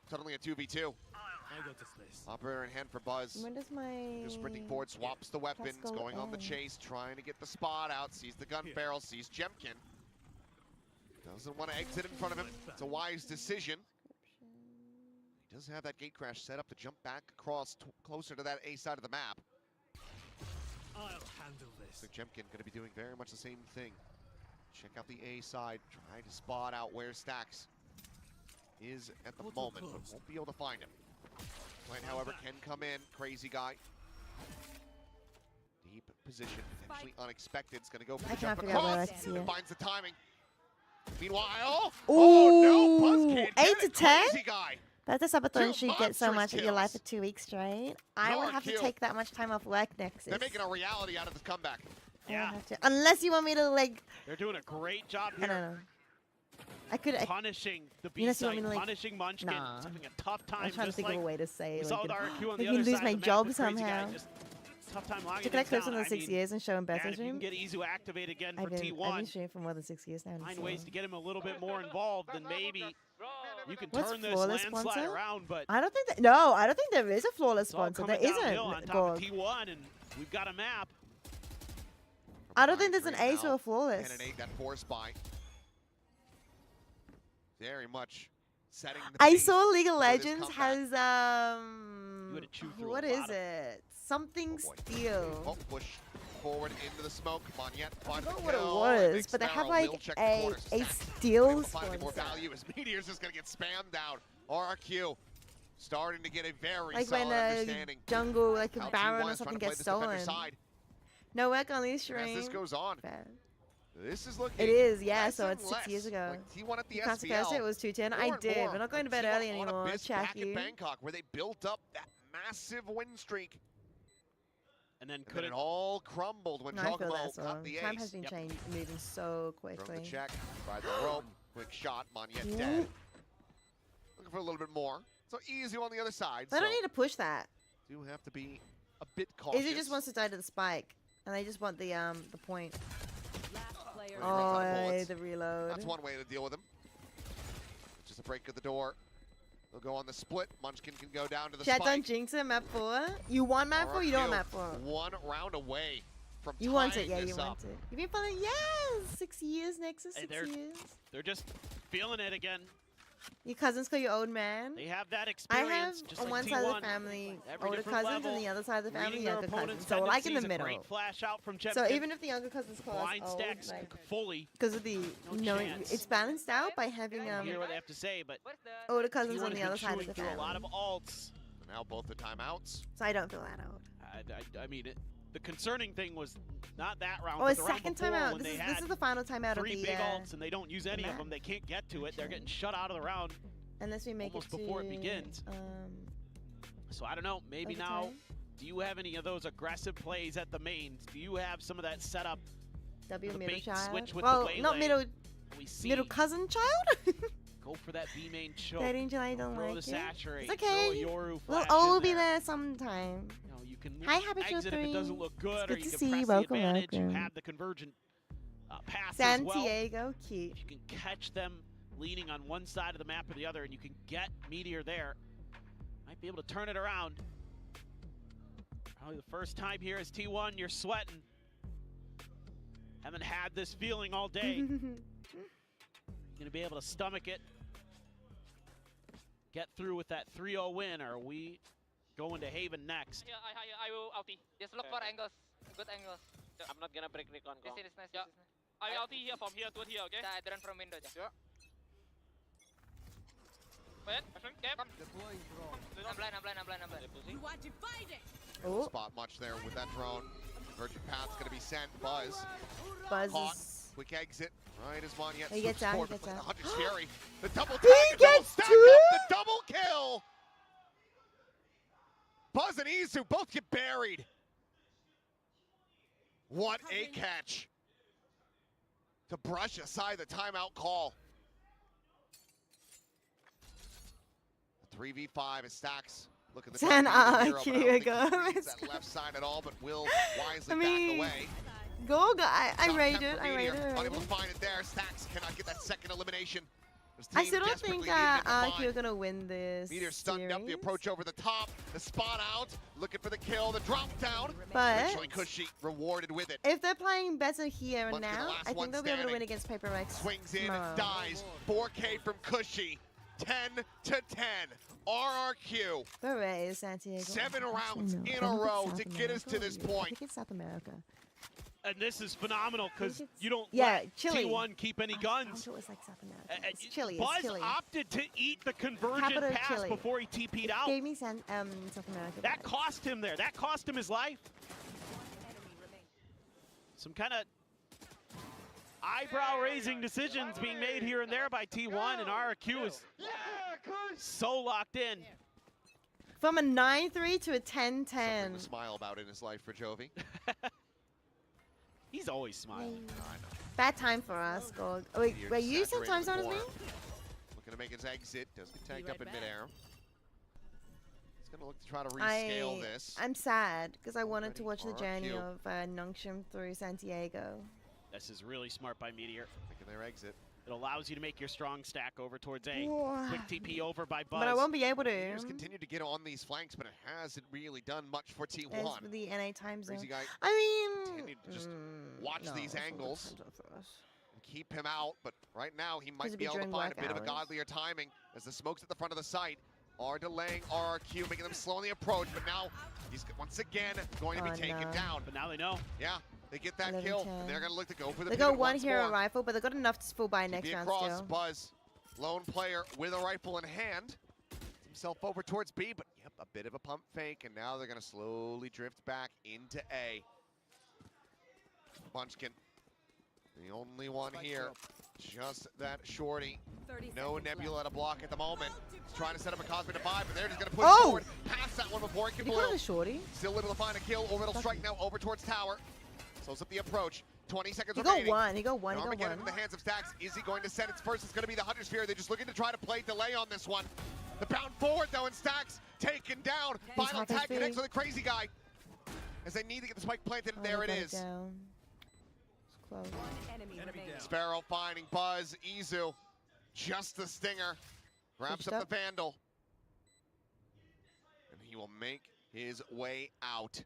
Suddenly a 2v2. I got this place. Operator in hand for Buzz. When does my? Just sprinting forward, swaps the weapons, go going on the in? chase, trying to get the spot out, sees the gun barrel, sees Jemkin. Doesn't want to exit in front of him. It's a wise decision. He does have that gate crash set up to jump back across closer to that A side of the map. I'll handle this. So Jemkin going to be doing very much the same thing. Check out the A side, try to spot out where Stax is at the moment, but won't be able to find him. Flynn, however, can come in. Crazy guy. Deep position, potentially unexpected. It's going to go for I the jump cannot figure out where I across. can see it. Finds the timing. Meanwhile, Ooh, no, Buzz can't get 8 to it. 10. Crazy guy. That's a sabaton. Two You get so monstrous much of your life kills. for 2 weeks straight. I would have to kill. take that much time off work next. They're making a reality out of this comeback. Yeah, Unless you want me to like, they're doing a great job I don't here. know. I could. Punishing the Unless you B-side, want me to, like, punishing Munchkin. nah. He's having a tough time. I'm trying to just think like of a way to say. we like, saw with RQ on the you other can lose side my of the map, job the crazy guy somehow. just tough time logging Check it out things clips down. in the I 6 mean, years and show him best man, if you can stream. get Izu activated again for I've been T1, streaming for more than 6 years now. find so. ways to get him a little bit more involved, then maybe you can What's turn this flawless landslide sponsor? around. But I don't think that. No, I don't think there is a flawless it's all sponsor. There coming downhill isn't. on top Gorg. of T1, and we've got a map. I don't think there's an Right ace now, or a flawless. 10 and 8, that force buy. Very much setting the I pace saw League of for this Legends comeback. has You had to chew through a what lot is of- it? Something Oh, steel. push forward into the smoke. Monyet I finds don't the know what it kill. was, Big but they have Sparrow like will check the a corner. a Stack steel able to find a bit more sponsor. value as Meteor's just going to get spammed down. RQ starting to get a very Like solid when a understanding. jungle, like a How baron T1 or is trying something to play gets this defender stolen. side. No work on these As streams. this goes on, this is looking. It is, yeah. less So and it's 6 years less ago. like T1 at the You can't SPL. suggest it was 210. More I and did. more We're not going to like bed T1 early on anymore. Abyss Check back in you. Bangkok, where they built up that massive win streak. And then And could then it it all crumbled when No, I feel that Jogamo as well. got the Time ace. has been Yep. changed, moving so From quickly. the check, by the rope, quick shot, Monyet Yeah. dead. Looking for a little bit more. So easy on the other side. They don't need to push that. Do have to be a bit cautious. Izzy just wants to die to the spike, and they just want the point. Really runs out of Oh, bullets. the reload. That's one way to deal with him. Just a break of the door. They'll go on the split. Munchkin can go down to the Chat, don't spike. jinx it. Map 4. You want map 4? You don't want map 4. 1 round away from You want it, tying yeah, this you up. want it. You've been playing, yes! 6 years, Nexus, Hey, 6 they're- years. they're just feeling it again. Your cousins call you old man. They have that I experience. have just on like one side of T1. the family Every older different cousins, level, and the other side of the family reading their younger opponent's cousins. So we're like in the tendencies, a middle. great flash out from So Jemkin. even if the younger cousins call us blind old, stacks like, fully. because of the knowing chance. it's balanced out by having Hear what they have to say, but older cousins T1 on the has other been side of chewing the through a lot of family. alts. Now both the timeouts. So I don't feel that old. I mean, the concerning thing was not that round, Oh, but a the round second before timeout. when This they is had this is the final timeout of 3 the big alts and they don't use any of map. them. They can't get to it. They're getting shut out of the round unless we make almost it to before it begins. So I don't know. Maybe now, overtime. do you have any of those aggressive plays at the mains? Do you have some of that setup? W the middle bait and child. switch with Well, the not waylay? middle. We see Middle cousin child. go for that B main choke. That angel I don't throw like the it. saturate. It's okay. Throw a Yoru We'll flash all in be there. there sometime. You know, you can Hi, Happy Show exit if it doesn't 3. look It's good, good or you to can see press you. the Welcome, advantage. You welcome. have the convergent pass as well. Santiago, cute. If you can catch them leaning on one side of the map or the other, and you can get Meteor there, might be able to turn it around. Probably the first time here as T1, you're sweating. Haven't had this feeling all day. Gonna be able to stomach it. Get through with that 3-0 win, or are we going to Haven next? Yeah, I will ulti. Just look for angles. Good angles. I'm not gonna break recon. This is nice. Yeah. I will ulti here from here to here, okay? I run from window. Yeah. Wait, cap. I'm blind. You are divided. Oh. Spot much there with that drone. Virgin Path's going to be sent. Buzz. Buzz Caught. is- Quick exit. Right as Monyet He gets swoops out, he forward, gets but out. Hunter's Fury. The double He tag, the double gets stack two? up, the double kill. Buzz and Izu both get buried. What a catch. To brush aside the timeout call. 3v5 as Stax Look at the 10 target IQ hero, but I don't think he ago. reads that left side at all, but will wisely I mean, back away. Gorg, I Top rated, 10 for I Meteor, rated. unable to find it there. Stacks cannot get that second elimination. His I team still don't desperately think needed him to IQ find. are gonna win this. Meteor stunned up, the series. approach over the top, the spot out, looking for the kill, the drop down. But Eventually Cushy rewarded with it. if they're playing better here and Munchkin, the now, last I one think they'll be able to standing. win against Paper Rex. Swings in, tomorrow. dies. 4K from Cushy. 10 to 10. RRQ. Beret, Santiago. 7 Actually, rounds no, in I a think it's row South to get us to America this or Europe. I point. think it's South America. And this is phenomenal because you don't Yeah, let Chile. T1 keep any I guns. thought it was like South America. It's Chile. Buzz It's Chile. opted to eat the convergent Capital pass Chile. before he TP'd out. Gave me South America. That cost him there. That cost him his life. Some kind of eyebrow-raising decisions being made here and there by T1, and RRQ is so locked in. From a 9-3 to a 10-10. Something to smile about in his life for Jovi. He's always smiling. Bad time for us, Gorg. Oh, wait, Meteor wait, you same saturated time with zone as me? war. Looking to make his exit. Does get tagged up in midair. He's going to look to try to rescale this. I'm sad because I wanted to watch the RRQ. journey of Nongshim through Santiago. This is really smart by Meteor. Making their exit. It allows you to make your strong stack over towards A. Whoa. Quick TP over by Buzz. But I won't be able to. Meteor's continued to get on these flanks, but it hasn't really done much for As T1. for the NA time zone. Crazy guy I mean, continued to just watch no, these it's not good angles time zone for us. and keep him out, but right now he might it'd be be able to during find a work bit of a hours. godlier timing as the smokes at the front of the site are delaying RRQ, making them slow on the approach, but now he's once again going to be taken down. But now they know. Yeah, they get that 11-10. kill, and they're going to look to go for the They got pivot one once hero more. rifle, but they got enough to full by next Be round across, still. Buzz, lone player with a rifle in hand. Gets himself over towards B, but yep, a bit of a pump fake, and now they're going to slowly drift back into A. Munchkin, the only one here, just that shorty. No Nebula at a block at the moment. He's trying to set up a Cosmic Divide, but they're just going to push forward past that one before it can He got bloom. a shorty. Still able to find a kill. Orbital strike now over towards tower. Slows up the approach. 20 seconds He remaining. got one. He got one. He got Armageddon one. in the hands of Stacks. Is he going to send it first? It's going to be the Hunter Sphere. They're just looking to try to play delay on this one. The bound forward, though, and Stacks taken down. Final Hunter tag Sphere. connects with a crazy guy. As they need to get the spike planted, and there it is. Down. It's close. Sparrow finding Buzz. Izu, just the stinger. Grabs up the Vandal. And he will make his way out.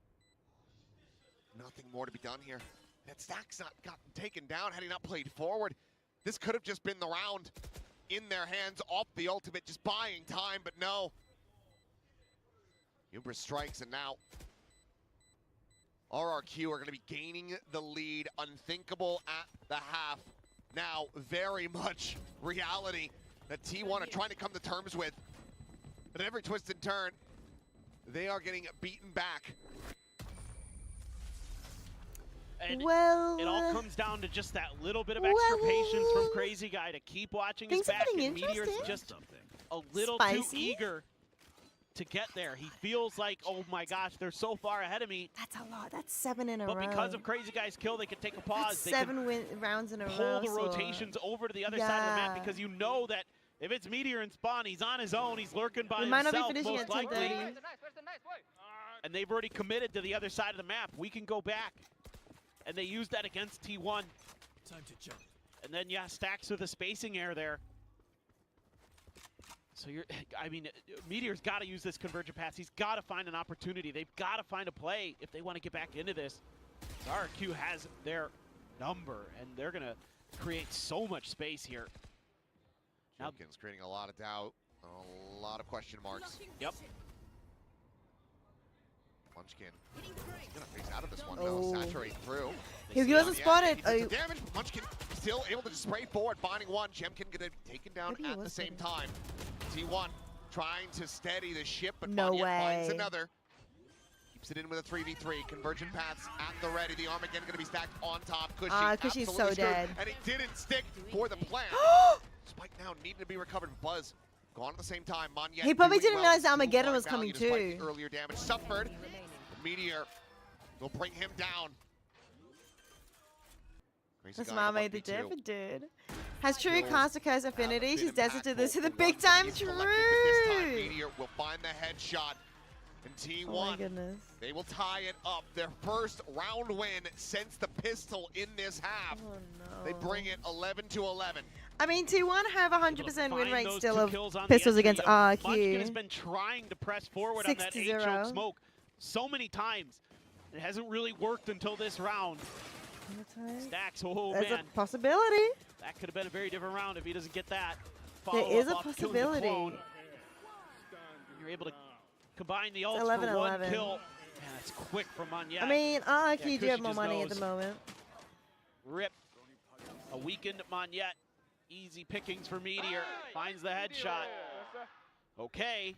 Nothing more to be done here. That Stack's not gotten taken down had he not played forward. This could have just been the round in their hands off the ultimate, just buying time, but no. Hubris strikes, and now RRQ are going to be gaining the lead. Unthinkable at the half. Now, very much reality that T1 are trying to come to terms with. At every twist and turn, they are getting beaten back. And well, it all comes down to just that little bit of extra patience from Crazy Guy to keep watching his things are back, getting and Meteor's interesting. just a little Spicy. too eager to get there. He feels like, oh my gosh, they're so far ahead of me. That's a lot. That's 7 in a row. But because of Crazy Guy's kill, they could take a pause. That's They 7 could rounds in a row. pull the so- rotations over to the other side of the map, Yeah. because you know that if it's Meteor and Spawn, he's on his own. He's lurking by We might not be himself, finishing most at likely. 10:30. And they've already committed to the other side of the map. We can go back. And they used that against T1. Time to jump. And then, yeah, Stacks with a spacing error there. So I mean, Meteor's got to use this convergent pass. He's got to find an opportunity. They've got to find a play if they want to get back into this. RRQ has their number, and they're going to create so much space here. Jenkins creating a lot of doubt, a lot of question marks. Yep. Munchkin. He's gonna face out of this one though, saturate through. He wasn't spotted. He takes the damage, but Munchkin still able to just spray forward, finding one. Jemkin gonna be taken down Maybe he at the was same spotted. time. T1 trying to steady the ship, but No Banya finds way. another. Keeps it in with a 3v3. Convergent paths at the ready. The Armageddon gonna be stacked on top. Cushy, Cushy's so absolutely screwed, dead. and it didn't stick for the plan. Spike now needing to be recovered. Buzz gone at the same time. Monyet He probably doing didn't well realize to Armageddon find was value coming despite too. the earlier damage suffered. Meteor will bring him down. Crazy That's guy why I on made the 1v2. diff, dude. Has True Kills cast a curse affinity? have She's been destined to impactful this to the for big once time. he's collected, but this time True. Meteor will find the headshot. And T1, Oh my goodness. they will tie it up. Their first round win since the pistol in this half. Oh no. They bring it 11-11. I mean, T1 have 100% win Find rate those still two of kills on the pistols entry. against Munchkin has RQ. been trying to press forward on that 6-0. H-choke smoke so many times. It hasn't really worked until this round. Stacks, oh There's man. a possibility. That could have been a very different round if he doesn't get that. There is a Follow-up off killing the possibility. clone. You're able to combine the ults 11-11. for one kill. Man, that's quick from Monyet. I mean, RQ do Cushy have more just money at knows. the moment. Rip. A weakened Monyet. Easy pickings for Meteor. Finds the headshot. Okay.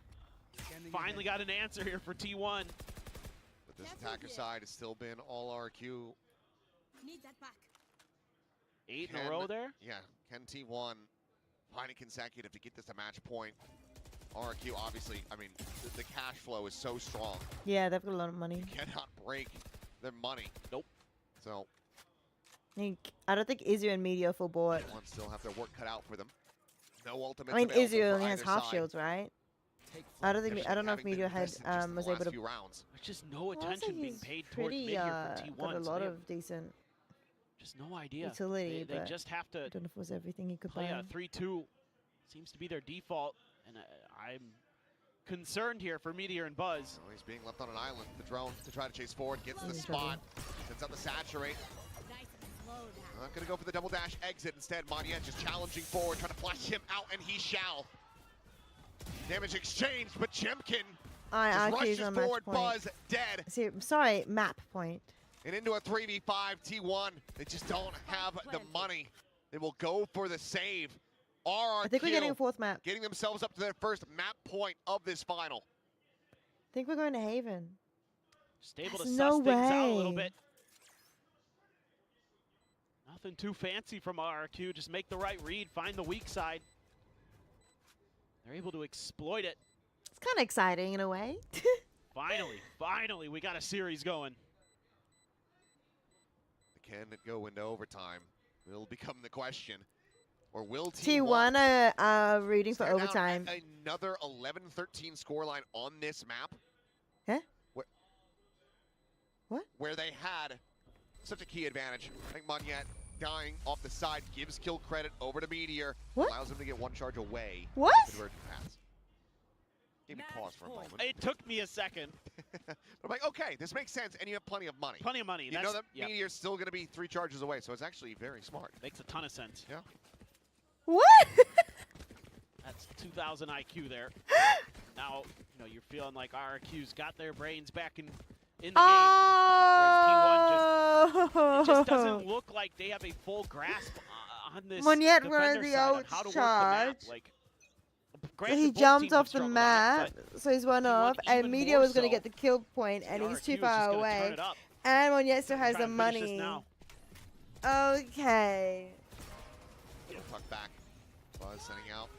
Finally got an answer here for T1. But this attacker side has still been all RQ. Need that back. 8 in a row there? Yeah, can T1 finding consecutive to get this to match point. RQ, obviously, I mean, the cash flow is so strong. Yeah, they've got a lot of money. Cannot break their money. Nope. So, I don't think Izu and Meteor full board. T1 still have their work cut out for them. No ultimates I mean, available Izu for only has either half side. shields, right? I don't think. I don't know if Having been Meteor had invested just in the was able last to. few rounds. There's just no I also attention think being he's paid towards pretty, Meteor for T1. got a so lot they have of decent just no idea. utility, They but just have I to don't know if it was everything he could play buy. a 3-2. Seems to be their default, and I'm concerned here for Meteor and Buzz. Oh, he's being left on an island. The drone to try to chase forward, gets the spot, sends out the saturate. Not gonna go for the double dash exit. Instead, Monyet just challenging forward, trying to flash him out, and he shall. Damage exchanged, but Jemkin just RQ's rushes on match forward. point. Buzz dead. See, sorry, map point. And into a 3v5, T1. They just don't have the money. They will go for the save. RRQ I think we're getting a fourth map. getting themselves up to their first map point of this final. I think we're going to Haven. Just able to There's suss no things out a little way. bit. Nothing too fancy from RRQ. Just make the right read, find the weak side. They're able to exploit it. It's kind of exciting in a way. Finally, we got a series going. Can it go into overtime? Will become the question. Or will T1 are rooting for stand out overtime. at another 11-13 scoreline on this map? Huh? What? Where they had such a key advantage. I think Monyet dying off the side gives kill credit over to Meteor. What? Allows him to get one charge away. What? Convergent pass. Gave me pause for a moment. It took me a second. I'm like, okay, this makes sense, and you have plenty of money. Plenty of money. You That's, know that yep. Meteor's still going to be 3 charges away, so it's actually very smart. Makes a ton of sense. Yeah. What? That's 2,000 IQ there. Now, you're feeling like RRQ's got their brains back in the game. Whereas T1 just doesn't look like they have a full grasp on this Monyet defender running the side on out how to work charge. the map. Like, So granted, he both jumped teams have off the struggled on it, map, but so he's one T1 off, and even Meteor more was going to so. get the kill point, and he's RRQ too is far just gonna away. turn it up. And Monyet still has Try the to finish this money. now. Okay. Little tuck back. Buzz sending out.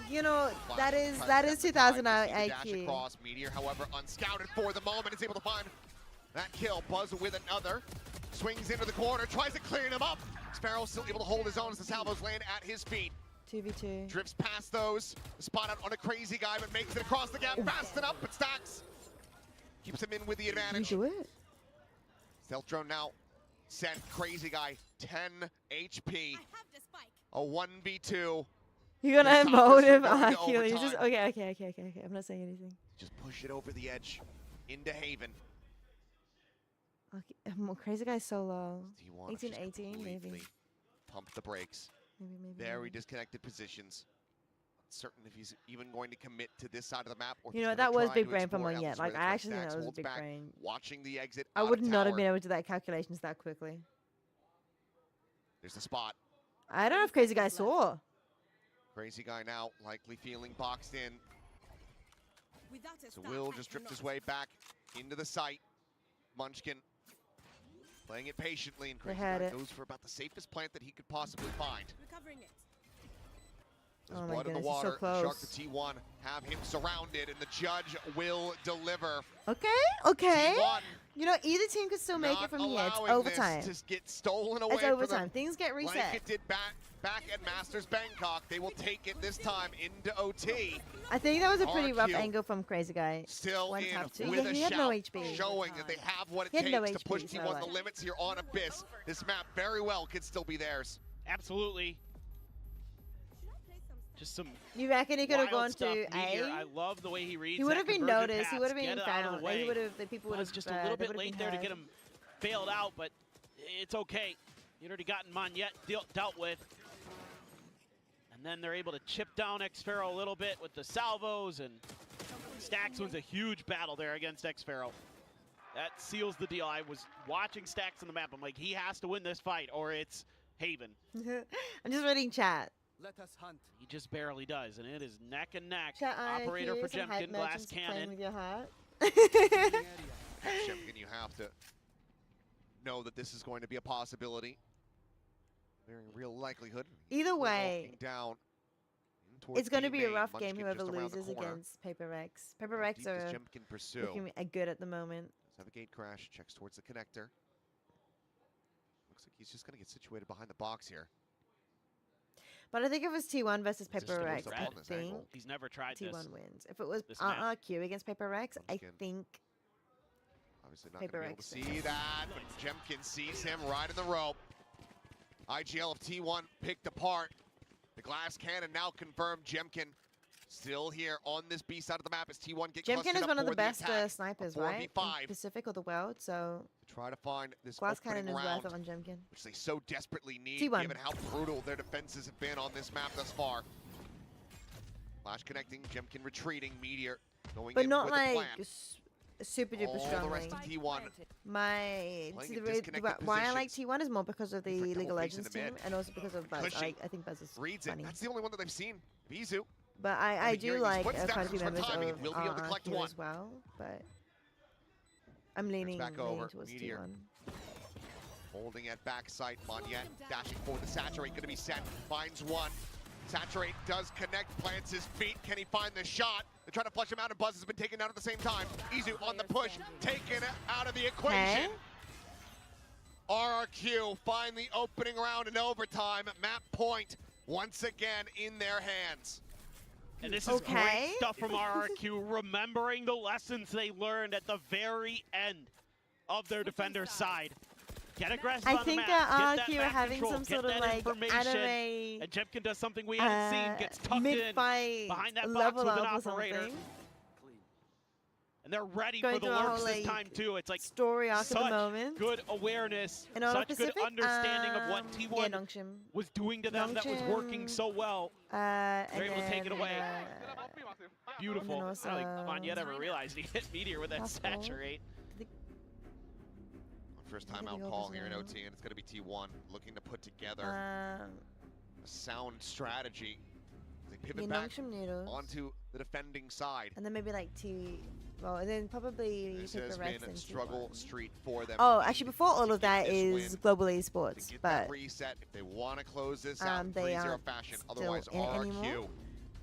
You know, Flash that is tries that to is step aside, 2,000 just need to dash IQ. across. Meteor, however, unscouted for the moment, is able to find that kill. Buzz with another. Swings into the corner, tries to clear him up. Sparrow still able to hold his own as the salvos land at his feet. 2v2. Drifts past those. Spot out on a crazy guy, but makes it across the gap fast enough, but Stacks keeps him in with the advantage. You do it. Stealth drone now sent. Crazy guy, 10 HP. A 1v2. You're gonna This top is emotive going to IQ. You're just overtime. okay. I'm not saying anything. Just push it over the edge into Haven. Okay, crazy guy's so low. T1 18, just 18, maybe. completely Pump the brakes. Maybe. Very disconnected positions. Uncertain if he's even going to commit to this side of the map. Or if You he's know, gonna that was try big to brain for explore Monyet. elsewhere. Like, I That's why actually think Stacks that was holds big back, brain. Watching the exit I out would of not have tower. been able to do that calculations that quickly. There's the spot. I don't know if crazy guy saw. Crazy guy now likely feeling boxed in. So Will just drift his way back into the site. Munchkin playing it patiently, and Crazy had guy it. goes for about the safest plant that he could possibly find. There's Oh my blood in the goodness, he's so water. close. Shark the T1 have him surrounded, and the judge will deliver. Okay. T1 You know, either team could still make it from here. It's allowing overtime. This to get stolen away It's from overtime. them. Things get Like reset. it did back at Masters Bangkok. They will take it this time into OT. I think that was a pretty rough RQ angle from Crazy Guy. Still One in tap two. with Yeah, a he had shout, no HP. showing that they have what it He had no takes to push HP, so T1 like- the limits here on Abyss. This map very well could still be theirs. Absolutely. Just some You reckon he could have wild gone stuff. to Meteor, A? I love the way he reads. He would that have been conversion noticed. He paths, would have get been it out of found. the way. He would have. The people would have. Was just a little bit late there to get him bailed out, but it's okay. He'd already gotten Monette dealt with. And then they're able to chip down Xpharaoh a little bit with the salvos, and Stax wins a huge battle there against Xpharaoh. That seals the deal. I was watching Stax on the map. I'm like, he has to win this fight, or it's Haven. I'm just reading chat. Let us hunt. He just barely does, and it is neck and neck. Chat, Operator for some hype Jemkin, glass merchants playing cannon. with your heart. Jemkin, you have to know that this is going to be a possibility. Very real likelihood. Either way, Walking down towards it's going to B be a main. rough Munchkin game. Whoever just around the loses corner. against Paper Rex. Paper How Rex deep does are Jemkin pursue? looking good at the moment. Let's have a gate crash. Checks towards the connector. Looks like he's just going to get situated behind the box here. But I think if it was T1 versus It's just Paper goes Rex, up I on this think angle. He's never tried T1 this. wins. If it was This map. RRQ against Paper Rex, I Munchkin. think Obviously not Paper going to be able to Rex see that, but Jemkin sees him right in the rope. IGL of T1 picked apart. The glass cannon now confirmed. Jemkin still here on this B side of the map as T1 get Jemkin clustered is up one of the for best attack. snipers, A right? 4v5 In Pacific or the world, so to try to find this glass opening cannon is round, worth it on Jemkin. which they so desperately need, T1. given how brutal their defenses have been on this map thus far. Flash connecting, Jemkin retreating, Meteor going But in not with like the plan. super duper All strong. the rest of T1 My playing see, in the disconnected why I like positions. T1 is more because of the Different League of double face in Legends the team, mid. and also because of Buzz. Cushy I think Buzz is reads funny. it. That's the only one that they've seen. Bizu. But I've I been do hearing these like footsteps quite a few for members timing. of We'll be able to collect RRQ one. as well. But I'm leaning back over. towards Meteor. T1. Holding at backside, Monette dashing for the Saturate, going to be set, finds one. Saturate does connect, plants his feet. Can he find the shot? They're trying to flush him out, and Buzz has been taken out at the same time. Izu on the push, taken out of the equation. RRQ find the opening round in overtime. Map point once again in their hands. And this is great stuff from RRQ, remembering the lessons they learned at the very end of their defender's side. Get aggressive I on the think map, that get RRQ are map having control, some get sort of that like information, anime and Jemkin does something we haven't seen, gets tucked in mid-fight behind that box level with an up or operator. something. And they're ready Going for the through a whole, lurks this like, time too. It's like story arc at the such moment. good awareness, In Auto such good Pacific, understanding of what yeah, T1 Nongshim. was doing to them that was working so well. And They're able to take it then, away. Beautiful. also, I don't think Monette ever realized he hit Meteor with that Possible. Saturate. First timeout call here in OT, and it's going to be T1 looking to put together a sound strategy. They pivot back Nongshim noodles. onto the defending side. And then maybe like well, and then probably This Paper has Rex been a and struggle T1. street for them. Oh, actually, before all of that this is win, Global Esports, Get but that reset if they want to close this out in they 3-0 aren't fashion. still Otherwise, in it RRQ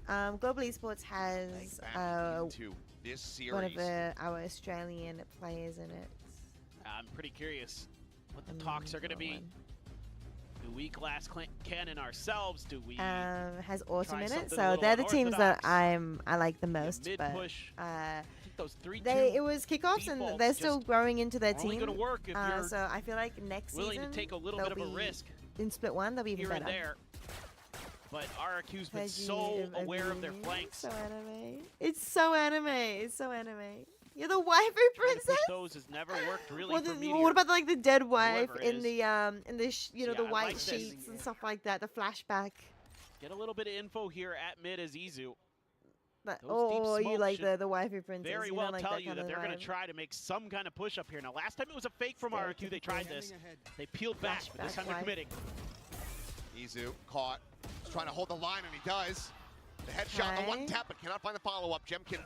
anymore. Global Esports has back into this series. one of our Australian players in it. I'm pretty curious what the talks are going to be. Do we glass cannon ourselves? Do we Has Autumn try in it, something a so little they're the teams that unorthodox? I like the most. mid but push. I think those 3-2 it was kickoffs, and defaults they're still just growing into their only team. gonna work if you're so I feel like next willing season to take a little they'll bit of a be risk in split one. They'll be even here and better. there. But RRQ's been Peggy so of aware of their Anime. flanks. So anime. It's so anime. It's so anime. You're the waifu Trying to princess. push those has never worked really Well, for then, Meteor. what about like the dead wife Whoever in is. the you know, Yeah, the I white like this. sheets and stuff like that, the flashback? Get a little bit of info here at mid as Izu. But, Those deep or you smokes like should the waifu princess? Very you well don't like tell that you kind that of they're going to vibe? try to make some kind of push up here. Now, last time it was a fake from RRQ. They tried this. They peeled back, but this time they're Flashback committing. Izu caught. He's trying to hold the line, and he does. The headshot, the one tap, but cannot find the follow-up. Jemkin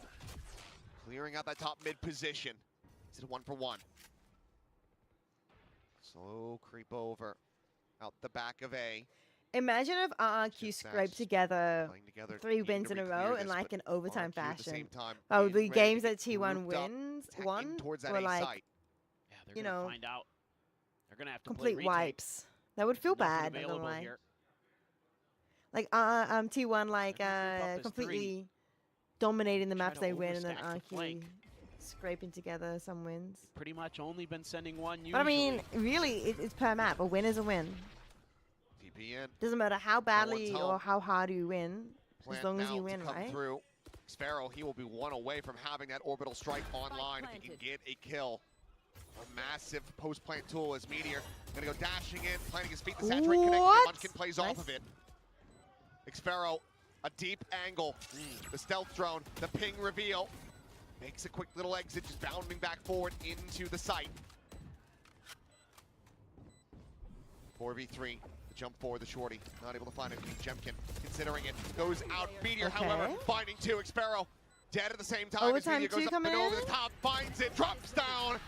clearing out that top mid position. Is it a 1-for-1? Slow creep over. Out the back of A. Imagine if RRQ scraped together Playing together, 3 needing wins to in a re-clear row this, in like but an overtime RRQ at the fashion. same time Oh, being the ready to games get that T1 grouped up, wins attacking won towards that were A like site. They're you gonna know, find out. They're gonna have to complete play wipes. That would feel Nothing bad. Not gonna available lie. here. Like T1 like this completely dominating the Try maps to they win, and then overstack the RQ flank. scraping together some wins. Pretty much only been sending one. Usually. But I mean, really, it's per map. A win is a win. TP in. Doesn't matter how badly one's or home. how hard you win, Plant as long as now you to win, come right? through. Sparrow, he will be one away from having that orbital strike online if he can get a kill. A massive post-plant tool as Meteor gonna go dashing in, planting his feet. The saturate connection. What? Munchkin plays off of it. Xpharaoh, a deep angle. The stealth drone, the ping reveal. Makes a quick little exit, just bounding back forward into the site. 4v3. Jump forward, the shorty. Not able to find it. Jemkin considering it. Goes out. Meteor, however, finding two. Xpharaoh dead at the same time. Overtime as Meteor goes two up and coming over in? the top. Finds it. Drops down.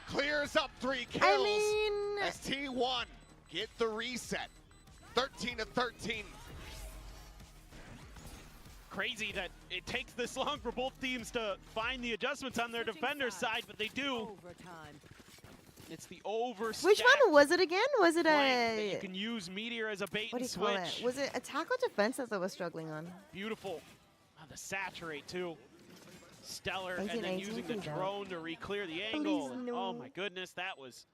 Clears up 3 kills. I mean, as T1 get the reset. 13-13. Crazy that it takes this long for both teams to find the adjustments on their defender's side, but they do. It's the overstack. Which one was it again? Was it flank that you a can use Meteor as a bait what do and you call switch. it? Was it attack or defense that they were struggling on? Beautiful. Oh, the saturate too. Stellar, 18, and then 18, using the please don't. drone to re-clear the angle. Please, And, no. oh my goodness, that was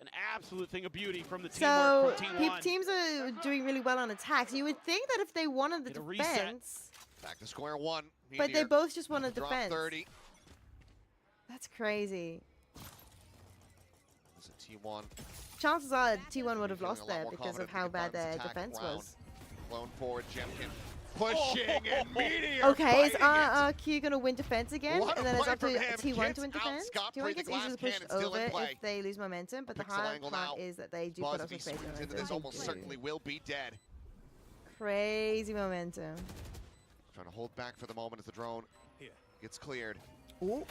an absolute thing of beauty from the So teamwork from T1. teams are doing really well on attacks. You would think that if they wanted the Get a reset. defense, Back to square one. but they Meteor both just wanted drop defense. 30. That's crazy. It's a T1. Chances are T1 would have Feeling lost a lot there more because of confident how they can bad find this their attack defense round. was. Blown forward, Jemkin. Pushing and Meteor Okay, is fighting it. RQ going to win defense again? What a And then it's play up to from him. T1 Gets to win out defense? scot-free. T1 The gets glass easily pushed cannon still in over play. if they lose momentum, but the Pixel hard angle part now. is that they do Buzz, put if up he a space swings into momentum. this, They almost do. certainly will be dead. Crazy momentum. Trying to hold back for the moment as the drone gets cleared. Ooh.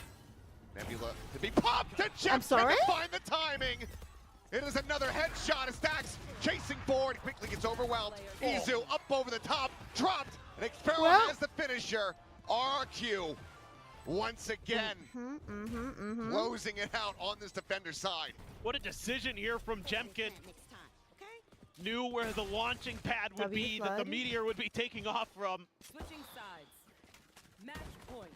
Nebula to be popped, and Jemkin sorry? to find the timing. It is another headshot as Stacks chasing forward, quickly gets overwhelmed. Izu up over the top, dropped, and Xpharaoh Well- has the finisher. RQ once again closing it out on this defender side. What a decision here from Jemkin. Knew where the launching pad would W be, that the flood. Meteor would be taking off from, Switching sides. Match point.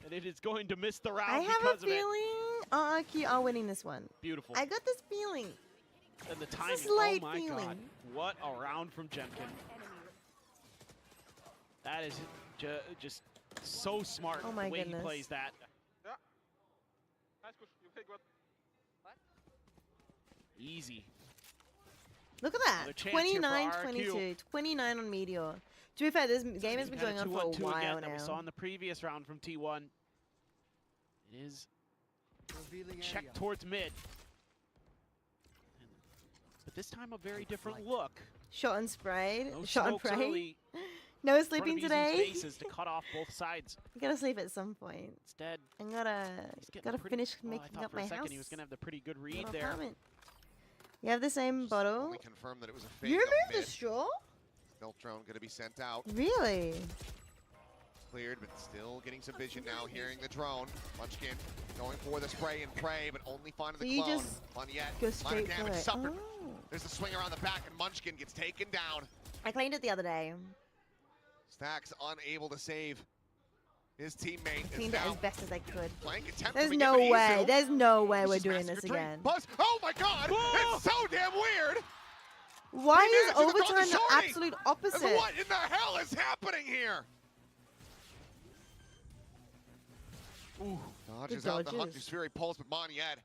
and it is going to miss the round I have a because of it. feeling RQ are winning this one. Beautiful. I got this feeling. And the timing, slight oh my god. feeling. What a round from Jemkin. That is just so smart, Oh my the way goodness. he plays that. Yeah. Nice push. You play good. Easy. Look at Another that. chance here for 29-22. 29 on Meteor. To be fair, this game has been going on for a 2-on-2 while again that we saw now. in the previous round from T1. It is check towards mid. But this time a very different look. Shot and sprayed. No Shot and smokes pray. early. No in front sleeping of Izu's today. faces to cut off both sides. I gotta sleep at some point. Instead, I he's gotta getting pretty- finish oh, I making thought up for my a second house. he was gonna have the pretty good read little there. apartment. You have the same bottle. Only confirmed that it was a fake You up removed the mid. straw? Stealth drone going to be sent out. Really? Cleared, but still getting some vision now, hearing the drone. Munchkin going for the spray and pray, but only finding So the you clone. just On yet. go Line of straight for damage it. suffered. Oh. There's the swing around the back, and Munchkin gets taken down. I cleaned it the other day. Stacks unable to save his teammate. I cleaned it as best as I could. Flank attempt There's coming no in, but way. Izu There's no way we're just doing massacred this three. again. Buzz, oh my god! It's so damn weird! Why He is manages to throw overtime the shorty! absolute opposite? What in the hell is happening here? Ooh, dodges out the dodges. Hunter's Fury pulse, but Moniette.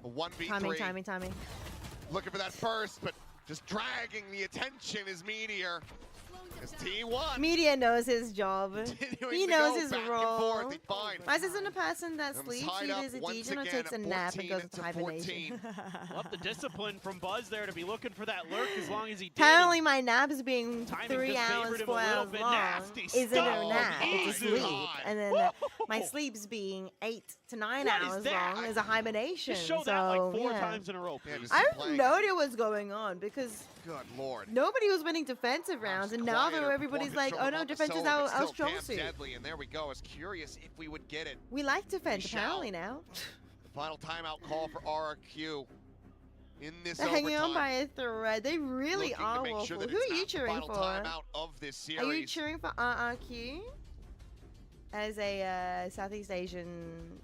A 1v3. Timing. Looking for that first, but just dragging the attention is Meteor. It's T1. Media knows his job. Continuing He to knows go his back and role. forth, he finds. Why isn't a person that I'm sleeps, tied up either is a once Dejan or again takes a at nap and 14 goes into to hibernation? 14. Love the discipline from Buzz there to be looking for that lurk as long as he did. Apparently my nap is being Timing 3 just hours, favored him 4 a little hours bit. long. Nasty Isn't stuff. a nap, it's a Easy. sleep. And then my sleep's being 8 to 9 What is hours that? long is a hibernation. Just show so, that like 4 yeah. times in a row, please. I have no idea what's going on because Good lord. nobody was winning defensive rounds, and now Quieter everybody's like, performance oh from no, the defense is solo, our but still strong damn suit. deadly, and there we go. I was curious if we would get it. We like defense, We shall. apparently now. Final timeout call for RRQ in this They're hanging on overtime. by a thread. They really Looking to are make woeful. sure that Who it's are you not the cheering final for? timeout of this series. Are you cheering for RRQ as a Southeast Asian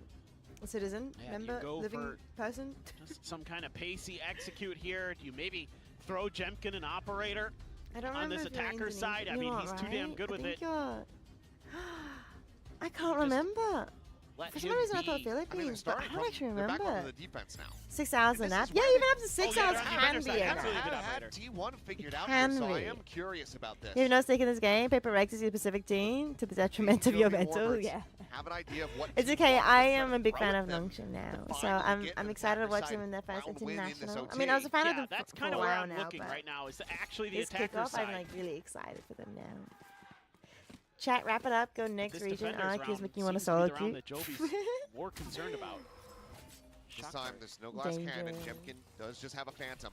citizen, Yeah, member, you go living for person? just some kind of pacey execute here. Do you maybe throw Jemkin an operator I don't on remember this if you're attacker side? I Indonesian. mean, You're he's not, too damn right? good with I think it. You're... I can't remember. Let For some him reason I thought be. Philippines, but I don't actually They're back remember. onto the defense now. 6 hours And a this nap? is Yeah, where even up to 6 yeah, hours they're on the can defender's be side. a Absolutely nap. good Have operator. T1 figured out can here, so I be. am curious about this. You have no stake in this game. Paper Rex is your specific team to the detriment of your Joey mental. Warbirds Yeah. Have an idea of what It's T1 okay. is I gonna am a big throw fan at of them Nongshim now, to so finally get I'm an excited to watch attacker them in their first round win in this international. I OT. mean, I was a fan of Yeah, them that's for kind a of where while I'm now, looking but right now. Is actually the this attacker kickoff, side. I'm like really excited for them now. Chat, wrap it up. Go next This region. defender's RQ's round making you want to seems to be solo the round queue. that Joby's more concerned about. This time, there's no glass cannon. Danger. Jemkin does just have a phantom.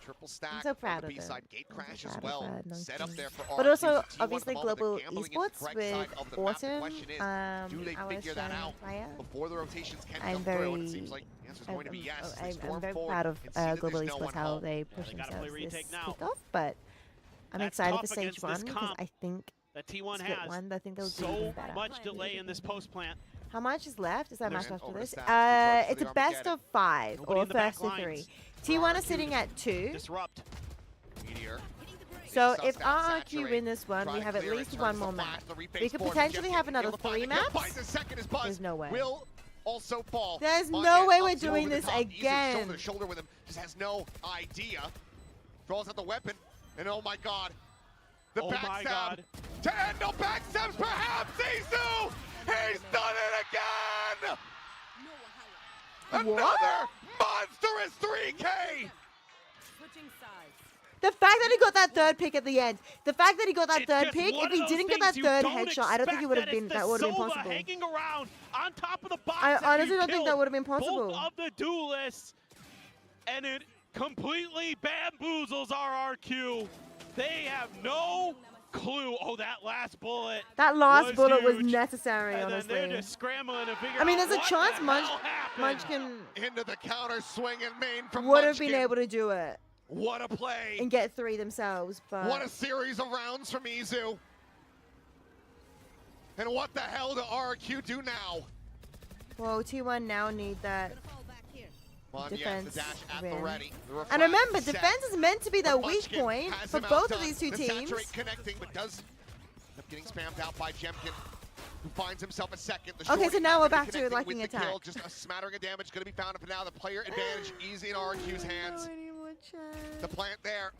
Triple stack so proud on the of them. B-side. Gate I'm so crash as proud of well. Nongshim. Set up there for But RRQ. also, So T1 at the obviously, moment, global they're gambling into the esports correct with side of the map. The Autumn. question is, do they our figure that out player. before the rotations can I'm come through? And it very- seems like the answer is going to be yes. They I'm storm very forward proud of and see that global there's no esports one how home. they push they gotta play themselves this retake now. kickoff, but I'm That's excited tough for stage against this 1 because comp I think that T1 split has. 1, I think they'll do So even better. much delay in this post plant. How much is left? Is that There's match after over this? to Stats, two trucks It's to a the best Armageddon. of 5 Nobody or in the back first to 3. lines. T1 is sitting at 2. Disrupt. Meteor. So Sussed if out, RRQ saturate. win this one, Try we to have at clear it, least turns one the more flash, map. the reface We could forward. potentially Jemkin have able another to find 3 the maps. kill, finds the second, his buzz There's no way. will also fall. There's Monyan no way we're ups it doing over the this top. Easy again. Shoulder to shoulder with him, just has no idea. Draws out the weapon, and oh my god. The Oh my backstab God. to end no backstabs perhaps. Izu! He's done it again! Another monstrous 3K! The fact that he got that third pick at the end, the fact that he got that It's third just pick, one if of he those didn't get that things you third don't headshot, I don't think it would have expect been. that That would have it's been Sova possible. hanging around on top of the box. I after honestly you don't think that killed would have been possible. Both of the duelists, and it completely bamboozles RRQ. They have no clue. Oh, that last bullet. That last bullet was huge. necessary, And honestly. then they're just scrambling to figure I mean, out there's a what chance the Munch, hell happened. Munchkin Into the counter swing and main from would have been Munchkin. able to do it What a play! and get 3 themselves, but What a series of rounds from Izu. And what the hell do RRQ do now? well, T1 now need that Monyan, defense the dash at the win. ready. The And refract remember, set. defense is meant to be their But weak Munchkin point has for him both of outdone. these two The teams. Saturate connecting, but does end up getting spammed out by Jemkin, who finds himself a second. The Okay, short so is now not we're gonna back be to connecting liking with the kill. attack. Just a smattering of damage going to be found, but now the player advantage easy in RQ's hands. The plant there.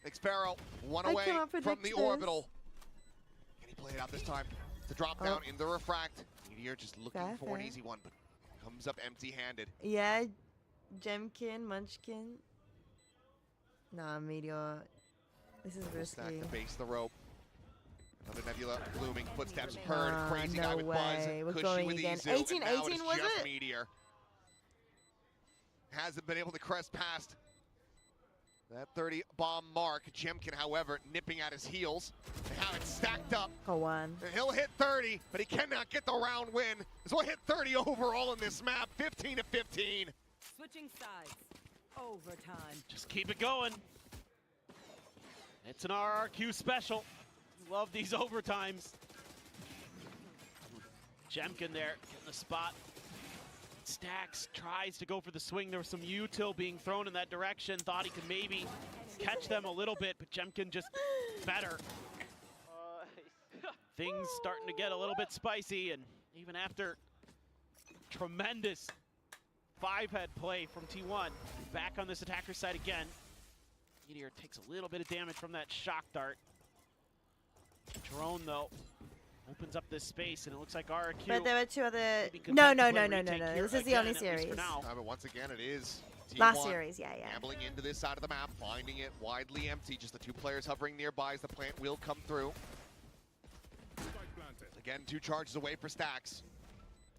Xpero, one I away cannot from predict the this. orbital. Can he play it out this time? The drop down Oh. in the refract. Meteor just looking Fair, for an fair. easy one, but comes up empty-handed. Yeah, Jemkin, Munchkin. Nah, Meteor. This is Stack risky. the base, the rope. Another Nebula looming, footsteps heard. Nah, Crazy no guy with Buzz. way. We're Cushy going with again. Izu, 18, and now 18 it is was just it? Meteor. Hasn't been able to crest past that 30 bomb mark. Jemkin, however, nipping at his heels. They have it stacked up. Go on. And he'll hit 30, but he cannot get the round win. As well hit 30 overall in this map, 15 to 15. Switching sides. Overtime. Just keep it going. It's an RRQ special. Love these overtimes. Jemkin there, getting the spot. Stacks tries to go for the swing. There was some util being thrown in that direction. Thought he could maybe catch them a little bit, but Jemkin just better. Things starting to get a little bit spicy, and even after tremendous 5-head play from T1, back on this attacker side again. Meteor takes a little bit of damage from that shock dart. Drone, though, opens up this space, and it looks like RRQ. But there were 2 other. maybe No, content no, to no, play no, no, retake no. here This is the again, only at least series. for now. But once again, it is T1 Last series, yeah. gambling into this side of the map, finding it widely empty. Just the 2 players hovering nearby as the plant will come through. Again, 2 charges away for Stacks.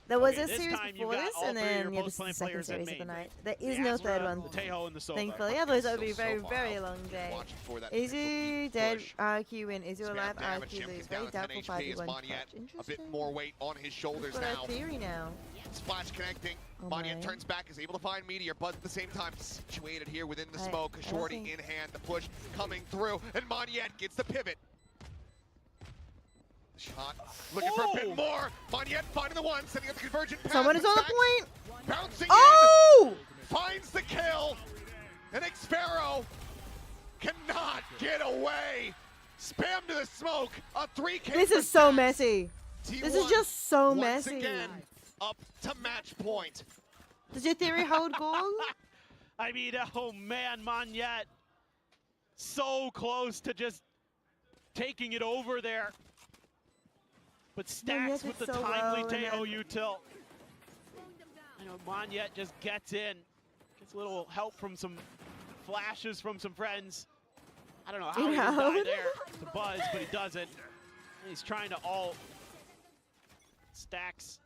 There was Okay, a this series time you before got this, all and three of then your yeah, this is the post-plant second players at series of the main. night. There is The no Azra, third one, Tejo, and the Sova. thankfully. Otherwise, that would be a So very, far, very long day. watching for that Izu maybe dead, push. RQ win. Izu Spam alive, damage, RQ Jimkin's lose. down Very to 10 doubtful HP as 5v1 Monyet clutch. a Interesting. bit more weight on his shoulders Got now. a theory now. Splash connecting. Oh Monyet my. turns back, is able to find Meteor, but at the same time situated here within the I smoke. A shorty think- in hand, the push coming through, and Monyet gets the pivot. Shot, looking for a bit more. Monyet finding the one, setting up the convergent pass. Someone is on the Stacks, point. Bouncing Oh! in, finds the kill, and Xpharaoh cannot get away. Spam to the smoke, a 3K. This for is so Stacks. messy. T1 This is just so once messy. again, up to match point. Does your theory hold goal? I mean, oh man, Monyet. So close to just taking it over there. But Stacks Monyet with did the so timely well, and Tejo then- util. You know, Monyet just gets in. Gets a little help from some flashes from some friends. I don't know how he didn't die there to Buzz, but he doesn't. He's trying to ult. Stacks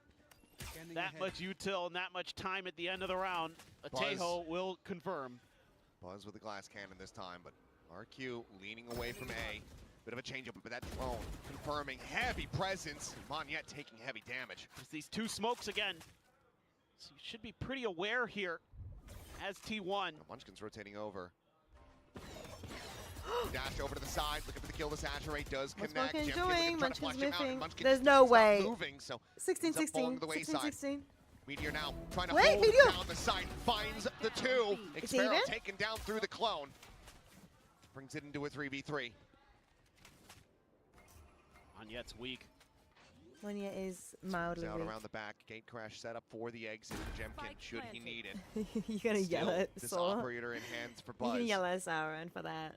that much util and that much time at the end of the round. Tejo will confirm. Buzz with the glass cannon this time, but RQ leaning away from A. Bit of a change up, but that drone confirming heavy presence. Monyet taking heavy damage. There's these two smokes again. So you should be pretty aware here as T1. Munchkin's rotating over. Dash over to the side, looking for the kill. The saturate does What's connect. Munchkin Jemkin looking doing? to try to flush Munchkin's him out, and moving. Munchkin There's no does not way. moving, so 16, ends up falling 16, to the 16, wayside. 16. Meteor now trying to Wait, hold Meteor! down the side, finds the two. It's Xpharaoh even? taken down through the clone. Brings it into a 3v3. Monyet's weak. Monia is mildly Out weak. around the back, gate crash set up for the exit. Jemkin, should he need it. You're gonna yell Still, at this Saw. operator in hands for You're Buzz. gonna yell at Sauron for that.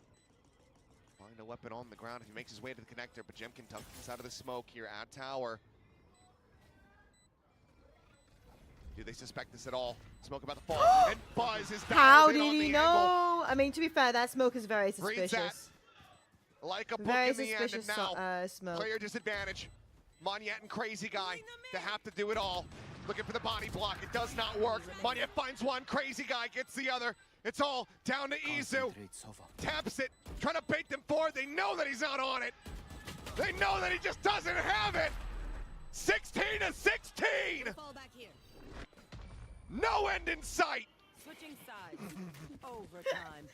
Find a weapon on the ground if he makes his way to the connector, but Jemkin tucks inside of the smoke here at tower. Do they suspect this at all? Smoke about to fall, and Buzz is How dialed in did on he the know? I mean, to be fair, that smoke is very angle. Reads that suspicious. like a book Very in the end, and suspicious now smoke. player disadvantage. Monyet and Crazy Guy, they have to do it all. Looking for the body block, it does not work. Monyet finds one, Crazy Guy gets the other. It's all down to Izu. Taps it, trying to bait them forward. They know that he's not on it. They know that he just doesn't have it. 16 to 16. Fall back here. No end in sight. Switching sides. Overtime.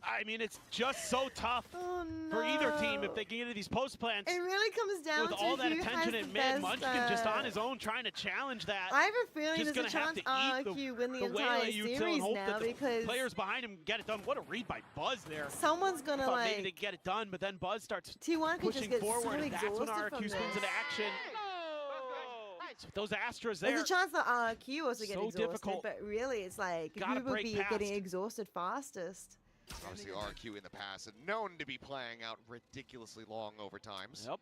I mean, it's just so tough Oh, for either team no. if they can get into these post plants. It really comes down With to all that who attention has in the mid, best, Munchkin just on his own trying to challenge that. I have a feeling Just there's a gonna have chance to eat RQ win the the entire Waylay util series and hope now that the because players behind him get it done. What a read by Buzz there. someone's I gonna thought maybe they like get it done, but then Buzz starts T1 could just pushing get so forward, and that's when exhausted RQ from spins this. into action. So those Astras there. There's a chance that RQ also get So exhausted, difficult. but really it's like Gotta who would break be past. getting exhausted fastest. Obviously, RQ in the past, and known to be playing out ridiculously long overtimes. Yep.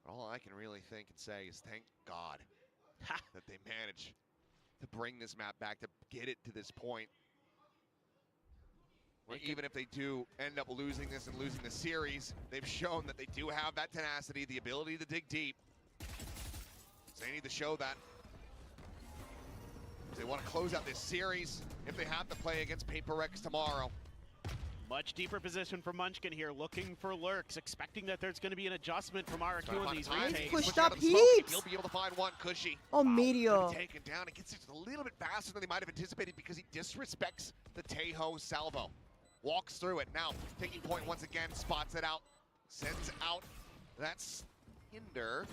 All I can really think and say is thank God that they managed to bring this map back, to get it to this point. Where even if they do end up losing this and losing the series, they've shown that they do have that tenacity, the ability to dig deep. So they need to show that. If they want to close out this series, if they have to play against Paper Rex tomorrow. Much deeper position for Munchkin here, looking for lurks, expecting that there's going to be an adjustment from RQ in these retakes. Pushed up He'll heaps. be able to find one, Cushy. Oh, Meteor. Gonna be taken down. It gets just a little bit faster than they might have anticipated because he disrespects the Tejo salvo. Walks through it. Now, taking point once again, spots it out, sends out. That's Hinder.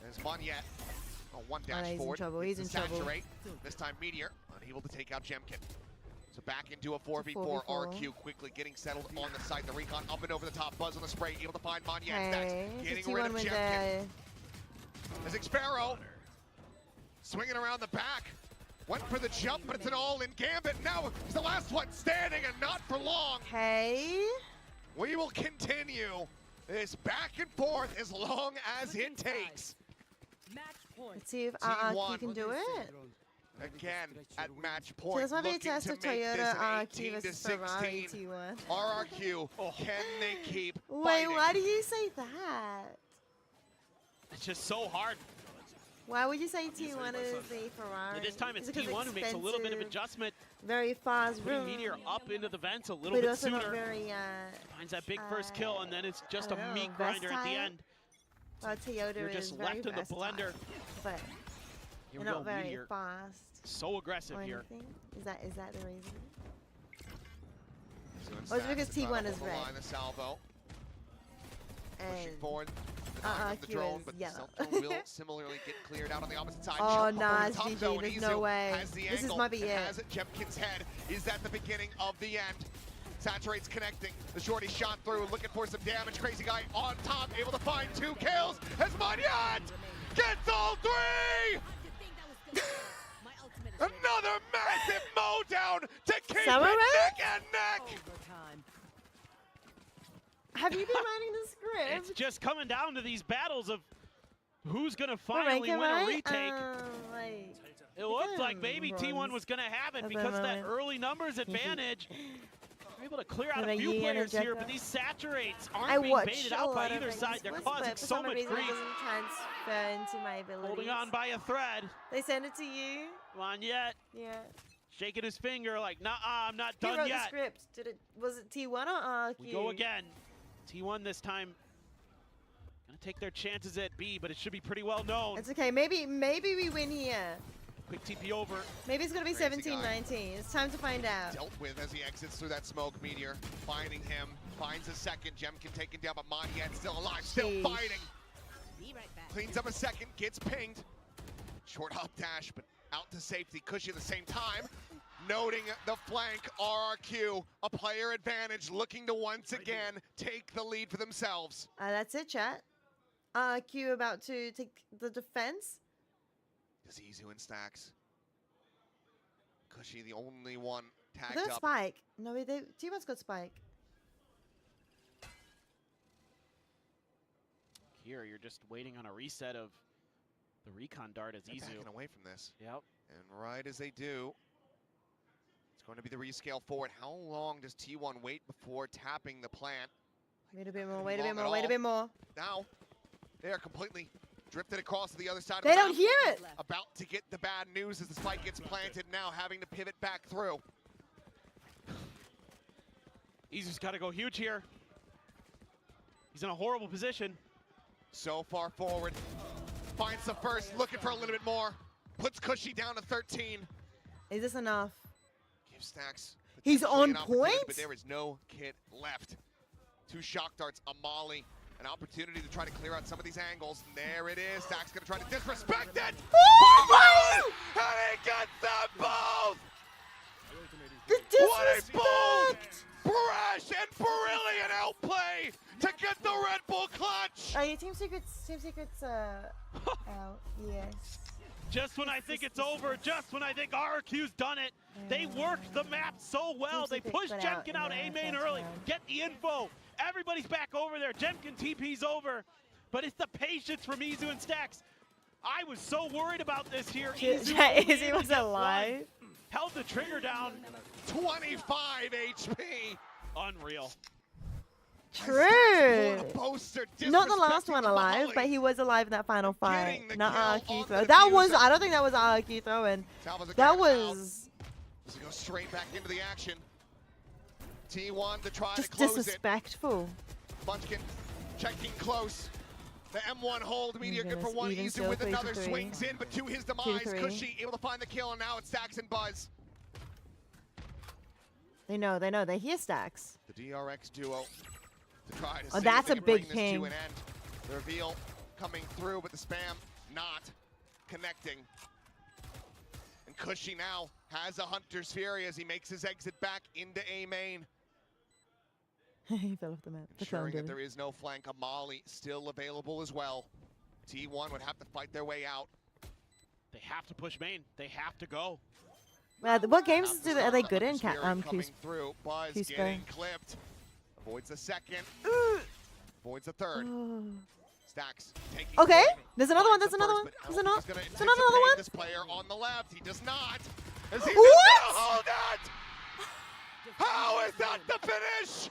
There's Monyet. Oh, one dash he's in forward. trouble, he's in trouble. Saturate. This time Meteor, unable to take out Jemkin. So back into a 4v4. 4v4. RQ quickly getting settled on the side. The recon up and over the top. Buzz on the spray, able to find Monyet. Hey, Getting it's a rid T1 of with Jemkin. the As Xpharaoh swinging around the back. Went for the jump, but it's an all-in gambit. Now it's the last one standing, and not for long. Hey. We will continue this back and forth as long as it takes. Let's see if T1 RQ can do it. Again, at match So point, this might be a looking test to of make Toyota this an RQ 18 to versus Ferrari 16. T1. RRQ, can they keep Wait, fighting? why do you say that? It's just so hard Why would you say T1 is a Ferrari? This time it's Is it 'cause T1 who makes a little bit of expensive, adjustment. Very fast Putting room. Meteor up into the vents a little But bit also sooner. not very, Finds that big first kill, and then it's just I a don't know, meat grinder at the versatile? end. Well, Toyota You're is just very left in the versatile, blender. but Here they're we not go, very Meteor. fast. So aggressive or here. anything. Is that the reason? So Or is it because T1 is red. red? The salvo. Pushing And forward. Denying the Q drone, is but the yellow. self-drone will similarly get cleared out on the opposite side. Oh, Jump up nah, over it's the top GG. though, and There's no Izu way. has the This is angle might be and it. has it Jemkin's head. Is that the beginning of the end? Saturate's connecting. The shorty shot through, looking for some damage. Crazy guy on top, able to find 2 kills. As Manyat gets all 3! Another massive mowdown to keep it Summer neck and neck! Have you been writing the script? It's just coming down to these battles of who's going to What rank finally am win a I? retake. Like, It looked like maybe bronze T1 was going to have it at the because of that moment. early numbers advantage. They're able to clear out With a a few Yi and a players here, Jekka. but these saturates aren't I being watch baited a out by lot of either Ranked side. They're Sports, causing but for so some much reason grief. it doesn't transfer into my abilities. Holding on by a thread. They send it to you. Come on, yet. Yeah. Shaking his finger like, nah, I'm not Who done wrote the yet. script? Was it T1 or RQ? We go again. T1 this time. Gonna take their chances at B, but it should be pretty well known. It's okay. Maybe we win here. Quick TP over. Maybe it's gonna be Crazy 17-19. It's time to find out. Dealt with as he exits through that smoke. Meteor finding him, finds a second. Jemkin taken down, but Manyat still alive, still Sheesh. fighting. Cleans up a second, gets pinged. Short hop dash, but out to safety. Cushy at the same time. Noting the flank, RRQ, a player advantage, looking to once again take the lead for themselves. That's it, chat. RQ about to take the defense. Izu and Stacks. Cushy the only one tagged They got up. Spike. No, T1's got Spike. Here, you're just waiting on a reset of the recon dart as They're Izu. backing away from this. Yep. And right as they do, it's going to be the rescale forward. How long does T1 wait before tapping the plant? Wait a bit more, Could be wait a bit long more, at wait a all. bit more. Now, they are completely drifted across to the other side of They the don't map. hear it. About to get the bad news as the spike gets planted, now having to pivot back through. Izu's got to go huge here. He's in a horrible position. So far forward. Finds the first, looking for a little bit more. Puts Cushy down to 13. Is this enough? Gives Stacks He's potentially on an opportunity, point? but there is no kit left. 2 shock darts, a molly. An opportunity to try to clear out some of these angles. And there it is. Stacks gonna try to disrespect it. Oh, And he gets them both! The What a bold, disrespect! brash, and brilliant outplay to get the Red Bull clutch! Oh, yeah, Team Secret's out. Yes. Just when I think it's over, just when I think RRQ's done it, they worked the map so well. They Secret pushed put out Jemkin in out the A main first early, round. get the info. Everybody's back over there. Jemkin TP's over, but it's the patience from Izu and Stacks. I was so worried about this here. Izu only Izzy able was to get alive. one. Held the trigger down. 25 HP. Unreal. True. Poster Not the last disrespecting one the alive, molly. but he was alive in that final fight. Getting the Not kill RQ on throw. the That was, diffuser. I don't think that was RQ throw, and Salvas that again was out. So go straight back into the action. T1 to try just to close disrespectful. it. Munchkin checking close. The M1 hold, Meteor good for goodness, one, even Izu still, with 3 to another 3. swings in, but to his demise, 3. Cushy able to find the kill, and now it's Stacks and Buzz. They know, they hear Stacks. The DRX duo to try to Oh, see that's if a they can bring big this ping. to an end. The reveal coming through, but the spam not connecting. And Cushy now has a Hunter's Fury as he makes his exit back into A main. He fell off the map. The clone Ensuring that did. there is no flank. A molly still available as well. T1 would have to fight their way out. They have to push main. They have to go. What games are they good in? Fury Q coming through. Buzz Q-Spray. getting clipped. Avoids the second. Avoids the third. Stacks taking Okay, point. there's another one. Finds There's the another first, one. but There's Alpha another. is gonna There's another anticipate one. This player on the left, he does not. As he's What? gonna hold it. How is that the finish?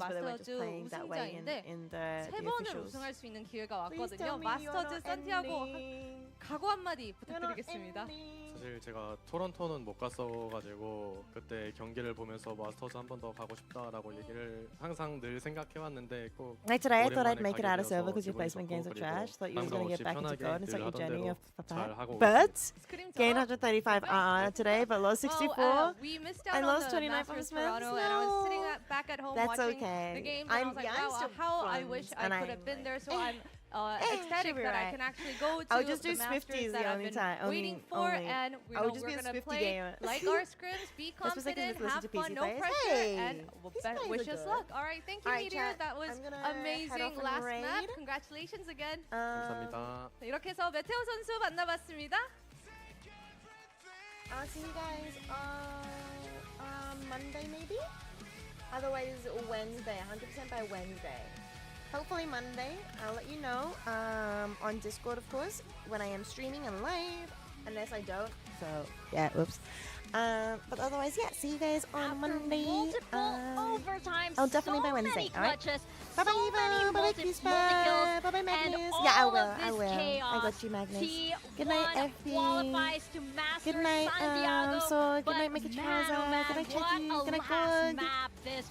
but they weren't just 마스터즈 playing that way 우승자인데 in the 세 번을 officials. 우승할 수 있는 기회가 Please 왔거든요. tell me you're 마스터즈 not 산티아고 ending. 각오 한마디 부탁드리겠습니다. 사실 제가 토론토는 못 갔어가지고 그때 경기를 보면서 마스터즈 한 번 더 가고 싶다라고 얘기를 항상 늘 생각해왔는데 꼭 Like today, I thought I'd 오랜만에 make it 가게 out of 돼서 server because your 기분이 placement 좋고 games are 그리고 trash. Thought you was 방송 going to 없이 get back into 편하게 God and start 늘 your 하던 journey 대로 of 잘 하고 But 있습니다. gained 135 today, but lost 64. We missed I out lost on the 29 from Masters Smiths. Toronto, and I was sitting back at home That's watching okay. the game. I'm- And I was like, yeah, I'm wow, still how I wish bronze, I and could have I'm been there. So like, I'm ecstatic she'll be that I right. can actually go to I'll just do the Masters Swifties that the I've only been time. waiting for, only. and we I know would just we're be a gonna Swiftie play gamer. like our scrims, be That's what I can confident, just listen have to fun, PC no players. pressure, Hey, and these wish guys us are luck. good. All right, thank you, Alright, Meteor. chat. That was I'm gonna head amazing off and last raid. map. Congratulations again. 감사합니다. 네, 이렇게 해서 메테오 선수 만나봤습니다. I'll see you guys Monday maybe? Otherwise Wednesday, 100% by Wednesday. Hopefully Monday, I'll let you know on Discord of course when I am streaming and live, unless I don't, so yeah, whoops. But otherwise, yeah, see you guys on Monday. Overtime, I'll definitely so by Wednesday, many alright? clutches, Bye bye so many Eva, bye bye multi-kills, bye bye and Magnus. all Yeah, I of will, this I will. chaos. I got you Magnus. Good night, T1 Effie. qualifies to Masters Good night, Santiago, so good but night, Make a man, oh Charizard. man, Good night, what Chucky. a Good night, last Gog. map this